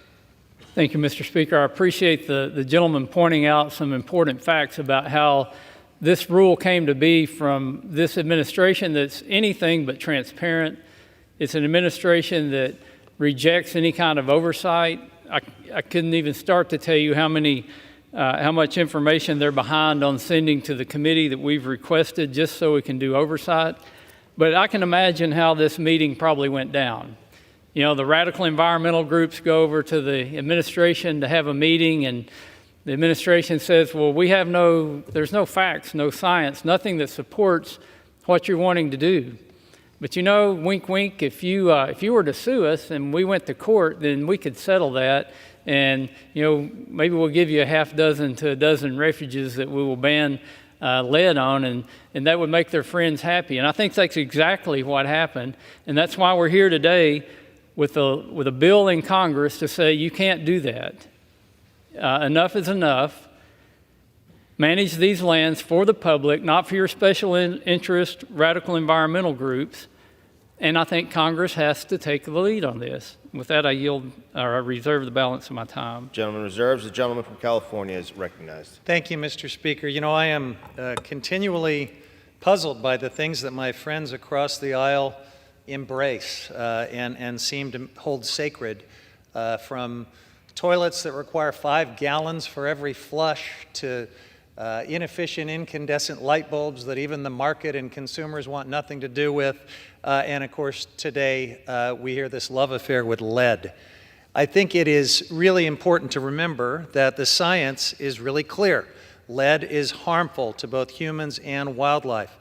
[SPEAKER 5] Thank you, Mr. Speaker. I appreciate the gentleman pointing out some important facts about how this rule came to be from this administration that's anything but transparent. It's an administration that rejects any kind of oversight. I couldn't even start to tell you how much information they're behind on sending to the committee that we've requested just so we can do oversight. But I can imagine how this meeting probably went down. You know, the radical environmental groups go over to the administration to have a meeting, and the administration says, well, there's no facts, no science, nothing that supports what you're wanting to do. But you know, wink, wink, if you were to sue us and we went to court, then we could settle that. And, you know, maybe we'll give you a half dozen to a dozen refuges that we will ban lead on, and that would make their friends happy. And I think that's exactly what happened. And that's why we're here today with a bill in Congress to say you can't do that. Enough is enough. Manage these lands for the public, not for your special interest radical environmental groups. And I think Congress has to take the lead on this. With that, I reserve the balance of my time.
[SPEAKER 12] Gentleman reserves. The gentleman from California is recognized.
[SPEAKER 8] Thank you, Mr. Speaker. You know, I am continually puzzled by the things that my friends across the aisle embrace and seem to hold sacred, from toilets that require 5 gallons for every flush to inefficient incandescent light bulbs that even the market and consumers want nothing to do with. And of course, today we hear this love affair with lead. I think it is really important to remember that the science is really clear. Lead is harmful to both humans and wildlife.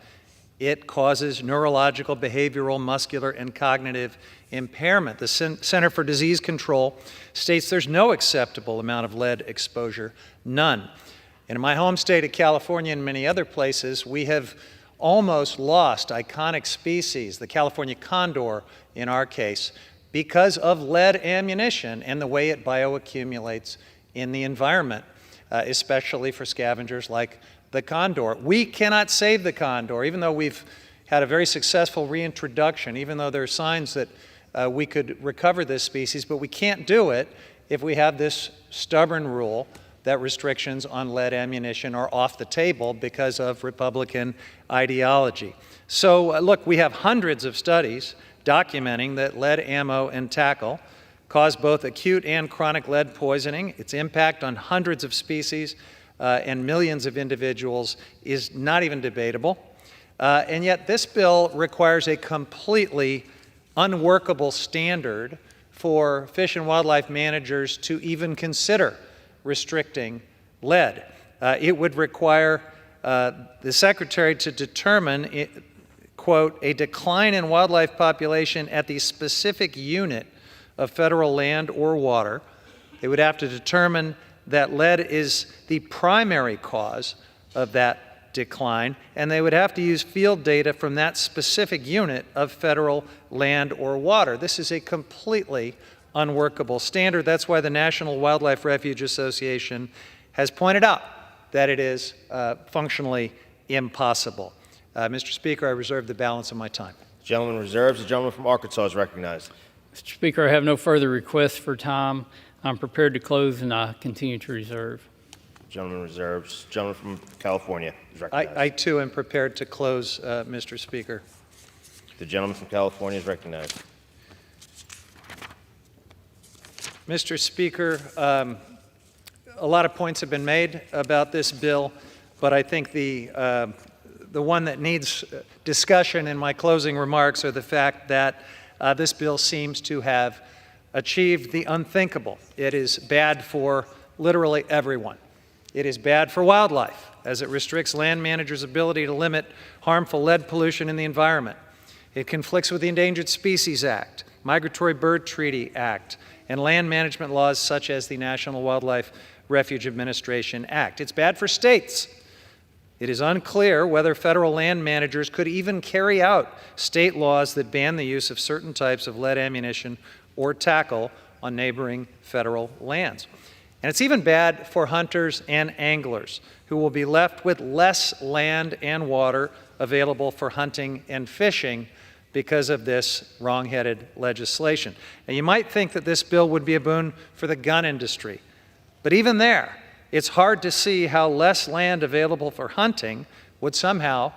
[SPEAKER 8] It causes neurological, behavioral, muscular, and cognitive impairment. The Center for Disease Control states there's no acceptable amount of lead exposure, none. And in my home state of California and many other places, we have almost lost iconic species, the California condor in our case, because of lead ammunition and the way it bioaccumulates in the environment, especially for scavengers like the condor. We cannot save the condor, even though we've had a very successful reintroduction, even though there are signs that we could recover this species, but we can't do it if we have this stubborn rule that restrictions on lead ammunition are off the table because of Republican ideology. So look, we have hundreds of studies documenting that lead ammo and tackle cause both acute and chronic lead poisoning. Its impact on hundreds of species and millions of individuals is not even debatable. And yet this bill requires a completely unworkable standard for fish and wildlife managers to even consider restricting lead. It would require the Secretary to determine, quote, a decline in wildlife population at the specific unit of federal land or water. They would have to determine that lead is the primary cause of that decline, and they would have to use field data from that specific unit of federal land or water. This is a completely unworkable standard. That's why the National Wildlife Refuge Association has pointed out that it is functionally impossible. Mr. Speaker, I reserve the balance of my time.
[SPEAKER 12] The gentleman reserves. The gentleman from Arkansas is recognized.
[SPEAKER 5] Mr. Speaker, I have no further requests for time. I'm prepared to close, and I continue to reserve.
[SPEAKER 12] Gentleman reserves. Gentleman from California is recognized.
[SPEAKER 8] I too am prepared to close, Mr. Speaker.
[SPEAKER 12] The gentleman from California is recognized.
[SPEAKER 8] Mr. Speaker, a lot of points have been made about this bill, but I think the one that needs discussion in my closing remarks are the fact that this bill seems to have achieved the unthinkable. It is bad for literally everyone. It is bad for wildlife, as it restricts land managers' ability to limit harmful lead pollution in the environment. It conflicts with the Endangered Species Act, Migratory Bird Treaty Act, and land management laws such as the National Wildlife Refuge Administration Act. It's bad for states. It is unclear whether federal land managers could even carry out state laws that ban the use of certain types of lead ammunition or tackle on neighboring federal lands. And it's even bad for hunters and anglers, who will be left with less land and water available for hunting and fishing because of this wrong-headed legislation. And you might think that this bill would be a boon for the gun industry, but even there, it's hard to see how less land available for hunting would somehow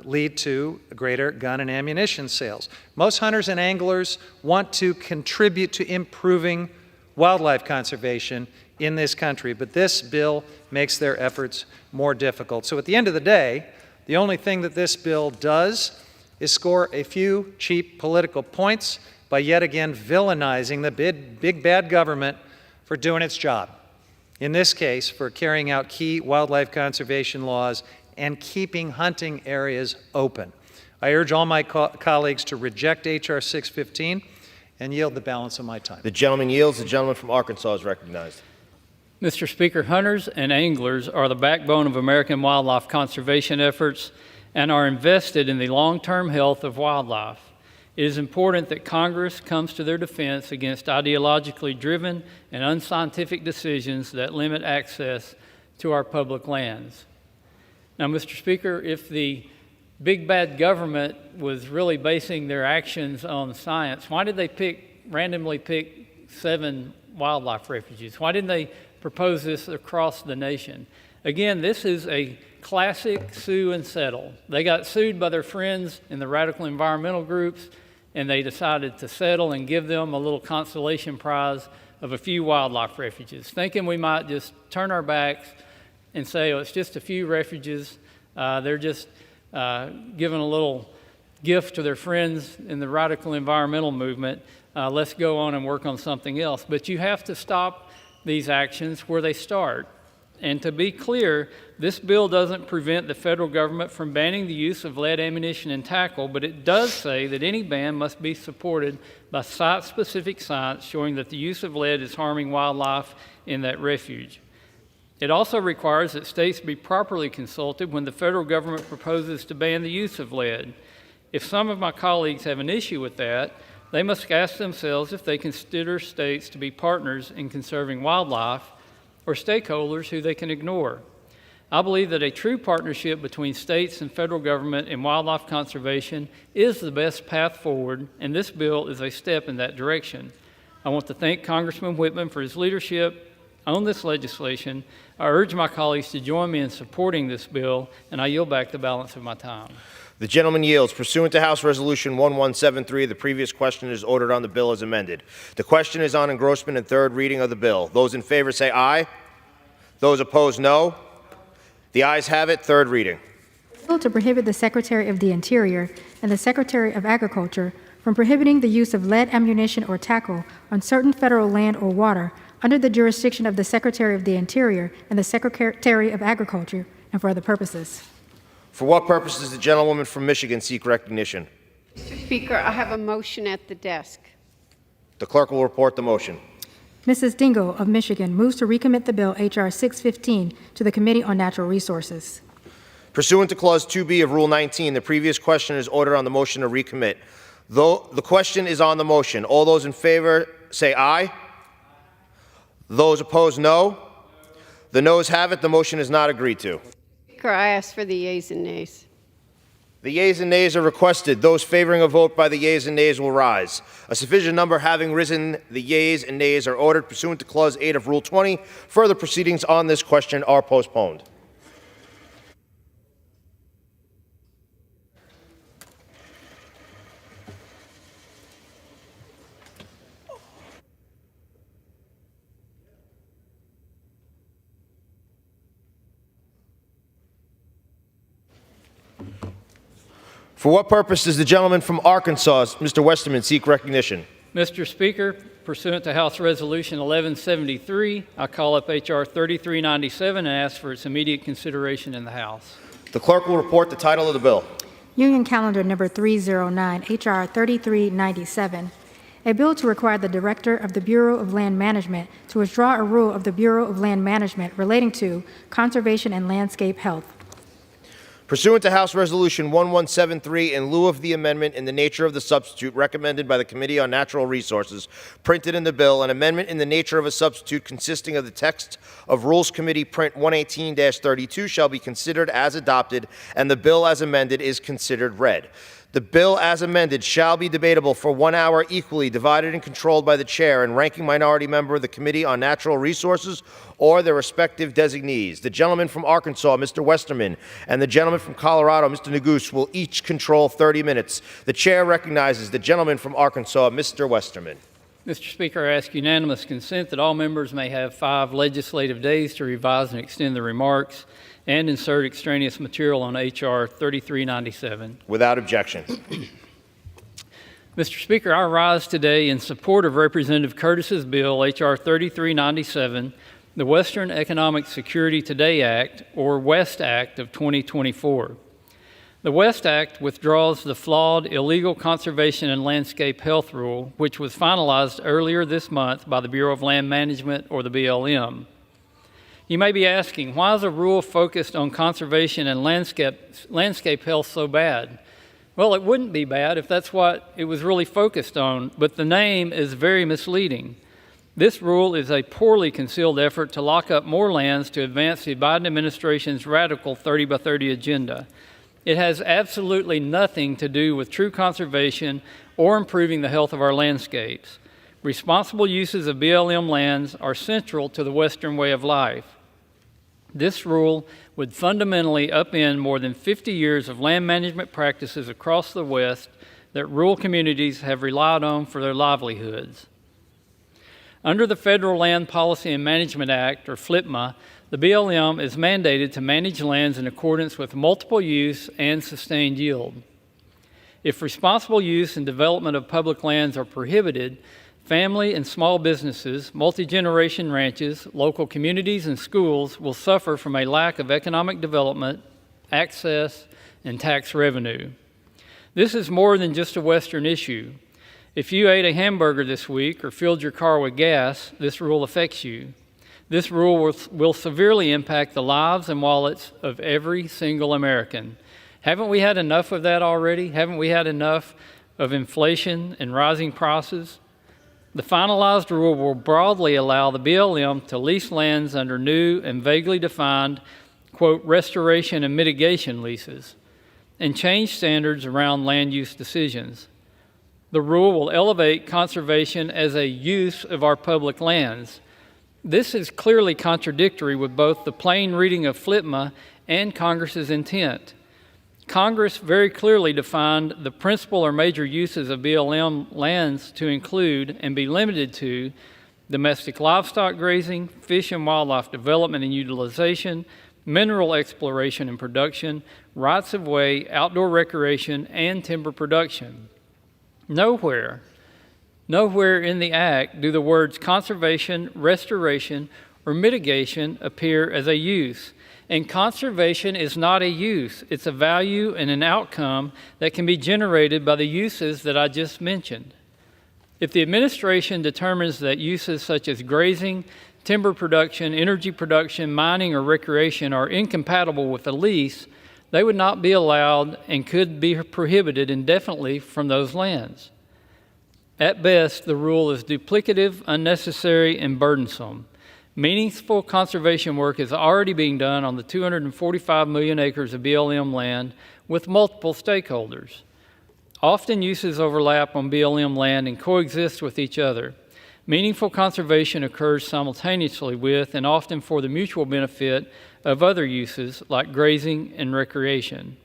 [SPEAKER 8] lead to greater gun and ammunition sales. Most hunters and anglers want to contribute to improving wildlife conservation in this country, but this bill makes their efforts more difficult. So at the end of the day, the only thing that this bill does is score a few cheap political points by yet again villainizing the big bad government for doing its job. In this case, for carrying out key wildlife conservation laws and keeping hunting areas open. I urge all my colleagues to reject H.R. 615 and yield the balance of my time.
[SPEAKER 12] The gentleman yields. The gentleman from Arkansas is recognized.
[SPEAKER 5] Mr. Speaker, hunters and anglers are the backbone of American wildlife conservation efforts and are invested in the long-term health of wildlife. It is important that Congress comes to their defense against ideologically driven and unscientific decisions that limit access to our public lands. Now, Mr. Speaker, if the big bad government was really basing their actions on science, why did they randomly pick 7 wildlife refuges? Why didn't they propose this across the nation? Again, this is a classic sue and settle. They got sued by their friends in the radical environmental groups, and they decided to settle and give them a little consolation prize of a few wildlife refuges, thinking we might just turn our backs and say, oh, it's just a few refuges. They're just giving a little gift to their friends in the radical environmental movement. Let's go on and work on something else. But you have to stop these actions where they start. And to be clear, this bill doesn't prevent the federal government from banning the use of lead ammunition and tackle, but it does say that any ban must be supported by site-specific science showing that the use of lead is harming wildlife in that refuge. It also requires that states be properly consulted when the federal government proposes to ban the use of lead. If some of my colleagues have an issue with that, they must ask themselves if they consider states to be partners in conserving wildlife or stakeholders who they can ignore. I believe that a true partnership between states and federal government in wildlife conservation is the best path forward, and this bill is a step in that direction. I want to thank Congressman Whitman for his leadership on this legislation. I urge my colleagues to join me in supporting this bill, and I yield back the balance of my time.
[SPEAKER 12] The gentleman yields. Pursuant to House Resolution 1173, the previous question is ordered on the bill as amended. The question is on engrossment and third reading of the bill. Those in favor say aye. Those opposed, no. The ayes have it. Third reading.
[SPEAKER 10] Bill to prohibit the Secretary of the Interior and the Secretary of Agriculture from prohibiting the use of lead ammunition or tackle on certain federal land or water under the jurisdiction of the Secretary of the Interior and the Secretary of Agriculture and for other purposes.
[SPEAKER 12] For what purpose does the gentlewoman from Michigan seek recognition?
[SPEAKER 14] Mr. Speaker, I have a motion at the desk.
[SPEAKER 12] The clerk will report the motion.
[SPEAKER 10] Mrs. Dingle of Michigan moves to recommit the bill H.R. 615 to the Committee on Natural Resources.
[SPEAKER 12] Pursuant to Clause 2B of Rule 19, the previous question is ordered on the motion to recommit. Though the question is on the motion, all those in favor say aye. Those opposed, no. The noes have it. The motion is not agreed to.
[SPEAKER 14] Speaker, I ask for the yeas and nays.
[SPEAKER 12] The yeas and nays are requested. Those favoring a vote by the yeas and nays will rise. A sufficient number having risen, the yeas and nays are ordered pursuant to Clause 8 of Rule 20. Further proceedings on this question are postponed. For what purpose does the gentleman from Arkansas, Mr. Westerman, seek recognition?
[SPEAKER 5] Mr. Speaker, pursuant to House Resolution 1173, I call up H.R. 3397 and ask for its immediate consideration in the House.
[SPEAKER 12] The clerk will report the title of the bill.
[SPEAKER 10] Union Calendar Number 309, H.R. 3397. A bill to require the Director of the Bureau of Land Management to withdraw a rule of the Bureau of Land Management relating to conservation and landscape health.
[SPEAKER 12] Pursuant to House Resolution 1173, in lieu of the amendment in the nature of the substitute recommended by the Committee on Natural Resources, printed in the bill, an amendment in the nature of a substitute consisting of the text of Rules Committee Print 118-32 shall be considered as adopted, and the bill as amended is considered read. The bill as amended shall be debatable for 1 hour, equally divided and controlled by the chair and ranking minority member of the Committee on Natural Resources or their respective designees. The gentleman from Arkansas, Mr. Westerman, and the gentleman from Colorado, Mr. Neguse, will each control 30 minutes. The chair recognizes the gentleman from Arkansas, Mr. Westerman.
[SPEAKER 5] Mr. Speaker, I ask unanimous consent that all members may have 5 legislative days to revise and extend their remarks and insert extraneous material on H.R. 3397.
[SPEAKER 12] Without objection.
[SPEAKER 5] Mr. Speaker, I rise today in support of Representative Curtis's bill, H.R. 3397, the Western Economic Security Today Act, or WEST Act of 2024. The WEST Act withdraws the flawed illegal conservation and landscape health rule, which was finalized earlier this month by the Bureau of Land Management, or the BLM. You may be asking, why is a rule focused on conservation and landscape health so bad? Well, it wouldn't be bad if that's what it was really focused on, but the name is very misleading. This rule is a poorly concealed effort to lock up more lands to advance the Biden administration's radical 30 by 30 agenda. It has absolutely nothing to do with true conservation or improving the health of our landscapes. Responsible uses of BLM lands are central to the Western way of life. This rule would fundamentally upend more than 50 years of land management practices across the West that rural communities have relied on for their livelihoods. Under the Federal Land Policy and Management Act, or FLPMA, the BLM is mandated to manage lands in accordance with multiple use and sustained yield. If responsible use and development of public lands are prohibited, family and small businesses, multi-generation ranches, local communities, and schools will suffer from a lack of economic development, access, and tax revenue. This is more than just a Western issue. If you ate a hamburger this week or filled your car with gas, this rule affects you. This rule will severely impact the lives and wallets of every single American. Haven't we had enough of that already? Haven't we had enough of inflation and rising prices? The finalized rule will broadly allow the BLM to lease lands under new and vaguely defined, quote, restoration and mitigation leases, and change standards around land use decisions. The rule will elevate conservation as a use of our public lands. This is clearly contradictory with both the plain reading of FLPMA and Congress's intent. Congress very clearly defined the principal or major uses of BLM lands to include and be limited to domestic livestock grazing, fish and wildlife development and utilization, mineral exploration and production, rights of way, outdoor recreation, and timber production. Nowhere in the Act do the words conservation, restoration, or mitigation appear as a use. And conservation is not a use. It's a value and an outcome that can be generated by the uses that I just mentioned. If the administration determines that uses such as grazing, timber production, energy production, mining, or recreation are incompatible with a lease, they would not be allowed and could be prohibited indefinitely from those lands. At best, the rule is duplicative, unnecessary, and burdensome. Meaningful conservation work is already being done on the 245 million acres of BLM land with multiple stakeholders. Often uses overlap on BLM land and coexist with each other. Meaningful conservation occurs simultaneously with and often for the mutual benefit of other uses like grazing and recreation.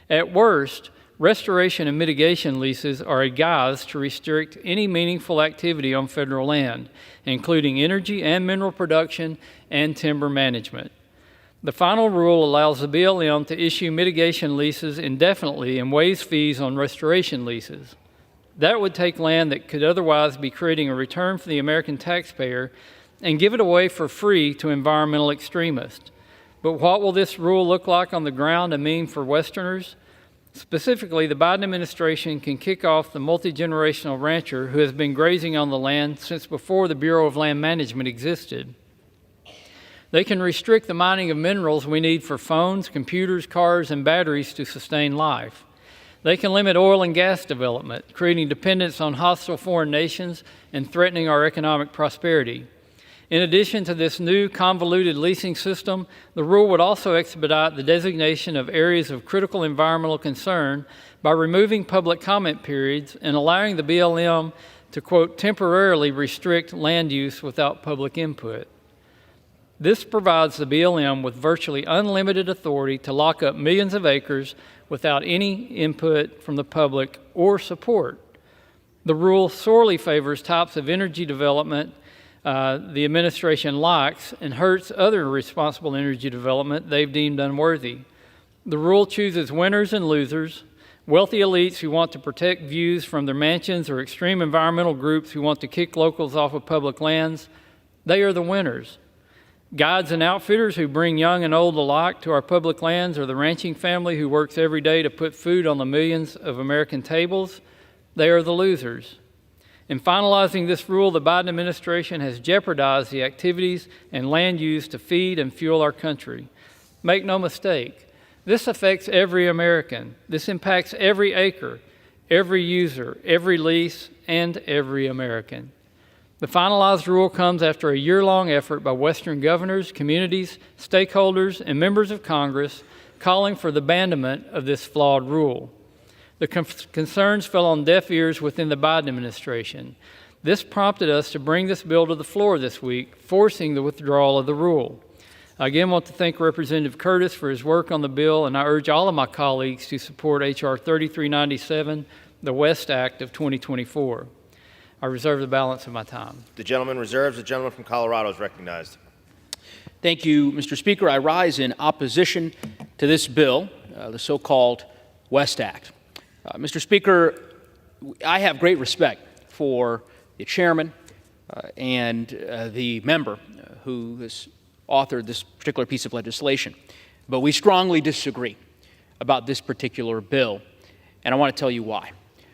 [SPEAKER 5] At worst, restoration and mitigation leases are a guise to restrict any meaningful activity on federal land, including energy and mineral production and timber management. The final rule allows the BLM to issue mitigation leases indefinitely and waives fees on restoration leases. That would take land that could otherwise be creating a return for the American taxpayer and give it away for free to environmental extremists. But what will this rule look like on the ground and mean for Westerners? Specifically, the Biden administration can kick off the multi-generational rancher who has been grazing on the land since before the Bureau of Land Management existed. They can restrict the mining of minerals we need for phones, computers, cars, and batteries to sustain life. They can limit oil and gas development, creating dependence on hostile foreign nations and threatening our economic prosperity. In addition to this new convoluted leasing system, the rule would also expedite the designation of areas of critical environmental concern by removing public comment periods and allowing the BLM to, quote, temporarily restrict land use without public input. This provides the BLM with virtually unlimited authority to lock up millions of acres without any input from the public or support. The rule sorely favors types of energy development the administration likes and hurts other responsible energy development they've deemed unworthy. The rule chooses winners and losers, wealthy elites who want to protect views from their mansions or extreme environmental groups who want to kick locals off of public lands. They are the winners. Guides and outfitters who bring young and old alike to our public lands, or the ranching family who works every day to put food on the millions of American tables, they are the losers. In finalizing this rule, the Biden administration has jeopardized the activities and land use to feed and fuel our country. Make no mistake, this affects every American. This impacts every acre, every user, every lease, and every American. The finalized rule comes after a year-long effort by Western governors, communities, stakeholders, and members of Congress calling for the abandonment of this flawed rule. The concerns fell on deaf ears within the Biden administration. This prompted us to bring this bill to the floor this week, forcing the withdrawal of the rule. I again want to thank Representative Curtis for his work on the bill, and I urge all of my colleagues to support H.R. 3397, the West Act of 2024. I reserve the balance of my time.
[SPEAKER 12] The gentleman reserves. The gentleman from Colorado is recognized.
[SPEAKER 19] Thank you, Mr. Speaker. I rise in opposition to this bill, the so-called West Act. Mr. Speaker, I have great respect for the chairman and the member who has authored this particular piece of legislation, but we strongly disagree about this particular bill, and I want to tell you why.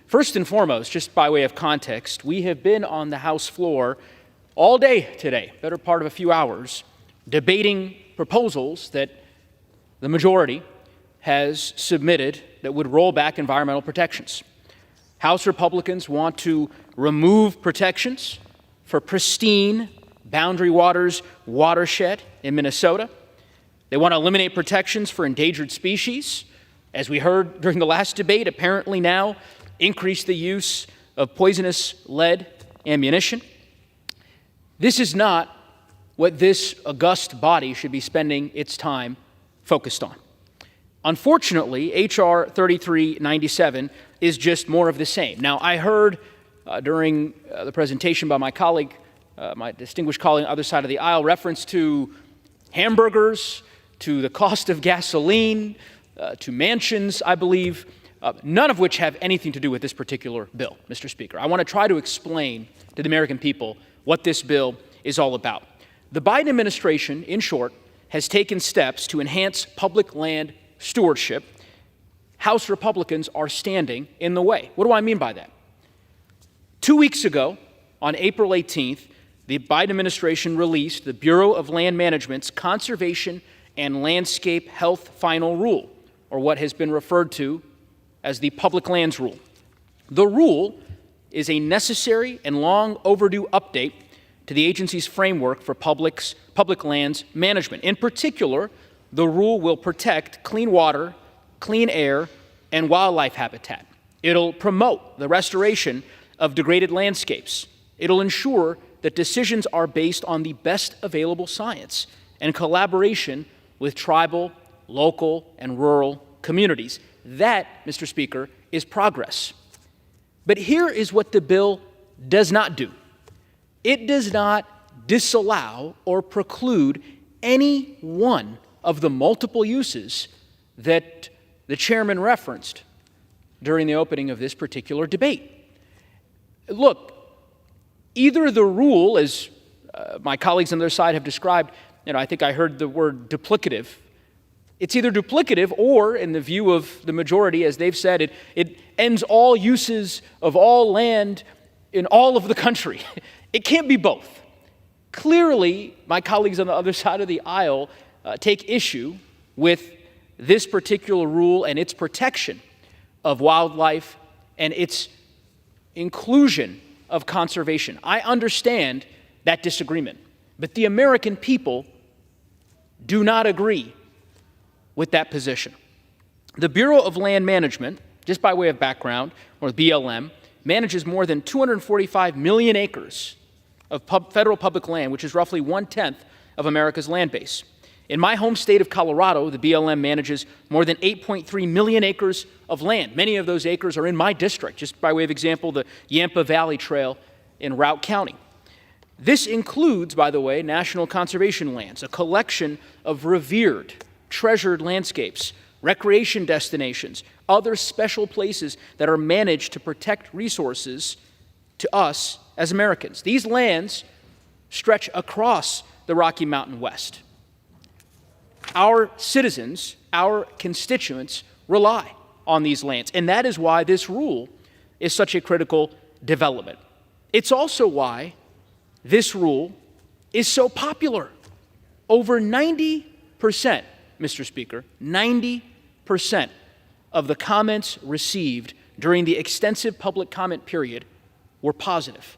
[SPEAKER 19] First and foremost, just by way of context, we have been on the House floor all day today, better part of a few hours, debating proposals that the majority has submitted that would roll back environmental protections. House Republicans want to remove protections for pristine Boundary Waters watershed in Minnesota. They want to eliminate protections for endangered species. As we heard during the last debate, apparently now increase the use of poisonous lead ammunition. This is not what this august body should be spending its time focused on. Unfortunately, H.R. 3397 is just more of the same. Now, I heard during the presentation by my colleague, my distinguished colleague on the other side of the aisle, reference to hamburgers, to the cost of gasoline, to mansions, I believe, none of which have anything to do with this particular bill, Mr. Speaker. I want to try to explain to the American people what this bill is all about. The Biden administration, in short, has taken steps to enhance public land stewardship. House Republicans are standing in the way. What do I mean by that? 2 weeks ago, on April 18th, the Biden administration released the Bureau of Land Management's Conservation and Landscape Health Final Rule, or what has been referred to as the Public Lands Rule. The rule is a necessary and long overdue update to the agency's framework for public lands management. In particular, the rule will protect clean water, clean air, and wildlife habitat. It'll promote the restoration of degraded landscapes. It'll ensure that decisions are based on the best available science and collaboration with tribal, local, and rural communities. That, Mr. Speaker, is progress. But here is what the bill does not do. It does not disallow or preclude any one of the multiple uses that the chairman referenced during the opening of this particular debate. look, either the rule, as my colleagues on the other side have described, I think I heard the word duplicative. It's either duplicative or, in the view of the majority, as they've said, it ends all uses of all land in all of the country. It can't be both. Clearly, my colleagues on the other side of the aisle take issue with this particular rule and its protection of wildlife and its inclusion of conservation. I understand that disagreement, but the American people do not agree with that position. The Bureau of Land Management, just by way of background, or BLM, manages more than 245 million acres of federal public land, which is roughly 1/10 of America's land base. In my home state of Colorado, the BLM manages more than 8.3 million acres of land. Many of those acres are in my district. Just by way of example, the Yampa Valley Trail in Routt County. This includes, by the way, national conservation lands, a collection of revered, treasured landscapes, recreation destinations, other special places that are managed to protect resources to us as Americans. These lands stretch across the Rocky Mountain West. Our citizens, our constituents, rely on these lands, and that is why this rule is such a critical development. It's also why this rule is so popular. Over 90%, Mr. Speaker, 90% of the comments received during the extensive public comment period were positive.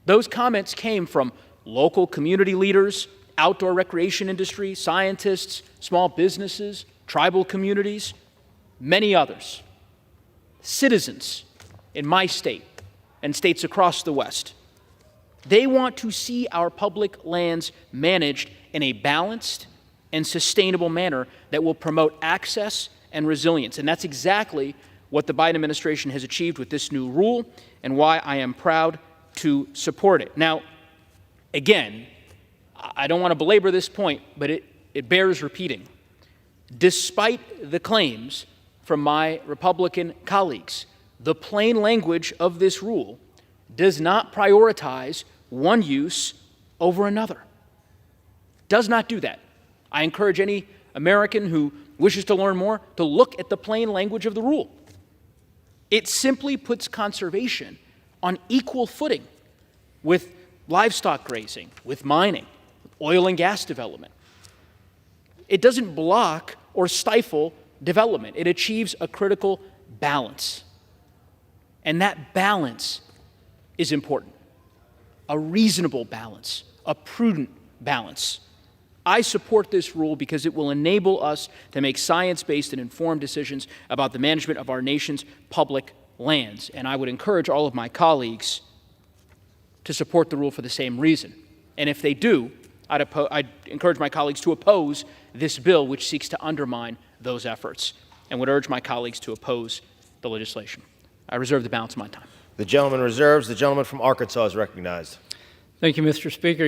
[SPEAKER 19] Those comments came from local community leaders, outdoor recreation industry, scientists, small businesses, tribal communities, many others. Citizens in my state and states across the West. They want to see our public lands managed in a balanced and sustainable manner that will promote access and resilience. And that's exactly what the Biden administration has achieved with this new rule and why I am proud to support it. Now, again, I don't want to belabor this point, but it bears repeating. Despite the claims from my Republican colleagues, the plain language of this rule does not prioritize one use over another. Does not do that. I encourage any American who wishes to learn more to look at the plain language of the rule. It simply puts conservation on equal footing with livestock grazing, with mining, oil and gas development. It doesn't block or stifle development. It achieves a critical balance. And that balance is important. A reasonable balance, a prudent balance. I support this rule because it will enable us to make science-based and informed decisions about the management of our nation's public lands. And I would encourage all of my colleagues to support the rule for the same reason. And if they do, I'd encourage my colleagues to oppose this bill, which seeks to undermine those efforts, and would urge my colleagues to oppose the legislation. I reserve the balance of my time.
[SPEAKER 12] The gentleman reserves. The gentleman from Arkansas is recognized.
[SPEAKER 5] Thank you, Mr. Speaker.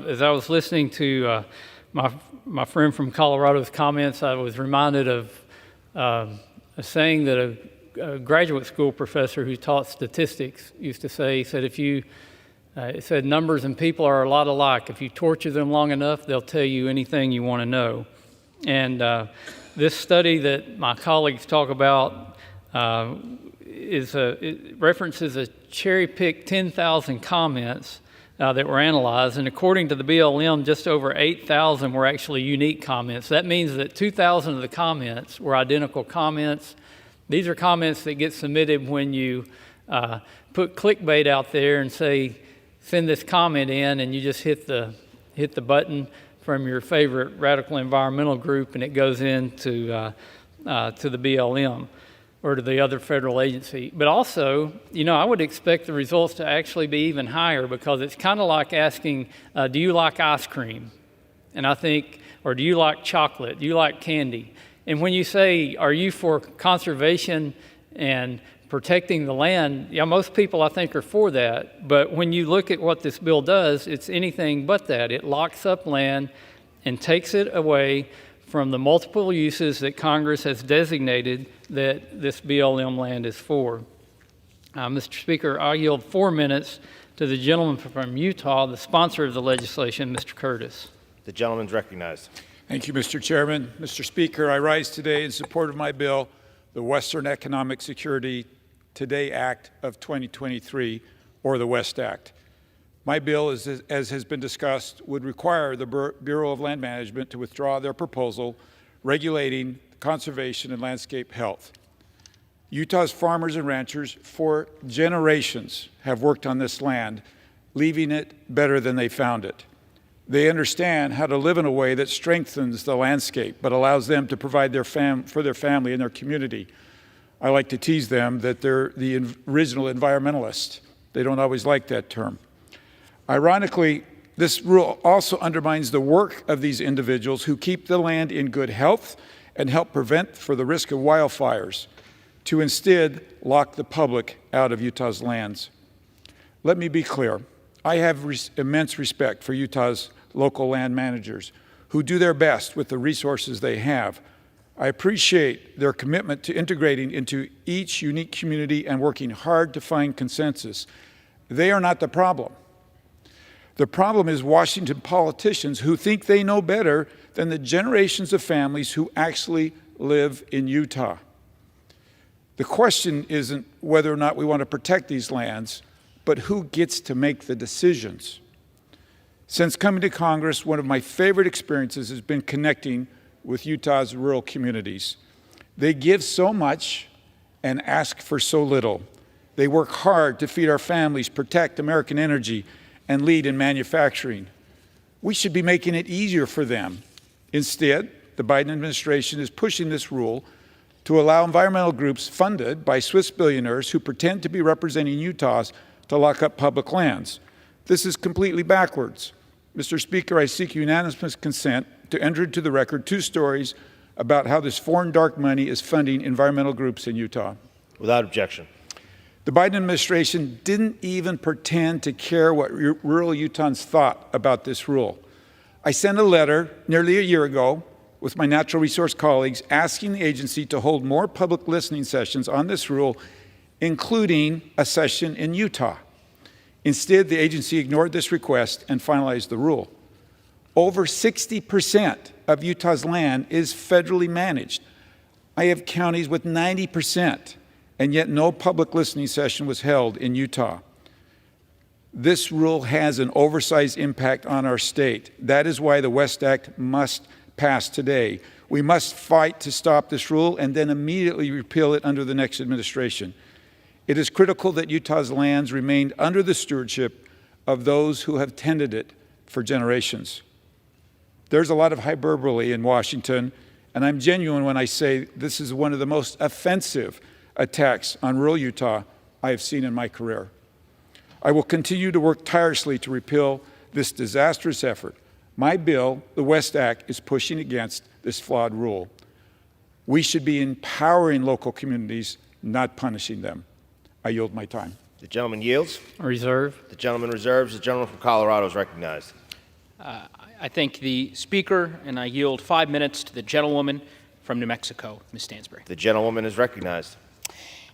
[SPEAKER 5] As I was listening to my friend from Colorado's comments, I was reminded of a saying that a graduate school professor who taught statistics used to say. He said, it said numbers and people are a lot alike. If you torture them long enough, they'll tell you anything you want to know. And this study that my colleagues talk about it references a cherry-picked 10,000 comments that were analyzed, and according to the BLM, just over 8,000 were actually unique comments. That means that 2,000 of the comments were identical comments. These are comments that get submitted when you put clickbait out there and say, send this comment in, and you just hit the button from your favorite radical environmental group, and it goes into to the BLM or to the other federal agency. But also, I would expect the results to actually be even higher, because it's kind of like asking, do you like ice cream? And I think, or do you like chocolate? Do you like candy? And when you say, are you for conservation and protecting the land, most people I think are for that. But when you look at what this bill does, it's anything but that. It locks up land and takes it away from the multiple uses that Congress has designated that this BLM land is for. Mr. Speaker, I'll yield 4 minutes to the gentleman from Utah, the sponsor of the legislation, Mr. Curtis.
[SPEAKER 12] The gentleman's recognized.
[SPEAKER 3] Thank you, Mr. Chairman. Mr. Speaker, I rise today in support of my bill, the Western Economic Security Today Act of 2023, or the WEST Act. My bill, as has been discussed, would require the Bureau of Land Management to withdraw their proposal regulating conservation and landscape health. Utah's farmers and ranchers for generations have worked on this land, leaving it better than they found it. They understand how to live in a way that strengthens the landscape, but allows them to provide for their family and their community. I like to tease them that they're the original environmentalists. They don't always like that term. Ironically, this rule also undermines the work of these individuals who keep the land in good health and help prevent for the risk of wildfires, to instead lock the public out of Utah's lands. Let me be clear. I have immense respect for Utah's local land managers who do their best with the resources they have. I appreciate their commitment to integrating into each unique community and working hard to find consensus. They are not the problem. The problem is Washington politicians who think they know better than the generations of families who actually live in Utah. The question isn't whether or not we want to protect these lands, but who gets to make the decisions. Since coming to Congress, one of my favorite experiences has been connecting with Utah's rural communities. They give so much and ask for so little. They work hard to feed our families, protect American energy, and lead in manufacturing. We should be making it easier for them. Instead, the Biden administration is pushing this rule to allow environmental groups funded by Swiss billionaires who pretend to be representing Utahs to lock up public lands. This is completely backwards. Mr. Speaker, I seek unanimous consent to enter into the record 2 stories about how this foreign dark money is funding environmental groups in Utah.
[SPEAKER 12] Without objection.
[SPEAKER 3] The Biden administration didn't even pretend to care what rural Utahns thought about this rule. I sent a letter nearly a year ago with my natural resource colleagues asking the agency to hold more public listening sessions on this rule, including a session in Utah. Instead, the agency ignored this request and finalized the rule. Over 60% of Utah's land is federally managed. I have counties with 90%, and yet no public listening session was held in Utah. This rule has an oversized impact on our state. That is why the WEST Act must pass today. We must fight to stop this rule and then immediately repeal it under the next administration. It is critical that Utah's lands remain under the stewardship of those who have tended it for generations. There's a lot of hyperbole in Washington, and I'm genuine when I say this is one of the most offensive attacks on rural Utah I have seen in my career. I will continue to work tirelessly to repeal this disastrous effort. My bill, the WEST Act, is pushing against this flawed rule. We should be empowering local communities, not punishing them. I yield my time.
[SPEAKER 12] The gentleman yields.
[SPEAKER 5] Reserve.
[SPEAKER 12] The gentleman reserves. The gentleman from Colorado is recognized.
[SPEAKER 19] I thank the Speaker, and I yield 5 minutes to the gentlewoman from New Mexico, Ms. Stansbury.
[SPEAKER 12] The gentlewoman is recognized.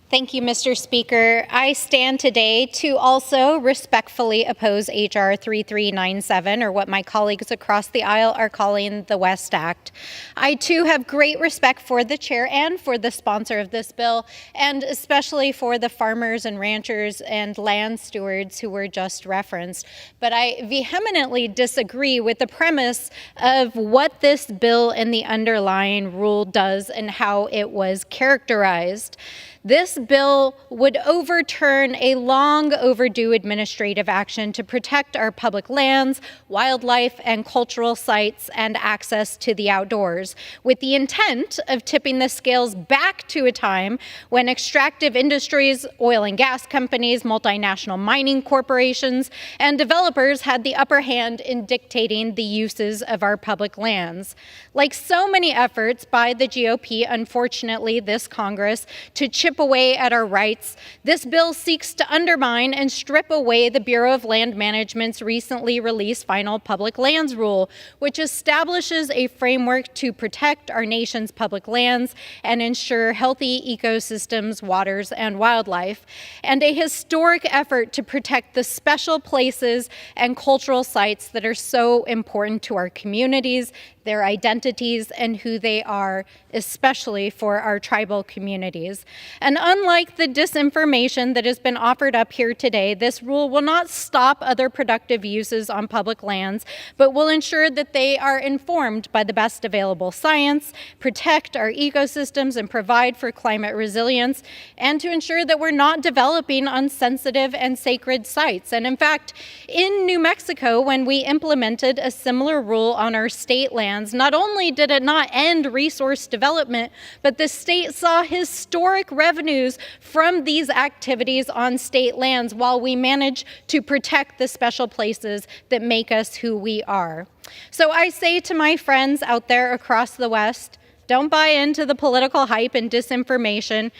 [SPEAKER 22] Thank you, Mr. Speaker. I stand today to also respectfully oppose H.R. 3397, or what my colleagues across the aisle are calling the WEST Act. I, too, have great respect for the chair and for the sponsor of this bill, and especially for the farmers and ranchers and land stewards who were just referenced. But I vehemently disagree with the premise of what this bill and the underlying rule does and how it was characterized. This bill would overturn a long overdue administrative action to protect our public lands, wildlife, and cultural sites and access to the outdoors, with the intent of tipping the scales back to a time when extractive industries, oil and gas companies, multinational mining corporations, and developers had the upper hand in dictating the uses of our public lands. Like so many efforts by the GOP, unfortunately, this Congress, to chip chip away at our rights. This bill seeks to undermine and strip away the Bureau of Land Management's recently released final public lands rule, which establishes a framework to protect our nation's public lands and ensure healthy ecosystems, waters, and wildlife, and a historic effort to protect the special places and cultural sites that are so important to our communities, their identities, and who they are, especially for our tribal communities. And unlike the disinformation that has been offered up here today, this rule will not stop other productive uses on public lands, but will ensure that they are informed by the best available science, protect our ecosystems, and provide for climate resilience, and to ensure that we're not developing on sensitive and sacred sites. And in fact, in New Mexico, when we implemented a similar rule on our state lands, not only did it not end resource development, but the state saw historic revenues from these activities on state lands while we managed to protect the special places that make us who we are. So I say to my friends out there across the West, don't buy into the political hype and disinformation.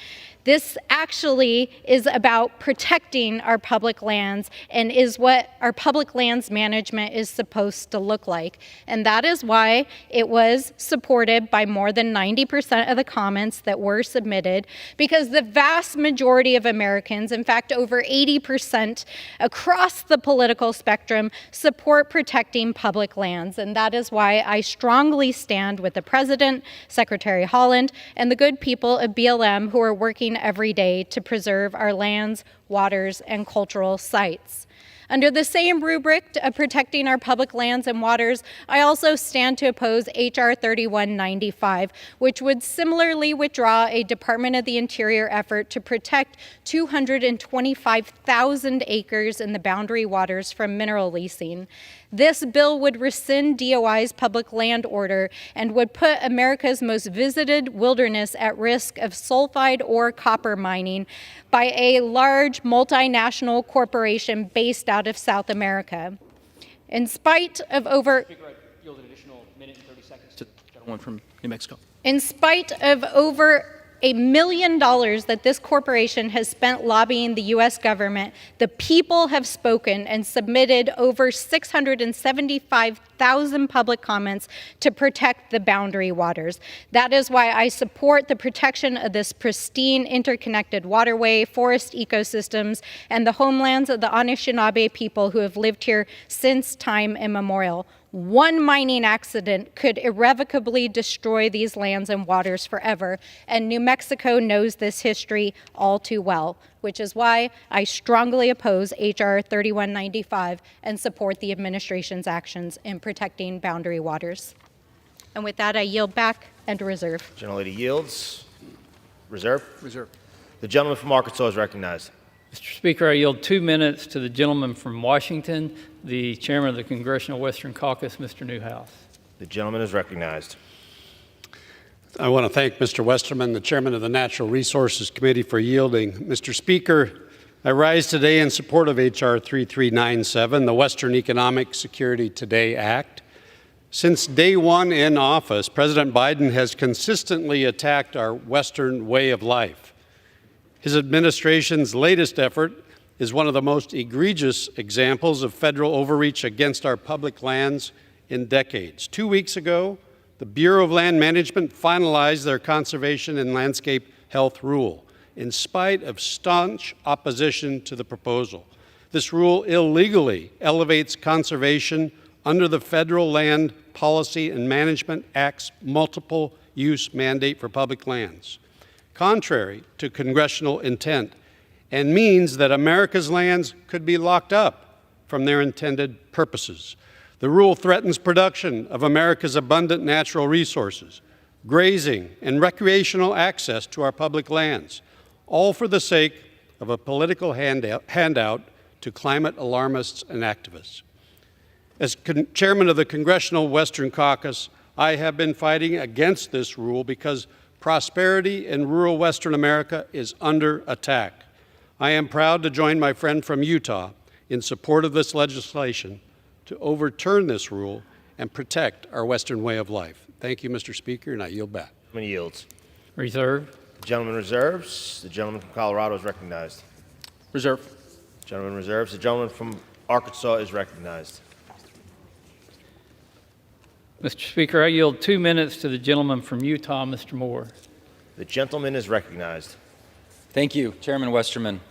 [SPEAKER 22] This actually is about protecting our public lands and is what our public lands management is supposed to look like. And that is why it was supported by more than 90% of the comments that were submitted, because the vast majority of Americans, in fact, over 80% across the political spectrum, support protecting public lands. And that is why I strongly stand with the President, Secretary Holland, and the good people of BLM who are working every day to preserve our lands, waters, and cultural sites. Under the same rubric of protecting our public lands and waters, I also stand to oppose H.R. 3195, which would similarly withdraw a Department of the Interior effort to protect 225,000 acres in the boundary waters from mineral leasing. This bill would rescind DOI's public land order and would put America's most visited wilderness at risk of sulfide or copper mining by a large multinational corporation based out of South America. In spite of over...
[SPEAKER 19] Speaker, I yield an additional minute and 30 seconds to the gentleman from New Mexico.
[SPEAKER 22] In spite of over $1 million that this corporation has spent lobbying the U.S. government, the people have spoken and submitted over 675,000 public comments to protect the boundary waters. That is why I support the protection of this pristine, interconnected waterway, forest ecosystems, and the homelands of the Anishinaabe people who have lived here since time immemorial. One mining accident could irrevocably destroy these lands and waters forever, and New Mexico knows this history all too well, which is why I strongly oppose H.R. 3195 and support the administration's actions in protecting boundary waters. And with that, I yield back and reserve.
[SPEAKER 12] Gentlelady yields. Reserve.
[SPEAKER 16] Reserve.
[SPEAKER 12] The gentleman from Arkansas is recognized.
[SPEAKER 5] Mr. Speaker, I yield 2 minutes to the gentleman from Washington, the chairman of the Congressional Western Caucus, Mr. Newhouse.
[SPEAKER 12] The gentleman is recognized.
[SPEAKER 1] I want to thank Mr. Westerman, the chairman of the Natural Resources Committee, for yielding. Mr. Speaker, I rise today in support of H.R. 3397, the Western Economic Security Today Act. Since day one in office, President Biden has consistently attacked our Western way of life. His administration's latest effort is one of the most egregious examples of federal overreach against our public lands in decades. 2 weeks ago, the Bureau of Land Management finalized their conservation and landscape health rule, in spite of staunch opposition to the proposal. This rule illegally elevates conservation under the Federal Land Policy and Management Act's multiple use mandate for public lands, contrary to congressional intent, and means that America's lands could be locked up from their intended purposes. The rule threatens production of America's abundant natural resources, grazing, and recreational access to our public lands, all for the sake of a political handout to climate alarmists and activists. As chairman of the Congressional Western Caucus, I have been fighting against this rule because prosperity in rural Western America is under attack. I am proud to join my friend from Utah in support of this legislation to overturn this rule and protect our Western way of life. Thank you, Mr. Speaker, and I yield back.
[SPEAKER 12] How many yields?
[SPEAKER 5] Reserve.
[SPEAKER 12] The gentleman reserves. The gentleman from Colorado is recognized.
[SPEAKER 19] Reserve.
[SPEAKER 12] The gentleman reserves. The gentleman from Arkansas is recognized.
[SPEAKER 5] Mr. Speaker, I yield 2 minutes to the gentleman from Utah, Mr. Moore.
[SPEAKER 12] The gentleman is recognized.
[SPEAKER 4] Thank you, Chairman Westerman,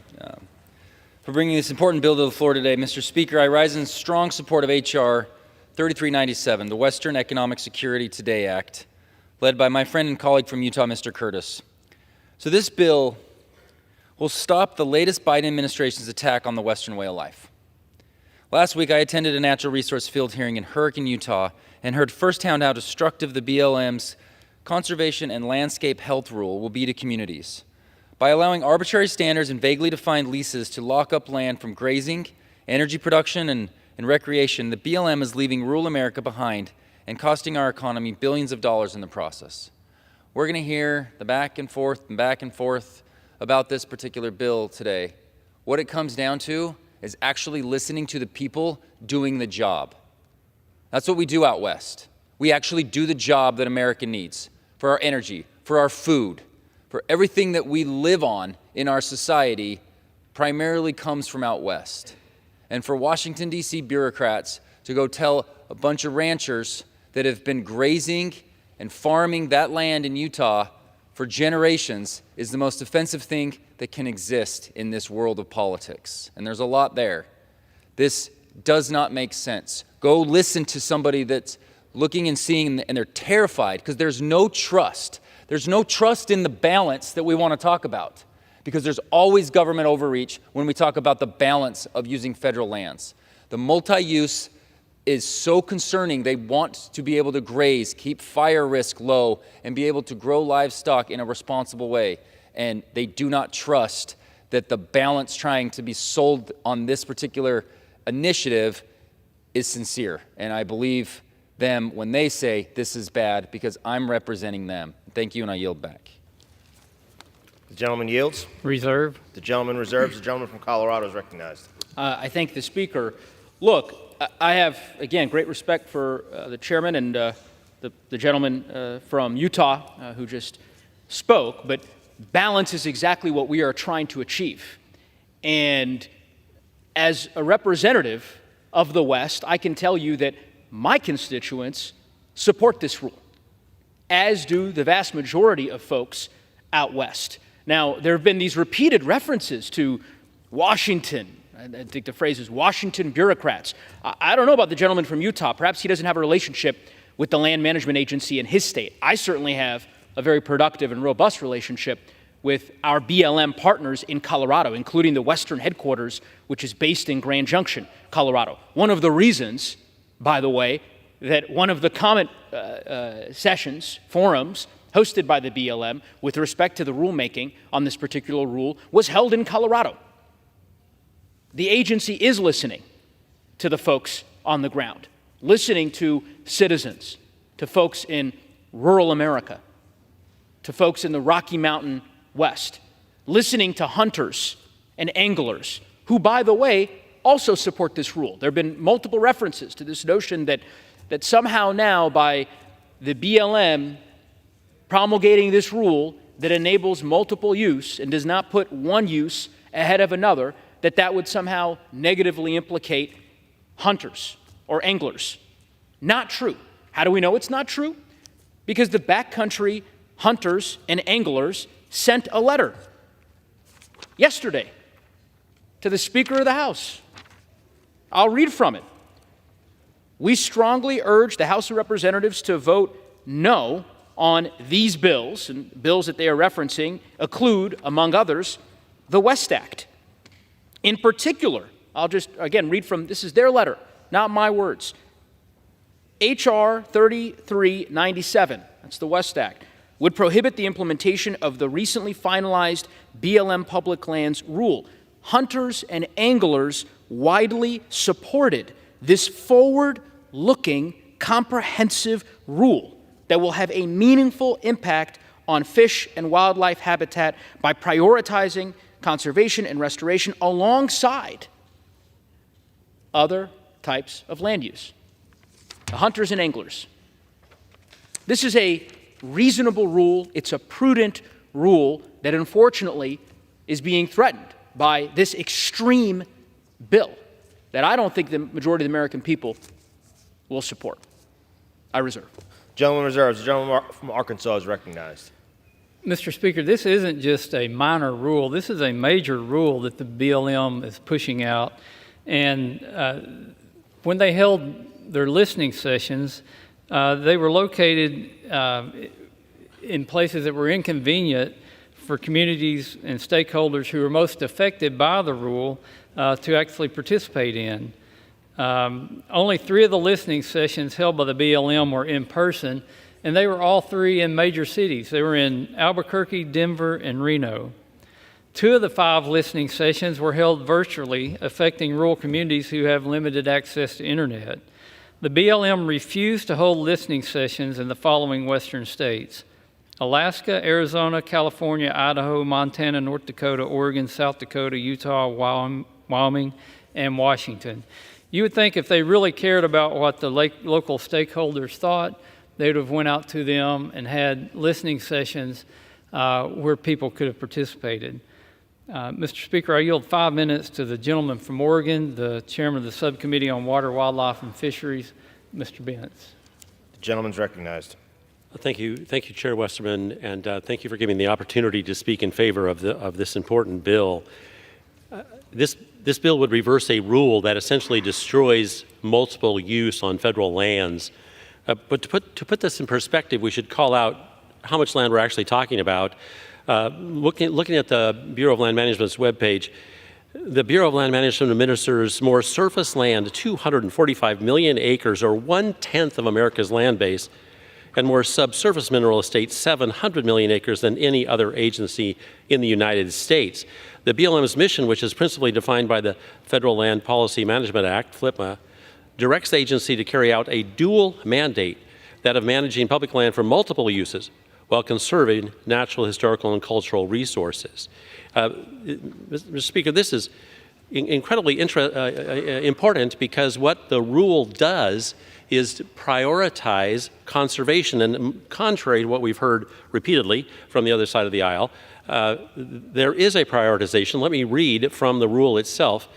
[SPEAKER 4] for bringing this important bill to the floor today. Mr. Speaker, I rise in strong support of H.R. 3397, the Western Economic Security Today Act, led by my friend and colleague from Utah, Mr. Curtis. So this bill will stop the latest Biden administration's attack on the Western way of life. Last week, I attended a natural resource field hearing in Hurricane, Utah, and heard firsthand how destructive the BLM's conservation and landscape health rule will be to communities. By allowing arbitrary standards and vaguely defined leases to lock up land from grazing, energy production, and recreation, the BLM is leaving rural America behind and costing our economy billions of dollars in the process. We're going to hear the back and forth about this particular bill today. What it comes down to is actually listening to the people doing the job. That's what we do out west. We actually do the job that America needs for our energy, for our food, for everything that we live on in our society primarily comes from out west. And for Washington, D.C. bureaucrats to go tell a bunch of ranchers that have been grazing and farming that land in Utah for generations is the most offensive thing that can exist in this world of politics. And there's a lot there. This does not make sense. Go listen to somebody that's looking and seeing, and they're terrified because there's no trust. There's no trust in the balance that we want to talk about, because there's always government overreach when we talk about the balance of using federal lands. The multi-use is so concerning. They want to be able to graze, keep fire risk low, and be able to grow livestock in a responsible way. And they do not trust that the balance trying to be sold on this particular initiative is sincere. And I believe them when they say this is bad, because I'm representing them. Thank you, and I yield back.
[SPEAKER 12] The gentleman yields.
[SPEAKER 5] Reserve.
[SPEAKER 12] The gentleman reserves. The gentleman from Colorado is recognized.
[SPEAKER 19] I thank the Speaker. Look, I have, again, great respect for the chairman and the gentleman from Utah who just spoke, but balance is exactly what we are trying to achieve. And as a representative of the West, I can tell you that my constituents support this rule, as do the vast majority of folks out West. Now, there have been these repeated references to Washington. I think the phrase is Washington bureaucrats. I don't know about the gentleman from Utah. Perhaps he doesn't have a relationship with the land management agency in his state. I certainly have a very productive and robust relationship with our BLM partners in Colorado, including the Western headquarters, which is based in Grand Junction, Colorado. One of the reasons, by the way, that one of the comment sessions, forums, hosted by the BLM with respect to the rulemaking on this particular rule was held in Colorado. The agency is listening to the folks on the ground, listening to citizens, to folks in rural America, to folks in the Rocky Mountain West, listening to hunters and anglers who, by the way, also support this rule. There have been multiple references to this notion that somehow now by the BLM promulgating this rule that enables multiple use and does not put one use ahead of another, that would somehow negatively implicate hunters or anglers. Not true. How do we know it's not true? Because the backcountry hunters and anglers sent a letter yesterday to the Speaker of the House. I'll read from it. We strongly urge the House of Representatives to vote no on these bills, and bills that they are referencing include, among others, the West Act. In particular, I'll just, again, read from, this is their letter, not my words. H.R. 3397, that's the West Act, would prohibit the implementation of the recently finalized BLM public lands rule. Hunters and anglers widely supported this forward-looking, comprehensive rule that will have a meaningful impact on fish and wildlife habitat by prioritizing conservation and restoration alongside other types of land use. The hunters and anglers. This is a reasonable rule. It's a prudent rule that unfortunately is being threatened by this extreme bill that I don't think the majority of the American people will support. I reserve.
[SPEAKER 12] Gentleman reserves. The gentleman from Arkansas is recognized.
[SPEAKER 5] Mr. Speaker, this isn't just a minor rule. This is a major rule that the BLM is pushing out. And when they held their listening sessions, they were located in places that were inconvenient for communities and stakeholders who were most affected by the rule to actually participate in. Only 3 of the listening sessions held by the BLM were in person, and they were all 3 in major cities. They were in Albuquerque, Denver, and Reno. 2 of the 5 listening sessions were held virtually, affecting rural communities who have limited access to internet. The BLM refused to hold listening sessions in the following western states: Alaska, Arizona, California, Idaho, Montana, North Dakota, Oregon, South Dakota, Utah, Wyoming, and Washington. You would think if they really cared about what the local stakeholders thought, they would have went out to them and had listening sessions where people could have participated. Mr. Speaker, I yield 5 minutes to the gentleman from Oregon, the chairman of the Subcommittee on Water, Wildlife, and Fisheries, Mr. Bentz. The
[SPEAKER 12] gentleman's recognized.
[SPEAKER 2] Thank you, Chair Westerman, and thank you for giving me the opportunity to speak in favor of this important bill. This bill would reverse a rule that essentially destroys multiple use on federal lands. But to put this in perspective, we should call out how much land we're actually talking about. Looking at the Bureau of Land Management's webpage, the Bureau of Land Management administers more surface land, 245 million acres, or 1/10 of America's land base, and more subsurface mineral estates, 700 million acres, than any other agency in the United States. The BLM's mission, which is principally defined by the Federal Land Policy Management Act, FLPMA, directs the agency to carry out a dual mandate, that of managing public land for multiple uses while conserving natural, historical, and cultural resources. Mr. Speaker, this is incredibly important because what the rule does is to prioritize conservation. And contrary to what we've heard repeatedly from the other side of the aisle, there is a prioritization. Let me read from the rule itself.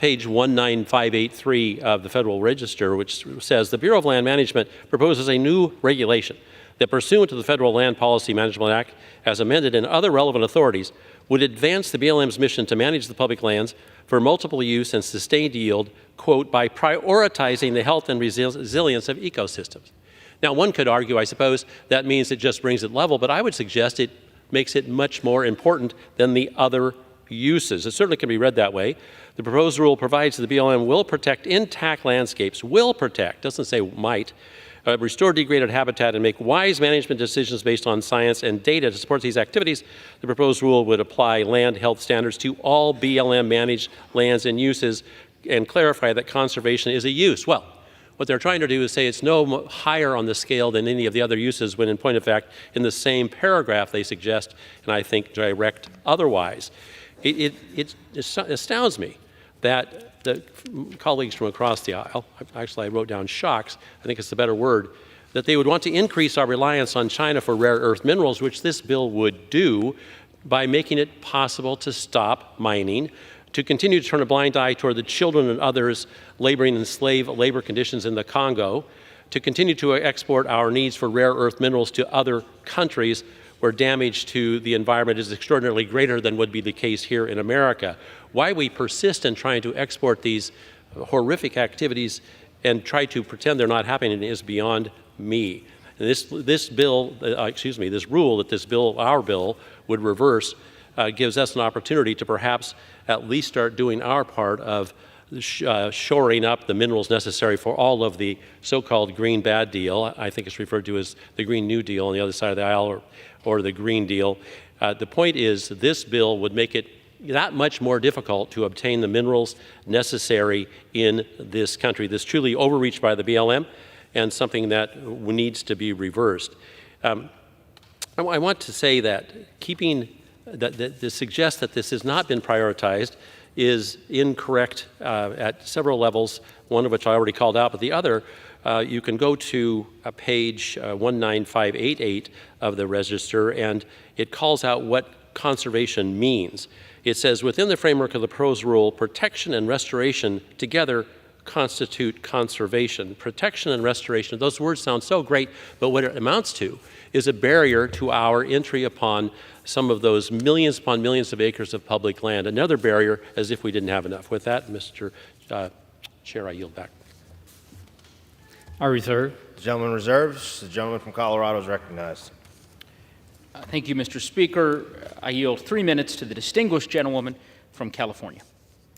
[SPEAKER 2] Page 19583 of the Federal Register, which says, the Bureau of Land Management proposes a new regulation that, pursuant to the Federal Land Policy Management Act, as amended, and other relevant authorities, would advance the BLM's mission to manage the public lands for multiple use and sustained yield, quote, by prioritizing the health and resilience of ecosystems. Now, one could argue, I suppose, that means it just brings it level, but I would suggest it makes it much more important than the other uses. It certainly can be read that way. The proposed rule provides that the BLM will protect intact landscapes, will protect, doesn't say might, restore degraded habitat, and make wise management decisions based on science and data to support these activities. The proposed rule would apply land health standards to all BLM managed lands and uses and clarify that conservation is a use. Well, what they're trying to do is say it's no higher on the scale than any of the other uses, when in point of fact, in the same paragraph they suggest, and I think direct otherwise. It astounds me that the colleagues from across the aisle, actually I wrote down shocks, I think it's the better word, that they would want to increase our reliance on China for rare earth minerals, which this bill would do by making it possible to stop mining, to continue to turn a blind eye toward the children and others laboring in slave labor conditions in the Congo, to continue to export our needs for rare earth minerals to other countries where damage to the environment is extraordinarily greater than would be the case here in America. Why we persist in trying to export these horrific activities and try to pretend they're not happening is beyond me. And this rule that our bill would reverse gives us an opportunity to perhaps at least start doing our part of shoring up the minerals necessary for all of the so-called green bad deal. I think it's referred to as the Green New Deal on the other side of the aisle, or the Green Deal. The point is, this bill would make it that much more difficult to obtain the minerals necessary in this country. This truly overreach by the BLM, and something that needs to be reversed. I want to say that to suggest that this has not been prioritized is incorrect at several levels, one of which I already called out, but the other you can go to page 19588 of the register, and it calls out what conservation means. It says, within the framework of the proposed rule, protection and restoration together constitute conservation. Protection and restoration, those words sound so great, but what it amounts to is a barrier to our entry upon some of those millions upon millions of acres of public land. Another barrier, as if we didn't have enough. With that, Mr. Chair, I yield back.
[SPEAKER 5] I reserve.
[SPEAKER 12] The gentleman reserves. The gentleman from Colorado is recognized.
[SPEAKER 19] Thank you, Mr. Speaker. I yield 3 minutes to the distinguished gentlewoman from California.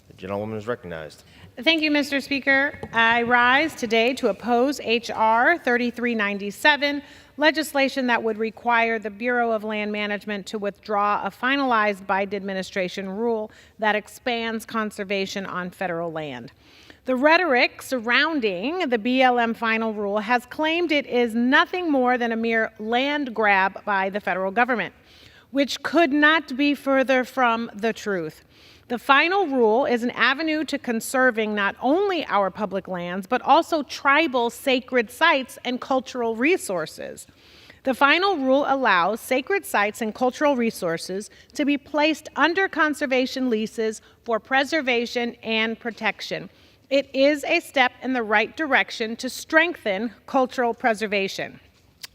[SPEAKER 12] The gentlewoman is recognized.
[SPEAKER 6] Thank you, Mr. Speaker. I rise today to oppose H.R. 3397, legislation that would require the Bureau of Land Management to withdraw a finalized Biden administration rule that expands conservation on federal land. The rhetoric surrounding the BLM final rule has claimed it is nothing more than a mere land grab by the federal government, which could not be further from the truth. The final rule is an avenue to conserving not only our public lands, but also tribal sacred sites and cultural resources. The final rule allows sacred sites and cultural resources to be placed under conservation leases for preservation and protection. It is a step in the right direction to strengthen cultural preservation.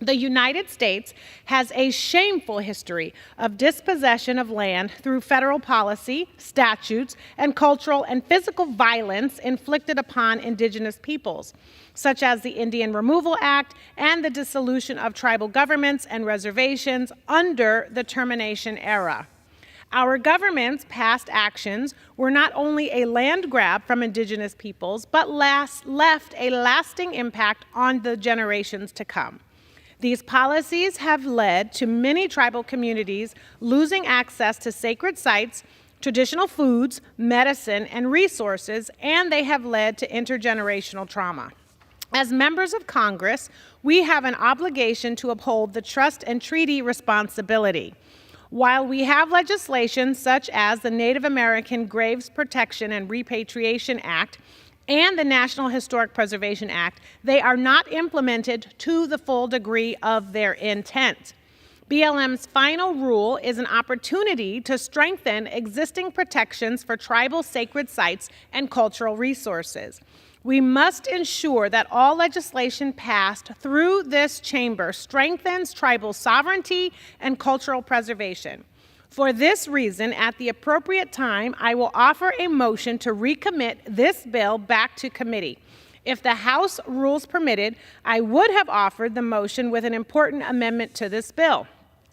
[SPEAKER 6] The United States has a shameful history of dispossession of land through federal policy, statutes, and cultural and physical violence inflicted upon indigenous peoples, such as the Indian Removal Act and the dissolution of tribal governments and reservations under the termination era. Our government's past actions were not only a land grab from indigenous peoples, but left a lasting impact on the generations to come. These policies have led to many tribal communities losing access to sacred sites, traditional foods, medicine, and resources, and they have led to intergenerational trauma. As members of Congress, we have an obligation to uphold the trust and treaty responsibility. While we have legislation such as the Native American Graves Protection and Repatriation Act and the National Historic Preservation Act, they are not implemented to the full degree of their intent. BLM's final rule is an opportunity to strengthen existing protections for tribal sacred sites and cultural resources. We must ensure that all legislation passed through this chamber strengthens tribal sovereignty and cultural preservation. For this reason, at the appropriate time, I will offer a motion to recommit this bill back to committee. If the House rules permitted, I would have offered the motion with an important amendment to this bill.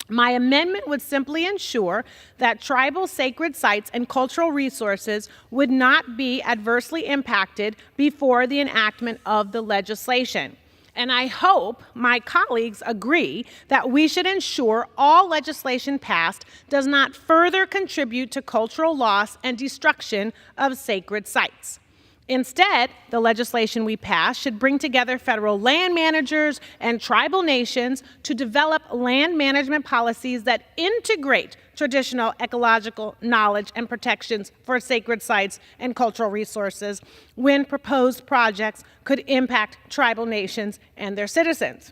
[SPEAKER 6] My amendment would simply ensure that tribal sacred sites and cultural resources would not be adversely impacted before the enactment of the legislation. And I hope my colleagues agree that we should ensure all legislation passed does not further contribute to cultural loss and destruction of sacred sites. Instead, the legislation we pass should bring together federal land managers and tribal nations to develop land management policies that integrate traditional ecological knowledge and protections for sacred sites and cultural resources when proposed projects could impact tribal nations and their citizens.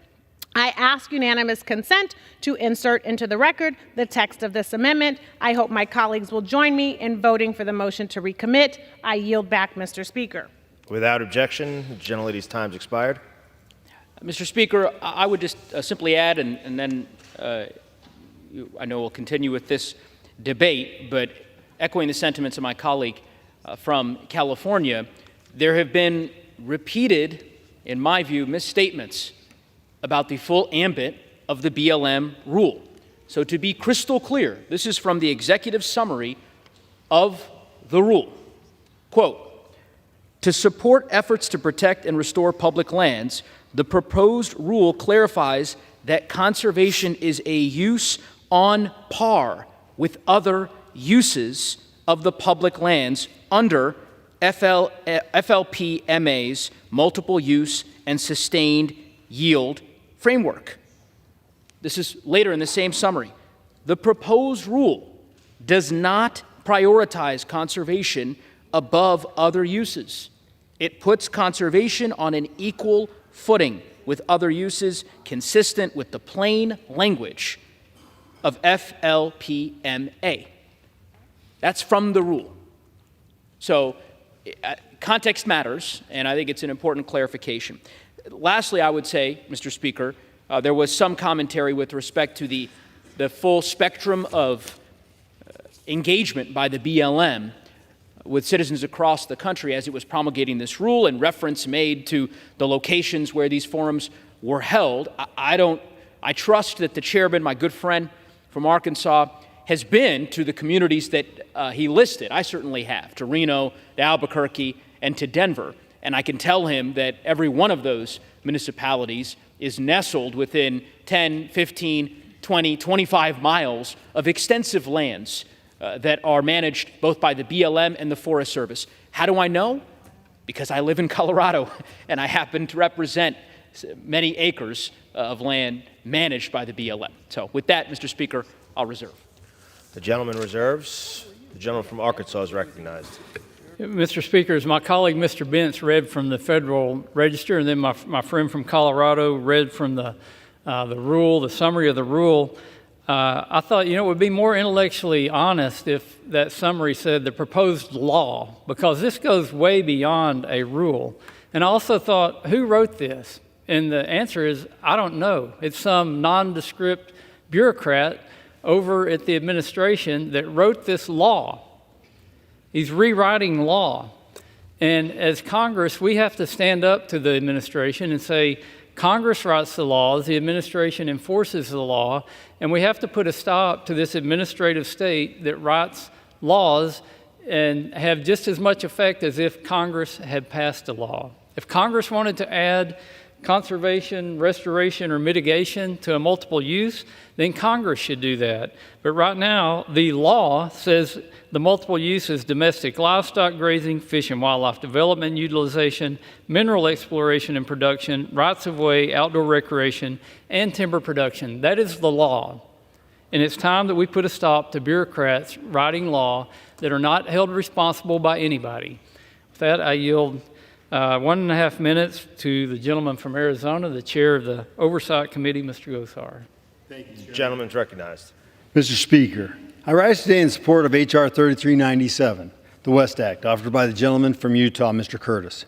[SPEAKER 6] I ask unanimous consent to insert into the record the text of this amendment. I hope my colleagues will join me in voting for the motion to recommit. I yield back, Mr. Speaker.
[SPEAKER 12] Without objection, the gentlelady's time's expired.
[SPEAKER 19] Mr. Speaker, I would just simply add, and then I know we'll continue with this debate, but echoing the sentiments of my colleague from California, there have been repeated, in my view, misstatements about the full ambit of the BLM rule. So to be crystal clear, this is from the executive summary of the rule. Quote, to support efforts to protect and restore public lands, the proposed rule clarifies that conservation is a use on par with other uses of the public lands under FLPMA's multiple use and sustained yield framework. This is later in the same summary. The proposed rule does not prioritize conservation above other uses. It puts conservation on an equal footing with other uses consistent with the plain language of FLPMA. That's from the rule. So context matters, and I think it's an important clarification. Lastly, I would say, Mr. Speaker, there was some commentary with respect to the full spectrum of engagement by the BLM with citizens across the country as it was promulgating this rule, and reference made to the locations where these forums were held. I trust that the chairman, my good friend from Arkansas, has been to the communities that he listed. I certainly have, to Reno, to Albuquerque, and to Denver. And I can tell him that every one of those municipalities is nestled within 10, 15, 20, 25 miles of extensive lands that are managed both by the BLM and the Forest Service. How do I know? Because I live in Colorado, and I happen to represent many acres of land managed by the BLM. So with that, Mr. Speaker, I'll reserve.
[SPEAKER 12] The gentleman reserves. The gentleman from Arkansas is recognized.
[SPEAKER 5] Mr. Speaker, as my colleague Mr. Bentz read from the Federal Register, and then my friend from Colorado read from the rule, the summary of the rule, I thought, it would be more intellectually honest if that summary said the proposed law, because this goes way beyond a rule. And I also thought, who wrote this? And the answer is, I don't know. It's some nondescript bureaucrat over at the administration that wrote this law. He's rewriting law. And as Congress, we have to stand up to the administration and say, Congress writes the laws, the administration enforces the law, and we have to put a stop to this administrative state that writes laws and have just as much effect as if Congress had passed a law. If Congress wanted to add conservation, restoration, or mitigation to a multiple use, then Congress should do that. But right now, the law says the multiple use is domestic livestock grazing, fish and wildlife development and utilization, mineral exploration and production, rights of way, outdoor recreation, and timber production. That is the law. And it's time that we put a stop to bureaucrats writing law that are not held responsible by anybody. With that, I yield 1.5 minutes to the gentleman from Arizona, the chair of the Oversight Committee, Mr. Gosar.
[SPEAKER 12] Thank you, Chairman. Gentleman's recognized.
[SPEAKER 15] Mr. Speaker, I rise today in support of H.R. 3397, the West Act, offered by the gentleman from Utah, Mr. Curtis.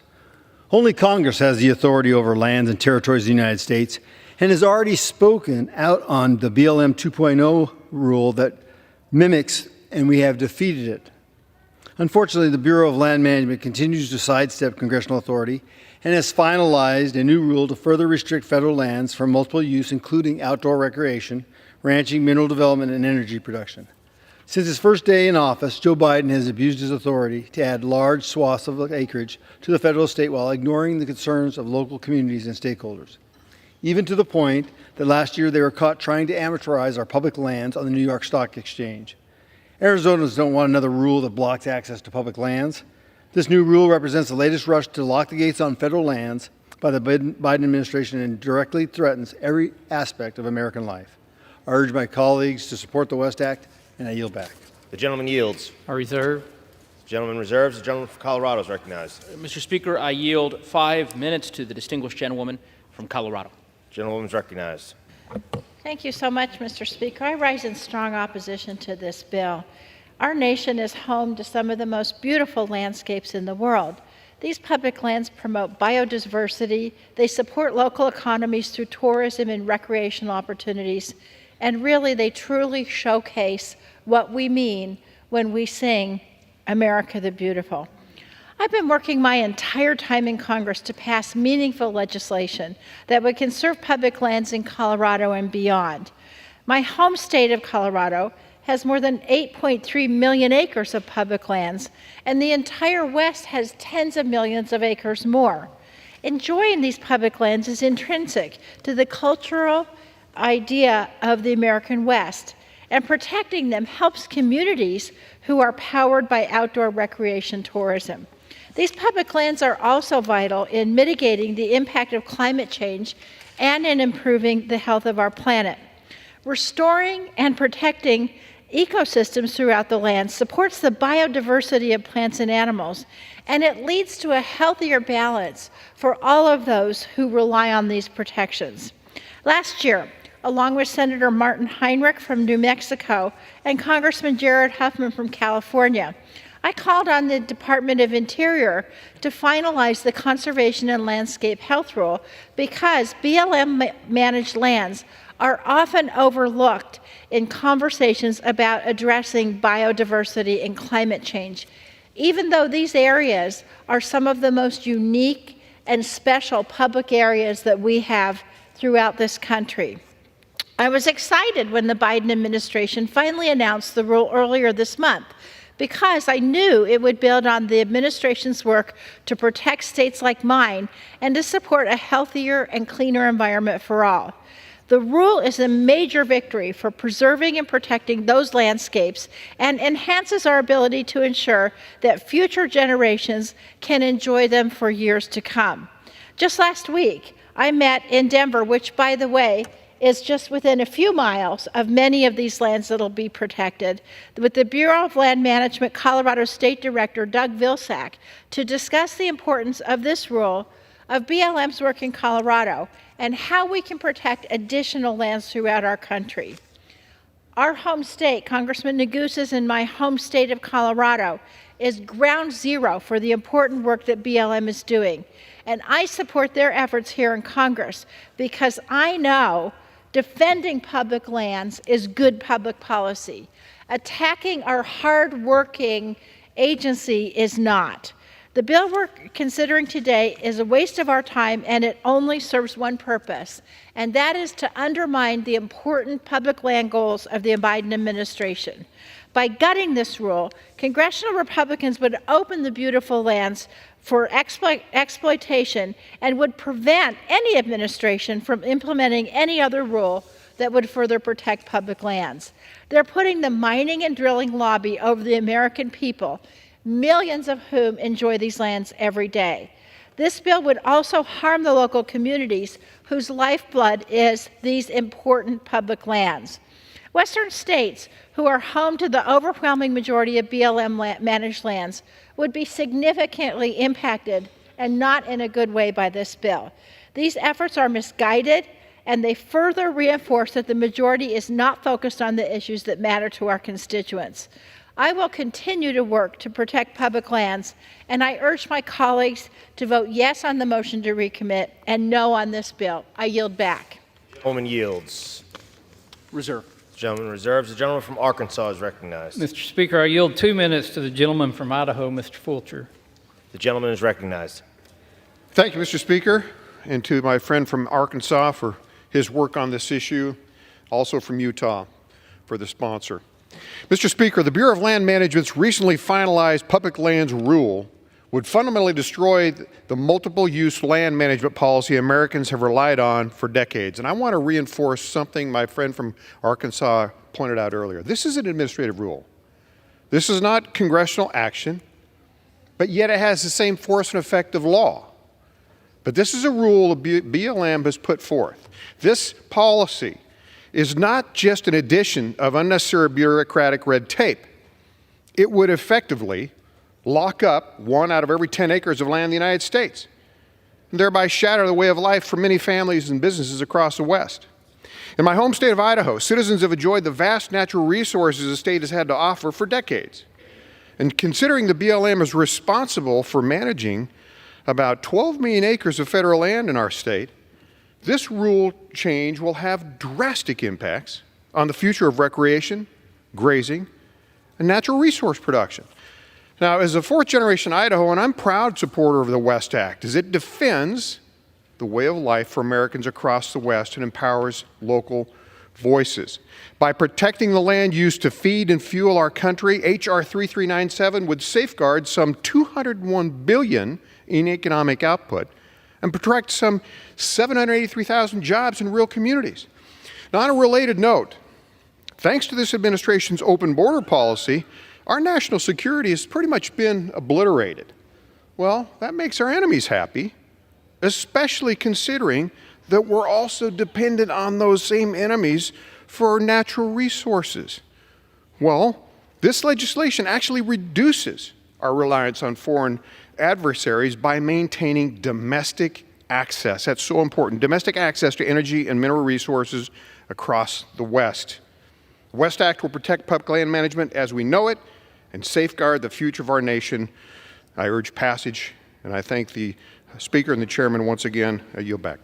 [SPEAKER 15] Only Congress has the authority over lands and territories of the United States and has already spoken out on the BLM 2.0 rule that mimics, and we have defeated it. Unfortunately, the Bureau of Land Management continues to sidestep congressional authority and has finalized a new rule to further restrict federal lands from multiple use, including outdoor recreation, ranching, mineral development, and energy production. Since his first day in office, Joe Biden has abused his authority to add large swaths of acreage to the federal estate while ignoring the concerns of local communities and stakeholders, even to the point that last year they were caught trying to amateurize our public lands on the New York Stock Exchange. Arizonans don't want another rule that blocks access to public lands. This new rule represents the latest rush to lock the gates on federal lands by the Biden administration and directly threatens every aspect of American life. I urge my colleagues to support the West Act, and I yield back.
[SPEAKER 12] The gentleman yields.
[SPEAKER 5] I reserve.
[SPEAKER 12] The gentleman reserves. The gentleman from Colorado is recognized.
[SPEAKER 19] Mr. Speaker, I yield 5 minutes to the distinguished gentlewoman from Colorado.
[SPEAKER 12] Gentlewoman's recognized.
[SPEAKER 18] Thank you so much, Mr. Speaker. I rise in strong opposition to this bill. Our nation is home to some of the most beautiful landscapes in the world. These public lands promote biodiversity, they support local economies through tourism and recreational opportunities, and really they truly showcase what we mean when we sing America the Beautiful. I've been working my entire time in Congress to pass meaningful legislation that would conserve public lands in Colorado and beyond. My home state of Colorado has more than 8.3 million acres of public lands, and the entire West has tens of millions of acres more. Enjoying these public lands is intrinsic to the cultural idea of the American West, and protecting them helps communities who are powered by outdoor recreation tourism. These public lands are also vital in mitigating the impact of climate change and in improving the health of our planet. Restoring and protecting ecosystems throughout the land, supports the biodiversity of plants and animals, and it leads to a healthier balance for all of those who rely on these protections. Last year, along with Senator Martin Heinrich from New Mexico and Congressman Jared Huffman from California, I called on the Department of Interior to finalize the Conservation and Landscape Health Rule because BLM managed lands are often overlooked in conversations about addressing biodiversity and climate change, even though these areas are some of the most unique and special public areas that we have throughout this country. I was excited when the Biden administration finally announced the rule earlier this month because I knew it would build on the administration's work to protect states like mine and to support a healthier and cleaner environment for all. The rule is a major victory for preserving and protecting those landscapes and enhances our ability to ensure that future generations can enjoy them for years to come. Just last week, I met in Denver, which, by the way, is just within a few miles of many of these lands that will be protected, with the Bureau of Land Management Colorado State Director Doug Vilsack to discuss the importance of this rule, of BLM's work in Colorado, and how we can protect additional lands throughout our country. Our home state, Congressman Negus's and my home state of Colorado, is ground zero for the important work that BLM is doing. And I support their efforts here in Congress because I know defending public lands is good public policy. Attacking our hard-working agency is not. The bill we're considering today is a waste of our time, and it only serves one purpose, and that is to undermine the important public land goals of the Biden administration. By gutting this rule, congressional Republicans would open the beautiful lands for exploitation and would prevent any administration from implementing any other rule that would further protect public lands. They're putting the mining and drilling lobby over the American people, millions of whom enjoy these lands every day. This bill would also harm the local communities whose lifeblood is these important public lands. Western states, who are home to the overwhelming majority of BLM managed lands, would be significantly impacted and not in a good way by this bill. These efforts are misguided, and they further reinforce that the majority is not focused on the issues that matter to our constituents. I will continue to work to protect public lands, and I urge my colleagues to vote yes on the motion to recommit and no on this bill. I yield back.
[SPEAKER 12] Gentleman yields.
[SPEAKER 19] Reserve.
[SPEAKER 12] Gentleman reserves. The gentleman from Arkansas is recognized.
[SPEAKER 5] Mr. Speaker, I yield 2 minutes to the gentleman from Idaho, Mr. Fulcher.
[SPEAKER 12] The gentleman is recognized.
[SPEAKER 11] Thank you, Mr. Speaker, and to my friend from Arkansas for his work on this issue, also from Utah for the sponsor. Mr. Speaker, the Bureau of Land Management's recently finalized public lands rule would fundamentally destroy the multiple-use land management policy Americans have relied on for decades. And I want to reinforce something my friend from Arkansas pointed out earlier. This is an administrative rule. This is not congressional action, but yet it has the same force and effect of law. But this is a rule BLM has put forth. This policy is not just an addition of unnecessary bureaucratic red tape. It would effectively lock up 1 out of every 10 acres of land in the United States, and thereby shatter the way of life for many families and businesses across the West. In my home state of Idaho, citizens have enjoyed the vast natural resources the state has had to offer for decades. And considering the BLM is responsible for managing about 12 million acres of federal land in our state, this rule change will have drastic impacts on the future of recreation, grazing, and natural resource production. Now, as a fourth-generation Idahoan, I'm a proud supporter of the West Act, as it defends the way of life for Americans across the West and empowers local voices. By protecting the land used to feed and fuel our country, H.R. 3397 would safeguard some $201 billion in economic output and protect some 783,000 jobs in rural communities. Now, on a related note, thanks to this administration's open border policy, our national security has pretty much been obliterated. Well, that makes our enemies happy, especially considering that we're also dependent on those same enemies for natural resources. Well, this legislation actually reduces our reliance on foreign adversaries by maintaining domestic access. That's so important. Domestic access to energy and mineral resources across the West. The West Act will protect public land management as we know it and safeguard the future of our nation. I urge passage, and I thank the Speaker and the Chairman once again. I yield back.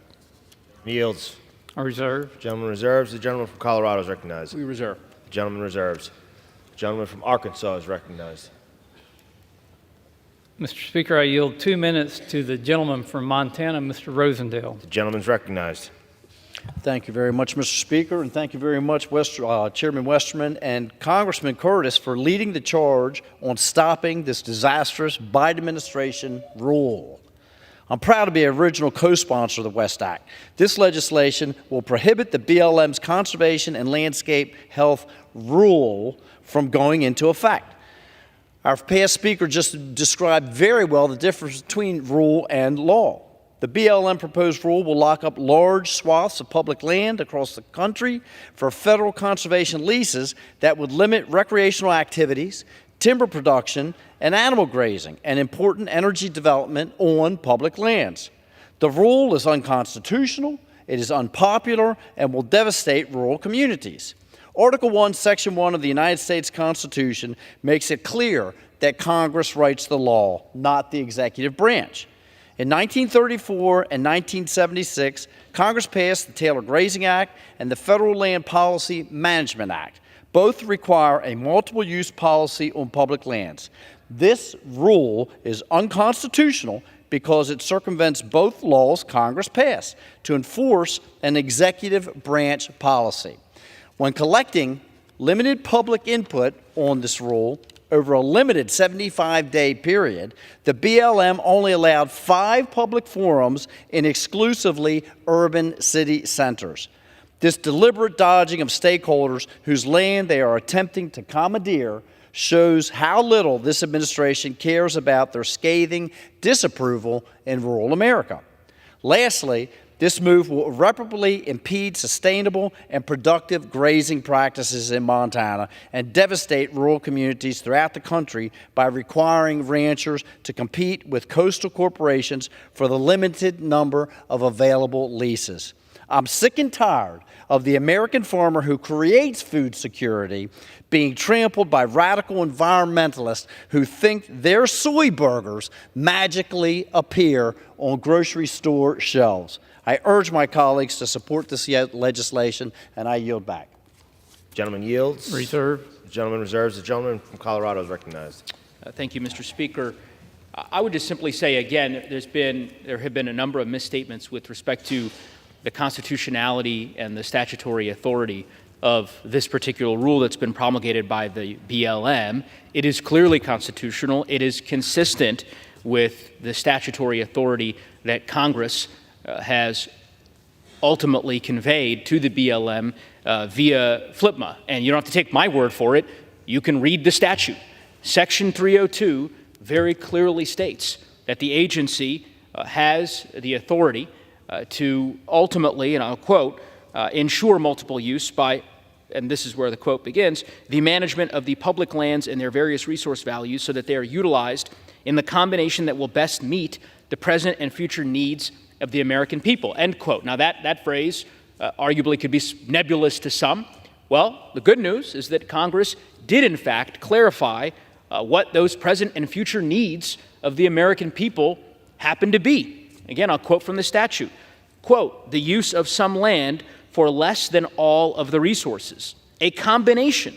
[SPEAKER 12] Yields.
[SPEAKER 5] I reserve.
[SPEAKER 12] The gentleman reserves. The gentleman from Colorado is recognized.
[SPEAKER 19] We reserve.
[SPEAKER 12] The gentleman reserves. The gentleman from Arkansas is recognized.
[SPEAKER 5] Mr. Speaker, I yield 2 minutes to the gentleman from Montana, Mr. Rosendale.
[SPEAKER 12] The gentleman's recognized.
[SPEAKER 13] Thank you very much, Mr. Speaker, and thank you very much, Chairman Westerman and Congressman Curtis, for leading the charge on stopping this disastrous Biden administration rule. I'm proud to be an original co-sponsor of the West Act. This legislation will prohibit the BLM's Conservation and Landscape Health Rule from going into effect. Our past speaker just described very well the difference between rule and law. The BLM proposed rule will lock up large swaths of public land across the country for federal conservation leases that would limit recreational activities, timber production, and animal grazing, and important energy development on public lands. The rule is unconstitutional, it is unpopular, and will devastate rural communities. Article 1, Section 1 of the United States Constitution makes it clear that Congress writes the law, not the executive branch. In 1934 and 1976, Congress passed the Taylor Grazing Act and the Federal Land Policy Management Act. Both require a multiple-use policy on public lands. This rule is unconstitutional because it circumvents both laws Congress passed to enforce an executive branch policy. When collecting limited public input on this rule over a limited 75-day period, the BLM only allowed 5 public forums in exclusively urban city centers. This deliberate dodging of stakeholders whose land they are attempting to commandeer shows how little this administration cares about their scathing disapproval in rural America. Lastly, this move will irreparably impede sustainable and productive grazing practices in Montana and devastate rural communities throughout the country by requiring ranchers to compete with coastal corporations for the limited number of available leases. I'm sick and tired of the American farmer who creates food security being trampled by radical environmentalists who think their soy burgers magically appear on grocery store shelves. I urge my colleagues to support this legislation, and I yield back.
[SPEAKER 12] Gentleman yields.
[SPEAKER 5] Reserve.
[SPEAKER 12] The gentleman reserves. The gentleman from Colorado is recognized.
[SPEAKER 19] Thank you, Mr. Speaker. I would just simply say again, there have been a number of misstatements with respect to the constitutionality and the statutory authority of this particular rule that's been promulgated by the BLM. It is clearly constitutional. It is consistent with the statutory authority that Congress has ultimately conveyed to the BLM via FLPMA. And you don't have to take my word for it. You can read the statute. Section 302 very clearly states that the agency has the authority to ultimately, and I'll quote, ensure multiple use by, and this is where the quote begins, the management of the public lands and their various resource values so that they are utilized in the combination that will best meet the present and future needs of the American people, end quote. Now that phrase arguably could be nebulous to some. Well, the good news is that Congress did in fact clarify what those present and future needs of the American people happen to be. Again, I'll quote from the statute. Quote, the use of some land for less than all of the resources, a combination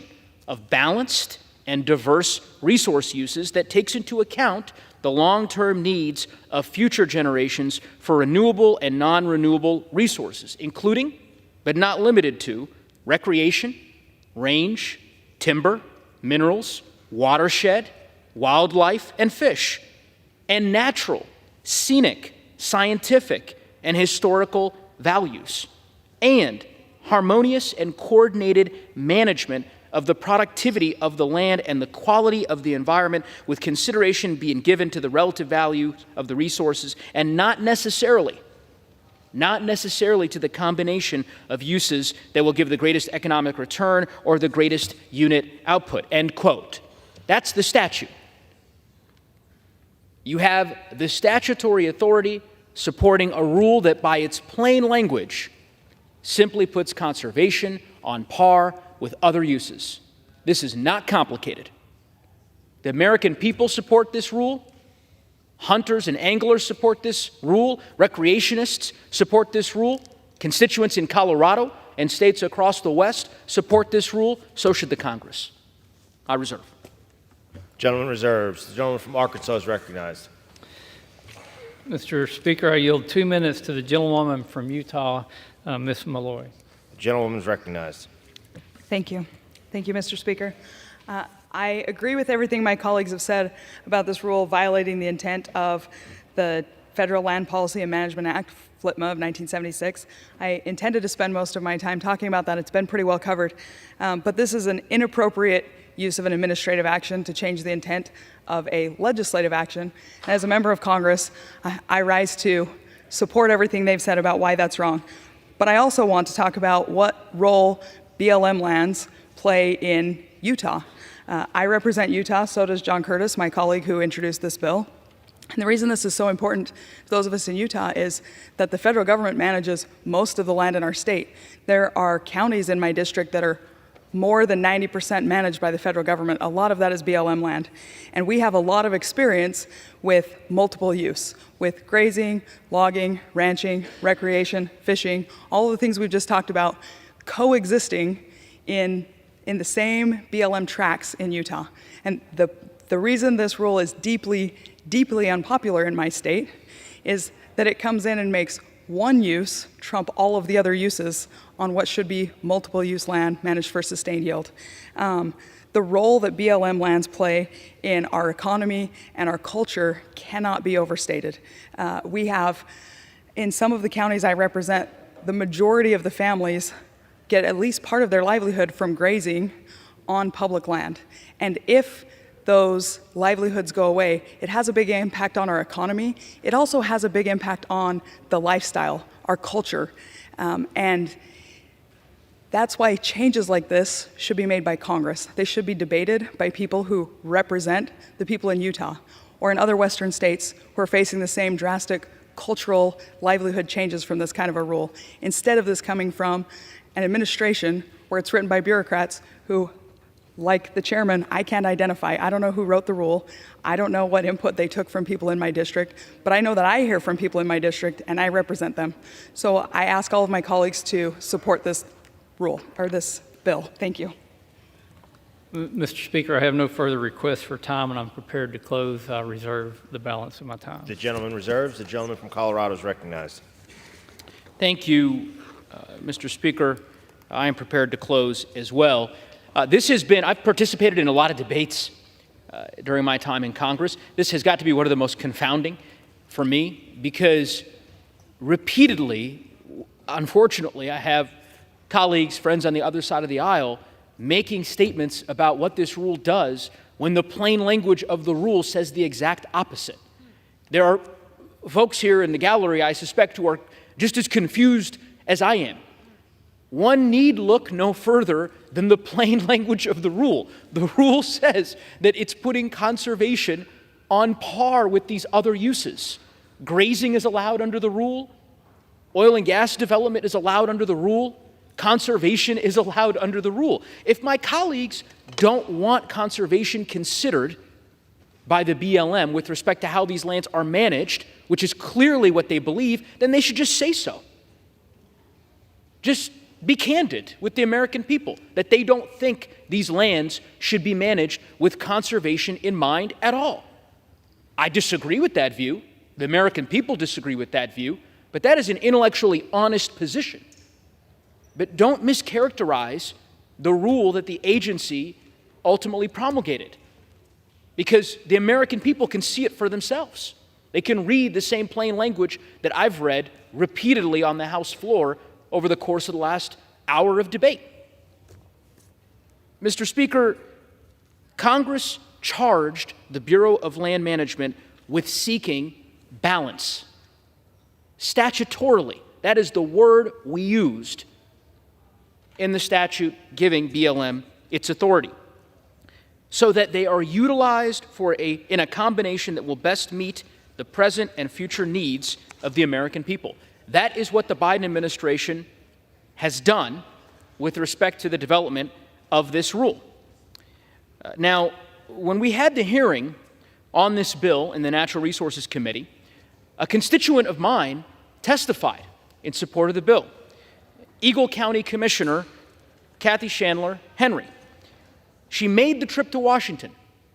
[SPEAKER 19] of balanced and diverse resource uses that takes into account the long-term needs of future generations for renewable and non-renewable resources, including, but not limited to, recreation, range, timber, minerals, watershed, wildlife, and fish, and natural, scenic, scientific, and historical values, and harmonious and coordinated management of the productivity of the land and the quality of the environment, with consideration being given to the relative value of the resources and not necessarily not necessarily to the combination of uses that will give the greatest economic return or the greatest unit output, end quote. That's the statute. You have the statutory authority supporting a rule that by its plain language simply puts conservation on par with other uses. This is not complicated. The American people support this rule. Hunters and anglers support this rule. Recreationists support this rule. Constituents in Colorado and states across the West support this rule. So should the Congress. I reserve.
[SPEAKER 12] Gentleman reserves. The gentleman from Arkansas is recognized.
[SPEAKER 5] Mr. Speaker, I yield 2 minutes to the gentlewoman from Utah, Ms. Malloy.
[SPEAKER 12] The gentlewoman is recognized.
[SPEAKER 17] Thank you. Thank you, Mr. Speaker. I agree with everything my colleagues have said about this rule violating the intent of the Federal Land Policy and Management Act, FLTMA of 1976. I intended to spend most of my time talking about that. It's been pretty well covered. But this is an inappropriate use of an administrative action to change the intent of a legislative action. And as a member of Congress, I rise to support everything they've said about why that's wrong. But I also want to talk about what role BLM lands play in Utah. I represent Utah, so does John Curtis, my colleague who introduced this bill. And the reason this is so important to those of us in Utah is that the federal government manages most of the land in our state. There are counties in my district that are more than 90% managed by the federal government. A lot of that is BLM land. And we have a lot of experience with multiple use, with grazing, logging, ranching, recreation, fishing, all of the things we've just talked about coexisting in the same BLM tracts in Utah. And the reason this rule is deeply, deeply unpopular in my state is that it comes in and makes one use trump all of the other uses on what should be multiple use land managed for sustained yield. The role that BLM lands play in our economy and our culture cannot be overstated. We have, in some of the counties I represent, the majority of the families get at least part of their livelihood from grazing on public land. And if those livelihoods go away, it has a big impact on our economy. It also has a big impact on the lifestyle, our culture. And that's why changes like this should be made by Congress. They should be debated by people who represent the people in Utah or in other Western states who are facing the same drastic cultural livelihood changes from this kind of a rule, instead of this coming from an administration where it's written by bureaucrats who, like the chairman, I can't identify. I don't know who wrote the rule. I don't know what input they took from people in my district, but I know that I hear from people in my district and I represent them. So I ask all of my colleagues to support this rule, or this bill. Thank you.
[SPEAKER 5] Mr. Speaker, I have no further requests for time, and I'm prepared to close. I reserve the balance of my time.
[SPEAKER 12] The gentleman reserves. The gentleman from Colorado is recognized.
[SPEAKER 19] Thank you, Mr. Speaker. I am prepared to close as well. I've participated in a lot of debates during my time in Congress. This has got to be one of the most confounding for me because repeatedly, unfortunately, I have colleagues, friends on the other side of the aisle making statements about what this rule does when the plain language of the rule says the exact opposite. There are folks here in the gallery, I suspect, who are just as confused as I am. One need look no further than the plain language of the rule. The rule says that it's putting conservation on par with these other uses. Grazing is allowed under the rule. Oil and gas development is allowed under the rule. Conservation is allowed under the rule. If my colleagues don't want conservation considered by the BLM with respect to how these lands are managed, which is clearly what they believe, then they should just say so. Just be candid with the American people that they don't think these lands should be managed with conservation in mind at all. I disagree with that view. The American people disagree with that view, but that is an intellectually honest position. But don't mischaracterize the rule that the agency ultimately promulgated, because the American people can see it for themselves. They can read the same plain language that I've read repeatedly on the House floor over the course of the last hour of debate. Mr. Speaker, Congress charged the Bureau of Land Management with seeking balance. Statutorily, That is the word we used in the statute giving BLM its authority, so that they are utilized in a combination that will best meet the present and future needs of the American people. That is what the Biden administration has done with respect to the development of this rule. Now, when we had the hearing on this bill in the Natural Resources Committee, a constituent of mine testified in support of the bill. Eagle County Commissioner Kathy Chandler Henry. She made the trip to Washington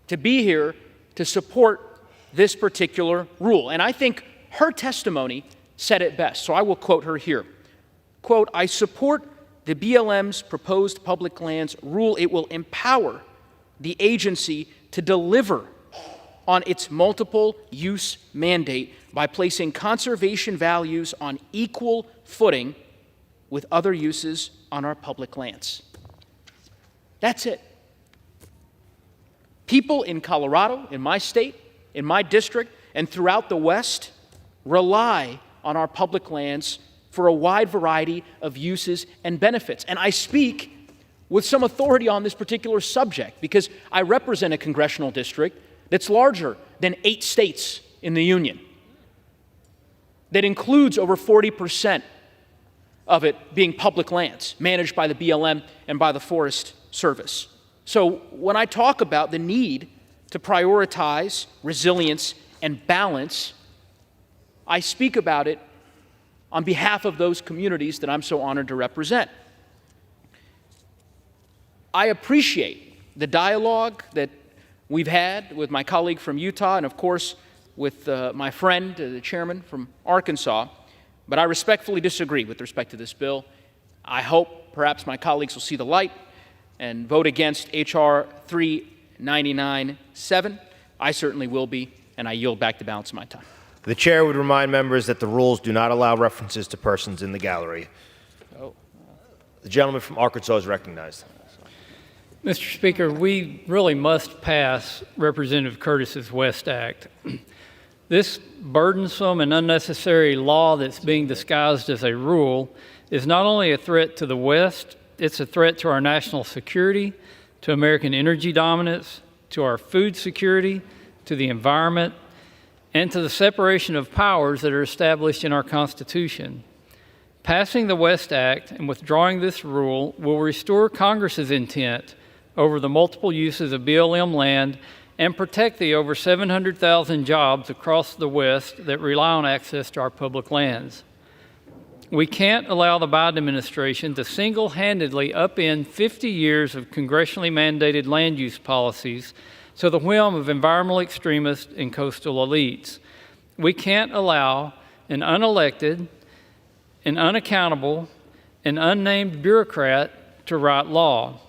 [SPEAKER 19] to be here to support this particular rule. And I think her testimony said it best, so I will quote her here. Quote, "I support the BLM's proposed public lands rule. It will empower the agency to deliver on its multiple use mandate by placing conservation values on equal footing with other uses on our public lands." That's it. People in Colorado, in my state, in my district, and throughout the West rely on our public lands for a wide variety of uses and benefits. And I speak with some authority on this particular subject because I represent a congressional district that's larger than 8 states in the Union, that includes over 40% of it being public lands managed by the BLM and by the Forest Service. So when I talk about the need to prioritize resilience and balance, I speak about it on behalf of those communities that I'm so honored to represent. I appreciate the dialogue that we've had with my colleague from Utah and, of course, with my friend, the chairman from Arkansas, but I respectfully disagree with respect to this bill. I hope perhaps my colleagues will see the light and vote against H.R. 399-7. I certainly will be, and I yield back the balance of my time.
[SPEAKER 12] The chair would remind members that the rules do not allow references to persons in the gallery. The gentleman from Arkansas is recognized.
[SPEAKER 5] Mr. Speaker, we really must pass Representative Curtis's West Act. This burdensome and unnecessary law that's being disguised as a rule is not only a threat to the West, it's a threat to our national security, to American energy dominance, to our food security, to the environment, and to the separation of powers that are established in our Constitution. Passing the West Act and withdrawing this rule will restore Congress's intent over the multiple uses of BLM land and protect the over 700,000 jobs across the West that rely on access to our public lands. We can't allow the Biden administration to single-handedly upend 50 years of congressionally mandated land use policies to the whim of environmental extremists and coastal elites. We can't allow an unelected, an unaccountable, an unnamed bureaucrat to write law.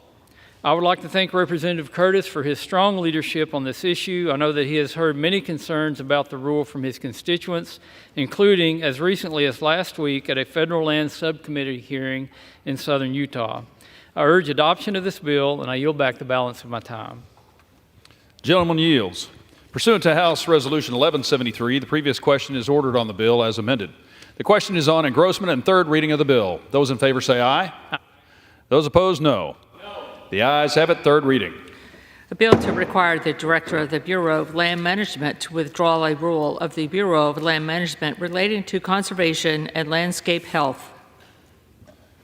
[SPEAKER 5] I would like to thank Representative Curtis for his strong leadership on this issue. I know that he has heard many concerns about the rule from his constituents, including as recently as last week at a federal land subcommittee hearing in southern Utah. I urge adoption of this bill, and I yield back the balance of my time.
[SPEAKER 20] Gentleman yields. Pursuant to House Resolution 1173, the previous question is ordered on the bill as amended. The question is on engrossment and third reading of the bill. Those in favor say aye. Those opposed, no. The ayes have it. Third reading.
[SPEAKER 21] A bill to require the Director of the Bureau of Land Management to withdraw a rule of the Bureau of Land Management relating to conservation and landscape health.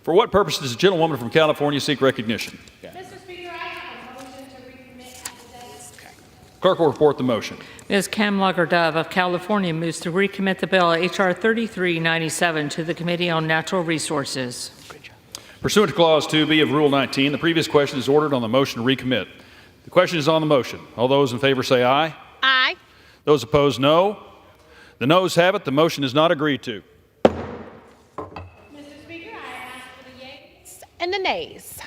[SPEAKER 20] For what purpose does the gentlewoman from California seek recognition?
[SPEAKER 6] Mr. Speaker, I have a motion to recommit today.
[SPEAKER 20] Clerk will report the motion.
[SPEAKER 21] Ms. Kamlager-Dove of California moves to recommit the bill H.R. 3397 to the Committee on Natural Resources.
[SPEAKER 20] Pursuant to Clause 2B of Rule 19, the previous question is ordered on the motion to recommit. The question is on the motion. All those in favor say aye.
[SPEAKER 6] Aye.
[SPEAKER 20] Those opposed, no. The noes have it. The motion is not agreed to.
[SPEAKER 6] Mr. Speaker, I ask for the yeas and the nays.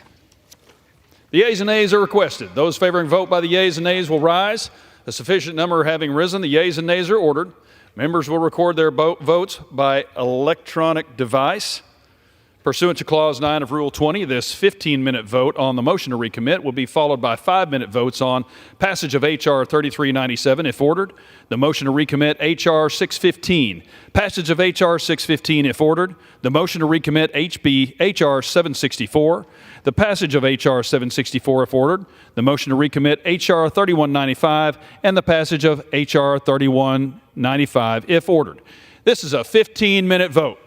[SPEAKER 20] The yeas and nays are requested. Those favoring vote by the yeas and nays will rise. A sufficient number having risen, the yeas and nays are ordered. Members will record their votes by electronic device. Pursuant to Clause 9 of Rule 20, this 15-minute vote on the motion to recommit will be followed by 5-minute votes on passage of H.R. 3397 if ordered, the motion to recommit H.R. 615, passage of H.R. 615 if ordered, the motion to recommit H.R. 764, the passage of H.R. 764 if ordered, the motion to recommit H.R. 3195, and the passage of H.R. 3195 if ordered. This is a 15-minute vote.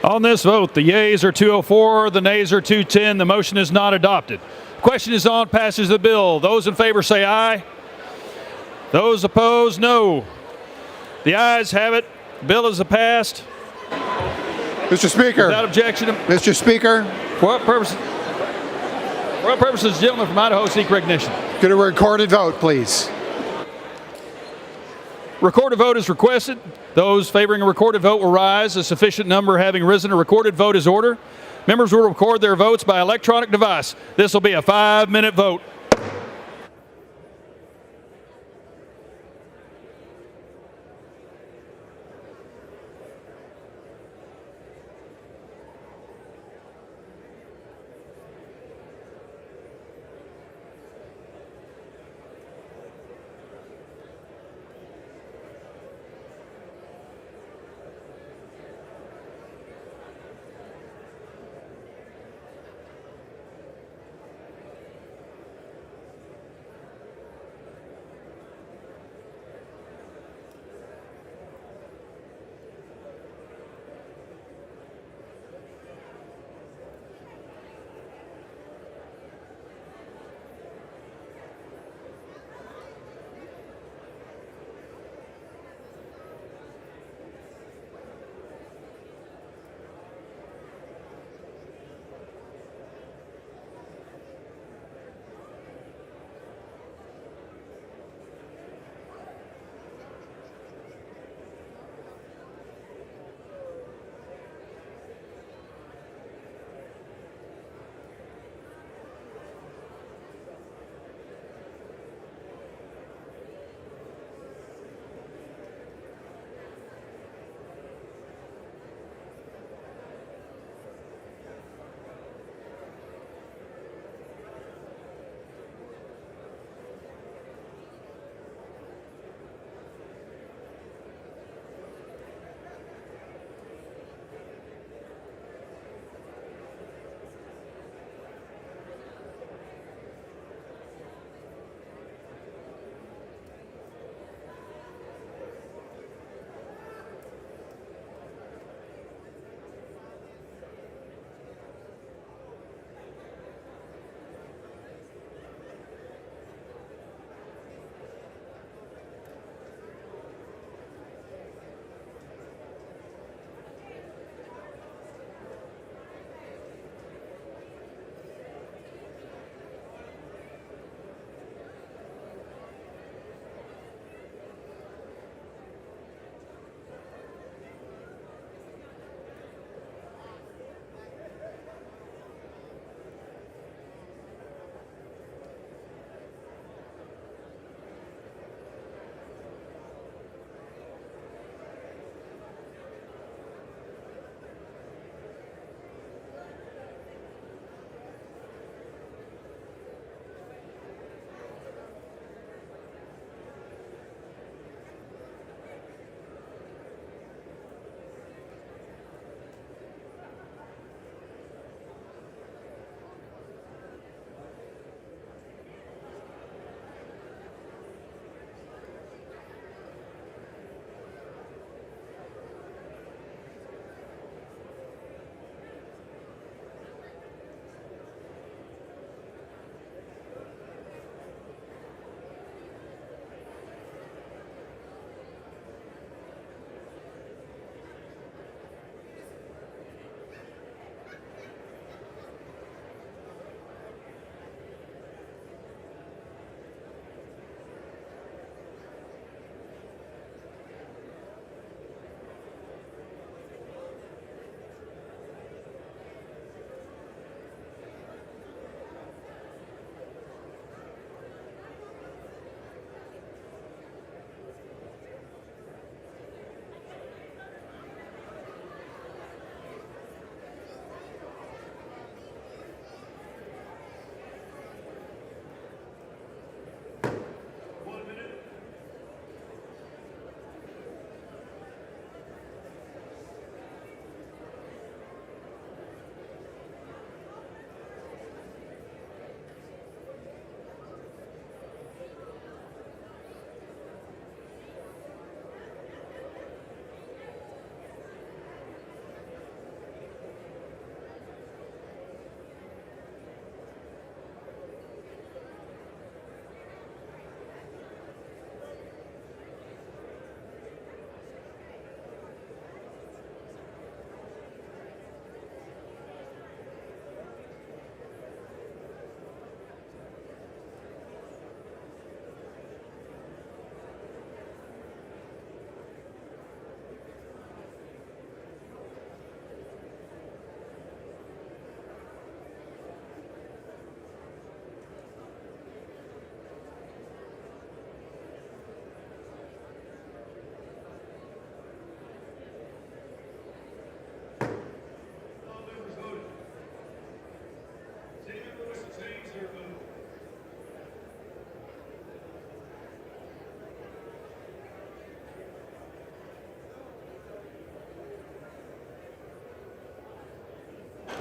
[SPEAKER 20] On this vote, the yeas are 204, the nays are 210. The motion is not adopted. Question is on passage of the bill. Those in favor say aye. Those opposed, no. The ayes have it. Bill is passed.
[SPEAKER 11] Mr. Speaker.
[SPEAKER 20] Without objection.
[SPEAKER 11] Mr. Speaker.
[SPEAKER 20] For what purpose? For what purposes, gentlemen from Idaho seek recognition?
[SPEAKER 11] Get a recorded vote, please.
[SPEAKER 20] Recorded vote is requested. Those favoring a recorded vote will rise. A sufficient number having risen, a recorded vote is ordered. Members will record their votes by electronic device. This will be a 5-minute vote.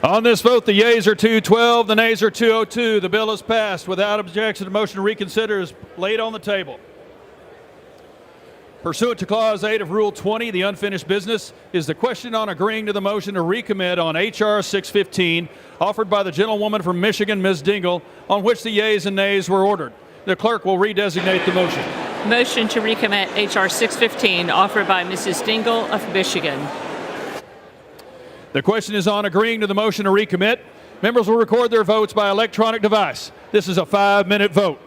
[SPEAKER 20] On this vote, the yeas are 212, the nays are 202. The bill is passed. Without objection, the motion to reconsider is laid on the table. Pursuant to Clause 8 of Rule 20, the unfinished business is the question on agreeing to the motion to recommit on H.R. 615, offered by the gentlewoman from Michigan, Ms. Dingle, on which the yeas and nays were ordered. The clerk will redesignate the motion.
[SPEAKER 21] Motion to recommit H.R. 615, offered by Mrs. Dingle of Michigan.
[SPEAKER 20] The question is on agreeing to the motion to recommit. Members will record their votes by electronic device. This is a 5-minute vote.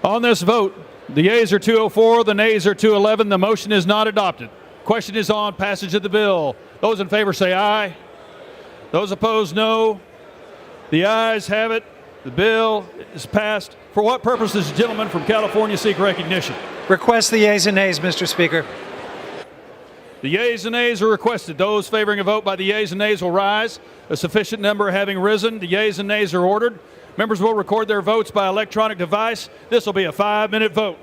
[SPEAKER 20] On this vote, the yeas are 204, the nays are 211. The motion is not adopted. Question is on passage of the bill. Those in favor say aye. Those opposed, no. The ayes have it. The bill is passed. For what purpose does the gentleman from California seek recognition?
[SPEAKER 8] Request the yeas and nays, Mr. Speaker.
[SPEAKER 20] The yeas and nays are requested. Those favoring a vote by the yeas and nays will rise. A sufficient number having risen, the yeas and nays are ordered. Members will record their votes by electronic device. This will be a 5-minute vote.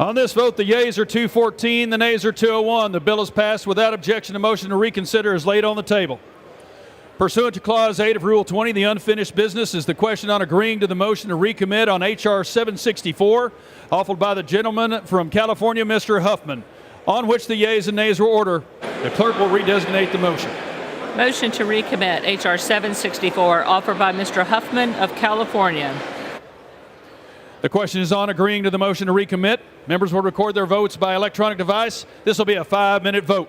[SPEAKER 20] On this vote, the yeas are 214, the nays are 201. The bill is passed without objection. A motion to reconsider is laid on the table. Pursuant to Clause 8 of Rule 20, the unfinished business is the question on agreeing to the motion to recommit on H.R. 764, offered by the gentleman from California, Mr. Huffman, on which the yeas and nays will order. The clerk will redesignate the motion.
[SPEAKER 21] Motion to recommit H.R. 764, offered by Mr. Huffman of California.
[SPEAKER 20] The question is on agreeing to the motion to recommit. Members will record their votes by electronic device. This will be a 5-minute vote.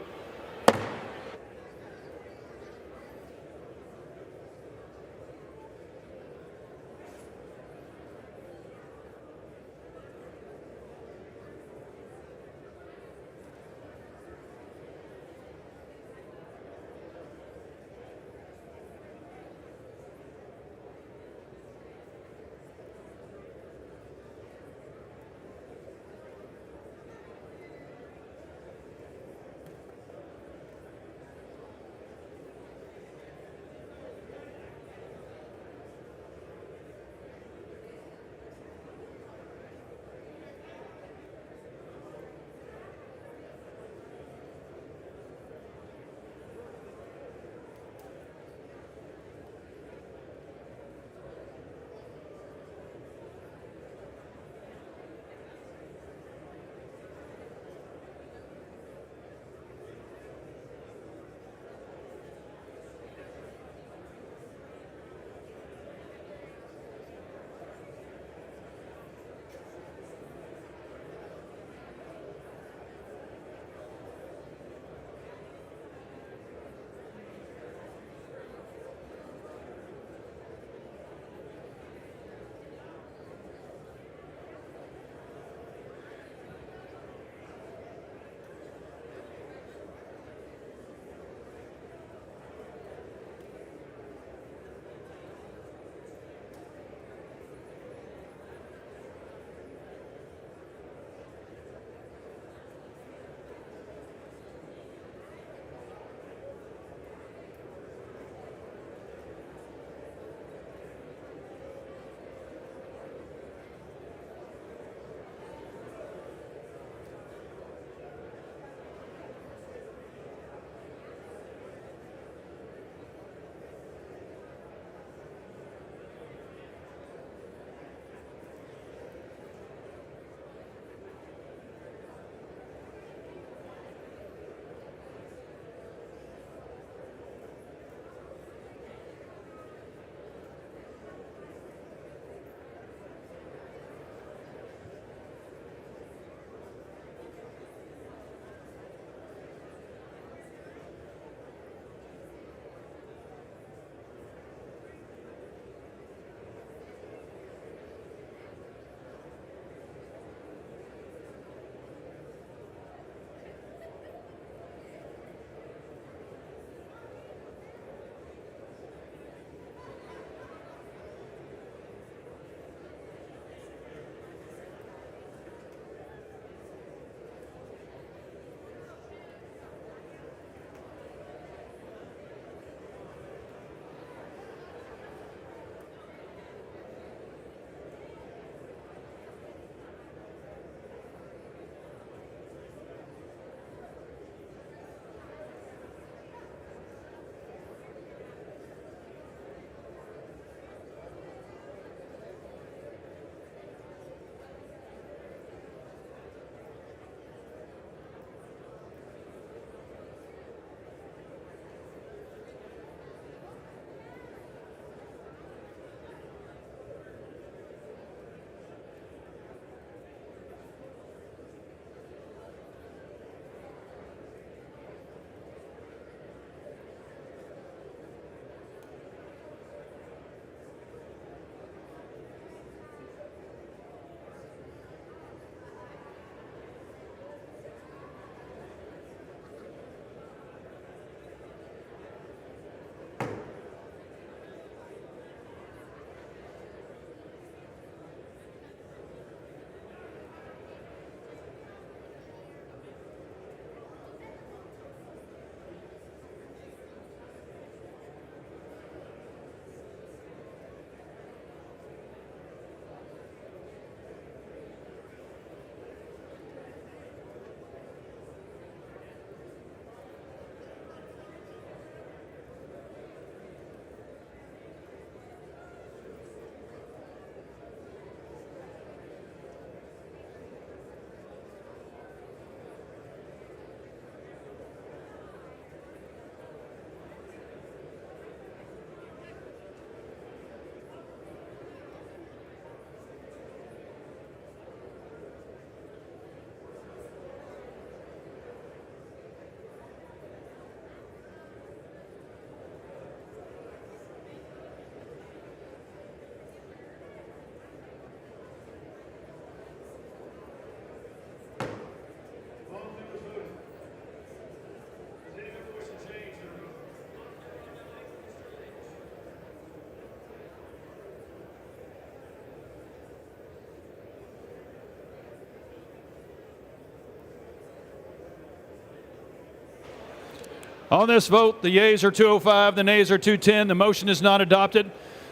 [SPEAKER 20] On this vote, the yeas are 205, the nays are 210. The motion is not adopted.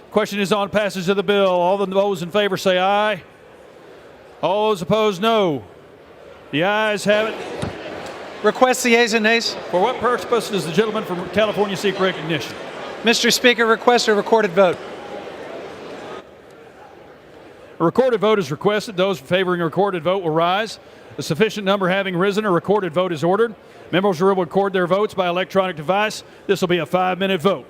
[SPEAKER 20] Question is on passage of the bill. All those in favor say aye. All those opposed, no. The ayes have it.
[SPEAKER 8] Request the yeas and nays.
[SPEAKER 20] For what purpose does the gentleman from California seek recognition?
[SPEAKER 8] Mr. Speaker, request a recorded vote.
[SPEAKER 20] A recorded vote is requested. Those favoring a recorded vote will rise. A sufficient number having risen, a recorded vote is ordered. Members will record their votes by electronic device. This will be a 5-minute vote.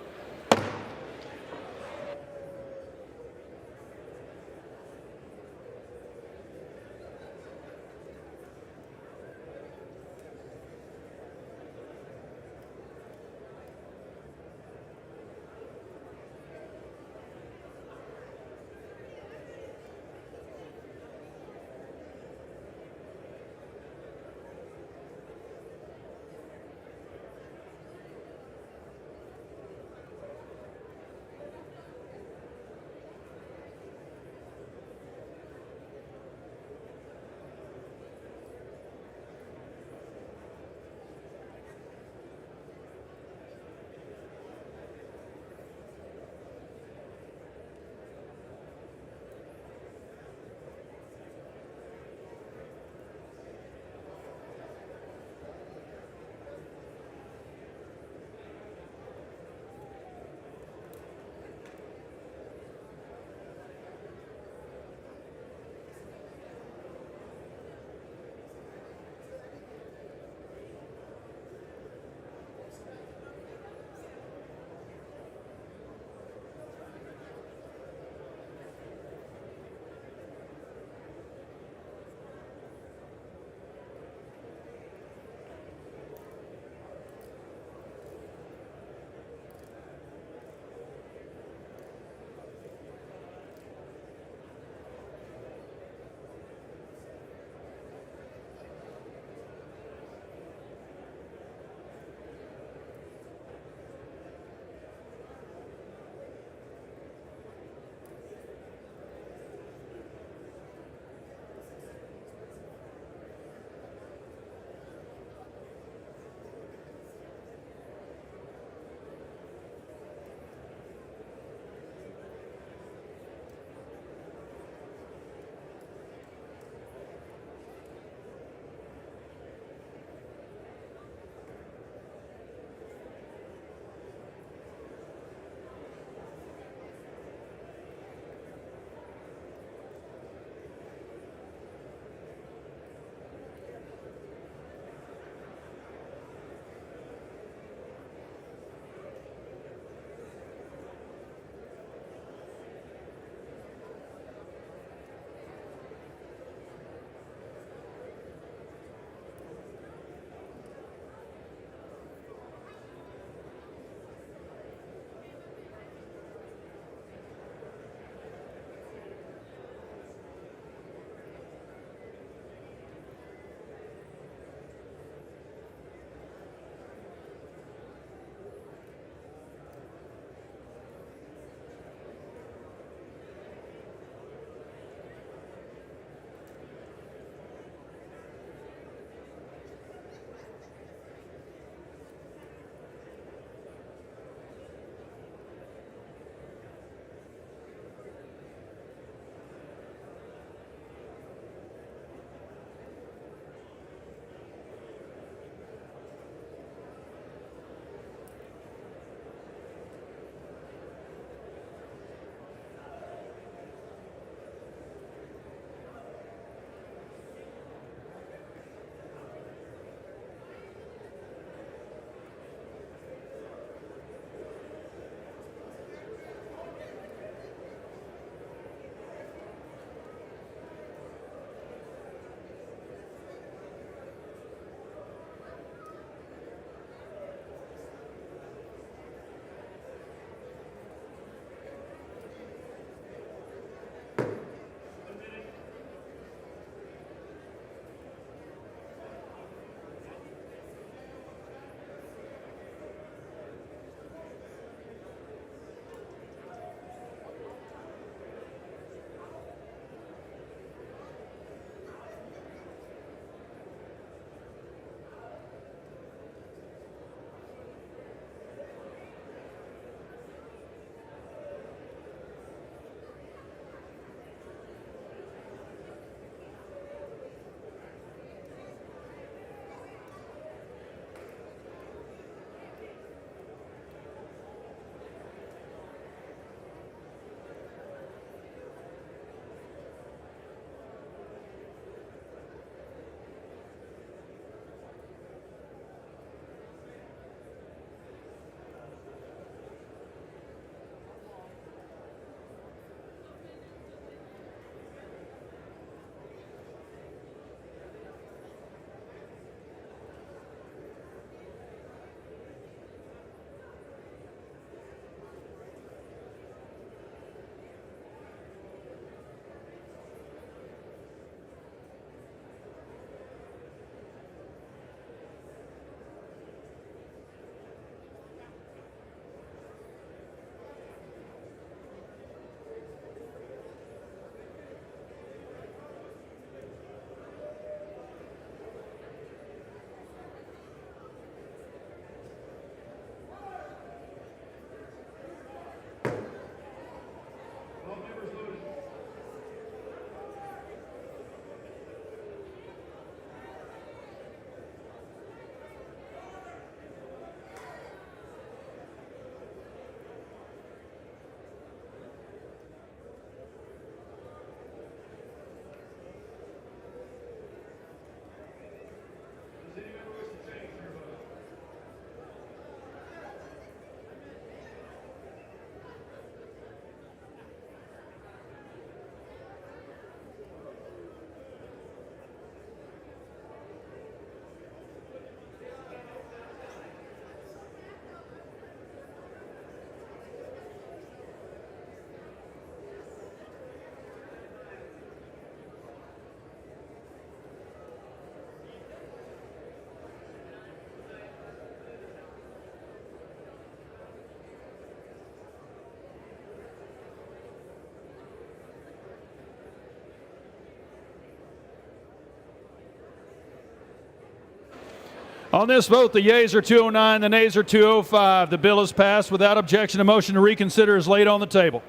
[SPEAKER 20] On this vote, the yeas are 209, the nays are 205. The bill is passed without objection. A motion to reconsider is laid on the table.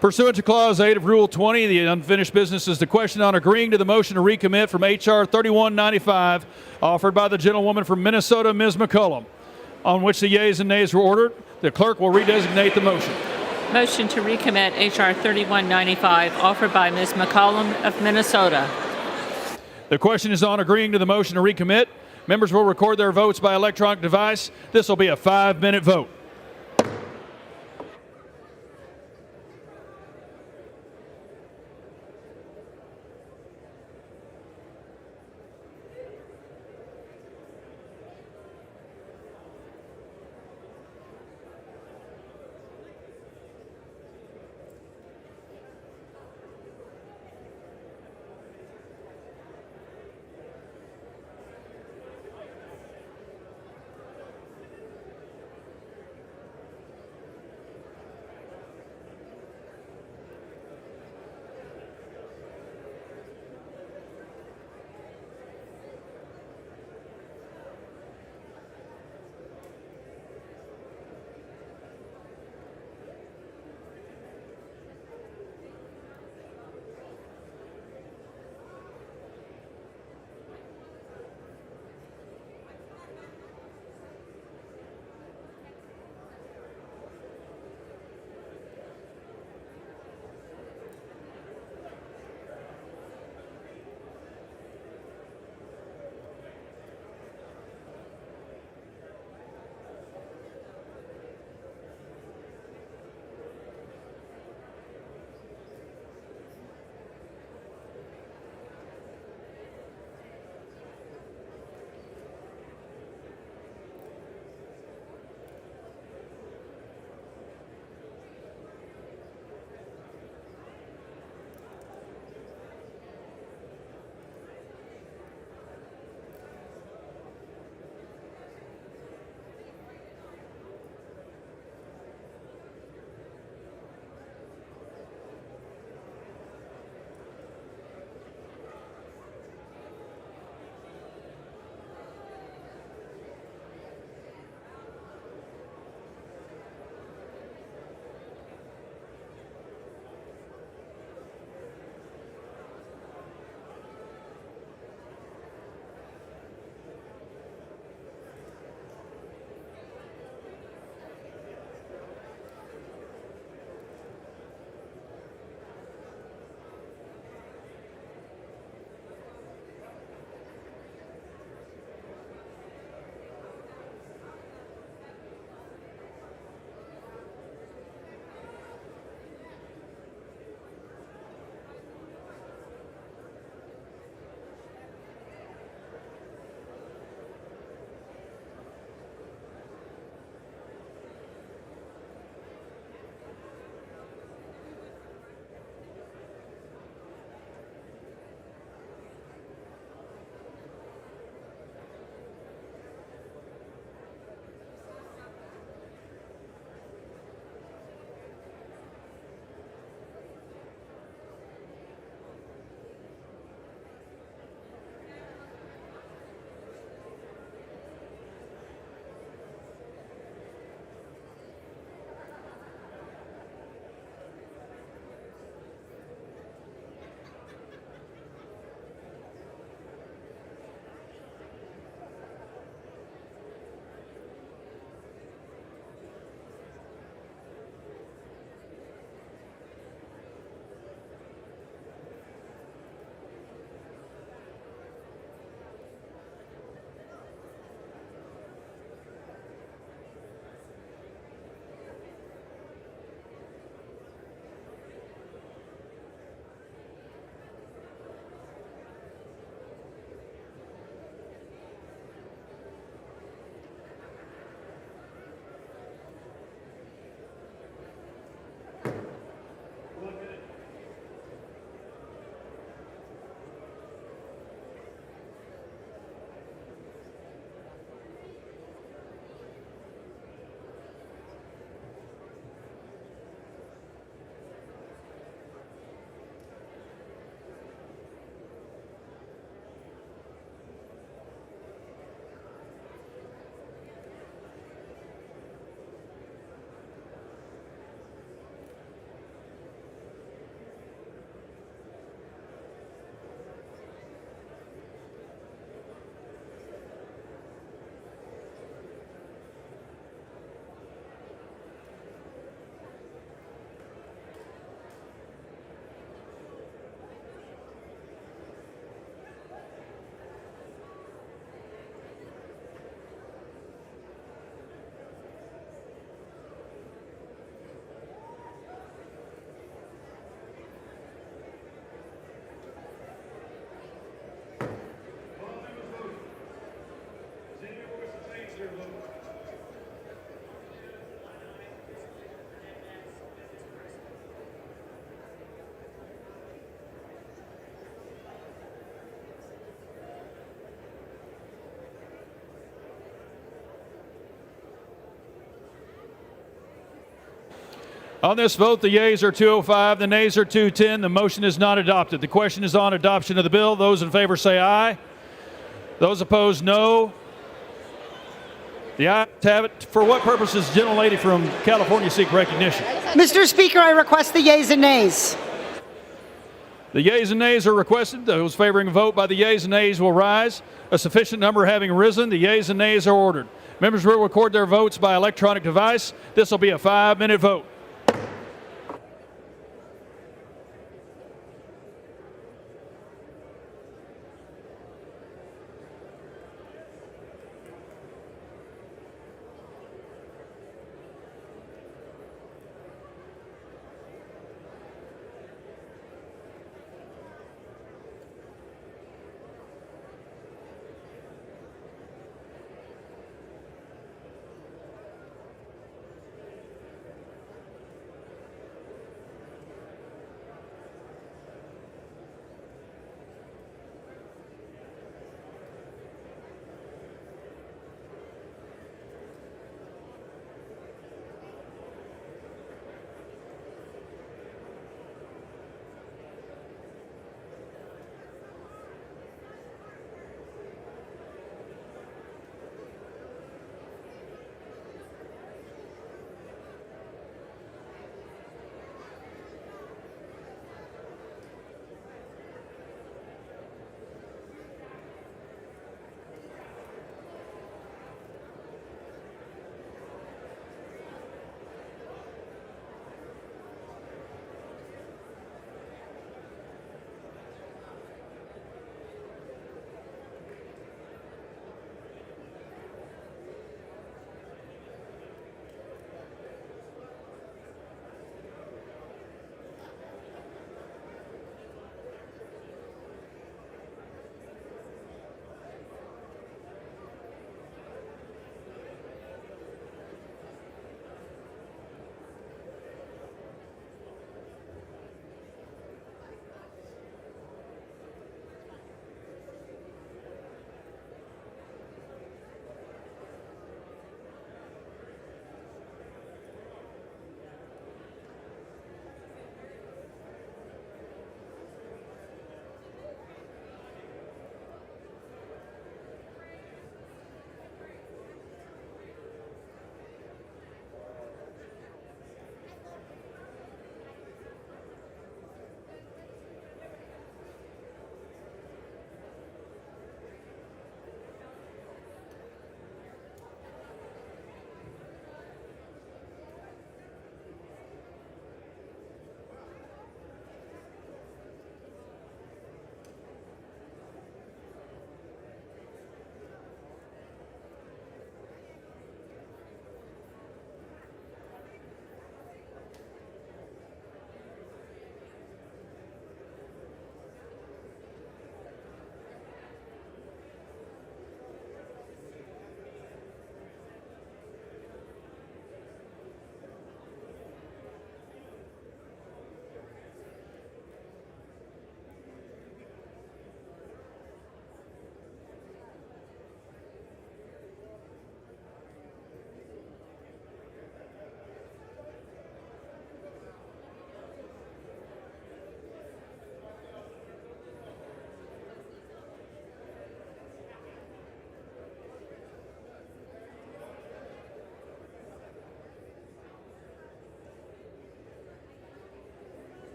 [SPEAKER 20] Pursuant to Clause 8 of Rule 20, the unfinished business is the question on agreeing to the motion to recommit from H.R. 3195, offered by the gentlewoman from Minnesota, Ms. McCollum, on which the yeas and nays were ordered. The clerk will redesignate the motion.
[SPEAKER 21] Motion to recommit H.R. 3195, offered by Ms. McCollum of Minnesota.
[SPEAKER 20] The question is on agreeing to the motion to recommit. Members will record their votes by electronic device. This will be a 5-minute vote. On this vote, the yeas are 205, the nays are 210. The motion is not adopted. The question is on adoption of the bill. Those in favor say aye. Those opposed, no. The ayes have it. For what purpose does the gentlelady from California seek recognition?
[SPEAKER 7] Mr. Speaker, I request the yeas and nays.
[SPEAKER 20] The yeas and nays are requested. Those favoring a vote by the yeas and nays will rise. A sufficient number having risen, the yeas and nays are ordered. Members will record their votes by electronic device. This will be a 5-minute vote.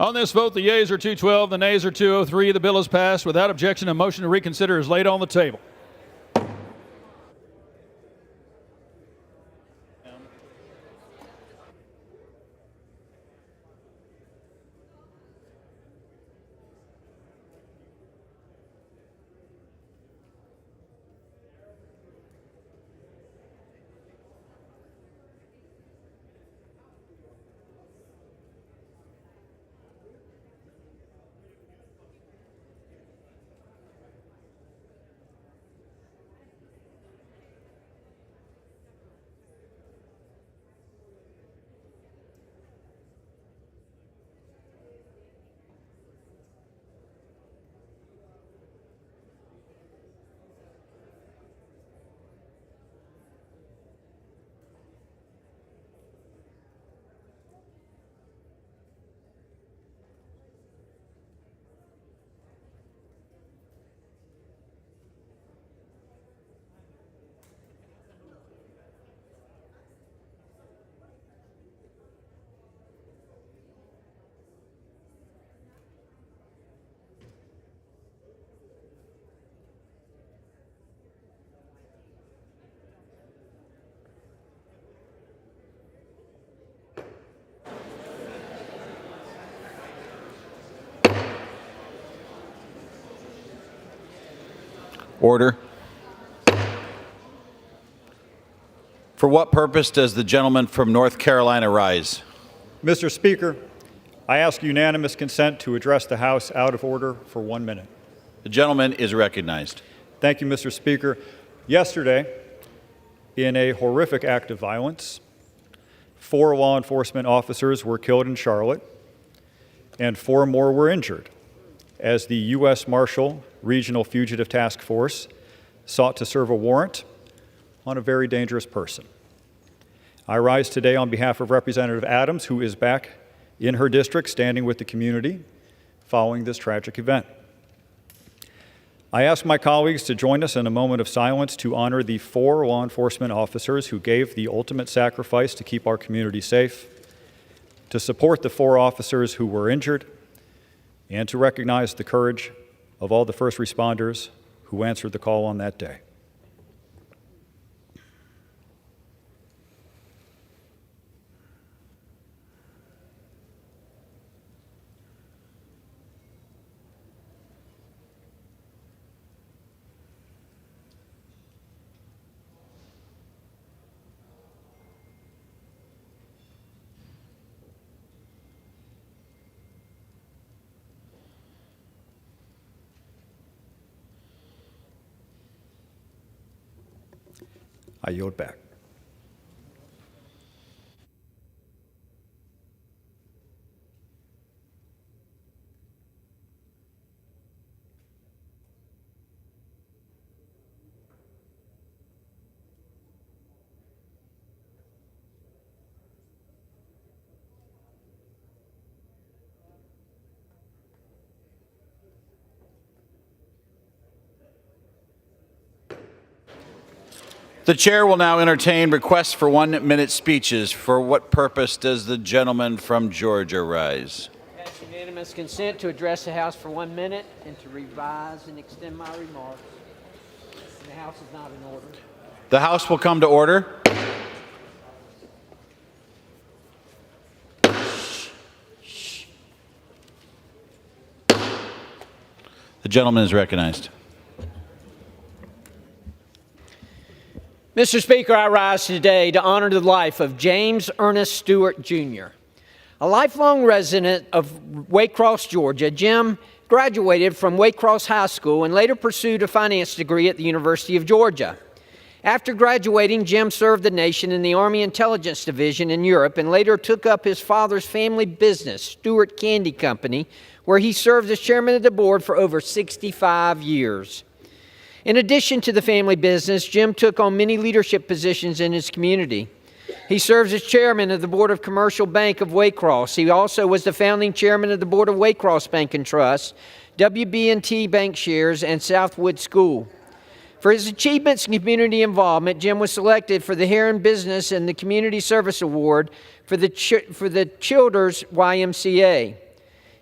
[SPEAKER 20] On this vote, the yeas are 212, the nays are 203. The bill is passed. Without objection, a motion to reconsider is laid on the table.
[SPEAKER 9] Order. For what purpose does the gentleman from North Carolina rise?
[SPEAKER 14] Mr. Speaker, I ask unanimous consent to address the House out of order for 1 minute.
[SPEAKER 9] The gentleman is recognized.
[SPEAKER 14] Thank you, Mr. Speaker. Yesterday, in a horrific act of violence, 4 law enforcement officers were killed in Charlotte, and 4 more were injured as the U.S. Marshal Regional Fugitive Task Force sought to serve a warrant on a very dangerous person. I rise today on behalf of Representative Adams, who is back in her district standing with the community following this tragic event. I ask my colleagues to join us in a moment of silence to honor the 4 law enforcement officers who gave the ultimate sacrifice to keep our community safe, to support the 4 officers who were injured, and to recognize the courage of all the first responders who answered the call on that day. I yield back.
[SPEAKER 9] The chair will now entertain requests for 1-minute speeches. For what purpose does the gentleman from Georgia rise?
[SPEAKER 23] I ask unanimous consent to address the House for 1 minute and to revise and extend my remarks. And the House is not in order.
[SPEAKER 9] The House will come to order. The gentleman is recognized.
[SPEAKER 23] Mr. Speaker, I rise today to honor the life of James Ernest Stewart, Jr. A lifelong resident of Waycross, Georgia, Jim graduated from Waycross High School and later pursued a finance degree at the University of Georgia. After graduating, Jim served the nation in the Army Intelligence Division in Europe and later took up his father's family business, Stewart Candy Company, where he served as chairman of the board for over 65 years. In addition to the family business, Jim took on many leadership positions in his community. He serves as chairman of the Board of Commercial Bank of Waycross. He also was the founding chairman of the Board of Waycross Bank and Trust, WB&T Bank Shares, and Southwood School. For his achievements and community involvement, Jim was selected for the Heron Business and the Community Service Award for the Childers YMCA.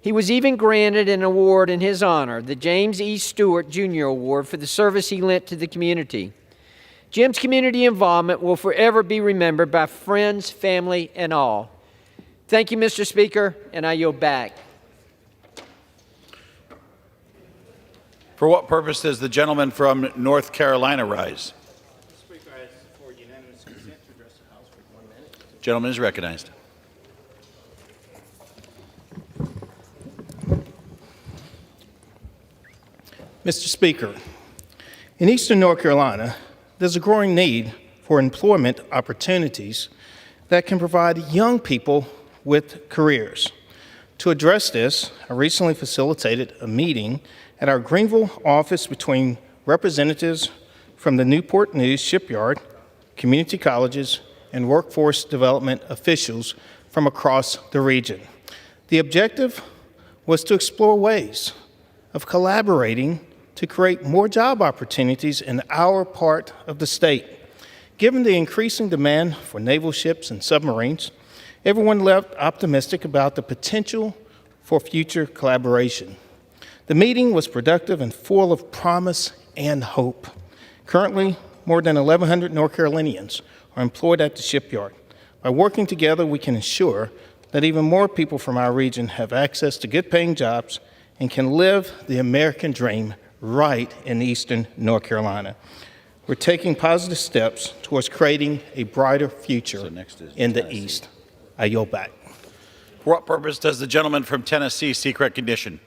[SPEAKER 23] He was even granted an award in his honor, the James E. Stewart Jr. Award, for the service he lent to the community. Jim's community involvement will forever be remembered by friends, family, and all. Thank you, Mr. Speaker, and I yield back.
[SPEAKER 9] For what purpose does the gentleman from North Carolina rise?
[SPEAKER 3] Speaker, I ask for unanimous consent to address the House for 1 minute.
[SPEAKER 9] The gentleman is recognized.
[SPEAKER 3] Mr. Speaker, in eastern North Carolina, there's a growing need for employment opportunities that can provide young people with careers. To address this, I recently facilitated a meeting at our Greenville office between representatives from the Newport News Shipyard, community colleges, and workforce development officials from across the region. The objective was to explore ways of collaborating to create more job opportunities in our part of the state. Given the increasing demand for naval ships and submarines, everyone left optimistic about the potential for future collaboration. The meeting was productive and full of promise and hope. Currently, more than 1,100 North Carolinians are employed at the shipyard. By working together, we can ensure that even more people from our region have access to good-paying jobs and can live the American dream right in eastern North Carolina. We're taking positive steps towards creating a brighter future in the East. I yield back.
[SPEAKER 9] For what purpose does the gentleman from Tennessee seek recognition?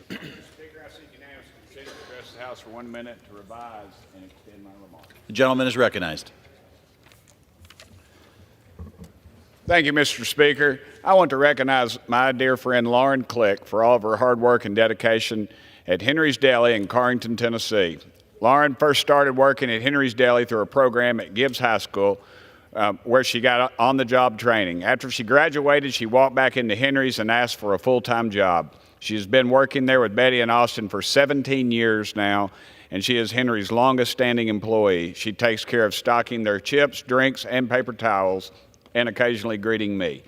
[SPEAKER 10] Mr. Speaker, I seek unanimous consent to address the House for 1 minute to revise and extend my remarks.
[SPEAKER 9] The gentleman is recognized.
[SPEAKER 10] Thank you, Mr. Speaker. I want to recognize my dear friend Lauren Click for all of her hard work and dedication at Henry's Deli in Carrington, Tennessee. Lauren first started working at Henry's Deli through a program at Gibbs High School where she got on-the-job training. After she graduated, she walked back into Henry's and asked for a full-time job. She has been working there with Betty and Austin for 17 years now, and she is Henry's longest-standing employee. She takes care of stocking their chips, drinks, and paper towels, and occasionally greeting me.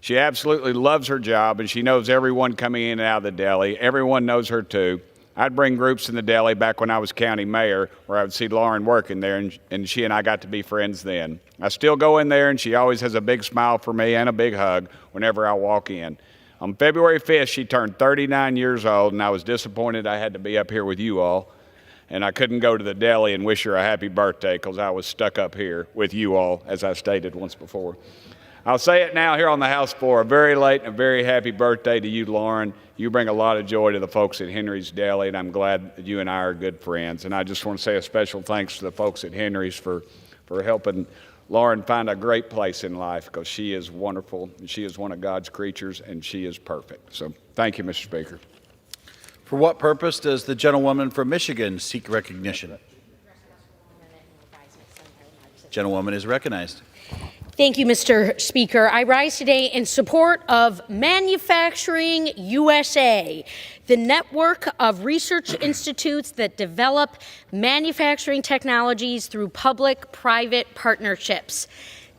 [SPEAKER 10] She absolutely loves her job, and she knows everyone coming in and out of the deli. Everyone knows her, too. I'd bring groups in the deli back when I was county mayor, where I would see Lauren working there, and she and I got to be friends then. I still go in there, and she always has a big smile for me and a big hug whenever I walk in. On February 5th, she turned 39 years old, and I was disappointed I had to be up here with you all. And I couldn't go to the deli and wish her a happy birthday because I was stuck up here with you all, as I stated once before. I'll say it now here on the House floor, a very late and a very happy birthday to you, Lauren. You bring a lot of joy to the folks at Henry's Deli, and I'm glad that you and I are good friends. And I just want to say a special thanks to the folks at Henry's for helping Lauren find a great place in life, because she is wonderful, and she is one of God's creatures, and she is perfect. So thank you, Mr. Speaker.
[SPEAKER 9] For what purpose does the gentlewoman from Michigan seek recognition? Gentlewoman is recognized.
[SPEAKER 22] Thank you, Mr. Speaker. I rise today in support of Manufacturing USA, the network of research institutes that develop manufacturing technologies through public-private partnerships.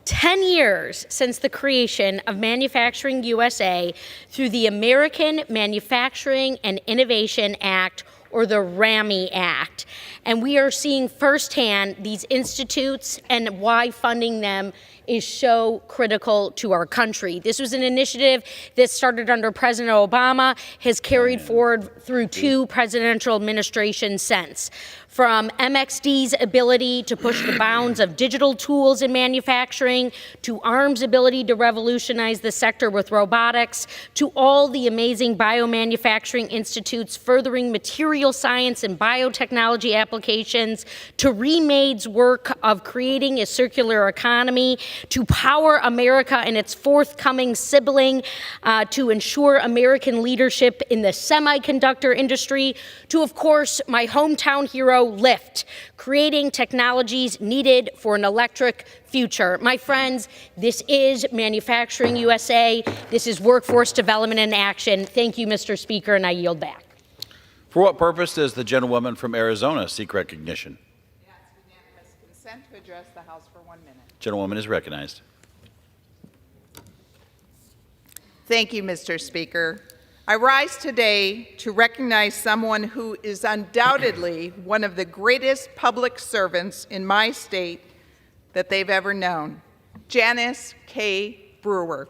[SPEAKER 22] 10 years since the creation of Manufacturing USA through the American Manufacturing and Innovation Act, or the RAMI Act. And we are seeing firsthand these institutes and why funding them is so critical to our country. This was an initiative that started under President Obama, has carried forward through 2 presidential administrations since. From MXD's ability to push the bounds of digital tools in manufacturing, to ARM's ability to revolutionize the sector with robotics, to all the amazing biomanufacturing institutes furthering material science and biotechnology applications, to Remade's work of creating a circular economy, to Power America and its forthcoming sibling to ensure American leadership in the semiconductor industry, to, of course, my hometown hero, Lyft, creating technologies needed for an electric future. My friends, this is Manufacturing USA. This is workforce development in action. Thank you, Mr. Speaker, and I yield back.
[SPEAKER 9] For what purpose does the gentlewoman from Arizona seek recognition?
[SPEAKER 24] Unanimous consent to address the House for 1 minute.
[SPEAKER 9] Gentlewoman is recognized.
[SPEAKER 24] Thank you, Mr. Speaker. I rise today to recognize someone who is undoubtedly one of the greatest public servants in my state that they've ever known, Janice K. Brewer.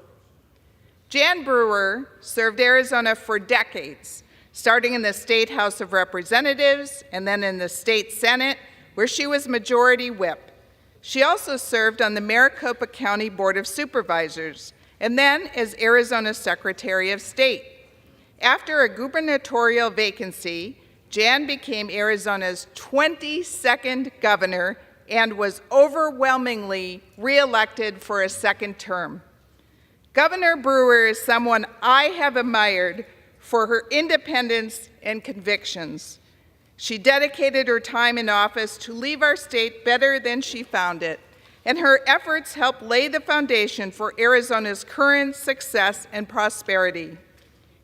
[SPEAKER 24] Jan Brewer served Arizona for decades, starting in the State House of Representatives and then in the State Senate, where she was Majority Whip. She also served on the Maricopa County Board of Supervisors and then as Arizona Secretary of State. After a gubernatorial vacancy, Jan became Arizona's 22nd governor and was overwhelmingly reelected for a second term. Governor Brewer is someone I have admired for her independence and convictions. She dedicated her time in office to leave our state better than she found it, and her efforts helped lay the foundation for Arizona's current success and prosperity.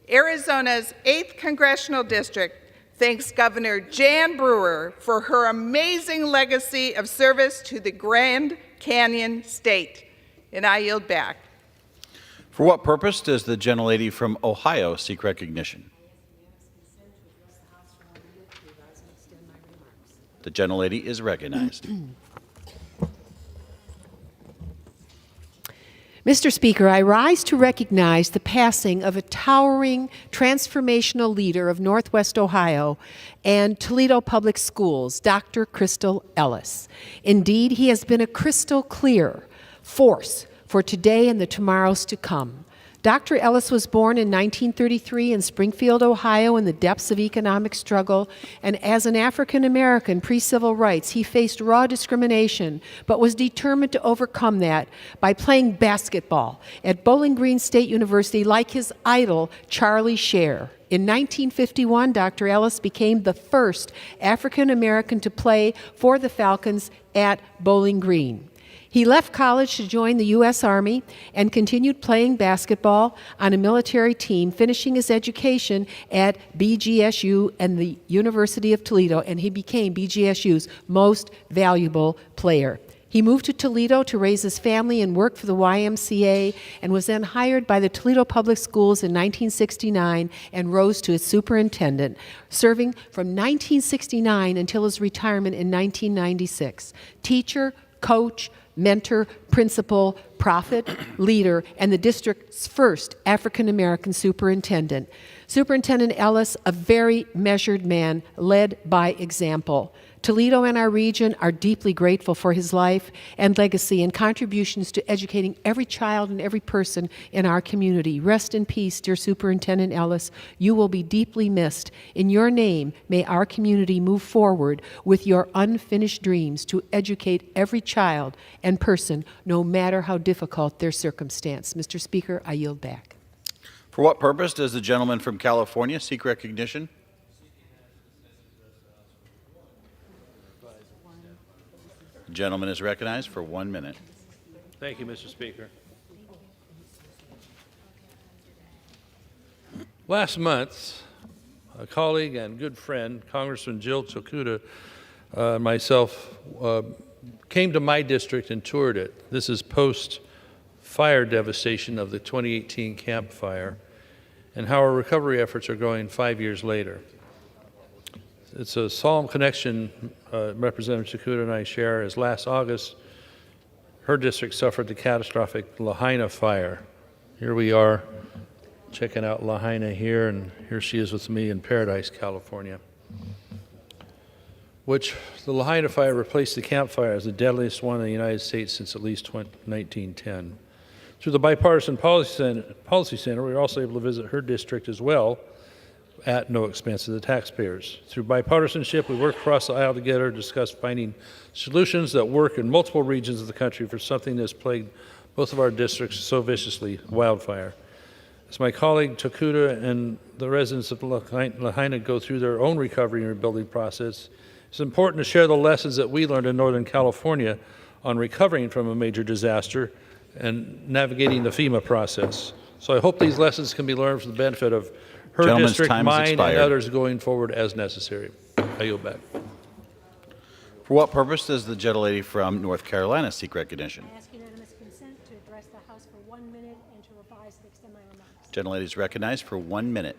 [SPEAKER 24] Arizona's 8th Congressional District thanks Governor Jan Brewer for her amazing legacy of service to the Grand Canyon State. And I yield back.
[SPEAKER 9] For what purpose does the gentlelady from Ohio seek recognition? The gentlelady is recognized.
[SPEAKER 1] Mr. Speaker, I rise to recognize the passing of a towering transformational leader of Northwest Ohio and Toledo Public Schools, Dr. Crystal Ellis. Indeed, he has been a crystal clear force for today and the tomorrows to come. Dr. Ellis was born in 1933 in Springfield, Ohio, in the depths of economic struggle, and as an African American pre-civil rights, he faced raw discrimination, but was determined to overcome that by playing basketball at Bowling Green State University like his idol, Charlie Scher. In 1951, Dr. Ellis became the first African American to play for the Falcons at Bowling Green. He left college to join the U.S. Army and continued playing basketball on a military team, finishing his education at BGSU and the University of Toledo, and he became BGSU's most valuable player. He moved to Toledo to raise his family and work for the YMCA, and was then hired by the Toledo Public Schools in 1969 and rose to its superintendent, serving from 1969 until his retirement in 1996. Teacher, coach, mentor, principal, prophet, leader, and the district's first African-American superintendent. Superintendent Ellis, a very measured man, led by example. Toledo and our region are deeply grateful for his life and legacy and contributions to educating every child and every person in our community. Rest in peace, dear Superintendent Ellis. You will be deeply missed. In your name, may our community move forward with your unfinished dreams to educate every child and person, no matter how difficult their circumstance. Mr. Speaker, I yield back.
[SPEAKER 9] For what purpose does the gentleman from California seek recognition? The gentleman is recognized for 1 minute.
[SPEAKER 2] Thank you, Mr. Speaker. Last month, a colleague and good friend, Congressman Jill Tokuda, myself, came to my district and toured it. This is post-fire devastation of the 2018 Camp Fire, and how our recovery efforts are going 5 years later. It's a solemn connection Representative Tokuda and I share, as last August, her district suffered the catastrophic Lahaina fire. Here we are checking out Lahaina here, and here she is with me in Paradise, California. Which the Lahaina fire replaced the Camp Fire as the deadliest one in the United States since at least 1910. Through the Bipartisan Policy Center, we were also able to visit her district as well, at no expense to the taxpayers. Through bipartisanship, we worked across the aisle together to discuss finding solutions that work in multiple regions of the country for something that's plagued both of our districts so viciously, wildfire. As my colleague Tokuda and the residents of Lahaina go through their own recovery and rebuilding process, it's important to share the lessons that we learned in Northern California on recovering from a major disaster and navigating the FEMA process. So I hope these lessons can be learned for the benefit of her district, mine, and others going forward as necessary. I yield back.
[SPEAKER 9] For what purpose does the gentlelady from North Carolina seek recognition?
[SPEAKER 22] I ask unanimous consent to address the House
[SPEAKER 4] House for 1 minute and to revise and extend my remarks.
[SPEAKER 9] Gentlelady is recognized for 1 minute.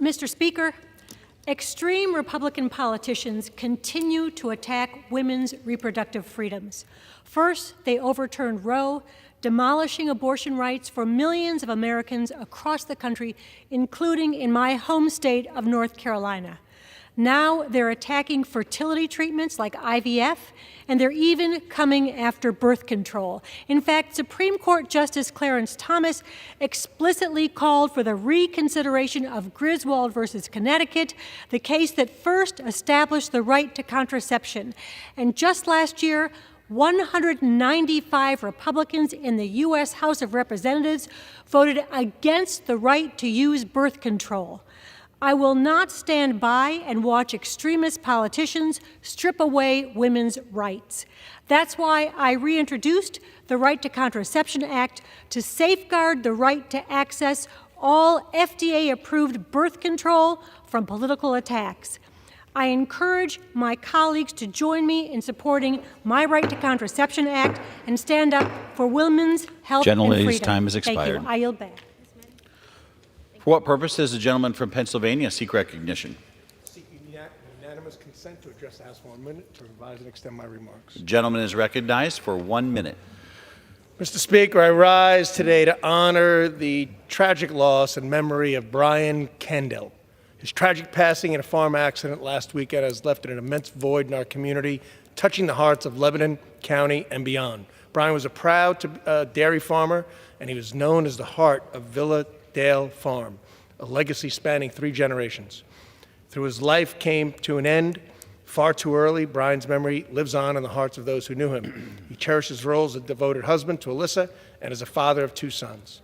[SPEAKER 4] Mr. Speaker, extreme Republican politicians continue to attack women's reproductive freedoms. First, they overturned Roe, demolishing abortion rights for millions of Americans across the country, including in my home state of North Carolina. Now they're attacking fertility treatments like IVF, and they're even coming after birth control. In fact, Supreme Court Justice Clarence Thomas explicitly called for the reconsideration of Griswold versus Connecticut, the case that first established the right to contraception. And just last year, 195 Republicans in the U.S. House of Representatives voted against the right to use birth control. I will not stand by and watch extremist politicians strip away women's rights. That's why I reintroduced the Right to Contraception Act to safeguard the right to access all FDA-approved birth control from political attacks. I encourage my colleagues to join me in supporting my Right to Contraception Act and stand up for women's health and freedom.
[SPEAKER 9] Gentlelady's time has expired.
[SPEAKER 4] Thank you. I yield back.
[SPEAKER 9] For what purpose does the gentleman from Pennsylvania seek recognition?
[SPEAKER 15] Seeking unanimous consent to address the House for 1 minute to revise and extend my remarks.
[SPEAKER 9] The gentleman is recognized for 1 minute.
[SPEAKER 15] Mr. Speaker, I rise today to honor the tragic loss and memory of Brian Kendall. His tragic passing in a farm accident last weekend has left an immense void in our community, touching the hearts of Lebanon County and beyond. Brian was a proud dairy farmer, and he was known as the heart of Villa Dale Farm, a legacy spanning 3 generations. Through his life came to an end far too early, Brian's memory lives on in the hearts of those who knew him. He cherishes his role as a devoted husband to Alyssa and as a father of 2 sons.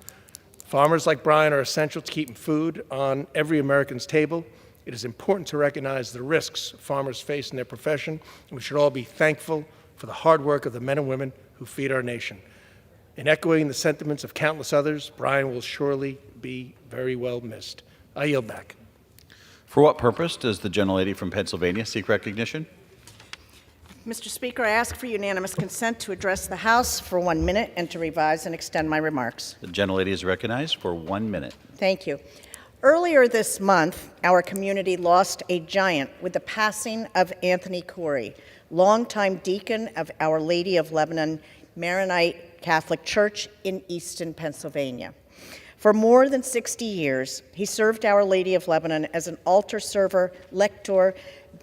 [SPEAKER 15] Farmers like Brian are essential to keeping food on every American's table. It is important to recognize the risks farmers face in their profession, and we should all be thankful for the hard work of the men and women who feed our nation. In echoing the sentiments of countless others, Brian will surely be very well missed. I yield back.
[SPEAKER 9] For what purpose does the gentlelady from Pennsylvania seek recognition?
[SPEAKER 16] Mr. Speaker, I ask for unanimous consent to address the House for 1 minute and to revise and extend my remarks.
[SPEAKER 9] The gentlelady is recognized for 1 minute.
[SPEAKER 16] Thank you. Earlier this month, our community lost a giant with the passing of Anthony Corey, longtime deacon of Our Lady of Lebanon Maronite Catholic Church in Easton, Pennsylvania. For more than 60 years, he served Our Lady of Lebanon as an altar server, lector,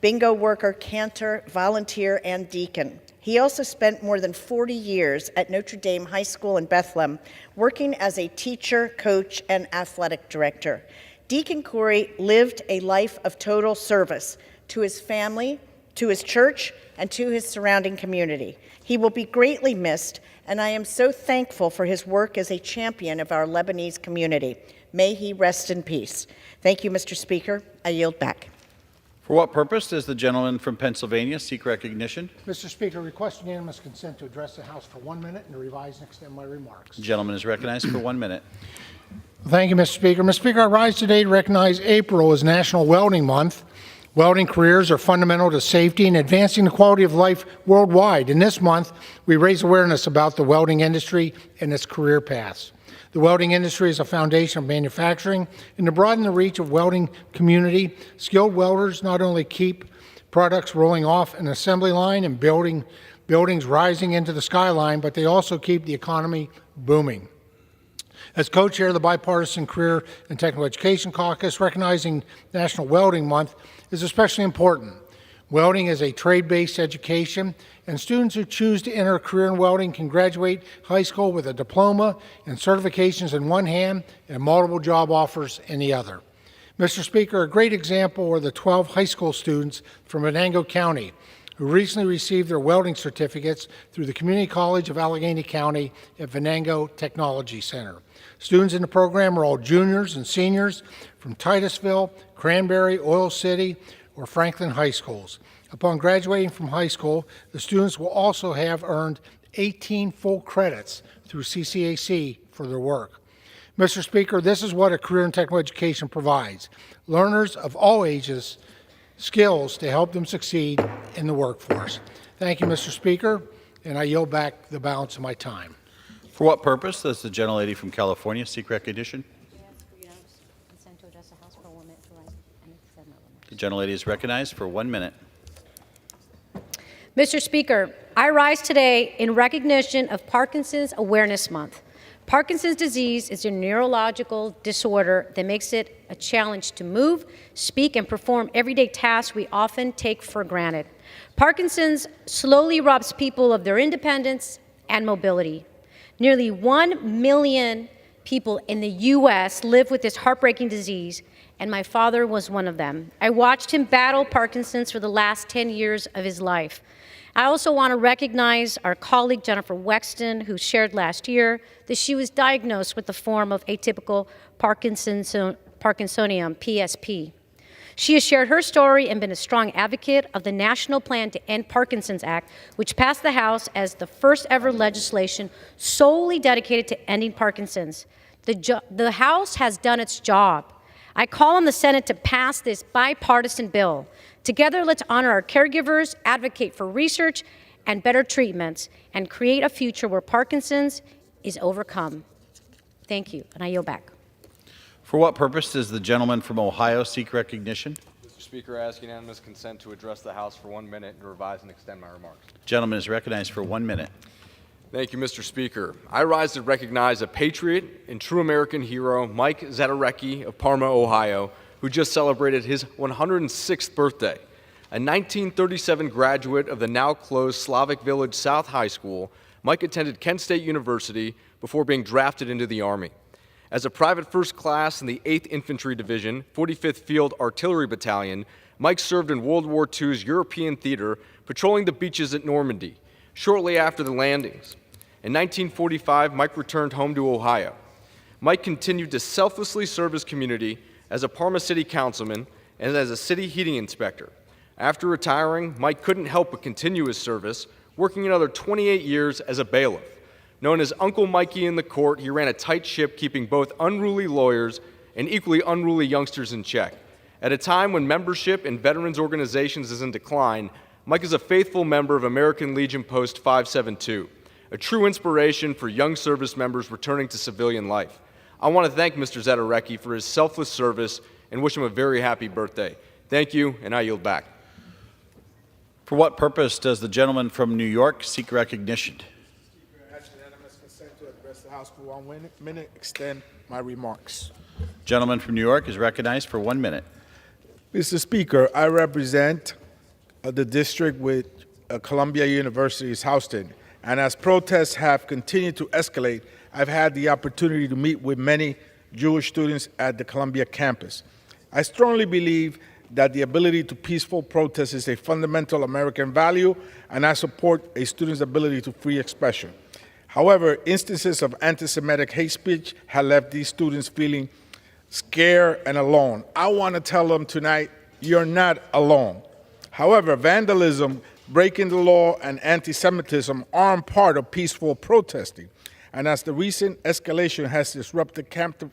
[SPEAKER 16] bingo worker, cantor, volunteer, and deacon. He also spent more than 40 years at Notre Dame High School in Bethlehem, working as a teacher, coach, and athletic director. Deacon Corey lived a life of total service to his family, to his church, and to his surrounding community. He will be greatly missed, and I am so thankful for his work as a champion of our Lebanese community. May he rest in peace. Thank you, Mr. Speaker. I yield back.
[SPEAKER 9] For what purpose does the gentleman from Pennsylvania seek recognition?
[SPEAKER 15] Mr. Speaker, request unanimous consent to address the House for 1 minute and to revise and extend my remarks.
[SPEAKER 9] The gentleman is recognized for 1 minute.
[SPEAKER 15] Thank you, Mr. Speaker. Mr. Speaker, I rise today to recognize April as National Welding Month. Welding careers are fundamental to safety and advancing the quality of life worldwide. In this month, we raise awareness about the welding industry and its career paths. The welding industry is a foundation of manufacturing, and to broaden the reach of welding community, skilled welders not only keep products rolling off an assembly line and buildings rising into the skyline, but they also keep the economy booming. As co-chair of the Bipartisan Career and Technical Education Caucus, recognizing National Welding Month is especially important. Welding is a trade-based education, and students who choose to enter a career in welding can graduate high school with a diploma and certifications in one hand and multiple job offers in the other. Mr. Speaker, a great example are the 12 high school students from Venango County who recently received their welding certificates through the Community College of Allegheny County at Venango Technology Center. Students in the program are all juniors and seniors from Titusville, Cranberry, Oil City, or Franklin high schools. Upon graduating from high school, the students will also have earned 18 full credits through CCAC for their work. Mr. Speaker, this is what a career in technical education provides. Learners of all ages skills to help them succeed in the workforce. Thank you, Mr. Speaker, and I yield back the balance of my time.
[SPEAKER 9] For what purpose does the gentlelady from California seek recognition? The gentlelady is recognized for 1 minute.
[SPEAKER 22] Mr. Speaker, I rise today in recognition of Parkinson's Awareness Month. Parkinson's disease is a neurological disorder that makes it a challenge to move, speak, and perform everyday tasks we often take for granted. Parkinson's slowly robs people of their independence and mobility. Nearly 1 million people in the U.S. live with this heartbreaking disease, and my father was one of them. I watched him battle Parkinson's for the last 10 years of his life. I also want to recognize our colleague Jennifer Wexton, who shared last year that she was diagnosed with the form of atypical Parkinsonian, PSP. She has shared her story and been a strong advocate of the National Plan to End Parkinson's Act, which passed the House as the first ever legislation solely dedicated to ending Parkinson's. The House has done its job. I call on the Senate to pass this bipartisan bill. Together, let's honor our caregivers, advocate for research and better treatments, and create a future where Parkinson's is overcome. Thank you, and I yield back.
[SPEAKER 9] For what purpose does the gentleman from Ohio seek recognition?
[SPEAKER 13] Mr. Speaker, I ask unanimous consent to address the House for 1 minute and to revise and extend my remarks.
[SPEAKER 9] Gentleman is recognized for 1 minute.
[SPEAKER 13] Thank you, Mr. Speaker. I rise to recognize a patriot and true American hero, Mike Zadarecki of Parma, Ohio, who just celebrated his 106th birthday. A 1937 graduate of the now-closed Slavic Village South High School, Mike attended Kent State University before being drafted into the Army. As a private first class in the 8th Infantry Division, 45th Field Artillery Battalion, Mike served in World War II's European theater, patrolling the beaches at Normandy, shortly after the landings. In 1945, Mike returned home to Ohio. Mike continued to selflessly serve his community as a Parma City Councilman and as a city heating inspector. After retiring, Mike couldn't help but continue his service, working another 28 years as a bailiff. Known as Uncle Mikey in the court, he ran a tight ship, keeping both unruly lawyers and equally unruly youngsters in check. At a time when membership in veterans organizations is in decline, Mike is a faithful member of American Legion Post 572, a true inspiration for young service members returning to civilian life. I want to thank Mr. Zadarecki for his selfless service and wish him a very happy birthday. Thank you, and I yield back.
[SPEAKER 9] For what purpose does the gentleman from New York seek recognition?
[SPEAKER 17] I ask unanimous consent to address the House for 1 minute, extend my remarks.
[SPEAKER 9] Gentleman from New York is recognized for 1 minute.
[SPEAKER 17] Mr. Speaker, I represent the district with Columbia University's Houston, and as protests have continued to escalate, I've had the opportunity to meet with many Jewish students at the Columbia campus. I strongly believe that the ability to peaceful protest is a fundamental American value, and I support a student's ability to free expression. However, instances of anti-Semitic hate speech have left these students feeling scared and alone. I want to tell them tonight, you're not alone. However, vandalism, breaking the law, and anti-Semitism aren't part of peaceful protesting. And as the recent escalation has disrupted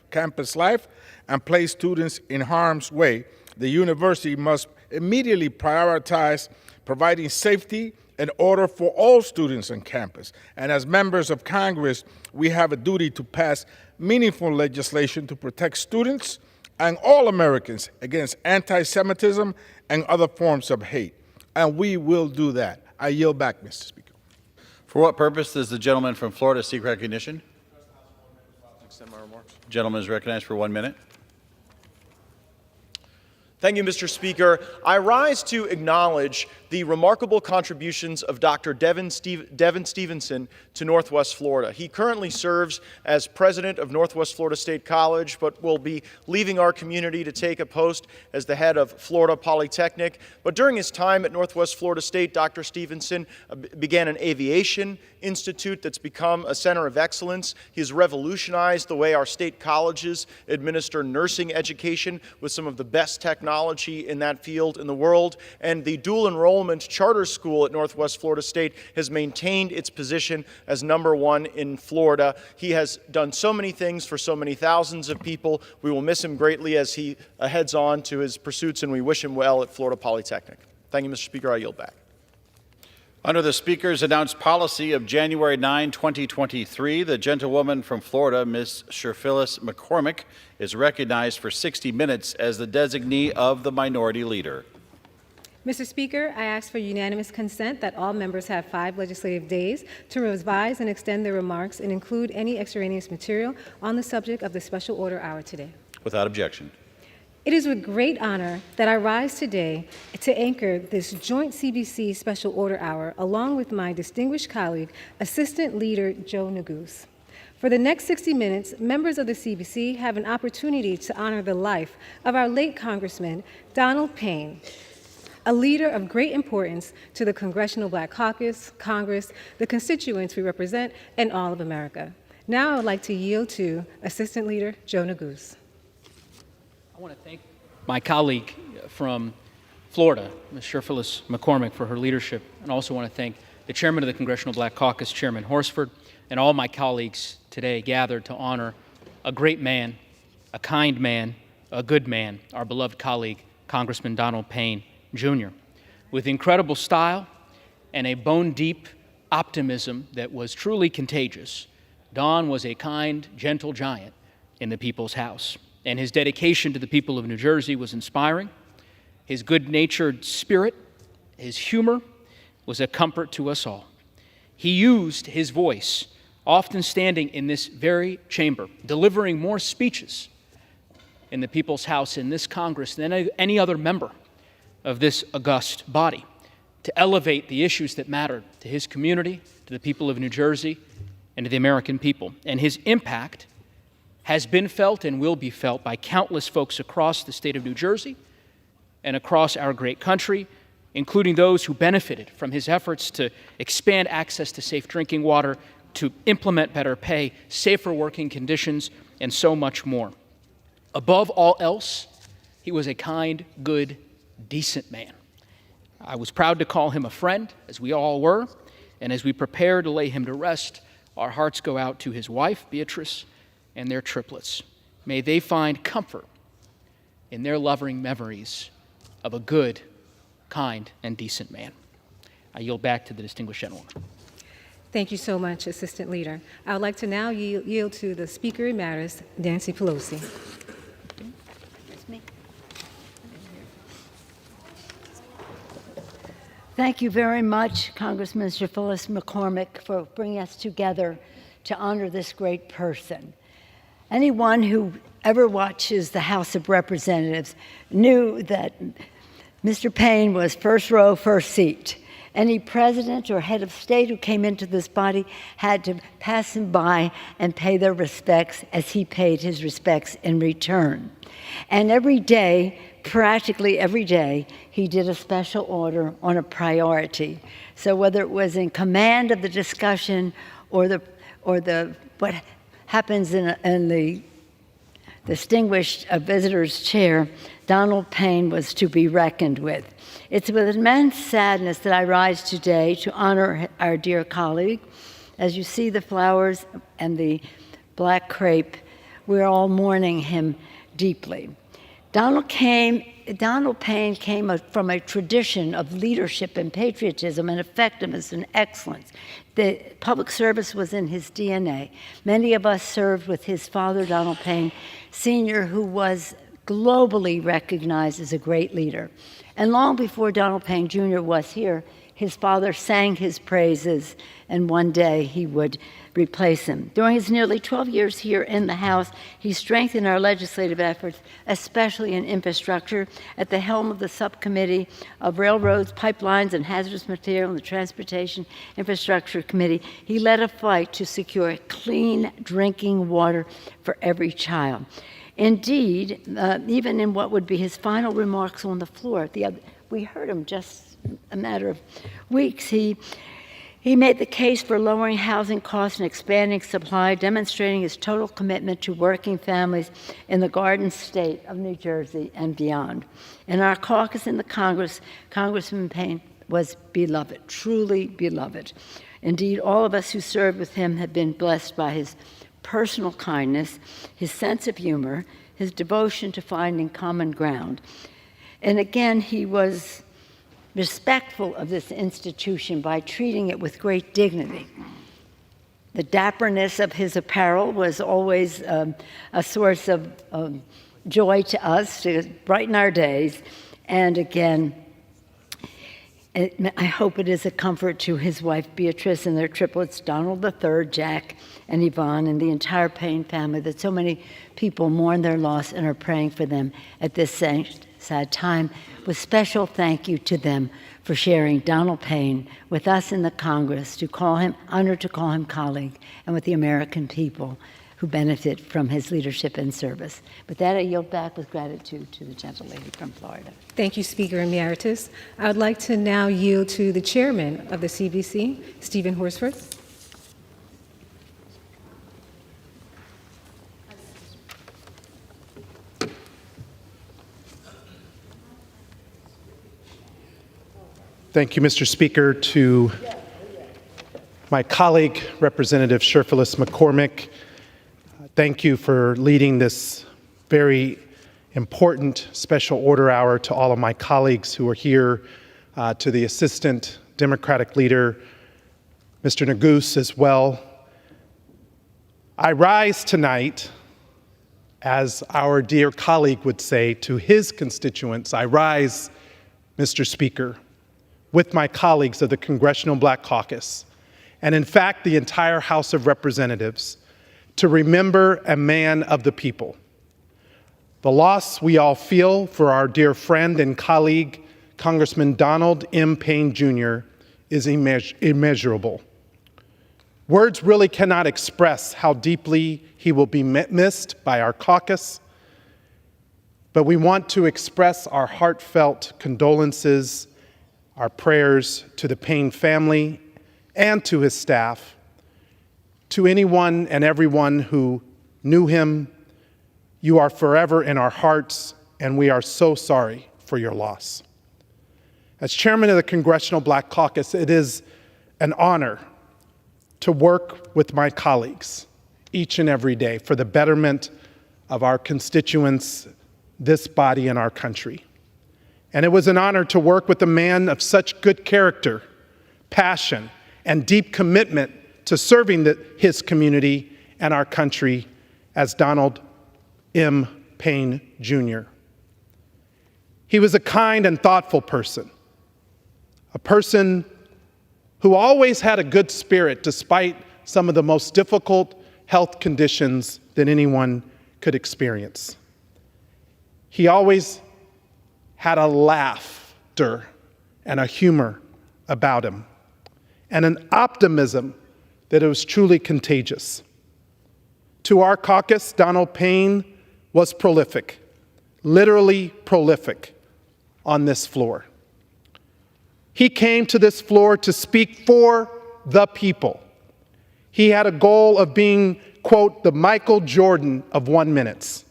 [SPEAKER 17] campus life and placed students in harm's way, the university must immediately prioritize providing safety and order for all students on campus. And as members of Congress, we have a duty to pass meaningful legislation to protect students and all Americans against anti-Semitism and other forms of hate. And we will do that. I yield back, Mr. Speaker.
[SPEAKER 9] For what purpose does the gentleman from Florida seek recognition?
[SPEAKER 13] Extend my remarks.
[SPEAKER 9] Gentleman is recognized for 1 minute.
[SPEAKER 18] Thank you, Mr. Speaker. I rise to acknowledge the remarkable contributions of Dr. Devin Stevenson to Northwest Florida. He currently serves as president of Northwest Florida State College, but will be leaving our community to take a post as the head of Florida Polytechnic. But during his time at Northwest Florida State, Dr. Stevenson began an aviation institute that's become a center of excellence. He has revolutionized the way our state colleges administer nursing education with some of the best technology in that field in the world. And the dual enrollment charter school at Northwest Florida State has maintained its position as #1 in Florida. He has done so many things for so many thousands of people. We will miss him greatly as he heads on to his pursuits, and we wish him well at Florida Polytechnic. Thank you, Mr. Speaker. I yield back.
[SPEAKER 9] Under the Speaker's announced policy of January 9, 2023, the gentlewoman from Florida, Ms. Phyllis McCormick, is recognized for 60 minutes as the designee of the Minority Leader.
[SPEAKER 5] Mr. Speaker, I ask for unanimous consent that all members have 5 legislative days to revise and extend their remarks and include any extraneous material on the subject of the special order hour today.
[SPEAKER 9] Without objection.
[SPEAKER 5] It is with great honor that I rise today to anchor this joint CBC Special Order Hour along with my distinguished colleague, Assistant Leader Joe Neguse. For the next 60 minutes, members of the CBC have an opportunity to honor the life of our late Congressman, Donald Payne, a leader of great importance to the Congressional Black Caucus, Congress, the constituents we represent, and all of America. Now I would like to yield to Assistant Leader Joe Neguse.
[SPEAKER 6] I want to thank my colleague from Florida, Ms. Phyllis McCormick, for her leadership, and also want to thank the chairman of the Congressional Black Caucus, Chairman Horsford, and all my colleagues today gathered to honor a great man, a kind man, a good man, our beloved colleague, Congressman Donald Payne, Jr. With incredible style and a bone-deep optimism that was truly contagious, Don was a kind, gentle giant in the people's house. And his dedication to the people of New Jersey was inspiring. His good-natured spirit, his humor, was a comfort to us all. He used his voice, often standing in this very chamber, delivering more speeches in the people's house in this Congress than any other member of this august body, to elevate the issues that mattered to his community, to the people of New Jersey, and to the American people. And his impact has been felt and will be felt by countless folks across the state of New Jersey and across our great country, including those who benefited from his efforts to expand access to safe drinking water, to implement better pay, safer working conditions, and so much more. Above all else, he was a kind, good, decent man. I was proud to call him a friend, as we all were, and as we prepare to lay him to rest, our hearts go out to his wife, Beatrice, and their triplets. May they find comfort in their loving memories of a good, kind, and decent man. I yield back to the distinguished gentlewoman.
[SPEAKER 5] Thank you so much, Assistant Leader. I would like to now yield to the Speaker Emeritus, Nancy Pelosi.
[SPEAKER 12] Thank you very much, Congressman Phyllis McCormick, for bringing us together to honor this great person. Anyone who ever watches the House of Representatives knew that Mr. Payne was first row, first seat. Any president or head of state who came into this body had to pass him by and pay their respects as he paid his respects in return. And every day, practically every day, he did a special order on a priority. So whether it was in command of the discussion or what happens in the distinguished visitors chair, Donald Payne was to be reckoned with. It's with immense sadness that I rise today to honor our dear colleague. As you see the flowers and the black crepe, we're all mourning him deeply. Donald Payne came from a tradition of leadership and patriotism and effectiveness and excellence. The public service was in his DNA. Many of us served with his father, Donald Payne Sr., who was globally recognized as a great leader. And long before Donald Payne Jr. was here, his father sang his praises, and one day he would replace him. During his nearly 12 years here in the House, he strengthened our legislative efforts, especially in infrastructure. At the helm of the Subcommittee of Railroads, Pipelines, and Hazardous Material in the Transportation Infrastructure Committee, he led a fight to secure clean drinking water for every child. Indeed, even in what would be his final remarks on the floor, we heard him just a matter of weeks, he made the case for lowering housing costs and expanding supply, demonstrating his total commitment to working families in the Garden State of New Jersey and beyond. In our caucus in the Congress, Congressman Payne was beloved, truly beloved. Indeed, all of us who served with him have been blessed by his personal kindness, his sense of humor, his devotion to finding common ground. And again, he was respectful of this institution by treating it with great dignity. The dapperness of his apparel was always a source of joy to us, to brighten our days. And again, I hope it is a comfort to his wife Beatrice and their triplets, Donald III, Jack, and Yvonne, and the entire Payne family, that so many people mourn their loss and are praying for them at this sad time. With special thank you to them for sharing Donald Payne with us in the Congress, honored to call him colleague, and with the American people who benefit from his leadership and service. With that, I yield back with gratitude to the gentlelady from Florida.
[SPEAKER 5] Thank you, Speaker Emeritus. I would like to now yield to the chairman of the CBC, Stephen Horsford.
[SPEAKER 8] Thank you, Mr. Speaker. To my colleague, Representative Sherfilis McCormick, thank you for leading this very important special order hour. To all of my colleagues who are here, to the Assistant Democratic Leader, Mr. Neguse, as well. I rise tonight, as our dear colleague would say to his constituents, I rise, Mr. Speaker, with my colleagues of the Congressional Black Caucus, and in fact, the entire House of Representatives, to remember a man of the people. The loss we all feel for our dear friend and colleague, Congressman Donald M. Payne Jr., is immeasurable. Words really cannot express how deeply he will be missed by our caucus, but we want to express our heartfelt condolences, our prayers to the Payne family and to his staff, to anyone and everyone who knew him. You are forever in our hearts, and we are so sorry for your loss. As chairman of the Congressional Black Caucus, it is an honor to work with my colleagues each and every day for the betterment of our constituents, this body, and our country. And it was an honor to work with a man of such good character, passion, and deep commitment to serving his community and our country as Donald M. Payne Jr. He was a kind and thoughtful person, a person who always had a good spirit despite some of the most difficult health conditions that anyone could experience. He always had a laughter and a humor about him, and an optimism that it was truly contagious. To our caucus, Donald Payne was prolific, literally prolific, on this floor. He came to this floor to speak for the people. He had a goal of being, quote, the Michael Jordan of 1 minute.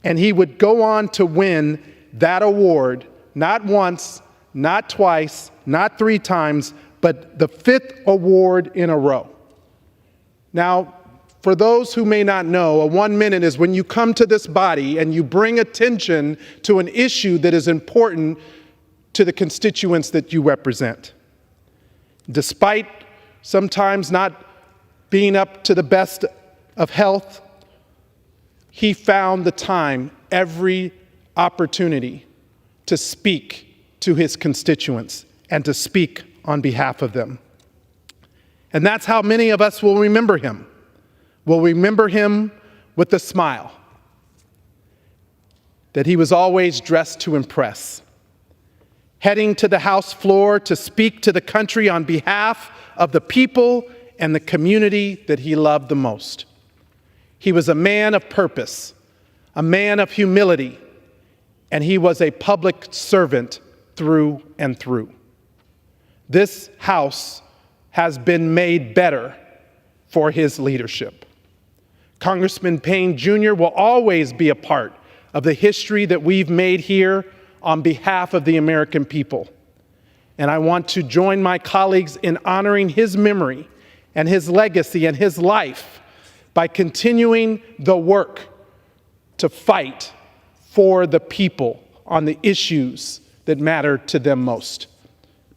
[SPEAKER 8] And he would go on to win that award, not once, not twice, not 3 times, but the 5th award in a row. Now, for those who may not know, a 1 minute is when you come to this body and you bring attention to an issue that is important to the constituents that you represent. Despite sometimes not being up to the best of health, he found the time, every opportunity, to speak to his constituents and to speak on behalf of them. And that's how many of us will remember him. We'll remember him with a smile, that he was always dressed to impress, heading to the House floor to speak to the country on behalf of the people and the community that he loved the most. He was a man of purpose, a man of humility, and he was a public servant through and through. This House has been made better for his leadership. Congressman Payne Jr. will always be a part of the history that we've made here on behalf of the American people. And I want to join my colleagues in honoring his memory and his legacy and his life by continuing the work to fight for the people on the issues that matter to them most.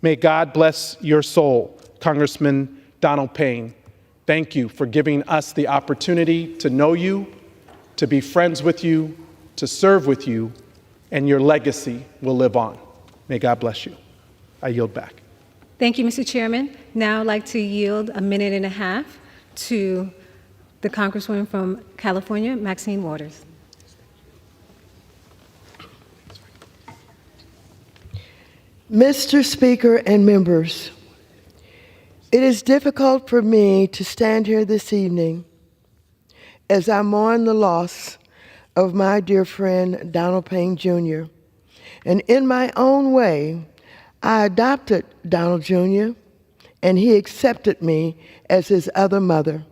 [SPEAKER 8] May God bless your soul, Congressman Donald Payne. Thank you for giving us the opportunity to know you, to be friends with you, to serve with you, and your legacy will live on. May God bless you. I yield back.
[SPEAKER 5] Thank you, Mr. Chairman. Now I'd like to yield a minute and a half to the Congresswoman from California, Maxine Waters.
[SPEAKER 7] Mr. Speaker and members, it is difficult for me to stand here this evening as I mourn the loss of my dear friend Donald Payne Jr. And in my own way, I adopted Donald Jr., and he accepted me as his other mother.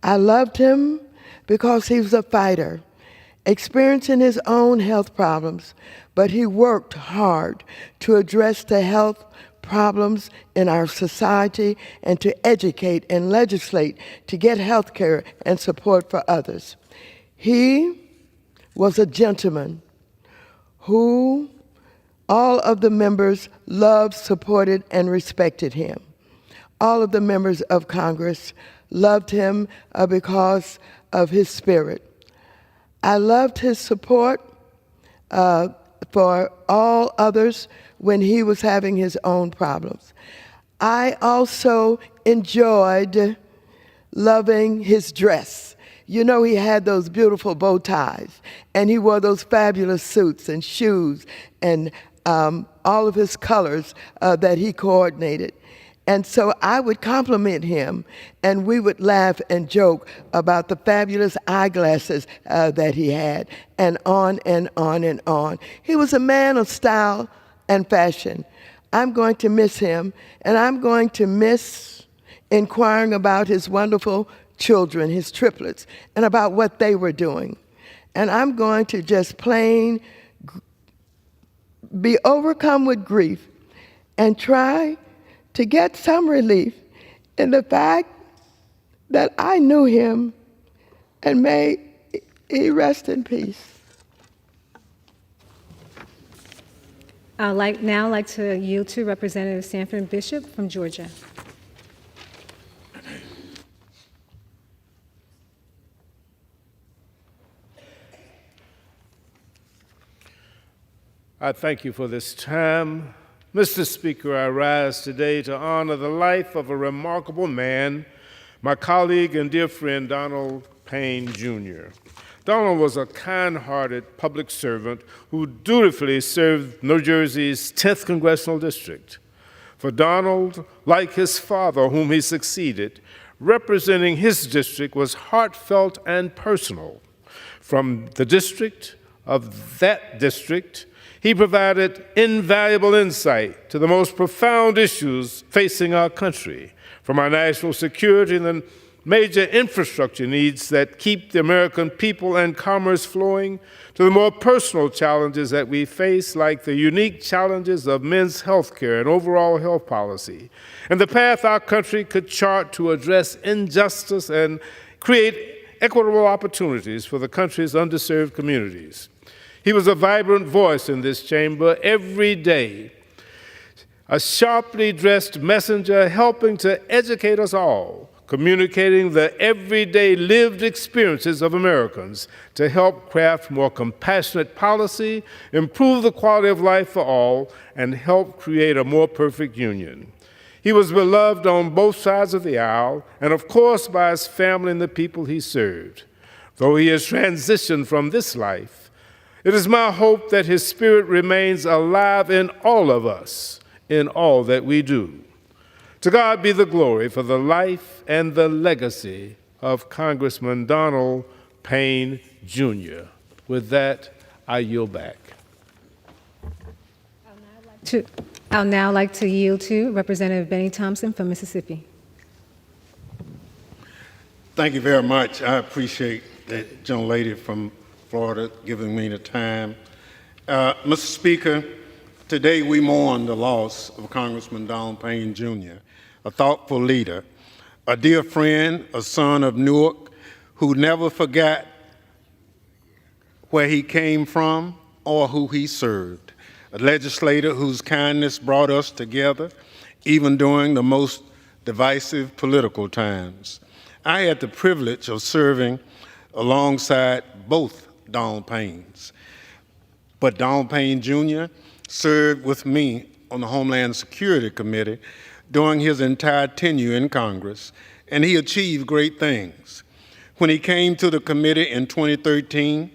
[SPEAKER 7] I loved him because he was a fighter, experiencing his own health problems, but he worked hard to address the health problems in our society and to educate and legislate to get health care and support for others. He was a gentleman who all of the members loved, supported, and respected him. All of the members of Congress loved him because of his spirit. I loved his support for all others when he was having his own problems. I also enjoyed loving his dress. You know, he had those beautiful bow ties, and he wore those fabulous suits and shoes and all of his colors that he coordinated. And so I would compliment him, and we would laugh and joke about the fabulous eyeglasses that he had, and on and on and on. He was a man of style and fashion. I'm going to miss him, and I'm going to miss inquiring about his wonderful children, his triplets, and about what they were doing. And I'm going to just plain be overcome with grief and try to get some relief in the fact that I knew him, and may he rest in peace.
[SPEAKER 5] I'd now like to yield to Representative Sanford Bishop from Georgia.
[SPEAKER 17] I thank you for this time. Mr. Speaker, I rise today to honor the life of a remarkable man, my colleague and dear friend, Donald Payne Jr. Donald was a kind-hearted public servant who dutifully served New Jersey's 10th Congressional District. For Donald, like his father, whom he succeeded, representing his district was heartfelt and personal. From the district of that district, he provided invaluable insight to the most profound issues facing our country, from our national security and the major infrastructure needs that keep the American people and commerce flowing, to the more personal challenges that we face, like the unique challenges of men's health care and overall health policy, and the path our country could chart to address injustice and create equitable opportunities for the country's underserved communities. He was a vibrant voice in this chamber every day, a sharply dressed messenger helping to educate us all, communicating the everyday lived experiences of Americans to help craft more compassionate policy, improve the quality of life for all, and help create a more perfect union. He was beloved on both sides of the aisle, and of course by his family and the people he served. Though he has transitioned from this life, it is my hope that his spirit remains alive in all of us, in all that we do. To God be the glory for the life and the legacy of Congressman Donald Payne Jr. With that, I yield back.
[SPEAKER 5] I'll now like to yield to Representative Benny Thompson from Mississippi.
[SPEAKER 11] Thank you very much. I appreciate that young lady from Florida giving me the time. Mr. Speaker, today we mourn the loss of Congressman Donald Payne Jr., a thoughtful leader, a dear friend, a son of Newark, who never forgot where he came from or who he served. a legislator whose kindness brought us together, even during the most divisive political times. I had the privilege of serving alongside both Donald Paynes. But Donald Payne Jr. served with me on the Homeland Security Committee during his entire tenure in Congress, and he achieved great things. When he came to the committee in 2013,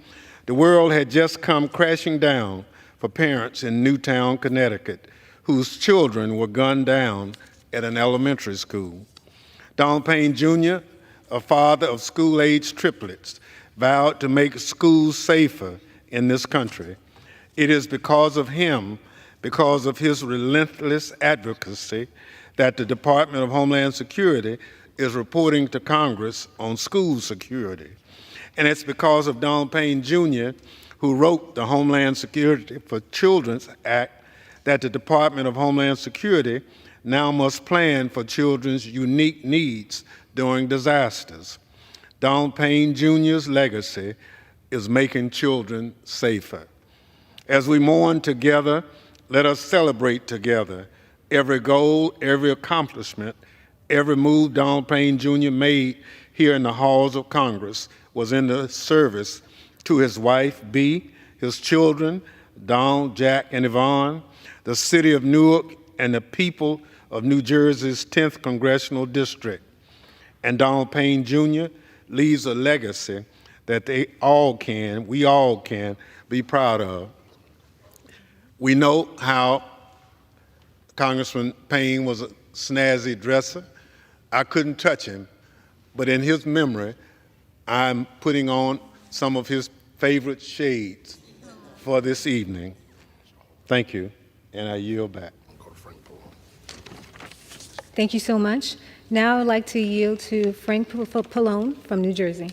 [SPEAKER 11] the world had just come crashing down for parents in Newtown, Connecticut, whose children were gunned down at an elementary school. Donald Payne Jr., a father of school-age triplets, vowed to make schools safer in this country. It is because of him, because of his relentless advocacy, that the Department of Homeland Security is reporting to Congress on school security. And it's because of Donald Payne Jr., who wrote the Homeland Security for Children's Act, that the Department of Homeland Security now must plan for children's unique needs during disasters. Donald Payne Jr.'s legacy is making children safer. As we mourn together, let us celebrate together. Every goal, every accomplishment, every move Donald Payne Jr. made here in the halls of Congress was in the service to his wife, Bee, his children, Donald, Jack, and Yvonne, the city of Newark, and the people of New Jersey's 10th Congressional District. And Donald Payne Jr. leaves a legacy that we all can be proud of. We know how Congressman Payne was a snazzy dresser. I couldn't touch him, but in his memory, I'm putting on some of his favorite shades for this evening. Thank you, and I yield back.
[SPEAKER 5] Thank you so much. Now I'd like to yield to Frank Pallone from New Jersey.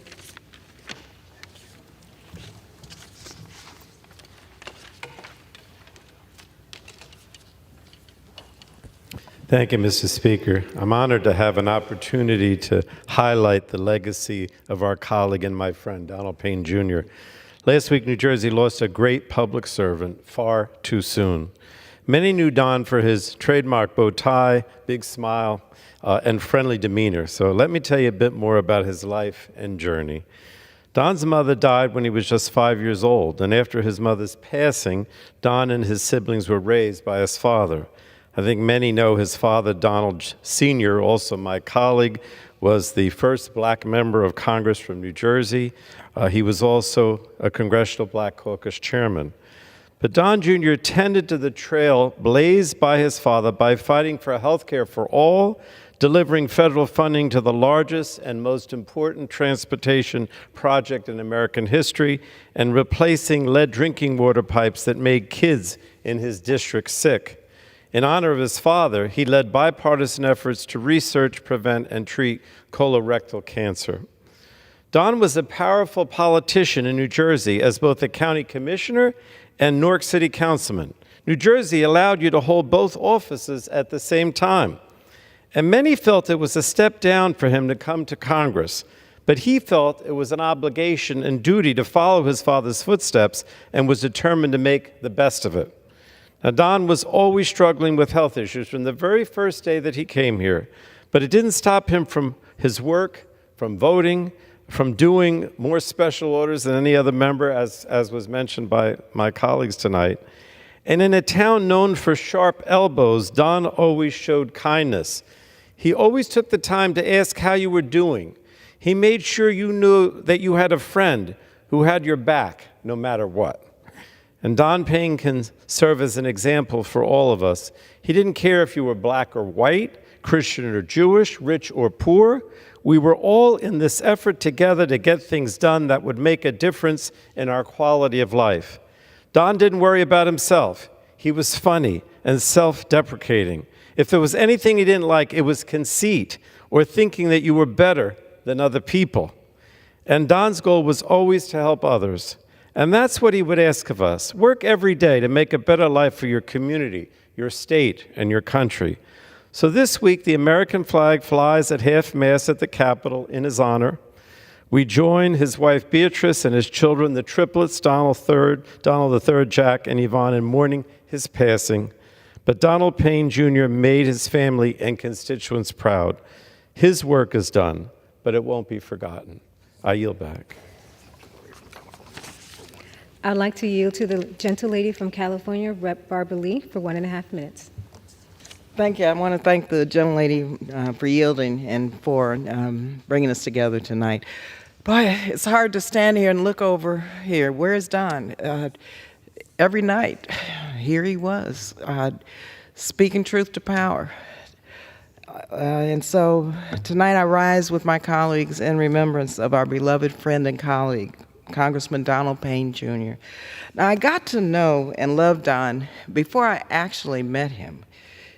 [SPEAKER 14] Thank you, Mr. Speaker. I'm honored to have an opportunity to highlight the legacy of our colleague and my friend, Donald Payne Jr. Last week, New Jersey lost a great public servant far too soon. Many knew Don for his trademark bow tie, big smile, and friendly demeanor. So let me tell you a bit more about his life and journey. Don's mother died when he was just 5 years old, and after his mother's passing, Don and his siblings were raised by his father. I think many know his father, Donald Sr., also my colleague, was the first black member of Congress from New Jersey. He was also a Congressional Black Caucus chairman. But Don Jr. tended to the trail blazed by his father by fighting for health care for all, delivering federal funding to the largest and most important transportation project in American history, and replacing lead drinking water pipes that made kids in his district sick. In honor of his father, he led bipartisan efforts to research, prevent, and treat colorectal cancer. Don was a powerful politician in New Jersey as both a county commissioner and Newark City councilman. New Jersey allowed you to hold both offices at the same time. And many felt it was a step down for him to come to Congress, but he felt it was an obligation and duty to follow his father's footsteps and was determined to make the best of it. Now, Don was always struggling with health issues from the very first day that he came here, but it didn't stop him from his work, from voting, from doing more special orders than any other member, as was mentioned by my colleagues tonight. And in a town known for sharp elbows, Don always showed kindness. He always took the time to ask how you were doing. He made sure you knew that you had a friend who had your back no matter what. And Don Payne can serve as an example for all of us. He didn't care if you were black or white, Christian or Jewish, rich or poor. We were all in this effort together to get things done that would make a difference in our quality of life. Don didn't worry about himself. He was funny and self-deprecating. If there was anything he didn't like, it was conceit or thinking that you were better than other people. And Don's goal was always to help others. And that's what he would ask of us. Work every day to make a better life for your community, your state, and your country. So this week, the American flag flies at half-mast at the Capitol in his honor. We join his wife Beatrice and his children, the triplets, Donald III, Jack, and Yvonne, in mourning his passing, but Donald Payne Jr. made his family and constituents proud. His work is done, but it won't be forgotten. I yield back.
[SPEAKER 5] I'd like to yield to the gentle lady from California, Rep. Barbara Lee, for 1.5 minutes.
[SPEAKER 19] Thank you. I want to thank the gentlelady for yielding and for bringing us together tonight. Boy, it's hard to stand here and look over here. Where's Don? Every night, here he was, speaking truth to power. And so tonight I rise with my colleagues in remembrance of our beloved friend and colleague, Congressman Donald Payne Jr. Now, I got to know and love Don before I actually met him.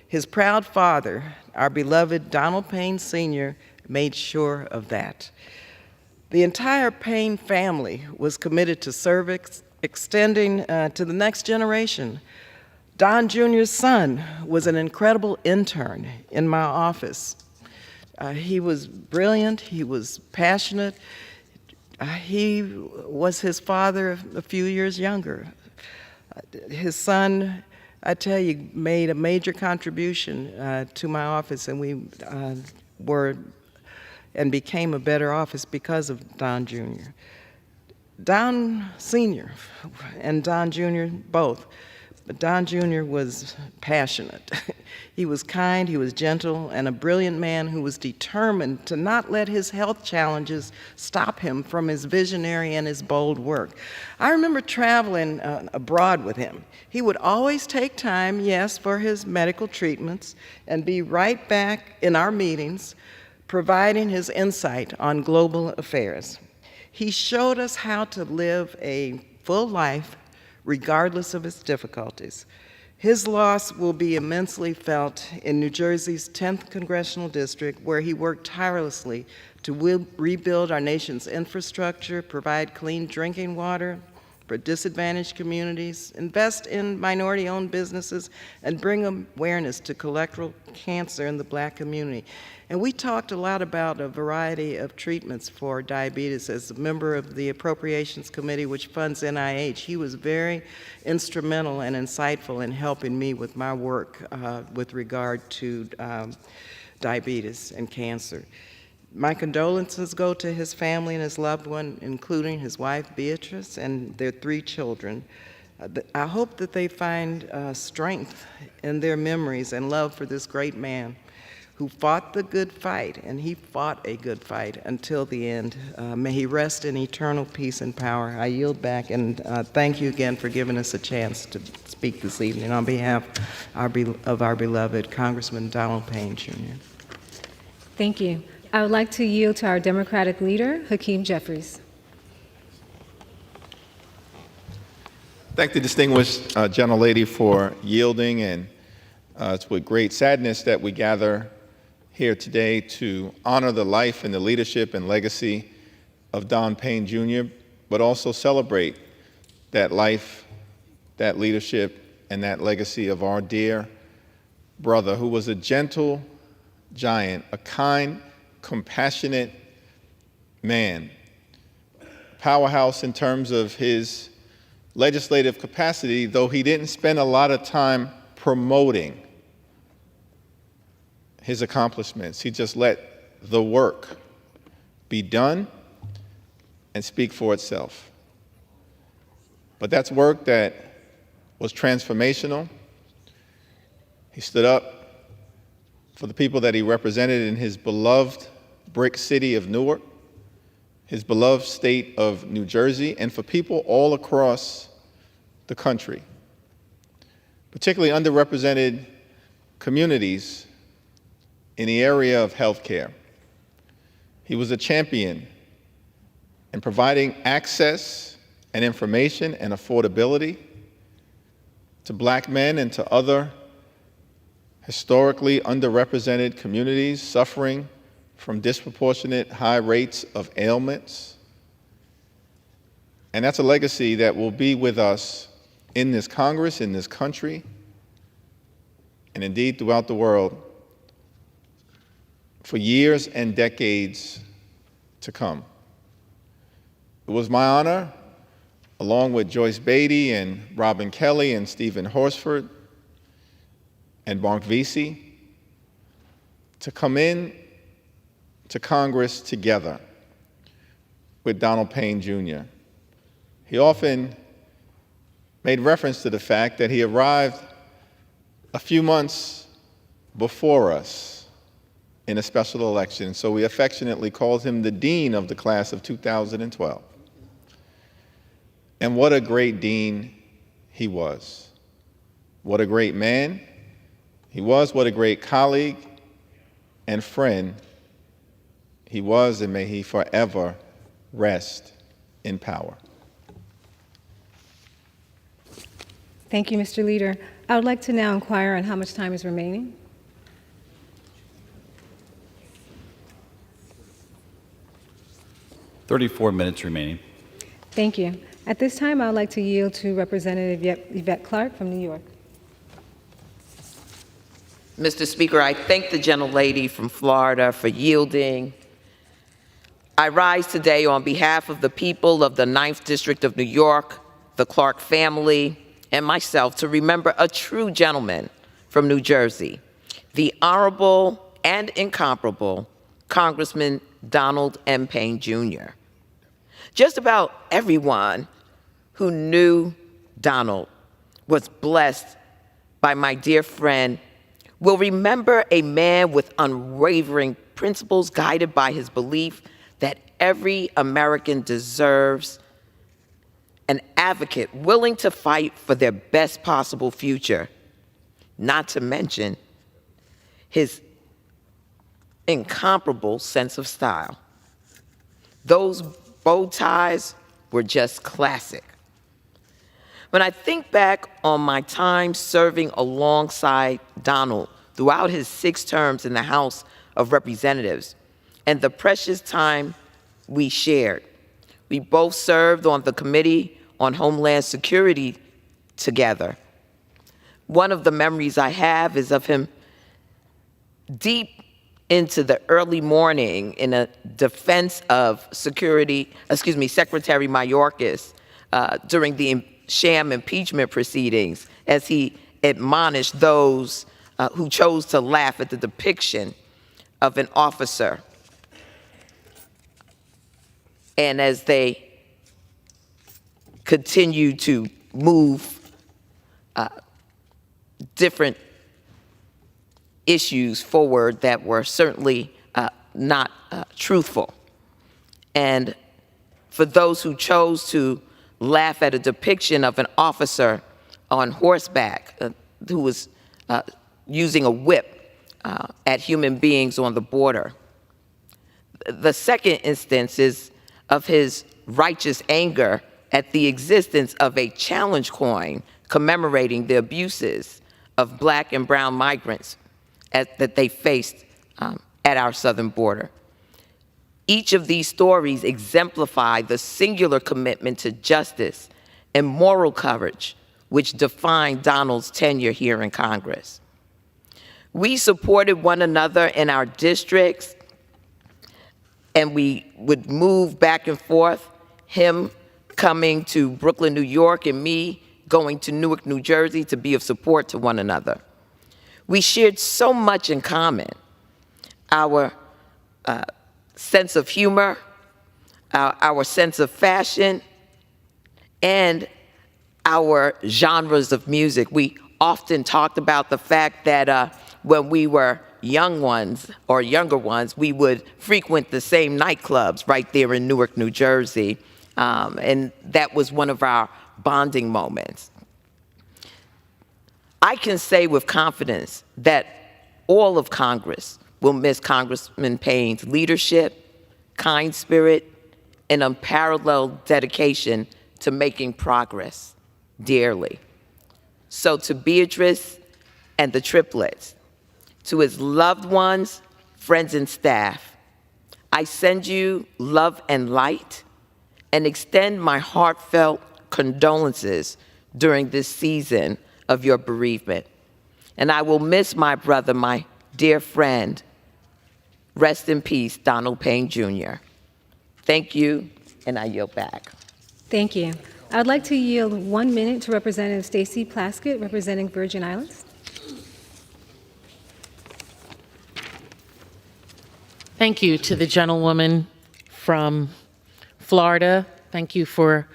[SPEAKER 19] His proud father, our beloved Donald Payne Sr., made sure of that. The entire Payne family was committed to service, extending to the next generation. Don Jr.'s son was an incredible intern in my office. He was brilliant, he was passionate. He was his father a few years younger. His son, I tell you, made a major contribution to my office, and we became a better office because of Don Jr. Don Sr. and Don Jr. both. But Don Jr. was passionate. He was kind, he was gentle, and a brilliant man who was determined to not let his health challenges stop him from his visionary and his bold work. I remember traveling abroad with him. He would always take time, yes, for his medical treatments, and be right back in our meetings, providing his insight on global affairs. He showed us how to live a full life regardless of its difficulties. His loss will be immensely felt in New Jersey's 10th Congressional District, where he worked tirelessly to rebuild our nation's infrastructure, provide clean drinking water for disadvantaged communities, invest in minority-owned businesses, and bring awareness to colorectal cancer in the Black community. And we talked a lot about a variety of treatments for diabetes. As a member of the Appropriations Committee, which funds NIH, he was very instrumental and insightful in helping me with my work with regard to diabetes and cancer. My condolences go to his family and his loved one, including his wife, Beatrice, and their 3 children. I hope that they find strength in their memories and love for this great man who fought the good fight, and he fought a good fight until the end. May he rest in eternal peace and power. I yield back, and thank you again for giving us a chance to speak this evening on behalf of our beloved Congressman Donald Payne Jr.
[SPEAKER 5] Thank you. I would like to yield to our Democratic leader, Hakeem Jeffries.
[SPEAKER 20] Thank the distinguished gentlelady for yielding, and it's with great sadness that we gather here today to honor the life and the leadership and legacy of Don Payne Jr., but also celebrate that life, that leadership, and that legacy of our dear brother, who was a gentle giant, a kind, compassionate man, powerhouse in terms of his legislative capacity, though he didn't spend a lot of time promoting his accomplishments. He just let the work be done and speak for itself. But that's work that was transformational. He stood up for the people that he represented in his beloved brick city of Newark, his beloved state of New Jersey, and for people all across the country, particularly underrepresented communities in the area of healthcare. He was a champion in providing access and information and affordability to Black men and to other historically underrepresented communities suffering from disproportionate high rates of ailments. And that's a legacy that will be with us in this Congress, in this country, and indeed throughout the world for years and decades to come. It was my honor along with Joyce Beatty and Robin Kelly and Stephen Horsford and Mark Vesey, to come in to Congress together with Donald Payne Jr. He often made reference to the fact that he arrived a few months before us in a special election, so we affectionately called him the dean of the class of 2012. And what a great dean he was. What a great man he was, what a great colleague and friend he was, and may he forever rest in power.
[SPEAKER 5] Thank you, Mr. Leader. I would like to now inquire on how much time is remaining.
[SPEAKER 3] "34 minutes remaining."
[SPEAKER 5] Thank you. At this time, I would like to yield to Representative Yvette Clarke from New York.
[SPEAKER 10] Mr. Speaker, I thank the gentlelady from Florida for yielding. I rise today on behalf of the people of the 9th District of New York, the Clarke family, and myself to remember a true gentleman from New Jersey, the Honorable and incomparable Congressman Donald M. Payne Jr. Just about everyone who knew Donald was blessed by my dear friend will remember a man with unwavering principles guided by his belief that every American deserves an advocate willing to fight for their best possible future, not to mention his incomparable sense of style. Those bow ties were just classic. When I think back on my time serving alongside Donald throughout his 6 terms in the House of Representatives and the precious time we shared, we both served on the Committee on Homeland Security together. One of the memories I have is of him deep into the early morning in a defense of Secretary Mayorkas during the sham impeachment proceedings, as he admonished those who chose to laugh at the depiction of an officer. And as they continue to move different issues forward that were certainly not truthful. And for those who chose to laugh at a depiction of an officer on horseback who was using a whip at human beings on the border. The second instance is of his righteous anger at the existence of a challenge coin commemorating the abuses of Black and brown migrants that they faced at our southern border. Each of these stories exemplify the singular commitment to justice and moral courage which defined Donald's tenure here in Congress. We supported one another in our districts, and we would move back and forth, him coming to Brooklyn, New York, and me going to Newark, New Jersey to be of support to one another. We shared so much in common. Our sense of humor, our sense of fashion, and our genres of music. We often talked about the fact that when we were young ones or younger ones, we would frequent the same nightclubs right there in Newark, New Jersey. And that was one of our bonding moments. I can say with confidence that all of Congress will miss Congressman Payne's leadership, kind spirit, and unparalleled dedication to making progress dearly. So to Beatrice and the triplets, to his loved ones, friends, and staff, I send you love and light and extend my heartfelt condolences during this season of your bereavement. And I will miss my brother, my dear friend. Rest in peace, Donald Payne Jr. Thank you, and I yield back.
[SPEAKER 5] Thank you. I'd like to yield 1 minute to Representative Stacey Plaskett, representing Virgin Islands.
[SPEAKER 3] Thank you to the gentlewoman from Florida. Thank you for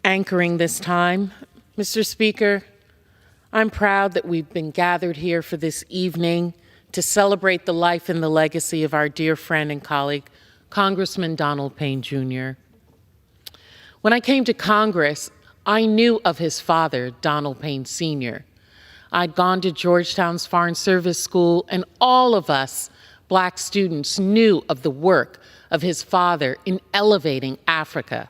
[SPEAKER 3] anchoring this time. Mr. Speaker, I'm proud that we've been gathered here for this evening to celebrate the life and the legacy of our dear friend and colleague, Congressman Donald Payne Jr. When I came to Congress, I knew of his father, Donald Payne Sr. I'd gone to Georgetown's Foreign Service School, and all of us Black students knew of the work of his father in elevating Africa.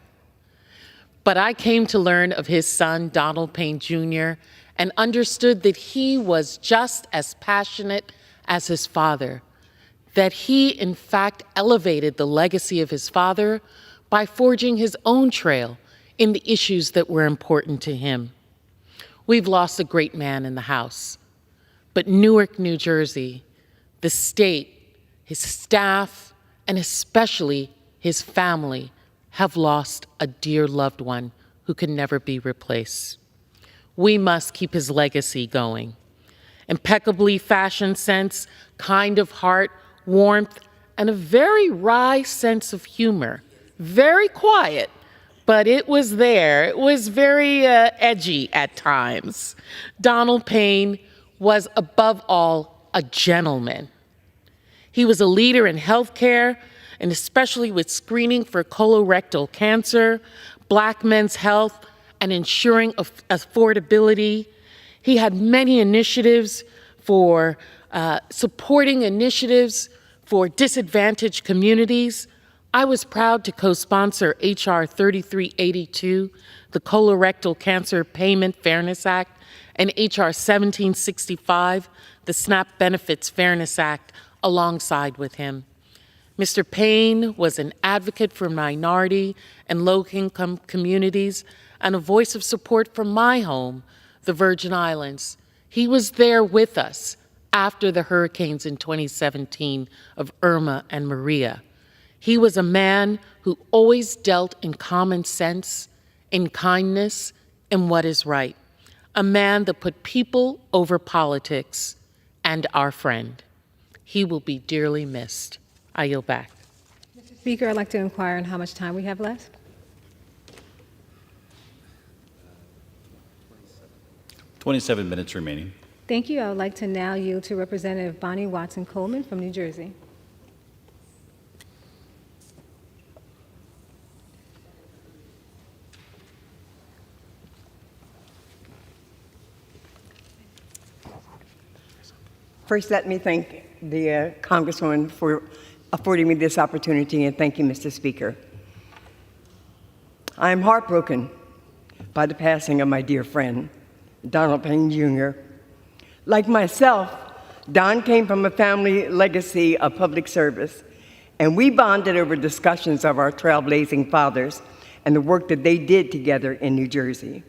[SPEAKER 3] But I came to learn of his son, Donald Payne Jr., and understood that he was just as passionate as his father, that he, in fact, elevated the legacy of his father by forging his own trail in the issues that were important to him. We've lost a great man in the House, but Newark, New Jersey, the state, his staff, and especially his family have lost a dear loved one who can never be replaced. We must keep his legacy going. Impeccably fashioned sense, kind of heart, warmth, and a very wry sense of humor. Very quiet, but it was there. It was very edgy at times. Donald Payne was, above all, a gentleman. He was a leader in healthcare, and especially with screening for colorectal cancer, Black men's health, and ensuring affordability. He had many initiatives for supporting initiatives for disadvantaged communities. I was proud to co-sponsor H.R. 3382, the Colorectal Cancer Payment Fairness Act, and H.R. 1765, the SNAP Benefits Fairness Act, alongside with him. Mr. Payne was an advocate for minority and low-income communities and a voice of support for my home, the Virgin Islands. He was there with us after the hurricanes in 2017 of Irma and Maria. He was a man who always dealt in common sense, in kindness, in what is right. A man that put people over politics, and our friend. He will be dearly missed. I yield back.
[SPEAKER 5] Mr. Speaker, I'd like to inquire on how much time we have left.
[SPEAKER 9] 27 minutes remaining.
[SPEAKER 5] Thank you. I would like to now yield to Representative Bonnie Watson Coleman from New Jersey.
[SPEAKER 21] First, let me thank the Congresswoman for affording me this opportunity, and thank you, Mr. Speaker. I am heartbroken by the passing of my dear friend, Donald Payne Jr. Like myself, Don came from a family legacy of public service, and we bonded over discussions of our trailblazing fathers and the work that they did together in New Jersey.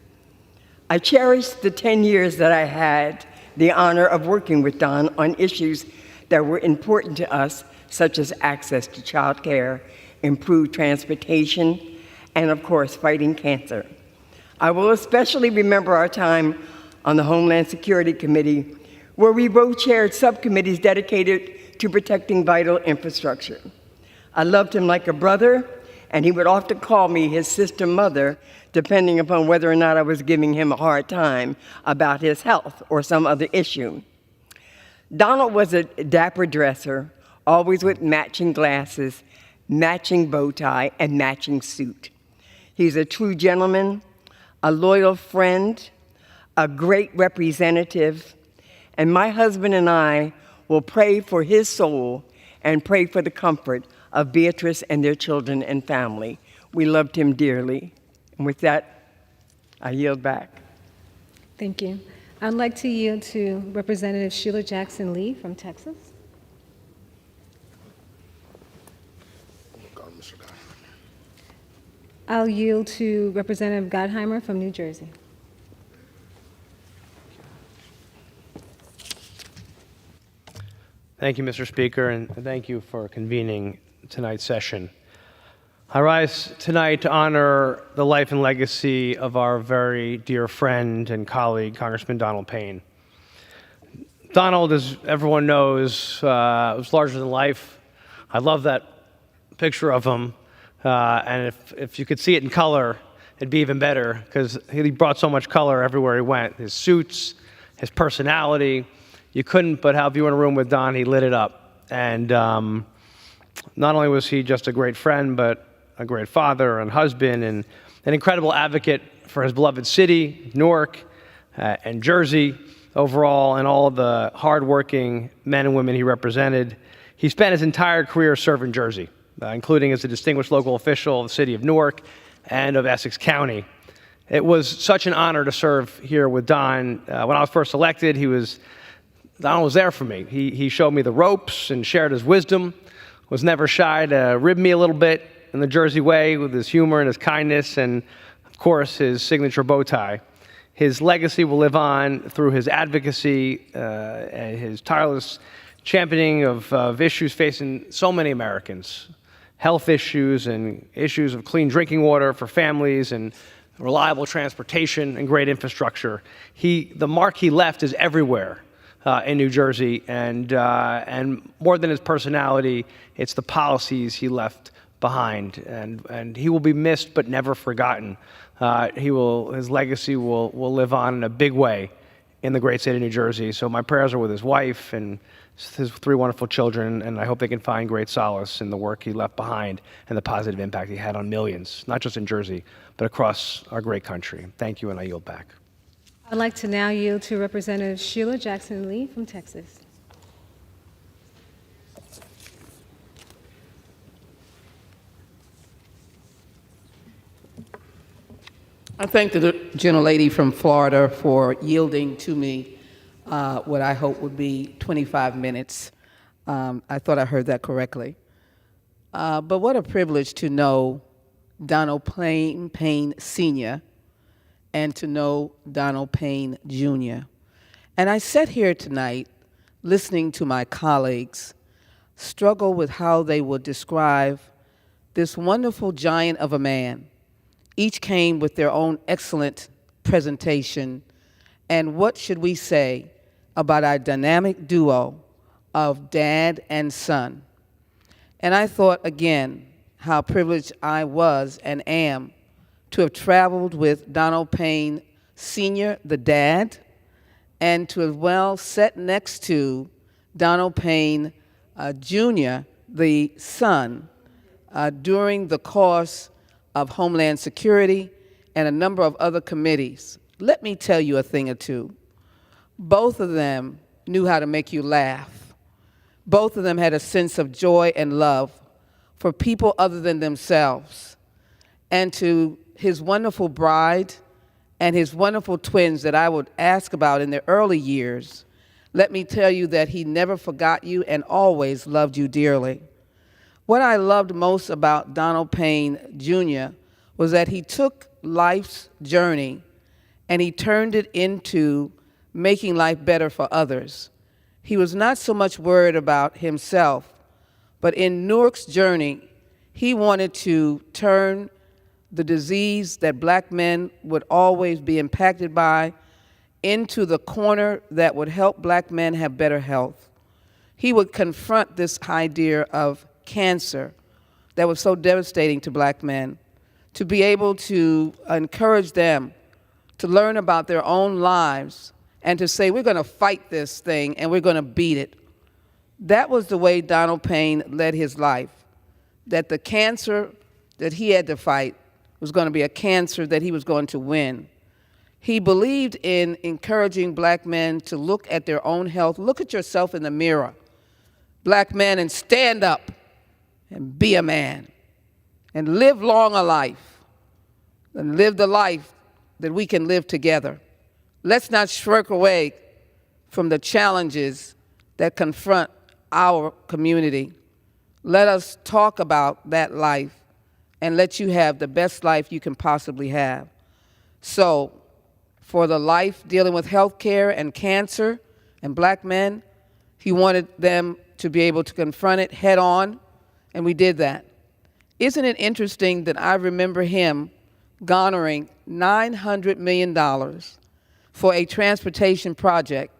[SPEAKER 21] I cherish the 10 years that I had the honor of working with Don on issues that were important to us, such as access to child care, improved transportation, and of course, fighting cancer. I will especially remember our time on the Homeland Security Committee, where we both chaired subcommittees dedicated to protecting vital infrastructure. I loved him like a brother, and he would often call me his sister mother, depending upon whether or not I was giving him a hard time about his health or some other issue. Donald was a dapper dresser, always with matching glasses, matching bow tie, and matching suit. He's a true gentleman, a loyal friend, a great representative, and my husband and I will pray for his soul and pray for the comfort of Beatrice and their children and family. We loved him dearly. And with that, I yield back.
[SPEAKER 5] Thank you. I'd like to yield to Representative Sheila Jackson Lee from Texas. I'll yield to Representative Gottheimer from New Jersey.
[SPEAKER 23] Thank you, Mr. Speaker, and thank you for convening tonight's session.
[SPEAKER 1] I rise tonight to honor the life and legacy of our very dear friend and colleague, Congressman Donald Payne. Donald, as everyone knows, was larger than life. I love that picture of him, and if you could see it in color, it'd be even better, because he brought so much color everywhere he went. His suits, his personality, you couldn't but have you in a room with Don, he lit it up. And not only was he just a great friend, but a great father and husband and an incredible advocate for his beloved city, Newark, and Jersey overall, and all of the hardworking men and women he represented. He spent his entire career serving Jersey, including as a distinguished local official of the city of Newark and of Essex County. It was such an honor to serve here with Don. When I was first elected, Don was there for me. He showed me the ropes and shared his wisdom, was never shy to rib me a little bit in the Jersey way with his humor and his kindness, and of course his signature bow tie. His legacy will live on through his advocacy and his tireless championing of issues facing so many Americans. Health issues and issues of clean drinking water for families and reliable transportation and great infrastructure. The mark he left is everywhere in New Jersey, and more than his personality, it's the policies he left behind. And he will be missed but never forgotten. His legacy will live on in a big way in the great state of New Jersey. So my prayers are with his wife and his 3 wonderful children, and I hope they can find great solace in the work he left behind and the positive impact he had on millions, not just in Jersey, but across our great country. Thank you, and I yield back.
[SPEAKER 5] I'd like to now yield to Representative Sheila Jackson Lee from Texas.
[SPEAKER 2] I thank the gentlelady from Florida for yielding to me what I hope would be 25 minutes. I thought I heard that correctly. But what a privilege to know Donald Payne Sr. and to know Donald Payne Jr. And I sat here tonight listening to my colleagues struggle with how they would describe this wonderful giant of a man. Each came with their own excellent presentation. And what should we say about our dynamic duo of dad and son? And I thought again how privileged I was and am to have traveled with Donald Payne Sr., the dad, and to as well sat next to Donald Payne Jr., the son, during the course of Homeland Security and a number of other committees. Let me tell you a thing or two. Both of them knew how to make you laugh. Both of them had a sense of joy and love for people other than themselves. And to his wonderful bride and his wonderful twins that I would ask about in their early years, let me tell you that he never forgot you and always loved you dearly. What I loved most about Donald Payne Jr. was that he took life's journey and he turned it into making life better for others. He was not so much worried about himself, but in Newark's journey, he wanted to turn the disease that black men would always be impacted by into the corner that would help black men have better health. He would confront this idea of cancer that was so devastating to black men, to be able to encourage them to learn about their own lives and to say, we're going to fight this thing and we're going to beat it. That was the way Donald Payne led his life, that the cancer that he had to fight was going to be a cancer that he was going to win. He believed in encouraging black men to look at their own health, look at yourself in the mirror, black men, and stand up and be a man and live long a life and live the life that we can live together. Let's not shirk away from the challenges that confront our community. Let us talk about that life and let you have the best life you can possibly have. So, for the life dealing with health care and cancer and black men, he wanted them to be able to confront it head on, and we did that. Isn't it interesting that I remember him garnering $900 million for a transportation project,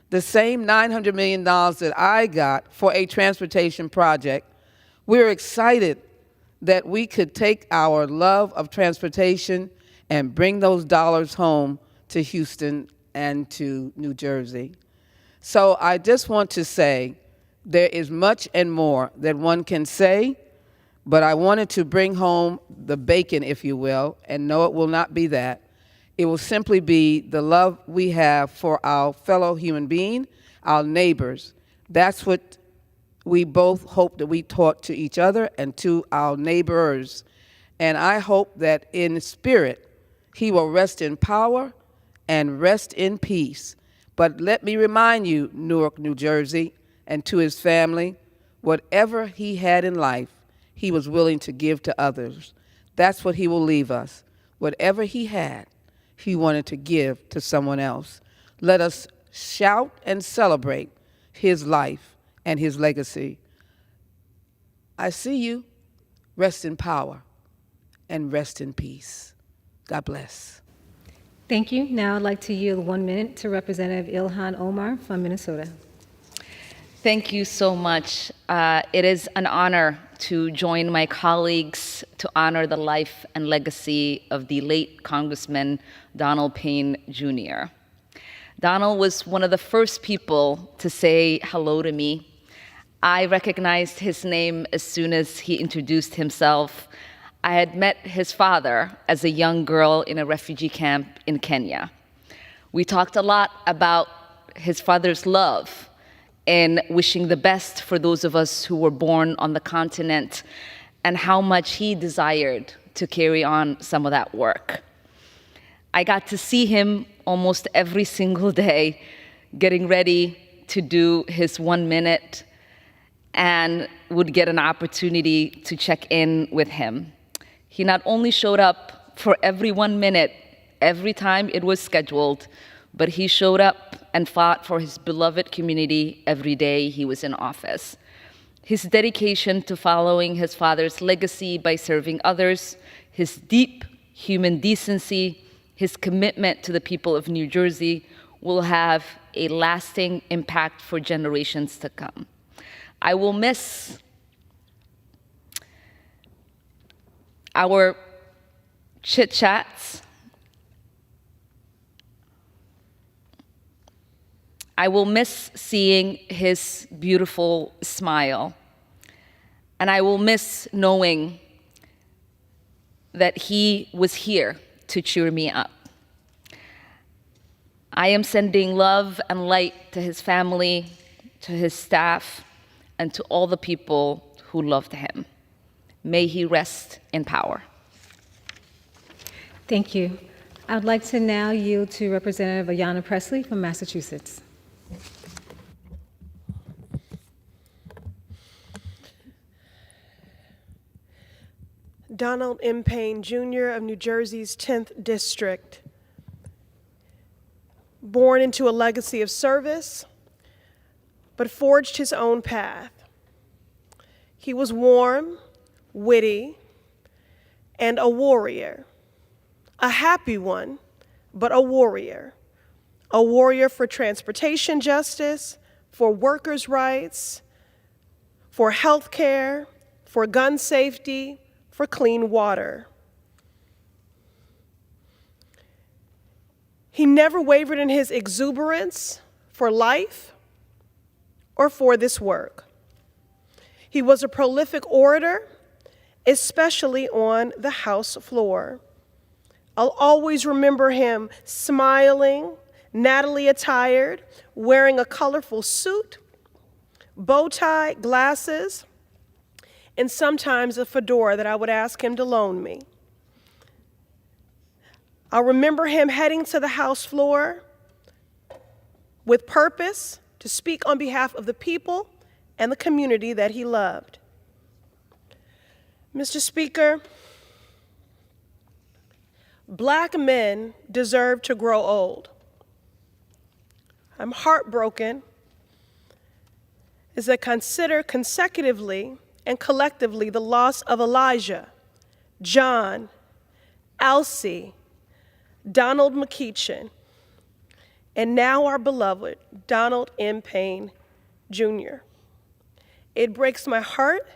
[SPEAKER 2] the same $900 million that I got for a transportation project? We're excited that we could take our love of transportation and bring those dollars home to Houston and to New Jersey. So I just want to say there is much and more that one can say, but I wanted to bring home the bacon, if you will, and no, it will not be that. It will simply be the love we have for our fellow human being, our neighbors. That's what we both hope that we taught to each other and to our neighbors. And I hope that in spirit, he will rest in power and rest in peace. But let me remind you, Newark, New Jersey, and to his family, whatever he had in life, he was willing to give to others. That's what he will leave us. Whatever he had, he wanted to give to someone else. Let us shout and celebrate his life and his legacy. I see you. Rest in power and rest in peace. God bless.
[SPEAKER 5] Thank you. Now I'd like to yield 1 minute to Representative Ilhan Omar from Minnesota.
[SPEAKER 4] Thank you so much. It is an honor to join my colleagues to honor the life and legacy of the late Congressman Donald Payne Jr. Donald was one of the first people to say hello to me. I recognized his name as soon as he introduced himself. I had met his father as a young girl in a refugee camp in Kenya. We talked a lot about his father's love and wishing the best for those of us who were born on the continent and how much he desired to carry on some of that work. I got to see him almost every single day getting ready to do his 1 minute and would get an opportunity to check in with him. He not only showed up for every 1 minute, every time it was scheduled, but he showed up and fought for his beloved community every day he was in office. His dedication to following his father's legacy by serving others, his deep human decency, his commitment to the people of New Jersey will have a lasting impact for generations to come. I will miss our chit-chats. I will miss seeing his beautiful smile. And I will miss knowing that he was here to cheer me up. I am sending love and light to his family, to his staff, and to all the people who loved him. May he rest in power.
[SPEAKER 5] Thank you. I'd like to now yield to Representative Ayanna Pressley from Massachusetts.
[SPEAKER 16] Donald M. Payne Jr. of New Jersey's 10th District. Born into a legacy of service, but forged his own path. He was warm, witty, and a warrior. A happy one, but a warrior. A warrior for transportation justice, for workers' rights, for health care, for gun safety, for clean water. He never wavered in his exuberance for life or for this work. He was a prolific orator, especially on the House floor. I'll always remember him smiling, nattily attired, wearing a colorful suit, bow tie, glasses, and sometimes a fedora that I would ask him to loan me. I'll remember him heading to the House floor with purpose to speak on behalf of the people and the community that he loved. Mr. Speaker, Black men deserve to grow old. I'm heartbroken as I consider consecutively and collectively the loss of Elijah, John, Elsie, Donald McKeechin, and now our beloved Donald M. Payne, Jr. It breaks my heart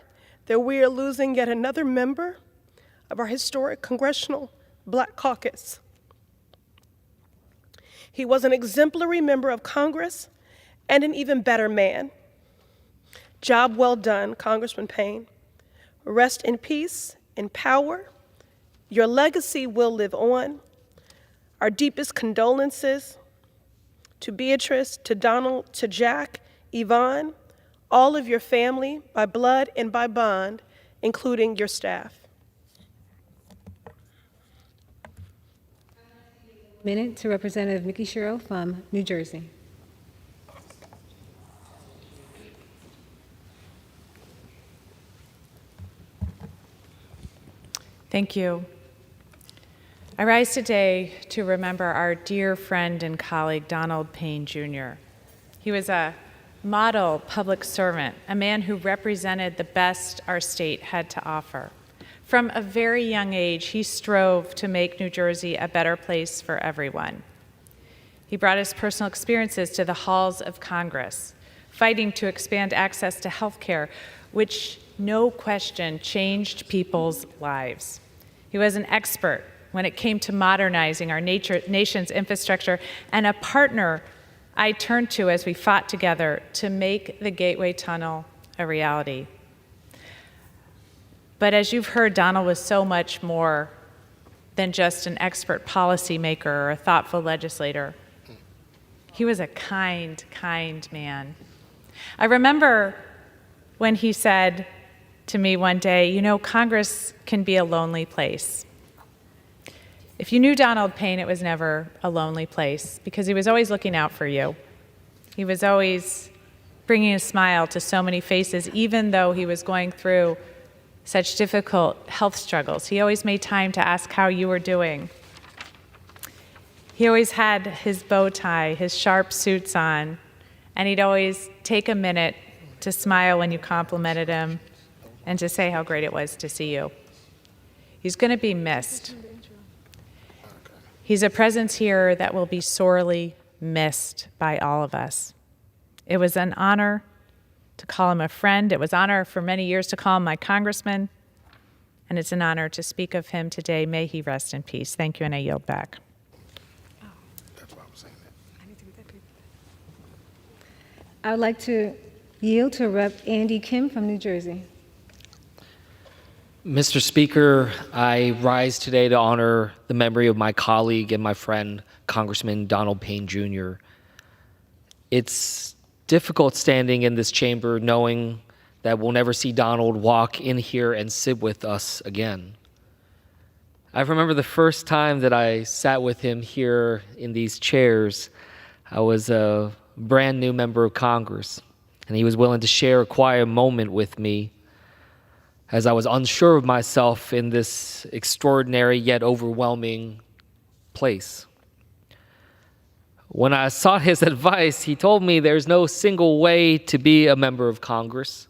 [SPEAKER 16] that we are losing yet another member of our historic Congressional Black Caucus. He was an exemplary member of Congress and an even better man. Job well done, Congressman Payne. Rest in peace and power. Your legacy will live on. Our deepest condolences to Beatrice, to Donald, to Jack, Yvonne, all of your family by blood and by bond, including your staff.
[SPEAKER 5] Minute to Representative Mickey Sherrill from New Jersey.
[SPEAKER 15] Thank you. I rise today to remember our dear friend and colleague, Donald Payne, Jr. He was a model public servant, a man who represented the best our state had to offer. From a very young age, he strove to make New Jersey a better place for everyone. He brought his personal experiences to the halls of Congress, fighting to expand access to health care, which, no question, changed people's lives. He was an expert when it came to modernizing our nation's infrastructure and a partner I turned to as we fought together to make the Gateway Tunnel a reality. But as you've heard, Donald was so much more than just an expert policymaker or a thoughtful legislator. He was a kind, kind man. I remember when he said to me one day, you know, Congress can be a lonely place. If you knew Donald Payne, it was never a lonely place because he was always looking out for you. He was always bringing a smile to so many faces, even though he was going through such difficult health struggles. He always made time to ask how you were doing. He always had his bow tie, his sharp suits on, and he'd always take a minute to smile when you complimented him and to say how great it was to see you. He's going to be missed. He's a presence here that will be sorely missed by all of us. It was an honor to call him a friend. It was an honor for many years to call him my congressman, and it's an honor to speak of him today. May he rest in peace. Thank you, and I yield back.
[SPEAKER 5] I would like to yield to Rep. Andy Kim from New Jersey.
[SPEAKER 22] Mr. Speaker, I rise today to honor the memory of my colleague and my friend, Congressman Donald Payne, Jr. It's difficult standing in this chamber knowing that we'll never see Donald walk in here and sit with us again. I remember the first time that I sat with him here in these chairs. I was a brand new member of Congress, and he was willing to share a quiet moment with me as I was unsure of myself in this extraordinary yet overwhelming place. When I sought his advice, he told me there's no single way to be a member of Congress,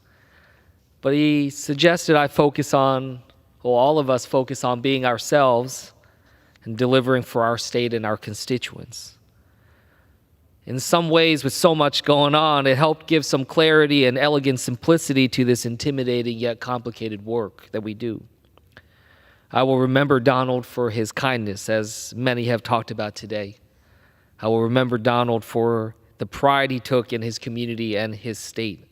[SPEAKER 22] but he suggested I focus on, well, all of us focus on being ourselves and delivering for our state and our constituents. In some ways, with so much going on, it helped give some clarity and elegant simplicity to this intimidating yet complicated work that we do. I will remember Donald for his kindness, as many have talked about today. I will remember Donald for the pride he took in his community and his state.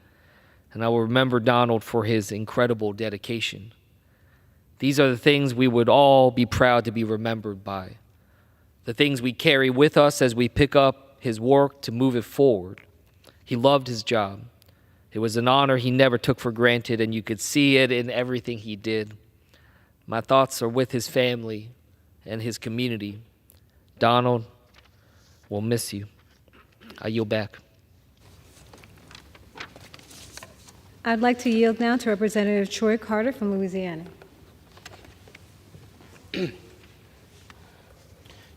[SPEAKER 22] And I will remember Donald for his incredible dedication. These are the things we would all be proud to be remembered by. The things we carry with us as we pick up his work to move it forward. He loved his job. It was an honor he never took for granted, and you could see it in everything he did. My thoughts are with his family and his community. Donald, we'll miss you. I yield back.
[SPEAKER 5] I'd like to yield now to Representative Troy Carter from Louisiana.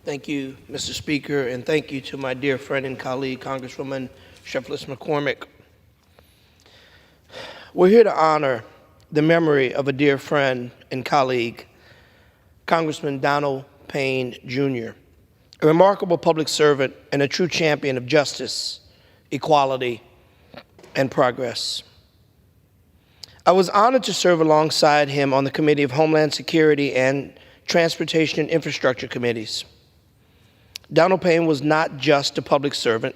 [SPEAKER 23] Thank you, Mr. Speaker, and thank you to my dear friend and colleague, Congresswoman Shirley McCormick. We're here to honor the memory of a dear friend and colleague, Congressman Donald Payne Jr., a remarkable public servant and a true champion of justice, equality, and progress. I was honored to serve alongside him on the Committee of Homeland Security and Transportation and Infrastructure Committees. Donald Payne was not just a public servant.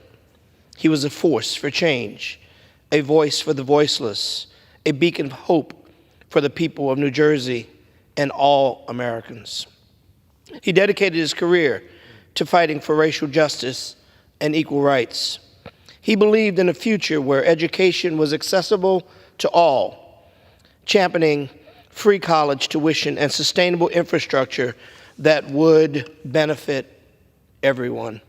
[SPEAKER 23] He was a force for change, a voice for the voiceless, a beacon of hope for the people of New Jersey and all Americans. He dedicated his career to fighting for racial justice and equal rights. He believed in a future where education was accessible to all, championing free college tuition and sustainable infrastructure that would benefit everyone.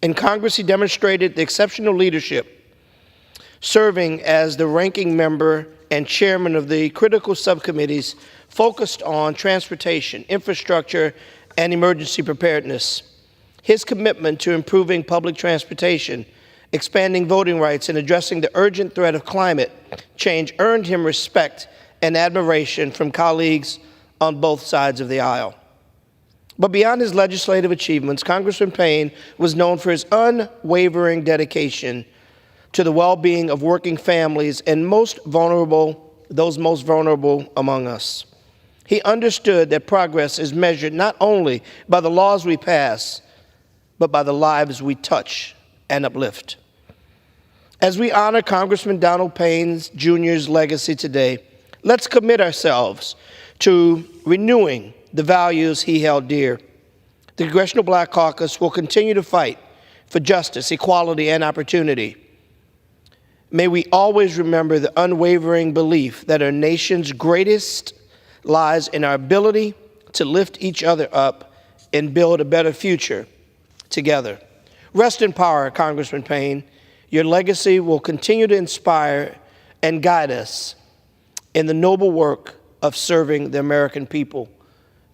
[SPEAKER 23] In Congress, he demonstrated the exceptional leadership, serving as the ranking member and chairman of the critical subcommittees focused on transportation, infrastructure, and emergency preparedness. His commitment to improving public transportation, expanding voting rights, and addressing the urgent threat of climate change earned him respect and admiration from colleagues on both sides of the aisle. But beyond his legislative achievements, Congressman Payne was known for his unwavering dedication to the well-being of working families and those most vulnerable among us. He understood that progress is measured not only by the laws we pass, but by the lives we touch and uplift. As we honor Congressman Donald Payne Jr.'s legacy today, let's commit ourselves to renewing the values he held dear. The Congressional Black Caucus will continue to fight for justice, equality, and opportunity. May we always remember the unwavering belief that our nation's greatest lies in our ability to lift each other up and build a better future together. Rest in power, Congressman Payne. Your legacy will continue to inspire and guide us in the noble work of serving the American people.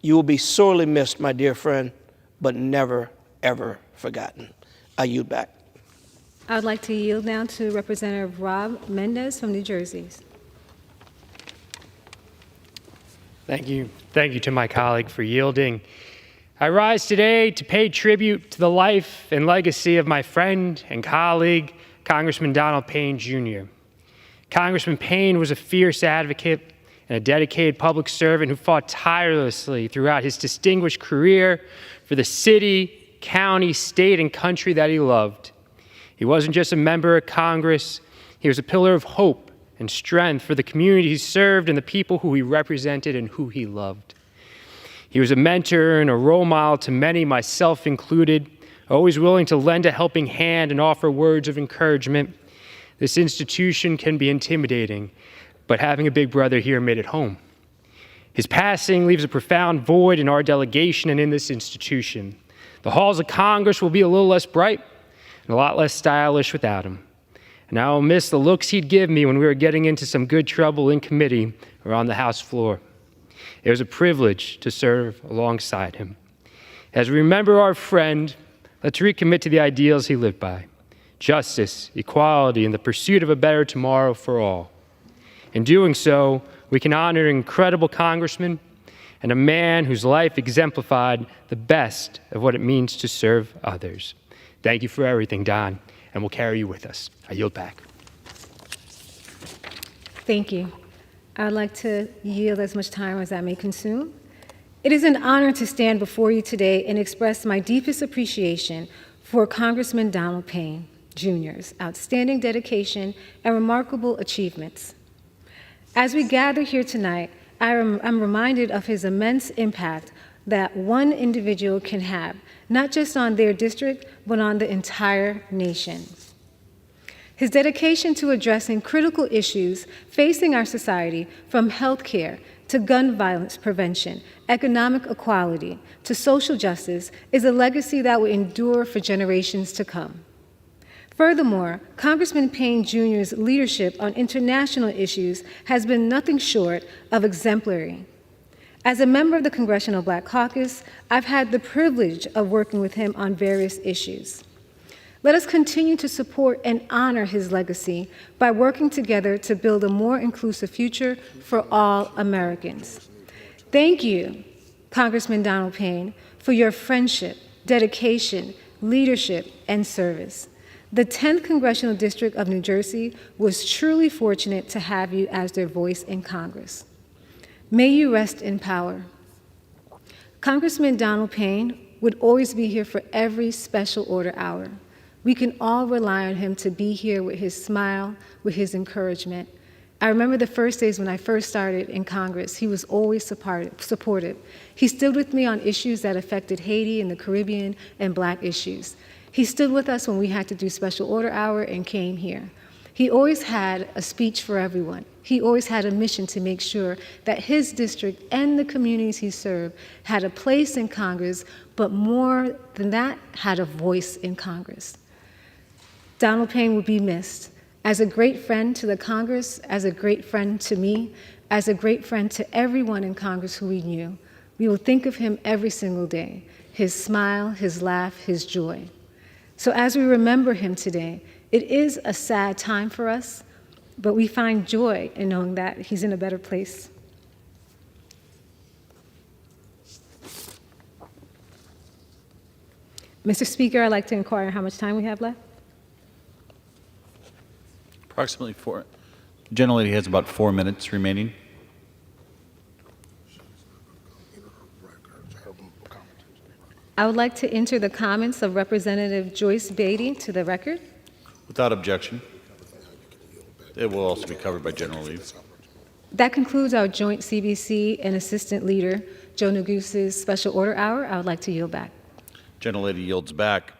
[SPEAKER 23] You will be sorely missed, my dear friend, but never, ever forgotten. I yield back.
[SPEAKER 5] I would like to yield now to Representative Rob Mendez from New Jersey.
[SPEAKER 6] Thank you. Thank you to my colleague for yielding. I rise today to pay tribute to the life and legacy of my friend and colleague, Congressman Donald Payne Jr. Congressman Payne was a fierce advocate and a dedicated public servant who fought tirelessly throughout his distinguished career for the city, county, state, and country that he loved. He wasn't just a member of Congress, he was a pillar of hope and strength for the community he served and the people who he represented and who he loved. He was a mentor and a role model to many, myself included, always willing to lend a helping hand and offer words of encouragement. This institution can be intimidating, but having a big brother here made it home. His passing leaves a profound void in our delegation and in this institution. The halls of Congress will be a little less bright and a lot less stylish without him. And I will miss the looks he'd give me when we were getting into some good trouble in committee or on the House floor. It was a privilege to serve alongside him. As we remember our friend, let's recommit to the ideals he lived by: justice, equality, and the pursuit of a better tomorrow for all. In doing so, we can honor an incredible congressman and a man whose life exemplified the best of what it means to serve others. Thank you for everything, Don, and we'll carry you with us. I yield back.
[SPEAKER 5] Thank you. I'd like to yield as much time as I may consume. It is an honor to stand before you today and express my deepest appreciation for Congressman Donald Payne Jr.'s outstanding dedication and remarkable achievements. As we gather here tonight, I'm reminded of his immense impact that one individual can have, not just on their district, but on the entire nation. His dedication to addressing critical issues facing our society, from healthcare to gun violence prevention, economic equality to social justice, is a legacy that will endure for generations to come. Furthermore, Congressman Payne Jr.'s leadership on international issues has been nothing short of exemplary. As a member of the Congressional Black Caucus, I've had the privilege of working with him on various issues. Let us continue to support and honor his legacy by working together to build a more inclusive future for all Americans. Thank you, Congressman Donald Payne, for your friendship, dedication, leadership, and service. The 10th Congressional District of New Jersey was truly fortunate to have you as their voice in Congress. May you rest in power. Congressman Donald Payne would always be here for every special order hour. We can all rely on him to be here with his smile, with his encouragement. I remember the first days when I first started in Congress, he was always supportive. He stood with me on issues that affected Haiti and the Caribbean and Black issues. He stood with us when we had to do special order hour and came here. He always had a speech for everyone. He always had a mission to make sure that his district and the communities he served had a place in Congress, but more than that, had a voice in Congress. Donald Payne will be missed as a great friend to the Congress, as a great friend to me, as a great friend to everyone in Congress who we knew. We will think of him every single day, his smile, his laugh, his joy. So as we remember him today, it is a sad time for us, but we find joy in knowing that he's in a better place. Mr. Speaker, I'd like to inquire how much time we have left.
[SPEAKER 9] Approximately 4. Gentlelady has about 4 minutes remaining.
[SPEAKER 5] I would like to enter the comments of Representative Joyce Beatty to the record.
[SPEAKER 9] Without objection. It will also be covered by General Leave.
[SPEAKER 5] That concludes our joint CBC and Assistant Leader Joe Negus's special order hour. I would like to yield back.
[SPEAKER 9] Gentlelady yields back.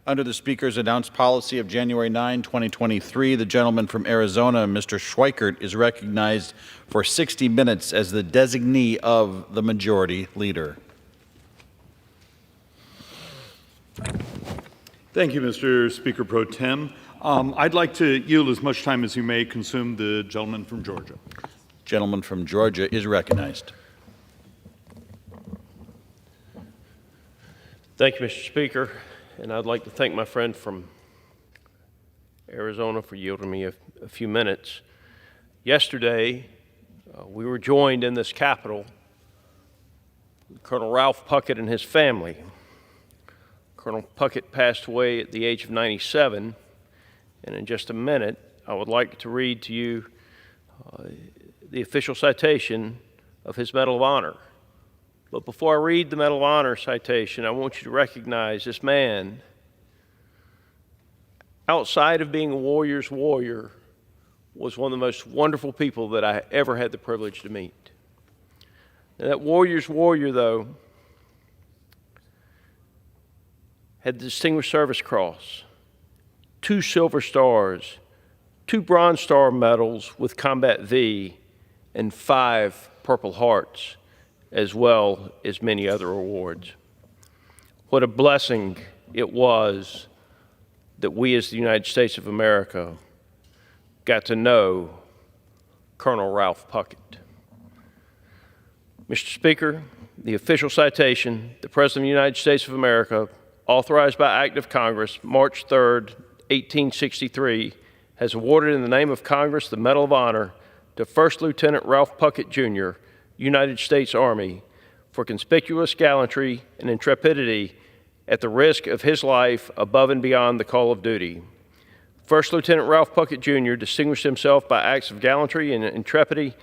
[SPEAKER 9] Under the Speaker's announced policy of January 9, 2023, the gentleman from Arizona, Mr. Schweikert, is recognized for 60 minutes as the designee of the Majority Leader.
[SPEAKER 12] Thank you, Mr. Speaker Pro Tem. I'd like to yield as much time as you may consume the gentleman from Georgia.
[SPEAKER 9] Gentleman from Georgia is recognized.
[SPEAKER 13] Thank you, Mr. Speaker, and I'd like to thank my friend from Arizona for yielding me a few minutes. Yesterday, we were joined in this Capitol with Colonel Ralph Puckett and his family. Colonel Puckett passed away at the age of 97, and in just a minute, I would like to read to you the official citation of his Medal of Honor. But before I read the Medal of Honor citation, I want you to recognize this man, outside of being a warrior's warrior, was one of the most wonderful people that I ever had the privilege to meet. Now, that warrior's warrior, though, had the Distinguished Service Cross, 2 Silver Stars, 2 Bronze Star medals with Combat V, and 5 Purple Hearts, as well as many other awards. What a blessing it was that we as the United States of America got to know Colonel Ralph Puckett. Mr. Speaker, the official citation, the President of the United States of America, authorized by Act of Congress, March 3rd, 1863, has awarded in the name of Congress the Medal of Honor to First Lieutenant Ralph Puckett, Jr., United States Army, for conspicuous gallantry and intrepidity at the risk of his life above and beyond the call of duty. First Lieutenant Ralph Puckett, Jr. distinguished himself by acts of gallantry and intrepidity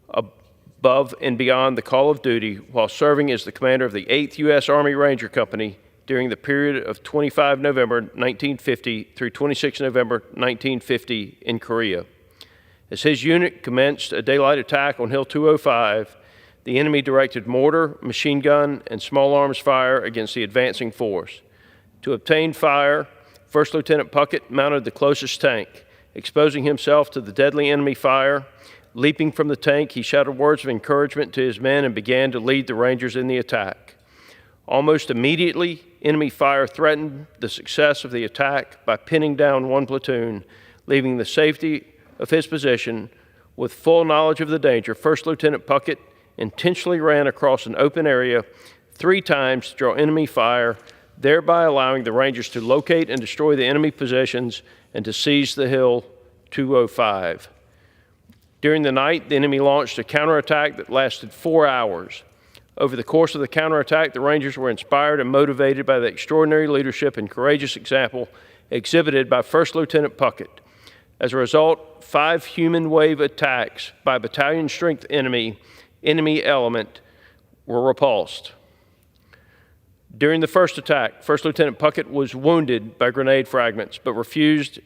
[SPEAKER 13] above and beyond the call of duty while serving as the commander of the 8th U.S. Army Ranger Company during the period of 25 November 1950 through 26 November 1950 in Korea. As his unit commenced a daylight attack on Hill 205, the enemy directed mortar, machine gun, and small arms fire against the advancing force. To obtain fire, First Lieutenant Puckett mounted the closest tank, exposing himself to the deadly enemy fire. Leaping from the tank, he shouted words of encouragement to his men and began to lead the Rangers in the attack. Almost immediately, enemy fire threatened the success of the attack by pinning down one platoon, leaving the safety of his position. With full knowledge of the danger, First Lieutenant Puckett intentionally ran across an open area 3 times to draw enemy fire, thereby allowing the Rangers to locate and destroy the enemy positions and to seize the Hill 205. During the night, the enemy launched a counterattack that lasted 4 hours. Over the course of the counterattack, the Rangers were inspired and motivated by the extraordinary leadership and courageous example exhibited by First Lieutenant Puckett. As a result, 5 human wave attacks by battalion-strength enemy element were repulsed. During the first attack, First Lieutenant Puckett was wounded by grenade fragments but refused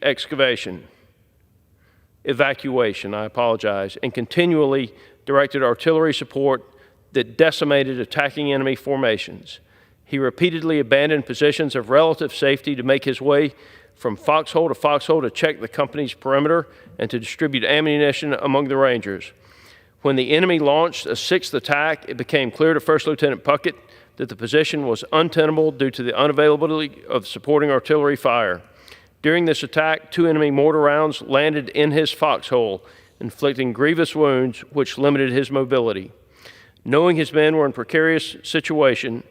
[SPEAKER 13] evacuation, and continually directed artillery support that decimated attacking enemy formations. He repeatedly abandoned positions of relative safety to make his way from foxhole to foxhole to check the company's perimeter and to distribute ammunition among the Rangers. When the enemy launched a 6th attack, it became clear to First Lieutenant Puckett that the position was untenable due to the unavailability of supporting artillery fire. During this attack, 2 enemy mortar rounds landed in his foxhole, inflicting grievous wounds which limited his mobility. Knowing his men were in a precarious situation,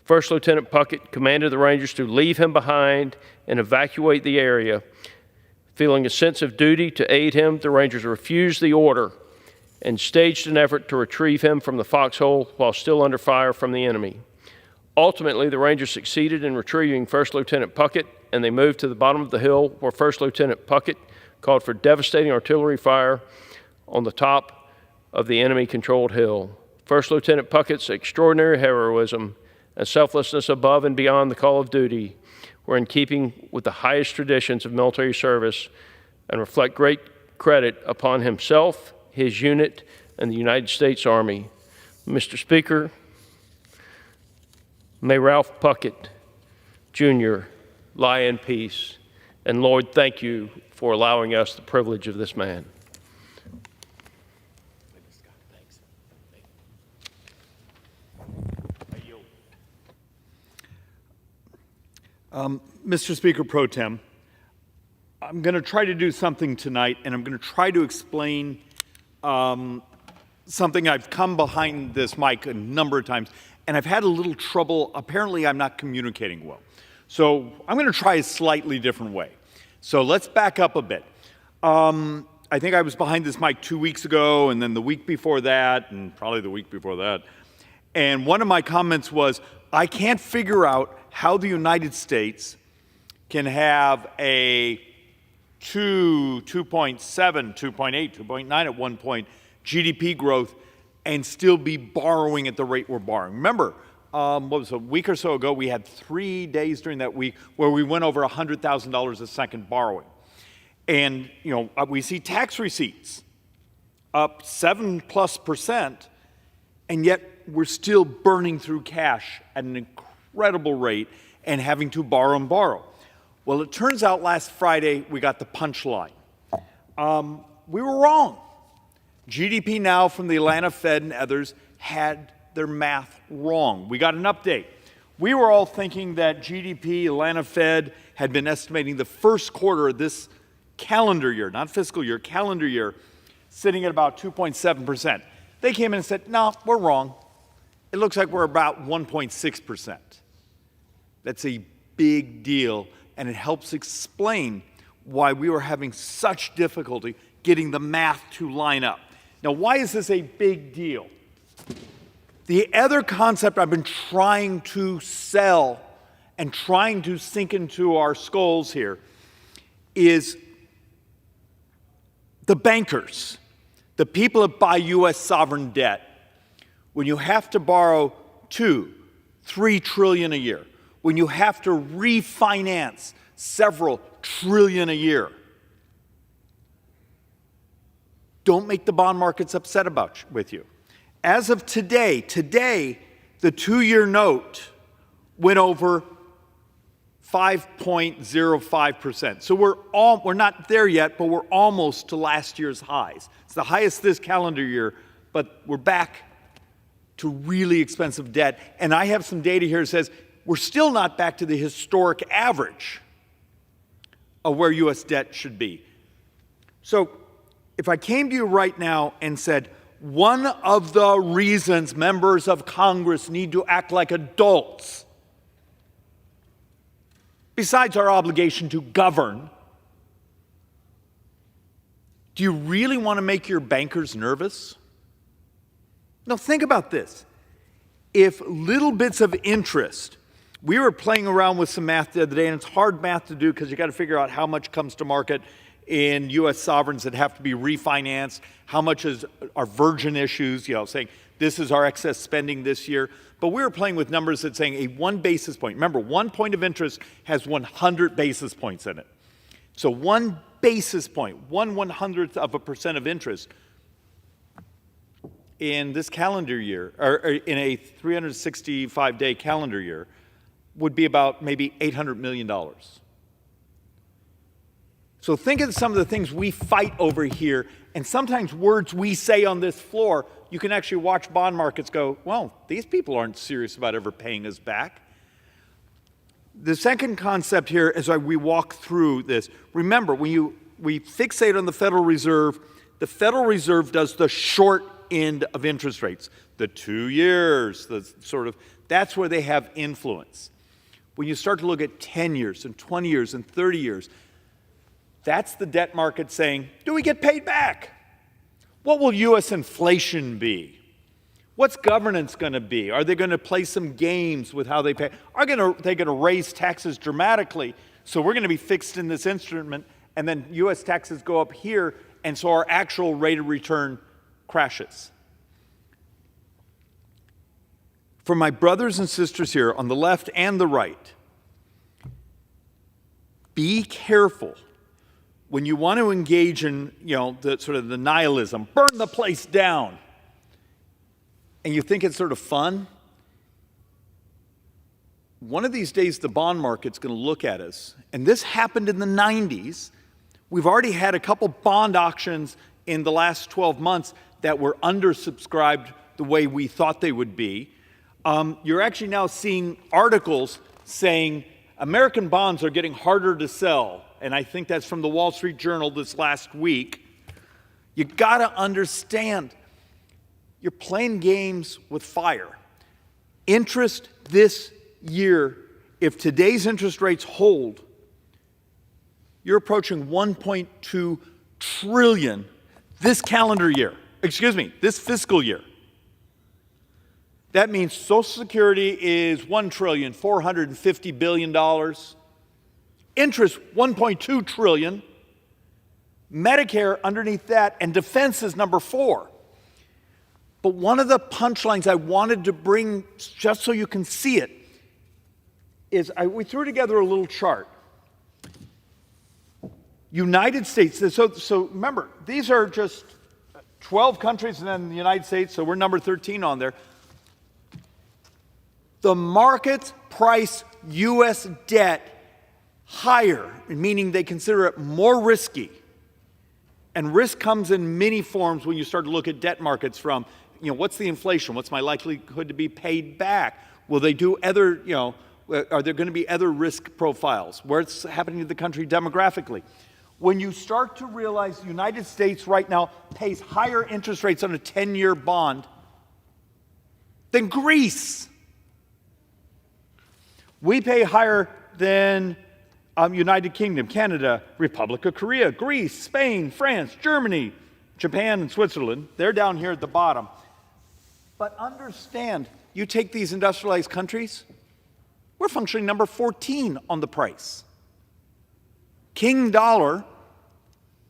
[SPEAKER 13] First Lieutenant Puckett commanded the Rangers to leave him behind and evacuate the area. Feeling a sense of duty to aid him, the Rangers refused the order and staged an effort to retrieve him from the foxhole while still under fire from the enemy. Ultimately, the Rangers succeeded in retrieving First Lieutenant Puckett, and they moved to the bottom of the hill where First Lieutenant Puckett called for devastating artillery fire on the top of the enemy-controlled hill. First Lieutenant Puckett's extraordinary heroism and selflessness above and beyond the call of duty were in keeping with the highest traditions of military service and reflect great credit upon himself, his unit, and the United States Army. Mr. Speaker, may Ralph Puckett, Jr. lie in peace. And Lord, thank you for allowing us the privilege of this man.
[SPEAKER 12] Mr. Speaker Pro Tem, I'm going to try to do something tonight, and I'm going to try to explain something. I've come behind this mic a number of times, and I've had a little trouble. Apparently, I'm not communicating well. So I'm going to try a slightly different way. So let's back up a bit. I think I was behind this mic 2 weeks ago, and then the week before that, and probably the week before that. And one of my comments was, I can't figure out how the United States can have a 2.7, 2.8, 2.9 at one point GDP growth and still be borrowing at the rate we're borrowing. Remember, what was it, a week or so ago, we had 3 days during that week where we went over $100,000 a second borrowing. And, you know, we see tax receipts up 7+%, and yet we're still burning through cash at an incredible rate and having to borrow and borrow. Well, it turns out last Friday we got the punchline. We were wrong. GDP Now from the Atlanta Fed and others had their math wrong. We got an update. We were all thinking that GDP, Atlanta Fed, had been estimating the first quarter of this calendar year, not fiscal year, calendar year, sitting at about 2.7%. They came in and said, no, we're wrong. It looks like we're about 1.6%. That's a big deal, and it helps explain why we were having such difficulty getting the math to line up. Now, why is this a big deal? The other concept I've been trying to sell and trying to sink into our skulls here is the bankers, the people that buy U.S. sovereign debt. When you have to borrow $2-3 trillion a year, when you have to refinance several trillion a year, don't make the bond markets upset with you. As of today, the 2-year note went over 5.05%. So we're not there yet, but we're almost to last year's highs. It's the highest this calendar year, but we're back to really expensive debt. And I have some data here that says we're still not back to the historic average of where U.S. debt should be. So if I came to you right now and said, one of the reasons members of Congress need to act like adults besides our obligation to govern, do you really want to make your bankers nervous? Now, think about this. If little bits of interest, we were playing around with some math the other day, and it's hard math to do because you got to figure out how much comes to market in U.S. sovereigns that have to be refinanced, how much is our virgin issues, saying this is our excess spending this year. But we were playing with numbers that saying a 1 basis point, remember, 1 point of interest has 100 basis points in it. So 1 basis point, 1/100% of interest in this calendar year, or in a 365-day calendar year, would be about maybe $800 million. So think of some of the things we fight over here, and sometimes words we say on this floor, you can actually watch bond markets go, well, these people aren't serious about ever paying us back. The second concept here as we walk through this, remember, when we fixate on the Federal Reserve does the short end of interest rates, the 2 years, that's where they have influence. When you start to look at 10 years and 20 years and 30 years, that's the debt market saying, do we get paid back? What will U.S. inflation be? What's governance going to be? Are they going to play some games with how they pay? Are they going to raise taxes dramatically? So we're going to be fixed in this instrument, and then U.S. taxes go up here, and so our actual rate of return crashes. For my brothers and sisters here on the left and the right, be careful when you want to engage in, the nihilism, burn the place down, and you think it's sort of fun. One of these days, the bond market's going to look at us, and this happened in the 90s. We've already had a couple bond auctions in the last 12 months that were undersubscribed the way we thought they would be. You're actually now seeing articles saying American bonds are getting harder to sell. And I think that's from the Wall Street Journal this last week. You got to understand, you're playing games with fire. Interest this year, if today's interest rates hold, you're approaching 1.2 trillion this calendar year. This fiscal year. That means Social Security is $1.45 trillion. Interest, $1.2 trillion. Medicare underneath that, and defense is number 4. But one of the punchlines I wanted to bring, just so you can see it, is we threw together a little chart. United States, so remember, these are just 12 countries and then the United States, so we're number 13 on there. The market price U.S. debt higher, meaning they consider it more risky. And risk comes in many forms when you start to look at debt markets from, what's the inflation? What's my likelihood to be paid back? Will they do other, are there going to be other risk profiles? What's happening to the country demographically? When you start to realize the United States right now pays higher interest rates on a 10-year bond than Greece. We pay higher than United Kingdom, Canada, Republic of Korea, Greece, Spain, France, Germany, Japan, and Switzerland. They're down here at the bottom. But understand, you take these industrialized countries, we're functioning number 14 on the price. King dollar,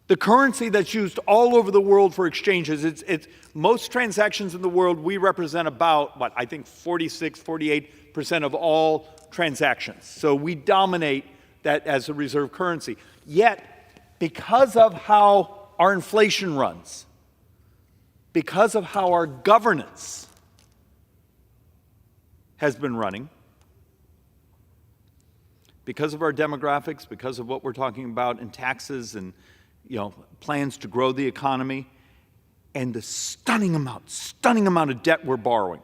[SPEAKER 12] the currency that's used all over the world for exchanges, it's most transactions in the world, we represent about, 46, 48% of all transactions. So we dominate that as a reserve currency. Yet, because of how our inflation runs, because of how our governance has been running, because of our demographics, because of what we're talking about in taxes and plans to grow the economy, and the stunning amount of debt we're borrowing.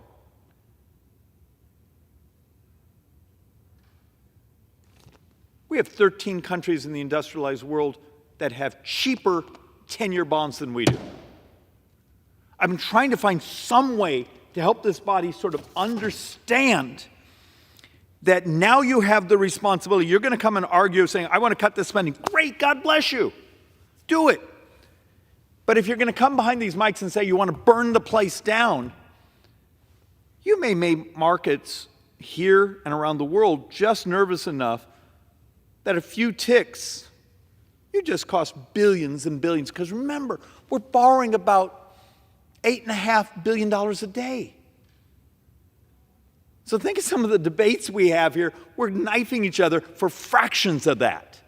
[SPEAKER 12] We have 13 countries in the industrialized world that have cheaper 10-year bonds than we do. I've been trying to find some way to help this body sort of understand that now you have the responsibility. You're going to come and argue saying, I want to cut this spending. Great, God bless you. Do it. But if you're going to come behind these mics and say you want to burn the place down, you may make markets here and around the world just nervous enough that a few ticks, you just cost billions and billions. Because remember, we're borrowing about $8.5 billion a day. So think of some of the debates we have here. We're knifing each other for fractions of that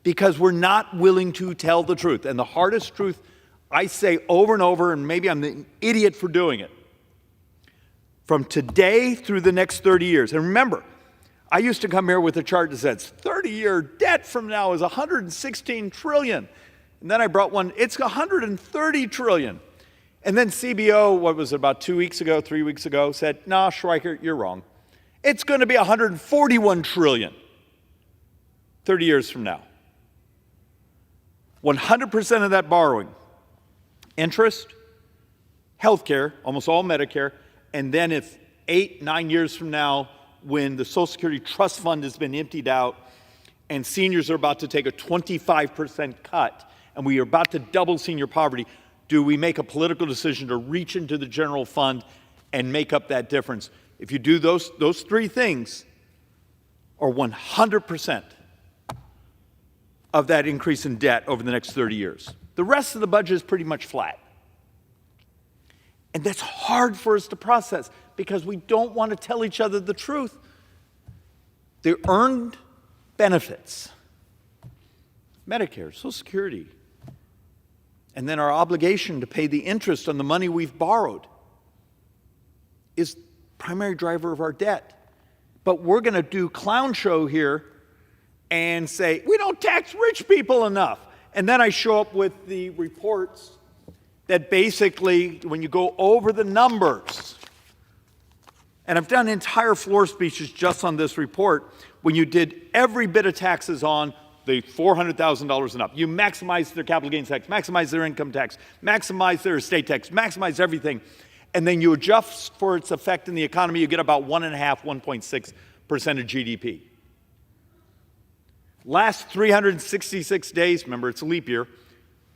[SPEAKER 12] because we're not willing to tell the truth. And the hardest truth I say over and over, and maybe I'm the idiot for doing it, from today through the next 30 years. And remember, I used to come here with a chart that says 30-year debt from now is 116 trillion. And then I brought one, it's 130 trillion. And then CBO, what was it, about 2 weeks ago, 3 weeks ago, said, nah, Schweiker, you're wrong. It's going to be 141 trillion 30 years from now. 100% of that borrowing, interest, healthcare, almost all Medicare, and then if 8, 9 years from now, when the Social Security Trust Fund has been emptied out and seniors are about to take a 25% cut and we are about to double senior poverty, do we make a political decision to reach into the general fund and make up that difference? If you do those three things, or 100% of that increase in debt over the next 30 years. The rest of the budget is pretty much flat. And that's hard for us to process because we don't want to tell each other the truth. The earned benefits, Medicare, Social Security, and then our obligation to pay the interest on the money we've borrowed is the primary driver of our debt. But we're going to do clown show here and say, we don't tax rich people enough. And then I show up with the reports that basically, when you go over the numbers, and I've done entire floor speeches just on this report, when you did every bit of taxes on the $400,000 and up, you maximize their capital gains tax, maximize their income tax, maximize their estate tax, maximize everything, and then you adjust for its effect in the economy, you get about 1.5%, 1.6% of GDP. Last 366 days, remember it's a leap year,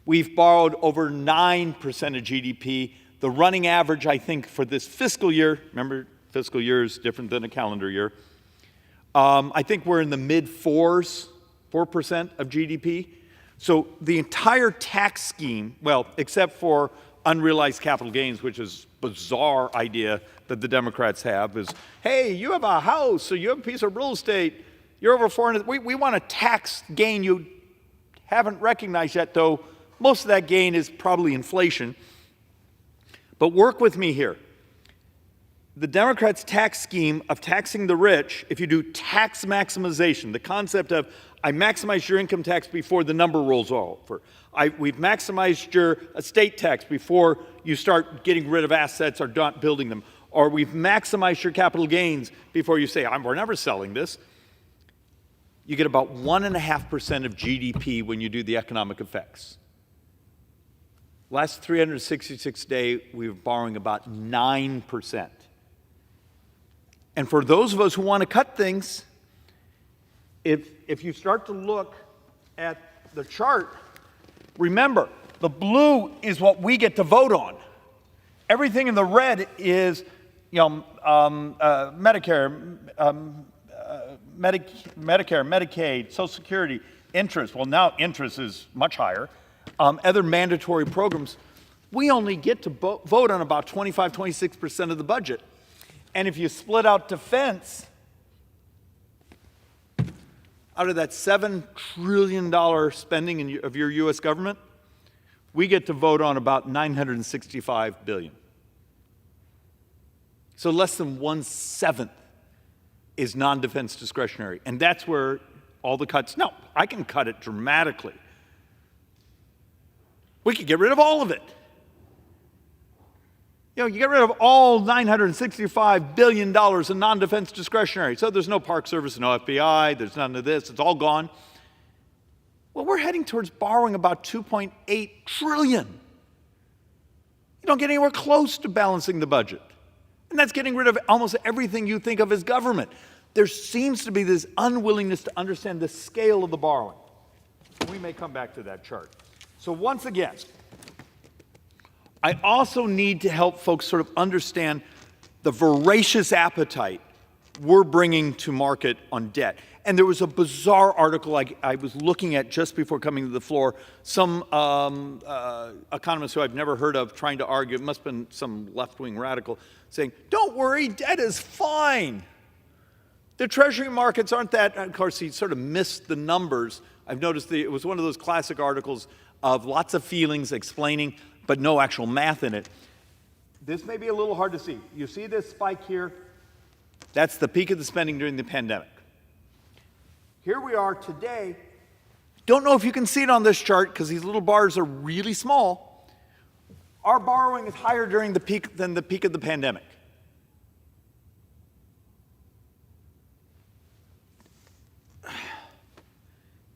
[SPEAKER 12] we've borrowed over 9% of GDP. The running average, I think, for this fiscal year, remember fiscal year is different than a calendar year, I think we're in the mid-4s, 4% of GDP. So the entire tax scheme, well, except for unrealized capital gains, which is a bizarre idea that the Democrats have, is, hey, you have a house or you have a piece of real estate, you're over 400, we want a tax gain you haven't recognized yet, though most of that gain is probably inflation. But work with me here. The Democrats' tax scheme of taxing the rich, if you do tax maximization, the concept of I maximize your income tax before the number rolls over. We've maximized your estate tax before you start getting rid of assets or not building them. Or we've maximized your capital gains before you say, we're never selling this. You get about 1.5% of GDP when you do the economic effects. Last 366 days, we were borrowing about 9%. And for those of us who want to cut things, if you start to look at the chart, remember, the blue is what we get to vote on. Everything in the red is, Medicare, Medicaid, Social Security, interest. Well, now interest is much higher. Other mandatory programs. We only get to vote on about 25, 26% of the budget. And if you split out defense, out of that $7 trillion spending of your U.S. government, we get to vote on about $965 billion. So less than 1/7 is non-defense discretionary. And that's where all the cuts, no, I can cut it dramatically. We could get rid of all of it. You get rid of all $965 billion in non-defense discretionary. So there's no Park Service, no FBI, there's none of this, it's all gone. Well, we're heading towards borrowing about $2.8 trillion. You don't get anywhere close to balancing the budget. And that's getting rid of almost everything you think of as government. there seems to be this unwillingness to understand the scale of the borrowing. We may come back to that chart. So once again, I also need to help folks sort of understand the voracious appetite we're bringing to market on debt. And there was a bizarre article I was looking at just before coming to the floor. Some economist who I've never heard of trying to argue, it must have been some left-wing radical, saying, don't worry, debt is fine. The treasury markets aren't that. Of course, he sort of missed the numbers. I've noticed it was one of those classic articles of lots of feelings explaining, but no actual math in it. This may be a little hard to see. You see this spike here? That's the peak of the spending during the pandemic. Here we are today. Don't know if you can see it on this chart because these little bars are really small. Our borrowing is higher during the peak than the peak of the pandemic.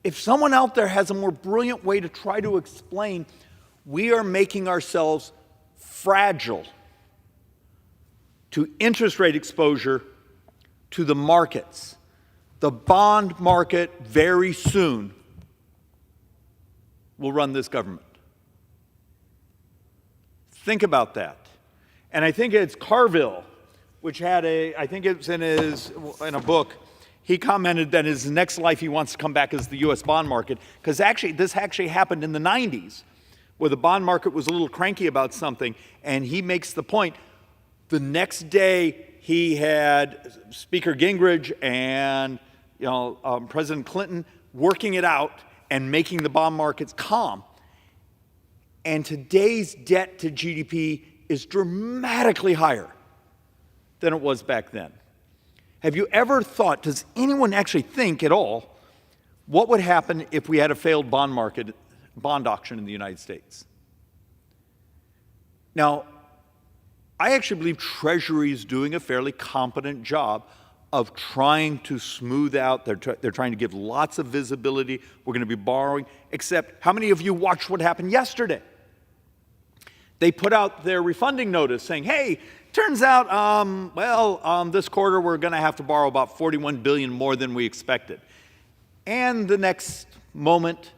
[SPEAKER 12] If someone out there has a more brilliant way to try to explain, we are making ourselves fragile to interest rate exposure to the markets. The bond market very soon will run this government. Think about that. And I think it's Carville, which had I think it's in a book, he commented that his next life he wants to come back as the US bond market, because this actually happened in the 90s, where the bond market was a little cranky about something, and he makes the point, the next day he had Speaker Gingrich and President Clinton working it out and making the bond markets calm. And today's debt to GDP is dramatically higher than it was back then. Have you ever thought, does anyone actually think at all, what would happen if we had a failed bond auction in the United States? Now, I actually believe Treasury is doing a fairly competent job of trying to smooth out. They're trying to give lots of visibility. We're going to be borrowing, except how many of you watched what happened yesterday? They put out their refunding notice saying, hey, turns out, this quarter we're going to have to borrow about $41 billion more than we expected. And the next moment,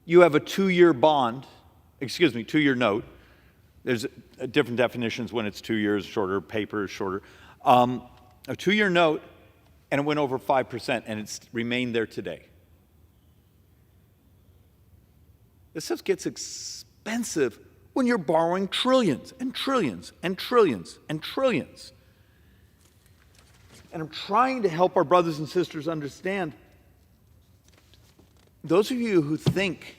[SPEAKER 12] you have a two-year note. There's different definitions when it's 2 years, shorter, paper is shorter. A two-year note, and it went over 5%, and it's remained there today. This stuff gets expensive when you're borrowing trillions and trillions and trillions and trillions. And I'm trying to help our brothers and sisters understand, those of you who think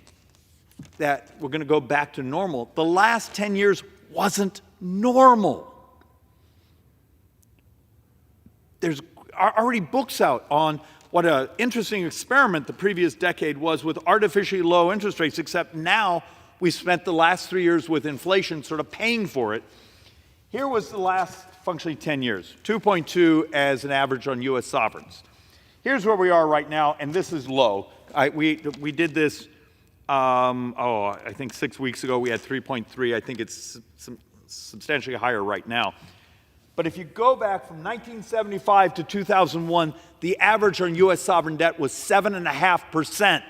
[SPEAKER 12] that we're going to go back to normal, the last 10 years wasn't normal. There's already books out on what an interesting experiment the previous decade was with artificially low interest rates, except now we spent the last 3 years with inflation sort of paying for it. Here was the last functionally 10 years, 2.2 as an average on U.S. sovereigns. Here's where we are right now, and this is low. We did this, I think 6 weeks ago. We had 3.3. I think it's substantially higher right now. But if you go back from 1975 to 2001, the average on U.S. sovereign debt was 7.5%.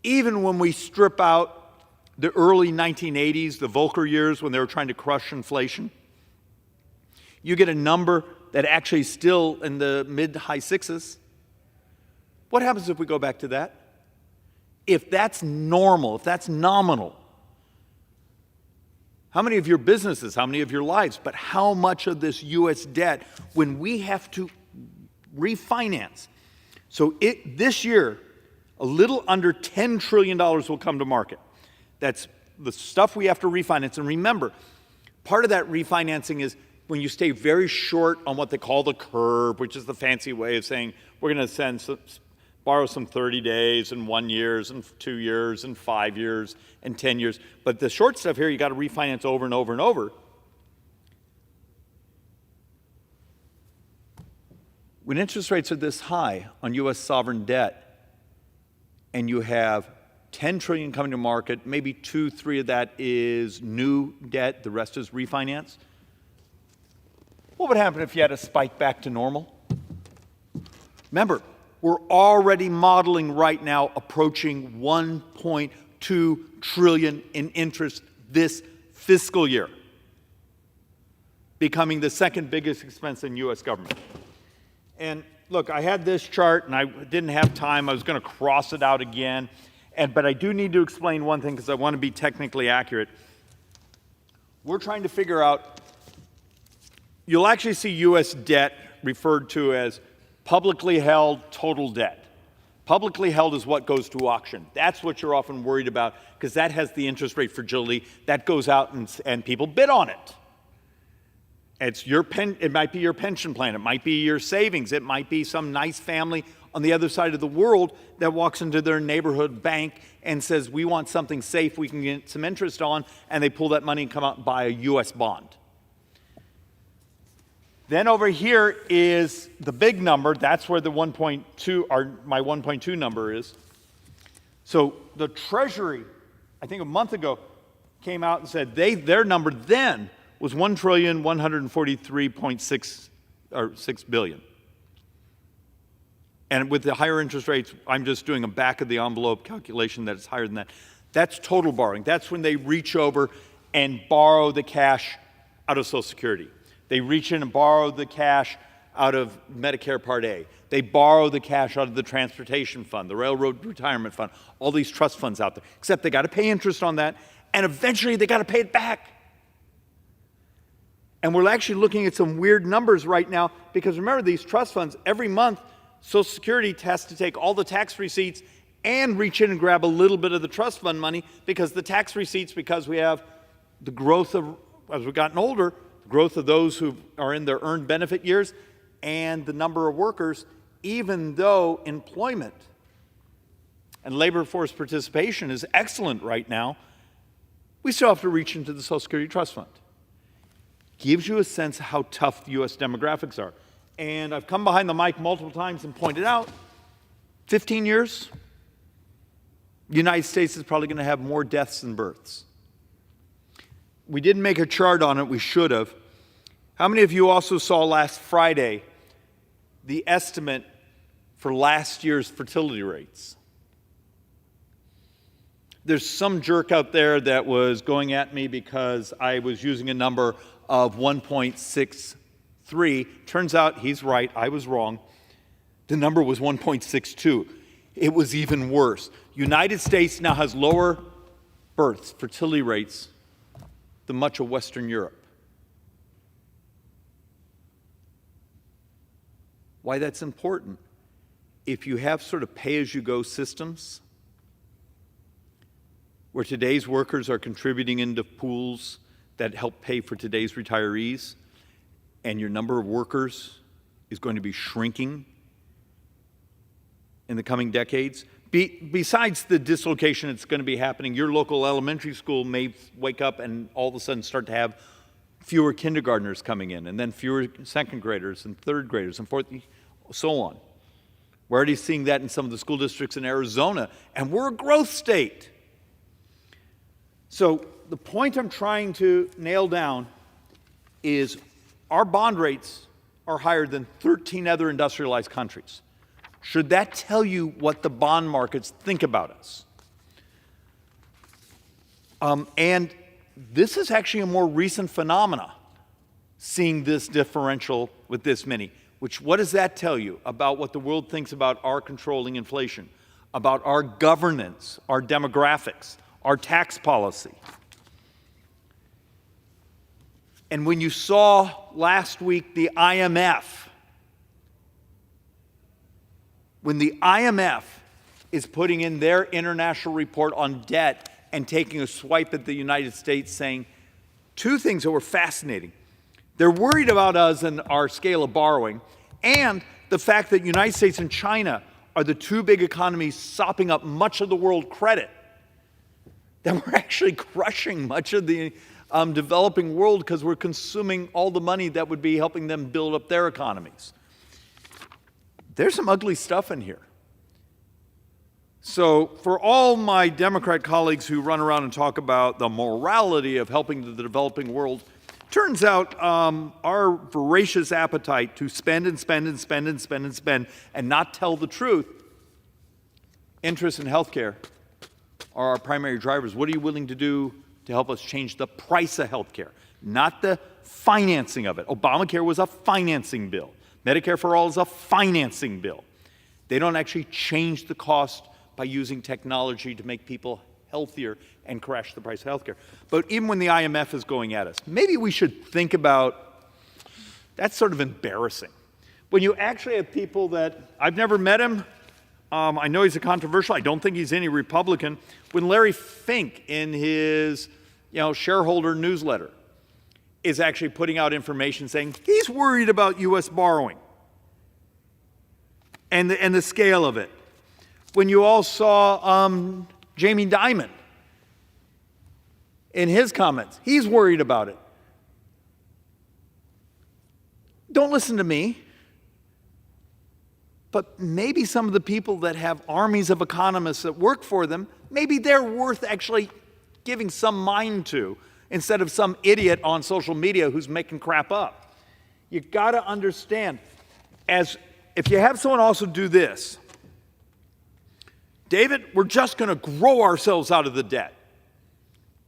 [SPEAKER 12] Even when we strip out the early 1980s, the Volcker years when they were trying to crush inflation, you get a number that actually is still in the mid to high sixes. What happens if we go back to that? If that's normal, if that's nominal, how many of your businesses, how many of your lives, but how much of this U.S. debt when we have to refinance? So this year, a little under $10 trillion will come to market. That's the stuff we have to refinance. And remember, part of that refinancing is when you stay very short on what they call the curve, which is the fancy way of saying we're going to borrow some 30 days and 1 year and 2 years and 5 years and 10 years. But the short stuff here, you got to refinance over and over and over. When interest rates are this high on U.S. sovereign debt, and you have $10 trillion coming to market, maybe 2-3 of that is new debt, the rest is refinance. What would happen if you had a spike back to normal? Remember, we're already modeling right now approaching 1.2 trillion in interest this fiscal year, becoming the second biggest expense in U.S. government. And look, I had this chart and I didn't have time. I was going to cross it out again. But I do need to explain one thing because I want to be technically accurate. We're trying to figure out, you'll actually see U.S. debt referred to as publicly held total debt. Publicly held is what goes to auction. That's what you're often worried about because that has the interest rate fragility. That goes out and people bid on it. It might be your pension plan. It might be your savings. It might be some nice family on the other side of the world that walks into their neighborhood bank and says, we want something safe we can get some interest on, and they pull that money and come out and buy a U.S. bond. Then over here is the big number. That's where the 1.2, or my 1.2 number is. So the Treasury, I think a month ago, came out and said their number then was $1,143.6 billion. And with the higher interest rates, I'm just doing a back of the envelope calculation that it's higher than that. That's total borrowing. That's when they reach over and borrow the cash out of Social Security. They reach in and borrow the cash out of Medicare Part A. They borrow the cash out of the Transportation Fund, the Railroad Retirement Fund, all these trust funds out there. Except they got to pay interest on that, and eventually they got to pay it back. And we're actually looking at some weird numbers right now because remember, these trust funds, every month, Social Security has to take all the tax receipts and reach in and grab a little bit of the trust fund money because the tax receipts, because we have the growth of, as we've gotten older, the growth of those who are in their earned benefit years and the number of workers, even though employment and labor force participation is excellent right now, we still have to reach into the Social Security Trust Fund. Gives you a sense of how tough the U.S. demographics are. And I've come behind the mic multiple times and pointed out, 15 years, the United States is probably going to have more deaths than births. We didn't make a chart on it, we should have. How many of you also saw last Friday the estimate for last year's fertility rates? There's some jerk out there that was going at me because I was using a number of 1.63. Turns out he's right, I was wrong. The number was 1.62. It was even worse. United States now has lower births, fertility rates, than much of Western Europe. Why that's important? If you have sort of pay-as-you-go systems, where today's workers are contributing into pools that help pay for today's retirees, and your number of workers is going to be shrinking in the coming decades. Besides the dislocation that's going to be happening, your local elementary school may wake up and all of a sudden start to have fewer kindergartners coming in, and then fewer second graders and third graders and fourth, so on. We're already seeing that in some of the school districts in Arizona, and we're a growth state. So the point I'm trying to nail down is our bond rates are higher than 13 other industrialized countries. Should that tell you what the bond markets think about us? And this is actually a more recent phenomena, seeing this differential with this many. Which, what does that tell you about what the world thinks about our controlling inflation, about our governance, our demographics, our tax policy? And when you saw last week the IMF, when the IMF is putting in their international report on debt and taking a swipe at the United States, saying two things that were fascinating. They're worried about us and our scale of borrowing, and the fact that the United States and China are the two big economies sopping up much of the world credit, that we're actually crushing much of the developing world because we're consuming all the money that would be helping them build up their economies. There's some ugly stuff in here. So for all my Democrat colleagues who run around and talk about the morality of helping the developing world, Turns out our voracious appetite to spend and spend and spend and spend and spend and not tell the truth, interest in healthcare are our primary drivers. What are you willing to do to help us change the price of healthcare, not the financing of it? Obamacare was a financing bill. Medicare for All is a financing bill. They don't actually change the cost by using technology to make people healthier and crash the price of healthcare. But even when the IMF is going at us, maybe we should think about, that's sort of embarrassing. When you actually have people that, I've never met him, I know he's a controversial, I don't think he's any Republican. When Larry Fink in his shareholder newsletter is actually putting out information saying he's worried about U.S. borrowing and the scale of it. When you all saw Jamie Dimon in his comments, he's worried about it. Don't listen to me. But maybe some of the people that have armies of economists that work for them, maybe they're worth actually giving some mind to instead of some idiot on social media who's making crap up. You've got to understand, if you have someone also do this, David, we're just going to grow ourselves out of the debt.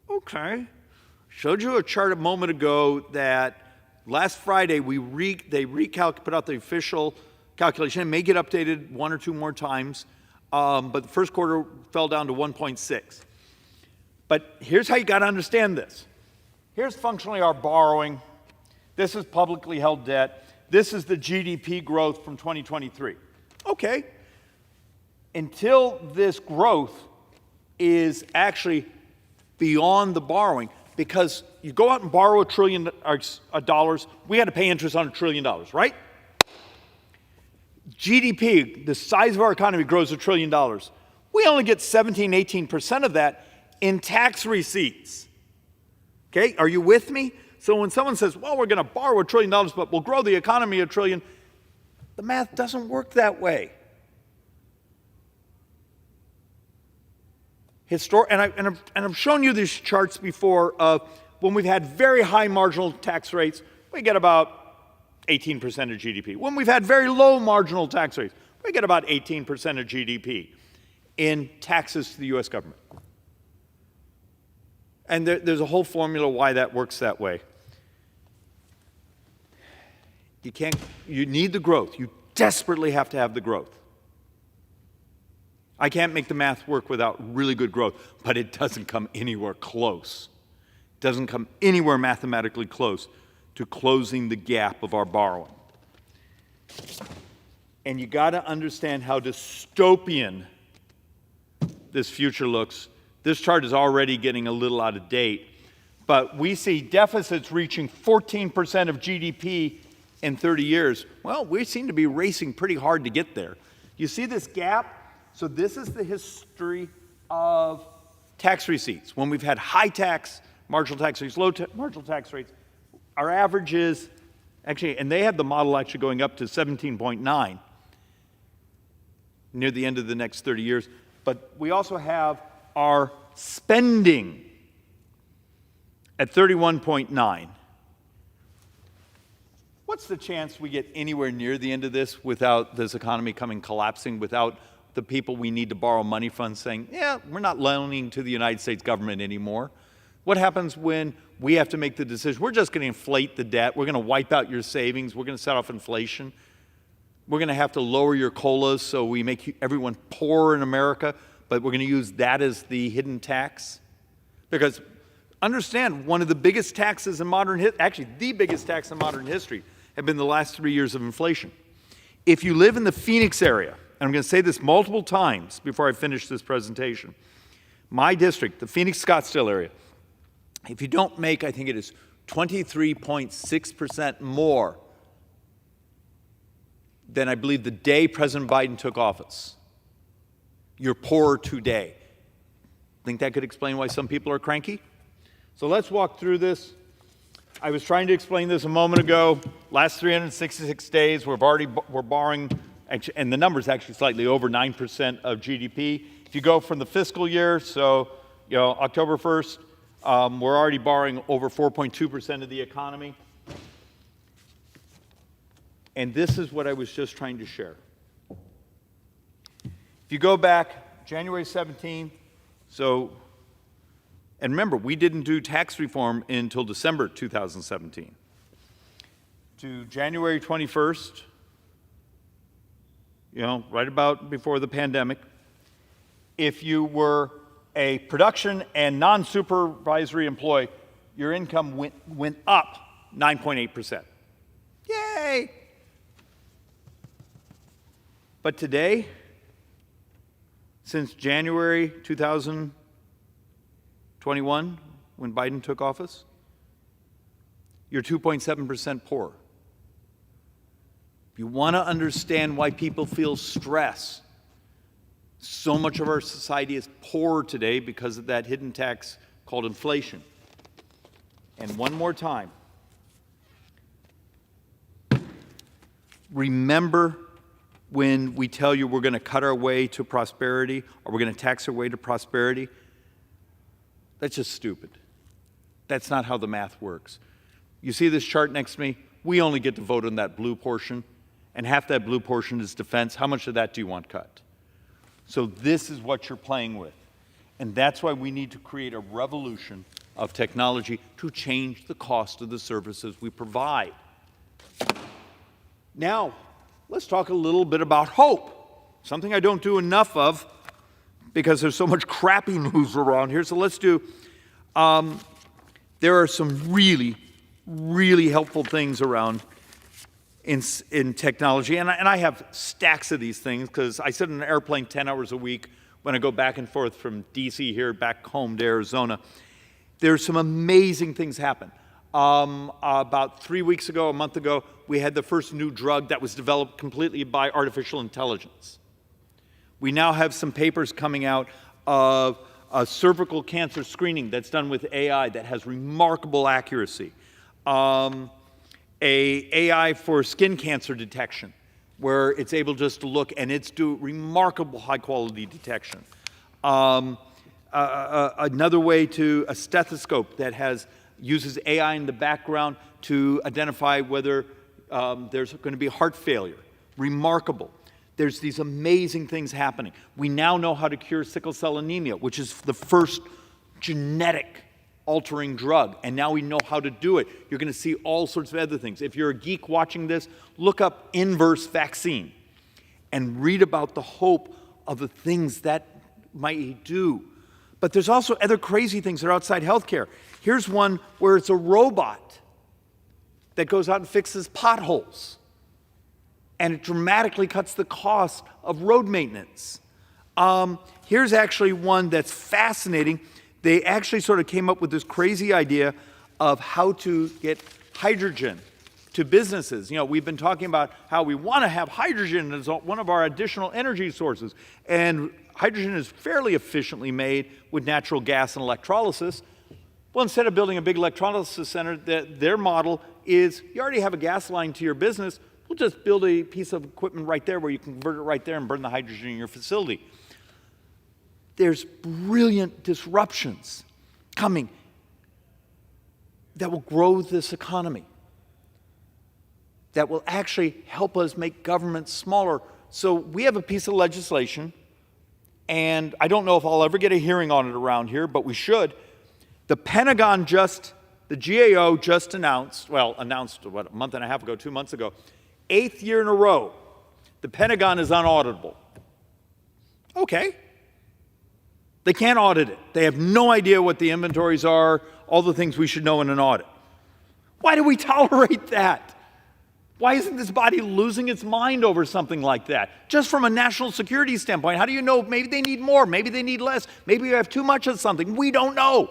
[SPEAKER 12] Okay. Showed you a chart a moment ago that last Friday they put out the official calculation. It may get updated one or two more times, but the first quarter fell down to 1.6. But here's how you got to understand this. Here's functionally our borrowing. This is publicly held debt. This is the GDP growth from 2023. Okay. Until this growth is actually beyond the borrowing, because you go out and borrow $1 trillion, we had to pay interest on $1 trillion, right? GDP, the size of our economy, grows $1 trillion. We only get 17, 18% of that in tax receipts. Okay, are you with me? So when someone says, well, we're going to borrow $1 trillion, but we'll grow the economy $1 trillion, the math doesn't work that way. And I've shown you these charts before of when we've had very high marginal tax rates, we get about 18% of GDP. When we've had very low marginal tax rates, we get about 18% of GDP in taxes to the U.S. government. And there's a whole formula why that works that way. You need the growth. You desperately have to have the growth. I can't make the math work without really good growth, but it doesn't come anywhere close. It doesn't come anywhere mathematically close to closing the gap of our borrowing. And you got to understand how dystopian this future looks. This chart is already getting a little out of date, but we see deficits reaching 14% of GDP in 30 years. Well, we seem to be racing pretty hard to get there. You see this gap? So this is the history of tax receipts. When we've had high tax, marginal tax rates, low marginal tax rates, our average is actually, and they had the model actually going up to 17.9 near the end of the next 30 years. But we also have our spending at 31.9. What's the chance we get anywhere near the end of this without this economy collapsing, without the people we need to borrow money from saying, yeah, we're not loaning to the United States government anymore? What happens when we have to make the decision, we're just going to inflate the debt, we're going to wipe out your savings, we're going to set off inflation, we're going to have to lower your COLAs so we make everyone poor in America, but we're going to use that as the hidden tax? Because understand, one of the biggest taxes in modern history, actually the biggest tax in modern history, have been the last 3 years of inflation. If you live in the Phoenix area, and I'm going to say this multiple times before I finish this presentation, my district, the Phoenix-Scottsdale area, if you don't make, I think it is 23.6% more than I believe the day President Biden took office, you're poorer today. Think that could explain why some people are cranky? So let's walk through this. I was trying to explain this a moment ago. Last 366 days, we're borrowing, and the number is actually slightly over 9% of GDP. If you go from the fiscal year, so October 1st We're already borrowing over 4.2% of the economy. And this is what I was just trying to share. If you go back January 17th, and remember, we didn't do tax reform until December 2017. To January 21st, right about before the pandemic, if you were a production and non-supervisory employee, your income went up 9.8%. Yay! But today, since January 2021, when Biden took office, you're 2.7% poorer. If you want to understand why people feel stress, so much of our society is poor today because of that hidden tax called inflation. And one more time, remember when we tell you we're going to cut our way to prosperity or we're going to tax our way to prosperity? That's just stupid. That's not how the math works. You see this chart next to me? We only get to vote on that blue portion, and half that blue portion is defense. How much of that do you want cut? So this is what you're playing with. And that's why we need to create a revolution of technology to change the cost of the services we provide. Now, let's talk a little bit about hope, something I don't do enough of because there's so much crappy news around here. So let's do, there are some really, really helpful things around in technology. And I have stacks of these things because I sit in an airplane 10 hours a week when I go back and forth from DC here back home to Arizona. There's some amazing things happen. About 3 weeks ago, a month ago, we had the first new drug that was developed completely by artificial intelligence. We now have some papers coming out of cervical cancer screening that's done with AI that has remarkable accuracy. AI for skin cancer detection, where it's able just to look and it's do remarkable high quality detection. Another way to a stethoscope that uses AI in the background to identify whether there's going to be heart failure. Remarkable. There's these amazing things happening. We now know how to cure sickle cell anemia, which is the first genetic altering drug, and now we know how to do it. You're going to see all sorts of other things. If you're a geek watching this, look up inverse vaccine and read about the hope of the things that might do. But there's also other crazy things that are outside healthcare. Here's one where it's a robot that goes out and fixes potholes, and it dramatically cuts the cost of road maintenance. Here's actually one that's fascinating. They actually sort of came up with this crazy idea of how to get hydrogen to businesses. We've been talking about how we want to have hydrogen as one of our additional energy sources. And hydrogen is fairly efficiently made with natural gas and electrolysis. Well, instead of building a big electrolysis center, their model is you already have a gas line to your business. We'll just build a piece of equipment right there where you can convert it right there and burn the hydrogen in your facility. There's brilliant disruptions coming that will grow this economy, that will actually help us make government smaller. So we have a piece of legislation, and I don't know if I'll ever get a hearing on it around here, but we should. The Pentagon the GAO just announced, a month and a half ago, 2 months ago, 8th year in a row, the Pentagon is unauditable. Okay. They can't audit it. They have no idea what the inventories are, all the things we should know in an audit. Why do we tolerate that? Why isn't this body losing its mind over something like that? Just from a national security standpoint, how do you know maybe they need more, maybe they need less, maybe you have too much of something? We don't know.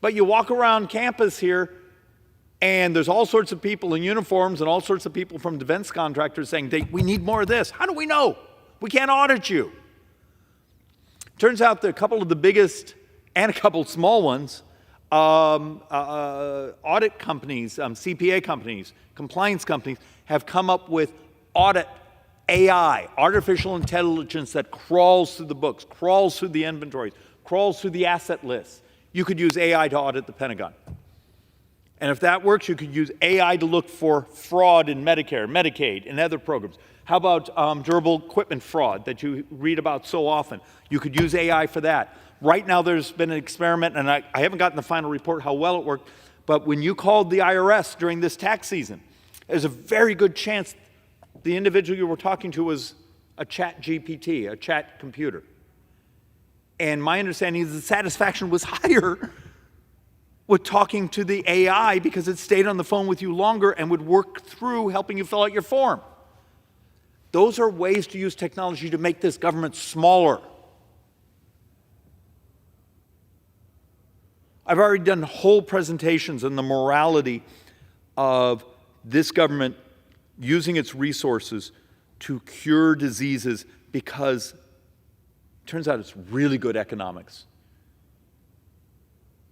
[SPEAKER 12] But you walk around campus here, and there's all sorts of people in uniforms and all sorts of people from defense contractors saying, we need more of this. How do we know? We can't audit you. Turns out that a couple of the biggest and a couple small ones, audit companies, CPA companies, compliance companies, have come up with audit AI, artificial intelligence that crawls through the books, crawls through the inventories, crawls through the asset lists, you could use AI to audit the Pentagon. And if that works, you could use AI to look for fraud in Medicare, Medicaid, and other programs. How about durable equipment fraud that you read about so often? You could use AI for that. Right now, there's been an experiment, and I haven't gotten the final report how well it worked, but when you called the IRS during this tax season, there's a very good chance the individual you were talking to was a chat GPT, a chat computer. And my understanding is the satisfaction was higher with talking to the AI because it stayed on the phone with you longer and would work through helping you fill out your form. Those are ways to use technology to make this government smaller. I've already done whole presentations on the morality of this government using its resources to cure diseases because it turns out it's really good economics.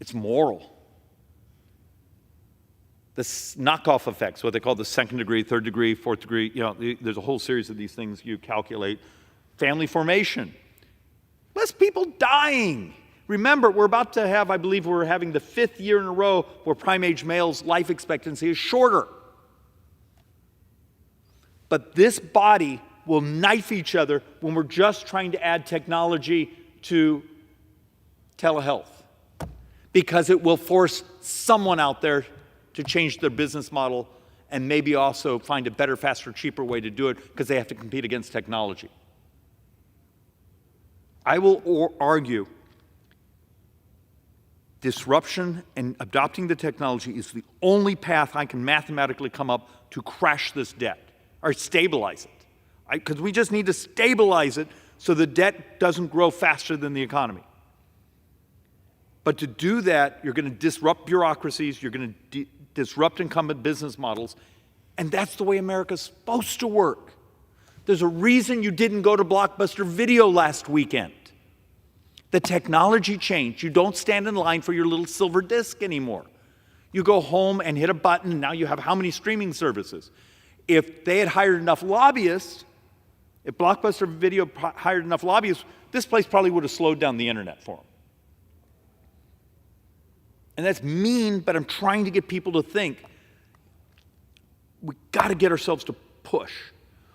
[SPEAKER 12] It's moral. The knockoff effects, what they call the second degree, third degree, fourth degree, there's a whole series of these things you calculate. Family formation. Less people dying. Remember, we're about to have, I believe we're having the 5th year in a row where prime-age males' life expectancy is shorter. But this body will knife each other when we're just trying to add technology to telehealth, because it will force someone out there to change their business model and maybe also find a better, faster, cheaper way to do it because they have to compete against technology. I will argue disruption and adopting the technology is the only path I can mathematically come up to crash this debt or stabilize it. Because we just need to stabilize it so the debt doesn't grow faster than the economy. But to do that, you're going to disrupt bureaucracies, you're going to disrupt incumbent business models, and that's the way America's supposed to work. There's a reason you didn't go to Blockbuster Video last weekend. The technology changed. You don't stand in line for your little silver disc anymore. You go home and hit a button, and now you have how many streaming services? If they had hired enough lobbyists, if Blockbuster Video hired enough lobbyists, this place probably would have slowed down the internet for them. And that's mean, but I'm trying to get people to think, we got to get ourselves to push.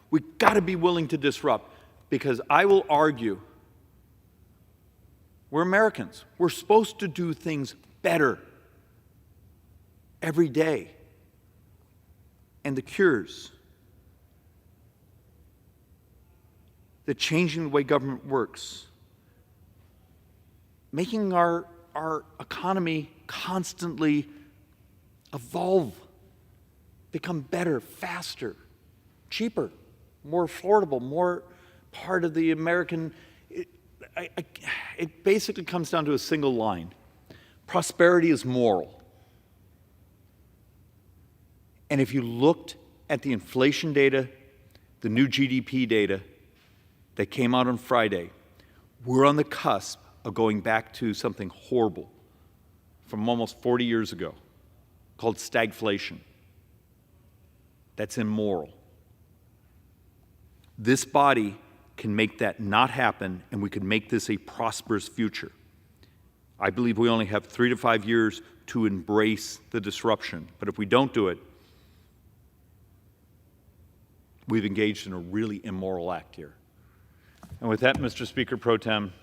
[SPEAKER 12] We got to be willing to disrupt, because I will argue we're Americans. We're supposed to do things better every day. And the cures, the changing the way government works, making our economy constantly evolve, become better, faster, cheaper, more affordable, more part of the American. It basically comes down to a single line. Prosperity is moral. And if you looked at the inflation data, the new GDP data that came out on Friday, we're on the cusp of going back to something horrible from almost 40 years ago called stagflation. That's immoral. This body can make that not happen, and we can make this a prosperous future. I believe we only have 3 to 5 years to embrace the disruption, but if we don't do it, we've engaged in a really immoral act here. And with that, Mr. Speaker Pro Tem,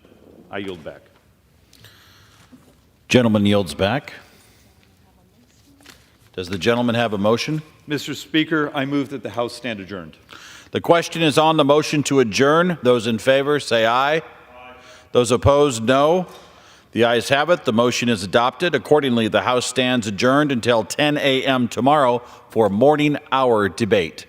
[SPEAKER 12] I yield back.
[SPEAKER 9] Gentleman yields back. Does the gentleman have a motion?
[SPEAKER 12] Mr. Speaker, I move that the House stand adjourned.
[SPEAKER 9] The question is on the motion to adjourn. Those in favor say aye. Aye. Those opposed, no. The ayes have it. The motion is adopted. Accordingly, the House stands adjourned until 10 a.m. tomorrow for morning hour debate.